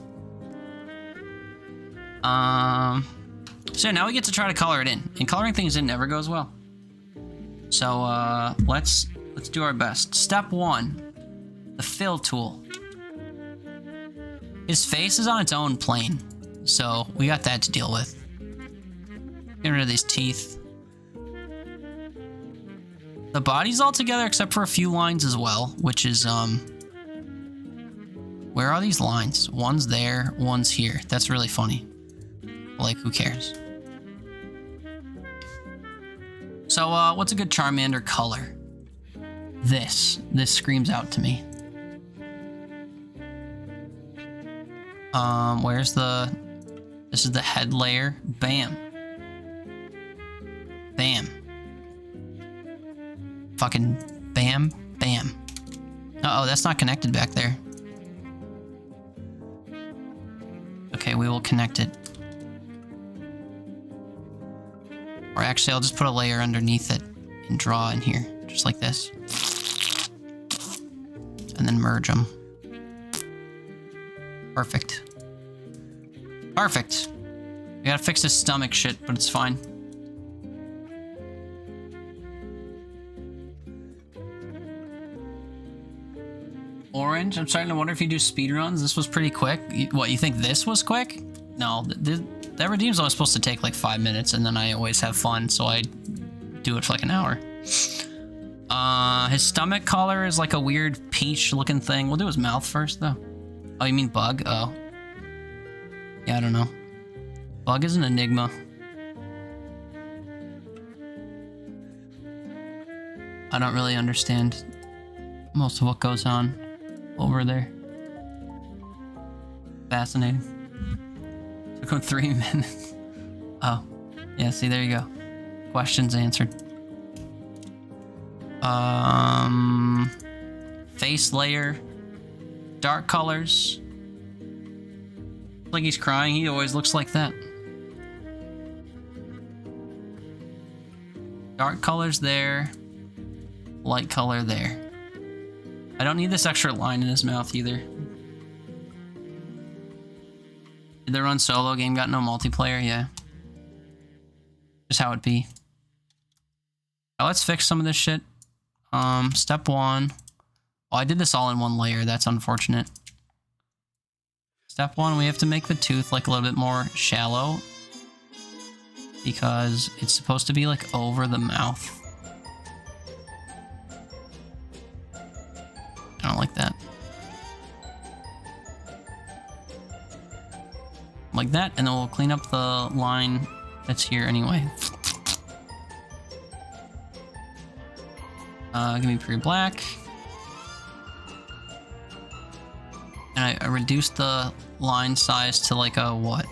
So now we get to try to color it in. And coloring things in never goes well. So let's do our best. Step 1, the fill tool. His face is on its own plane, so we got that to deal with. Get rid of these teeth. The body's all together except for a few lines as well, which is where are these lines? One's there, one's here. That's really funny. Like, who cares? So, what's a good Charmander color? This screams out to me. Where's the... This is the head layer. Bam. Bam. Fucking bam, bam. Uh-oh, that's not connected back there. Okay, we will connect it. Or actually, I'll just put a layer underneath it and draw in here, just like this. And then merge them. Perfect. Perfect. We gotta fix his stomach shit, but it's fine. Orange, I'm starting to wonder if you do speedruns. This was pretty quick. What, you think this was quick? No, that redeem's always supposed to take like 5 minutes, and then I always have fun, so I do it for like an hour. His stomach color is like a weird peach-looking thing. We'll do his mouth first, though. Oh, you mean bug? Oh. Yeah, I don't know. Bug is an enigma. I don't really understand most of what goes on over there. Fascinating. Took him 3 minutes. Oh. Yeah, see, there you go. Questions answered. Face layer. Dark colors. Like he's crying, he always looks like that. Dark colors there. Light color there. I don't need this extra line in his mouth either. Did they run solo? Game got no multiplayer? Yeah. Just how it be. Now let's fix some of this shit. Step 1. Oh, I did this all in one layer. That's unfortunate. Step 1, we have to make the tooth like a little bit more shallow. Because it's supposed to be like over the mouth. I don't like that. Like that, and then we'll clean up the line that's here anyway. Give me pre-black. And I reduced the line size to like a what?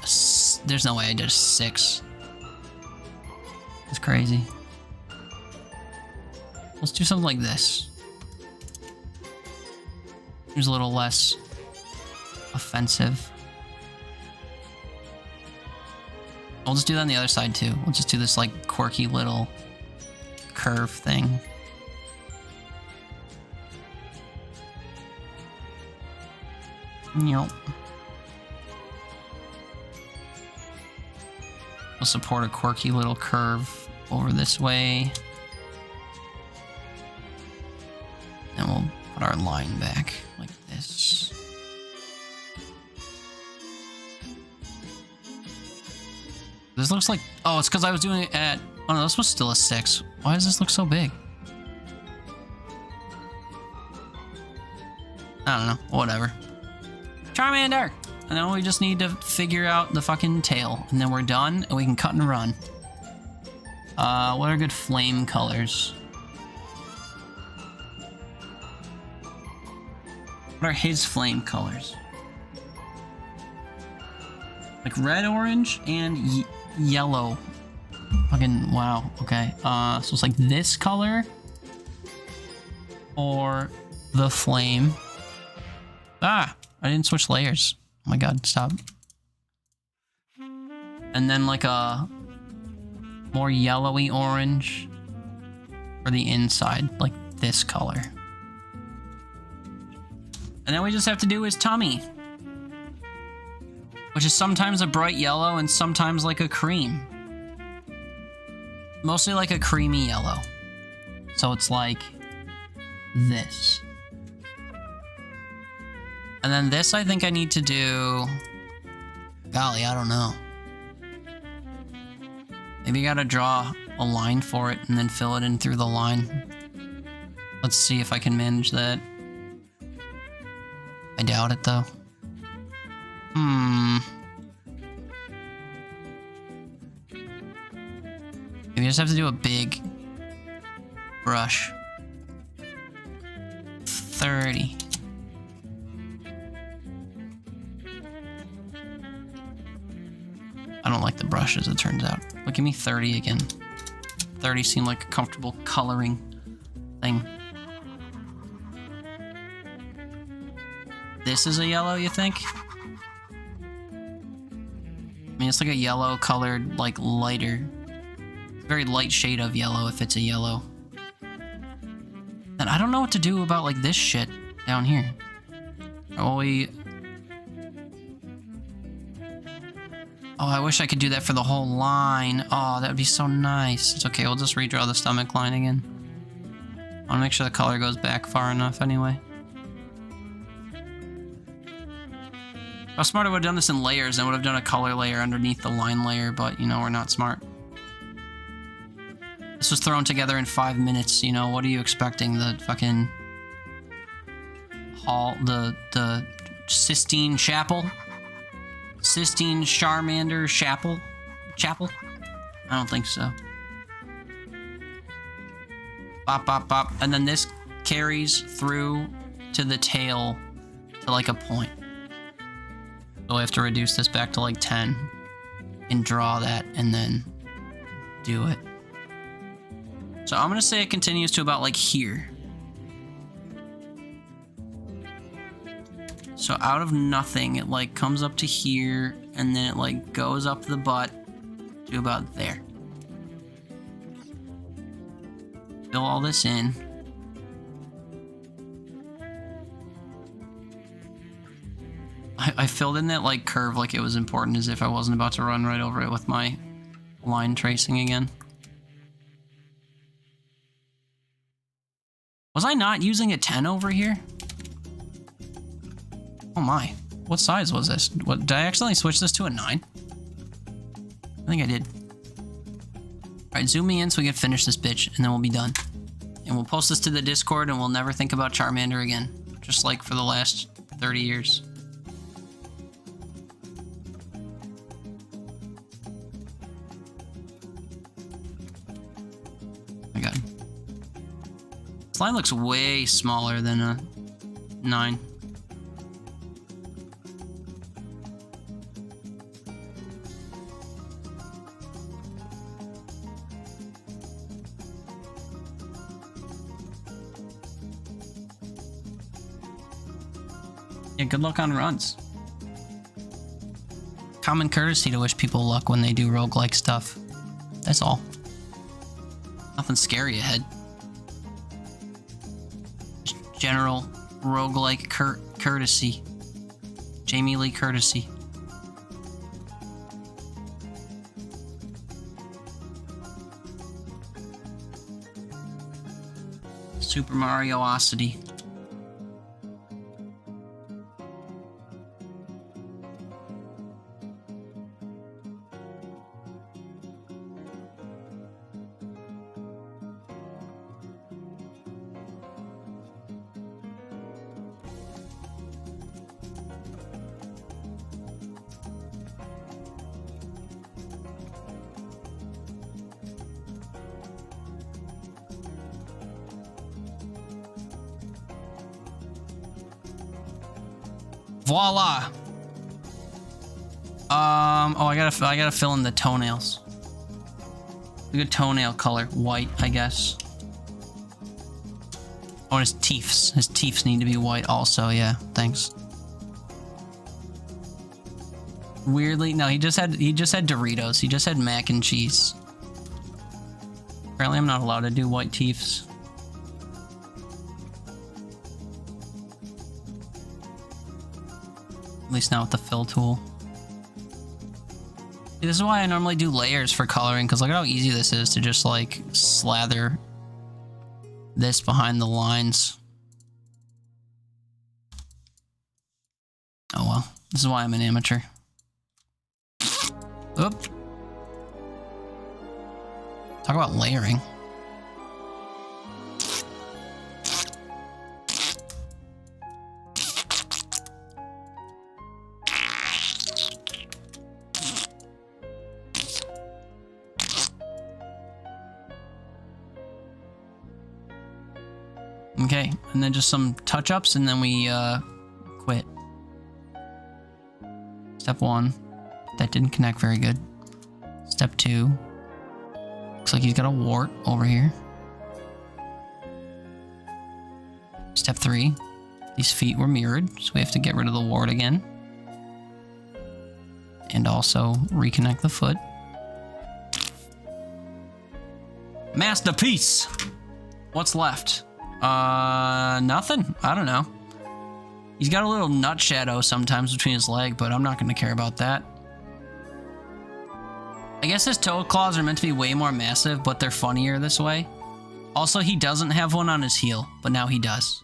There's no way I did a 6. It's crazy. Let's do something like this. Here's a little less offensive. We'll just do that on the other side too. We'll just do this like quirky little curve thing. Yep. We'll support a quirky little curve over this way. And we'll put our line back like this. This looks like... Oh, it's because I was doing it at... Oh no, this was still a 6. Why does this look so big? I don't know. Whatever. Charmander! And then we just need to figure out the fucking tail. And then we're done, and we can cut and run. What are good flame colors? What are his flame colors? Like red, orange, and yellow. Fucking wow. Okay. So it's like this color. Or the flame. Ah! I didn't switch layers. Oh my god, stop. And then like a more yellowy orange for the inside, like this color. And then we just have to do his tummy, which is sometimes a bright yellow and sometimes like a cream. Mostly like a creamy yellow. So it's like this. And then this I think I need to do... Golly, I don't know. Maybe you gotta draw a line for it and then fill it in through the line. Let's see if I can manage that. I doubt it though. Maybe I just have to do a big brush. 30. don't like the brush as it turns out. But give me 30 again. 30 seemed like a comfortable coloring thing. This is a yellow, you think? I mean, it's like a yellow colored, like lighter. Very light shade of yellow if it's a yellow. And I don't know what to do about like this shit down here. Oh, I wish I could do that for the whole line. Oh, that would be so nice. It's okay, we'll just redraw the stomach line again. I want to make sure the color goes back far enough anyway. If I was smart, I would have done this in layers and would have done a color layer underneath the line layer, but, you know, we're not smart. This was thrown together in 5 minutes, you know, what are you expecting? The fucking... hall... the Sistine Chapel? Sistine Charmander Chapel? Chapel? I don't think so. Bop, bop, bop. And then this carries through to the tail to like a point. So I have to reduce this back to like 10 and draw that and then do it. So I'm gonna say it continues to about like here. So out of nothing, it like comes up to here and then it like goes up the butt to about there. Fill all this in. I filled in that like curve like it was important, as if I wasn't about to run right over it with my line tracing again. Was I not using a 10 over here? Oh my, what size was this? What, did I accidentally switch this to a 9? I think I did. Alright, zoom me in so we can finish this bitch, and then we'll be done. And we'll post this to the Discord, and we'll never think about Charmander again. Just like for the last 30 years. Oh my god. This line looks way smaller than a 9. Yeah, good luck on runs. Common courtesy to wish people luck when they do roguelike stuff. That's all. Nothing scary ahead. Just general roguelike courtesy. Jamie Lee courtesy. Super Mario-ocity. Voila! Oh, I gotta fill in the toenails. A good toenail color, white, I guess. Oh, and his teeths. His teeths need to be white also, yeah, thanks. Weirdly, no, he just had Doritos. He just had mac and cheese. Apparently I'm not allowed to do white teeths. At least not with the fill tool. See, this is why I normally do layers for coloring, because look at how easy this is to just like slather this behind the lines. Oh well, this is why I'm an amateur. Oop. Talk about layering. Okay, and then just some touch-ups, and then we quit. Step 1. That didn't connect very good. Step 2. Looks like he's got a wart over here. Step 3. These feet were mirrored, so we have to get rid of the wart again. And also reconnect the foot. Masterpiece! What's left? Nothing. I don't know. He's got a little nut shadow sometimes between his leg, but I'm not going to care about that. I guess his toe claws are meant to be way more massive, but they're funnier this way. Also, he doesn't have one on his heel, but now he does.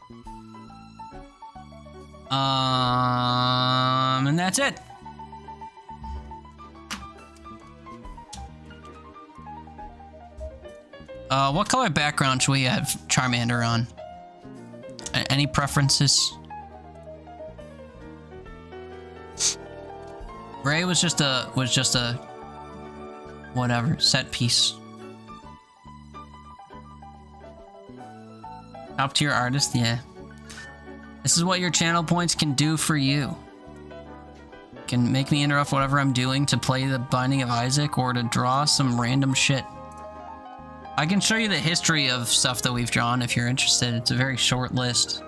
And that's it. What color background should we have Charmander on? Any preferences? Gray was just a whatever set piece. Top tier artist, yeah. This is what your channel points can do for you. Can make me interrupt whatever I'm doing to play the Binding of Isaac or to draw some random shit. I can show you the history of stuff that we've drawn if you're interested. It's a very short list.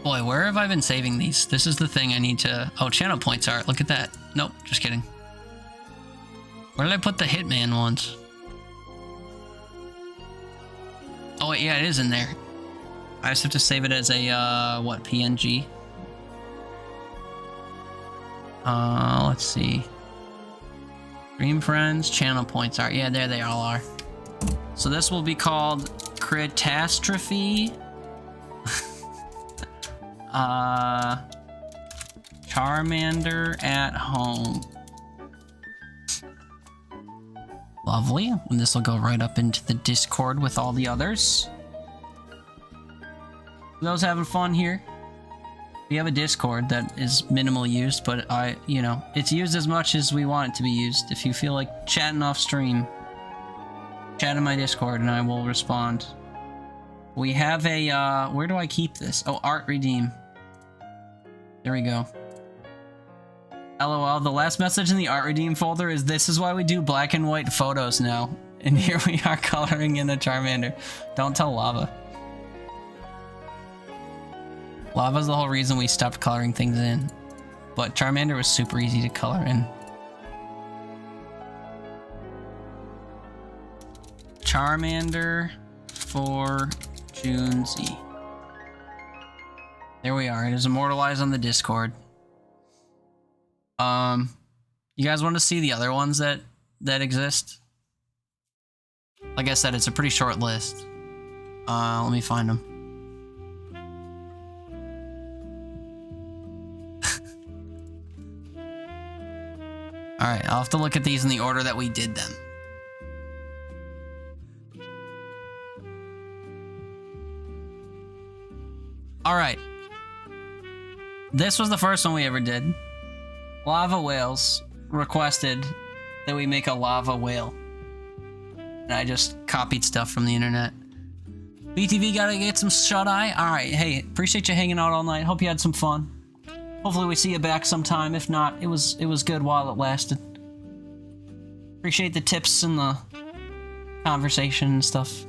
Boy, where have I been saving these? This is the thing I need to... Oh, channel points art. Look at that. Nope, just kidding. Where did I put the Hitman ones? Oh, wait, yeah, it is in there. I just have to save it as a, what, PNG? Let's see. Dream Friends, channel points art. Yeah, there they all are. So this will be called Catastrophe. Charmander at home. Lovely. And this will go right up into the Discord with all the others. Those having fun here? We have a Discord that is minimal used, but it's used as much as we want it to be used. If you feel like chatting off stream, chat in my Discord and I will respond. We have a, where do I keep this? Oh, Art Redeem. There we go. LOL, the last message in the Art Redeem folder is this is why we do black and white photos now. And here we are coloring in a Charmander. Don't tell Lava. Lava's the whole reason we stopped coloring things in. But Charmander was super easy to color in. Charmander for Junzi. There we are. It is immortalized on the Discord. You guys want to see the other ones that exist? Like I said, it's a pretty short list. Let me find them. Alright, I'll have to look at these in the order that we did them. Alright. This was the first one we ever did. Lava Whales requested that we make a lava whale. And I just copied stuff from the internet. BTV gotta get some shut-eye? Alright, hey, appreciate you hanging out all night. Hope you had some fun. Hopefully we see you back sometime. If not, it was good while it lasted. Appreciate the tips and the conversation and stuff.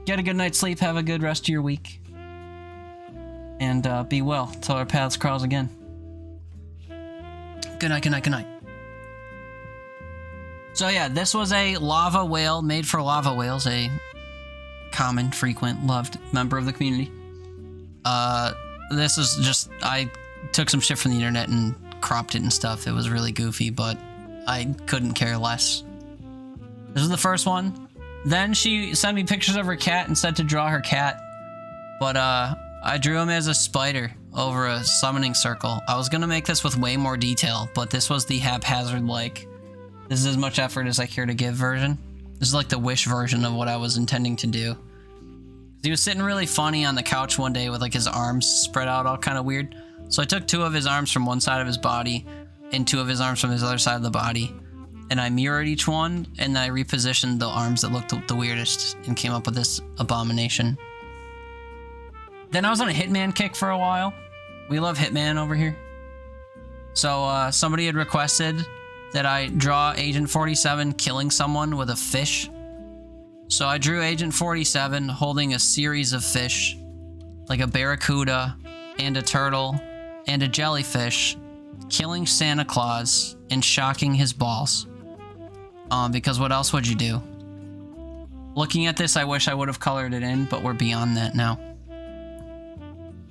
Get a good night's sleep. Have a good rest of your week. And be well till our paths cross again. Good night, good night, good night. So yeah, this was a lava whale made for lava whales, a common, frequent, loved member of the community. This is just, I took some shit from the internet and cropped it and stuff. It was really goofy, but I couldn't care less. This is the first one. Then she sent me pictures of her cat and said to draw her cat. But I drew him as a spider over a summoning circle. I was gonna make this with way more detail, but this was the haphazard, like, this is as much effort as I care to give version. This is like the Wish version of what I was intending to do. He was sitting really funny on the couch one day with like his arms spread out all kind of weird. So I took 2 of his arms from one side of his body and 2 of his arms from his other side of the body. And I mirrored each one and then I repositioned the arms that looked the weirdest and came up with this abomination. Then I was on a Hitman kick for a while. We love Hitman over here. So somebody had requested that I draw Agent 47 killing someone with a fish. So I drew Agent 47 holding a series of fish, like a barracuda and a turtle and a jellyfish, killing Santa Claus and shocking his balls. Because what else would you do? Looking at this, I wish I would have colored it in, but we're beyond that now.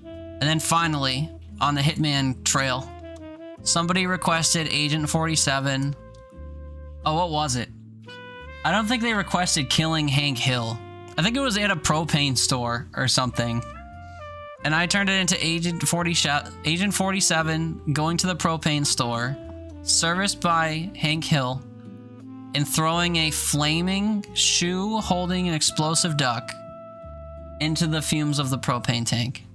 And then finally, on the Hitman trail, somebody requested Agent 47. Oh, what was it? I don't think they requested killing Hank Hill. I think it was at a propane store or something. And I turned it into Agent 47 going to the propane store, serviced by Hank Hill, and throwing a flaming shoe holding an explosive duck into the fumes of the propane tank.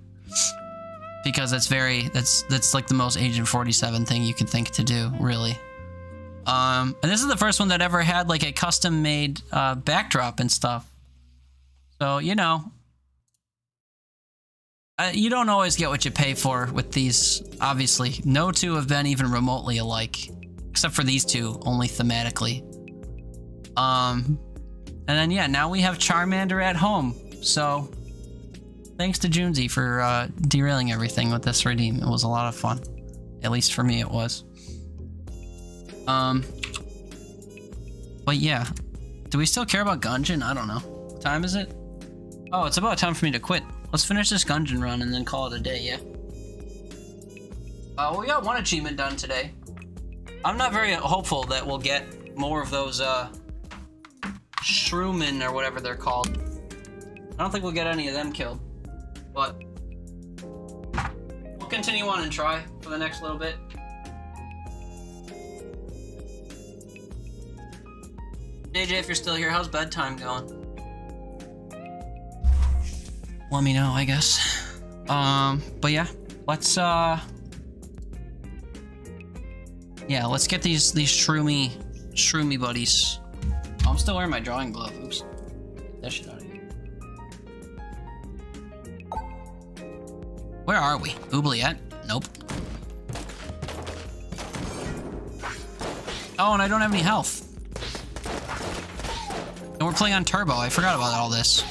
Because that's like the most Agent 47 thing you could think to do, really. And this is the first one that ever had like a custom made backdrop and stuff. So, you know, you don't always get what you pay for with these. Obviously, no two have been even remotely alike, except for these two, only thematically. And then yeah, now we have Charmander at home. So thanks to Junzi for derailing everything with this redeem. It was a lot of fun. At least for me it was. But yeah. Do we still care about Gungeon? I don't know. What time is it? Oh, it's about time for me to quit. Let's finish this Gungeon run and then call it a day, yeah? Well, we got one achievement done today. I'm not very hopeful that we'll get more of those, Shroomin or whatever they're called. I don't think we'll get any of them killed. But we'll continue on and try for the next little bit. JJ, if you're still here, how's bedtime going? Let me know, I guess. But yeah, let's yeah, let's get these shroomy buddies. Oh, I'm still wearing my drawing glove. Oops. Get that shit out of here. Where are we? Oubliette? Nope. Oh, and I don't have any health. And we're playing on turbo. I forgot about all this.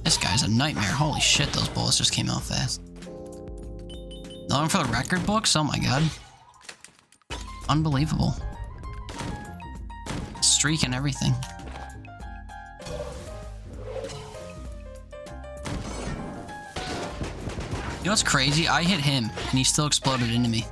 This guy's a nightmare. Holy shit, those bullets just came out fast. Another one for the record books? Oh my god. Unbelievable. Streak and everything. You know what's crazy? I hit him, and he still exploded into me.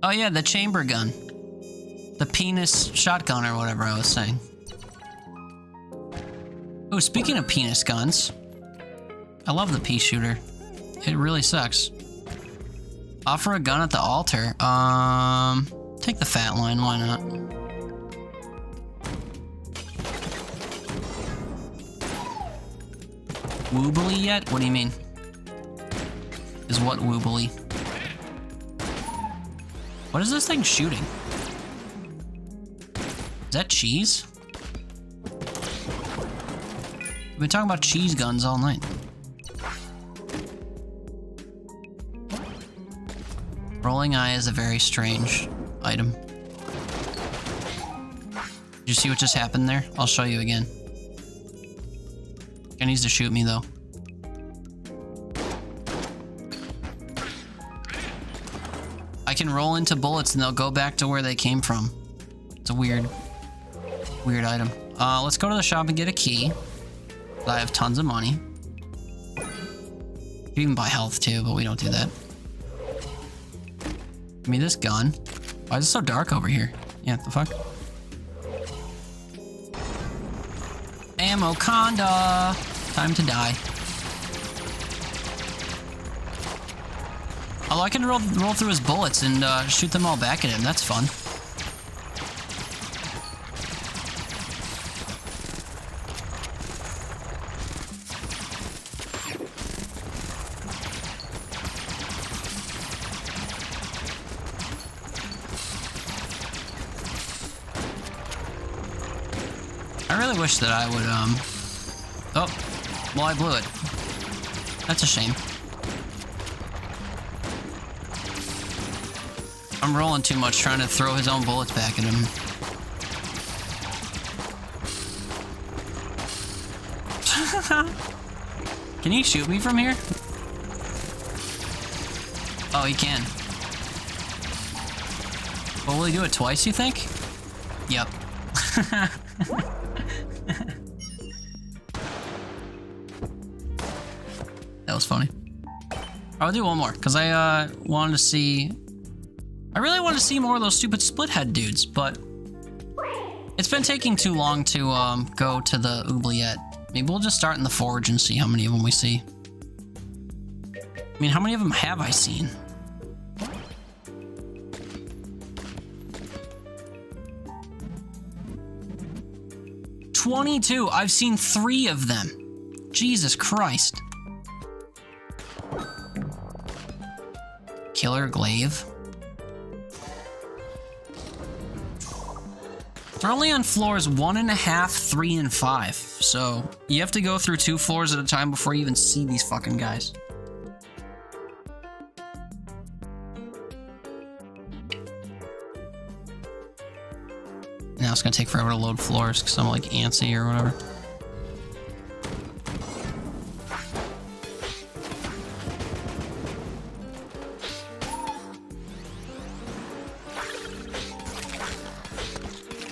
Oh yeah, the chamber gun. The penis shotgun or whatever I was saying. Oh, speaking of penis guns, I love the pea shooter. It really sucks. Offer a gun at the altar. Take the fat line, why not? Woobly yet? What do you mean? Is what woobly? What is this thing shooting? Is that cheese? We've been talking about cheese guns all night. Rolling eye is a very strange item. Did you see what just happened there? I'll show you again. Guy needs to shoot me though. I can roll into bullets and they'll go back to where they came from. It's a weird item. Let's go to the shop and get a key. I have tons of money. You can even buy health too, but we don't do that. Give me this gun. Why is it so dark over here? Yeah, what the fuck? Ammo conda. Time to die. Although I can roll through his bullets and shoot them all back at him. That's fun. I really wish that I would, Oh, well, I blew it. That's a shame. I'm rolling too much trying to throw his own bullets back at him. Can he shoot me from here? Oh, he can. Well, will he do it twice, you think? Yep. That was funny. I'll do one more, because I wanted to see... I really want to see more of those stupid split head dudes, but... It's been taking too long to go to the oubliette. Maybe we'll just start in the forge and see how many of them we see. I mean, how many of them have I seen? "22. I've seen 3 of them. Jesus Christ. Killer Glaive. They're only on floors 1.5, 3, and 5. So you have to go through 2 floors at a time before you even see these fucking guys. Now it's gonna take forever to load floors because I'm like antsy or whatever.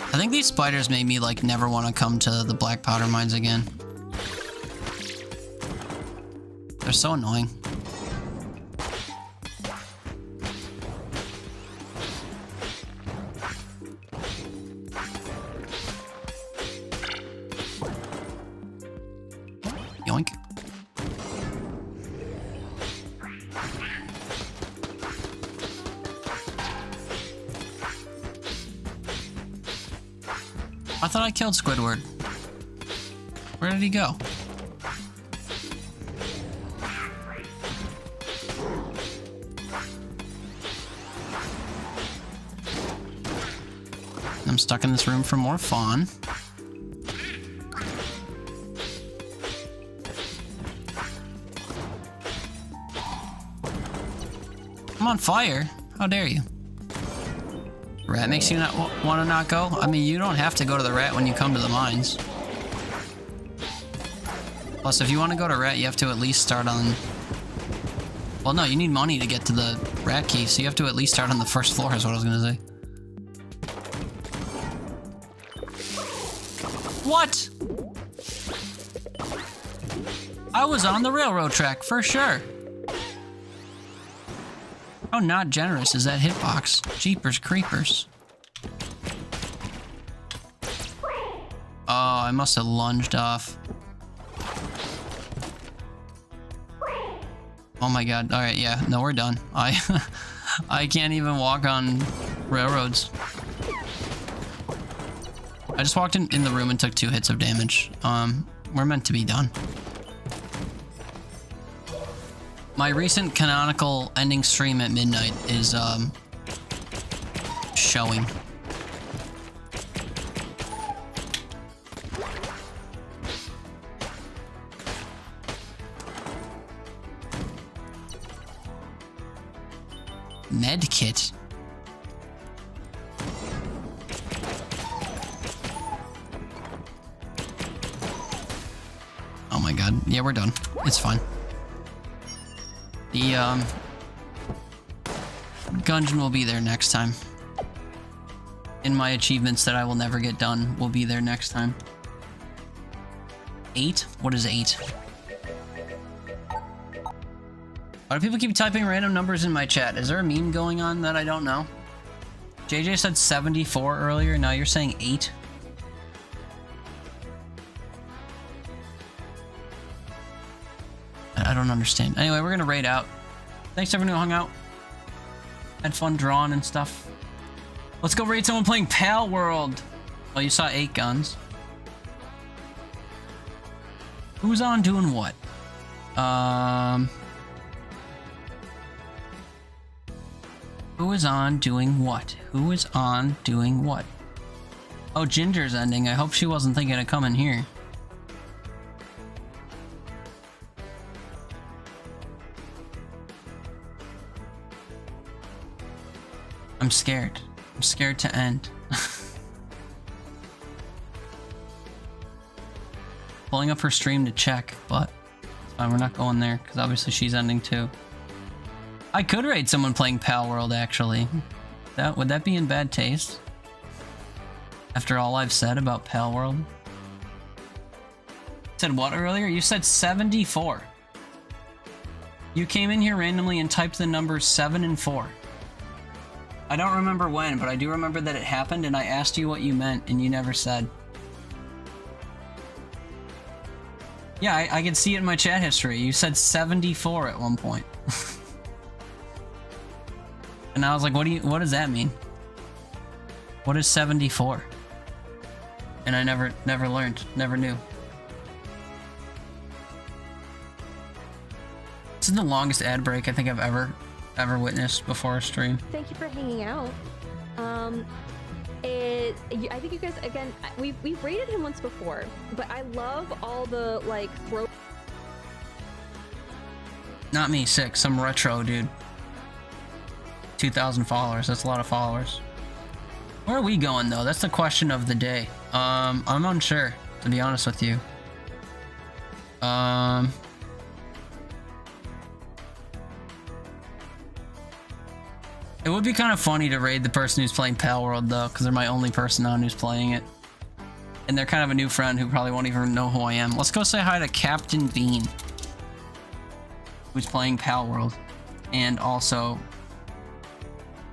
I think these spiders made me like never want to come to the black powder mines again. They're so annoying. Yoink. I thought I killed Squidward. Where did he go? I'm stuck in this room for more fun. I'm on fire. How dare you? Rat makes you not want to not go? I mean, you don't have to go to the rat when you come to the mines. Plus, if you want to go to rat, you have to at least start on... Well, no, you need money to get to the rat key, so you have to at least start on the first floor, is what I was going to say. What? I was on the railroad track, for sure. How not generous is that hitbox? Jeepers creepers. Oh, I must have lunged off. Oh my god. Alright, yeah. No, we're done. I can't even walk on railroads. I just walked in the room and took 2 hits of damage. We're meant to be done. My recent canonical ending stream at midnight is, showing. Med kit. Oh my god. Yeah, we're done. It's fine. The, Gungeon will be there next time. And my achievements that I will never get done will be there next time. 8? What is 8? Why do people keep typing random numbers in my chat? Is there a meme going on that I don't know? JJ said 74 earlier, now you're saying 8? I don't understand. Anyway, we're gonna raid out. Thanks to everyone who hung out. Had fun drawing and stuff. Let's go raid someone playing Pal World. Oh, you saw 8 guns. Who's on doing what? Who is on doing what? Who is on doing what? Oh, Ginger's ending. I hope she wasn't thinking of coming here. I'm scared. I'm scared to end. Pulling up her stream to check, but it's fine, we're not going there, because obviously she's ending too. I could raid someone playing Pal World, actually. Would that be in bad taste? After all I've said about Pal World? Said what earlier? You said 74. You came in here randomly and typed the numbers 7 and 4. I don't remember when, but I do remember that it happened, and I asked you what you meant, and you never said. Yeah, I can see it in my chat history. You said 74 at one point. And I was like, what does that mean? What is 74? And I never learned, never knew. This is the longest ad break I think I've ever witnessed before a stream. Thank you for hanging out. I think you guys, again, we've rated him once before, but I love all the, like, throw... Not me, sick. Some retro dude. 2,000 followers. That's a lot of followers. Where are we going, though? That's the question of the day. I'm unsure, to be honest with you. It would be kind of funny to raid the person who's playing Pal World, though, because they're my only person on who's playing it. And they're kind of a new friend who probably won't even know who I am. Let's go say hi to Captain Bean, who's playing Pal World. And also,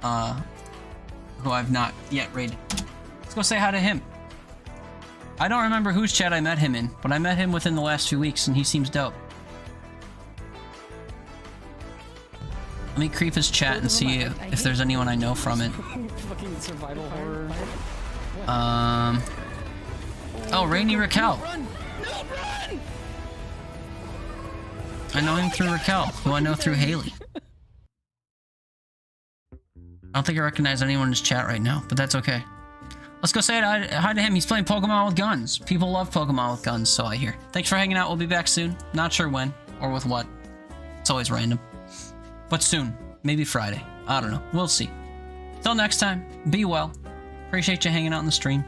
who I've not yet raided. Let's go say hi to him. I don't remember whose chat I met him in, but I met him within the last few weeks, and he seems dope. Let me creep his chat and see if there's anyone I know from it. Fucking survival horror. Oh, Rainy Raquel. I know him through Raquel, who I know through Haley. I don't think I recognize anyone in his chat right now, but that's okay. Let's go say hi to him. He's playing Pokemon with guns. People love Pokemon with guns, so I hear. Thanks for hanging out. We'll be back soon. Not sure when or with what. It's always random. But soon. Maybe Friday. I don't know. We'll see. Till next time, be well. Appreciate you hanging out in the stream.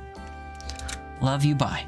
Love you. Bye.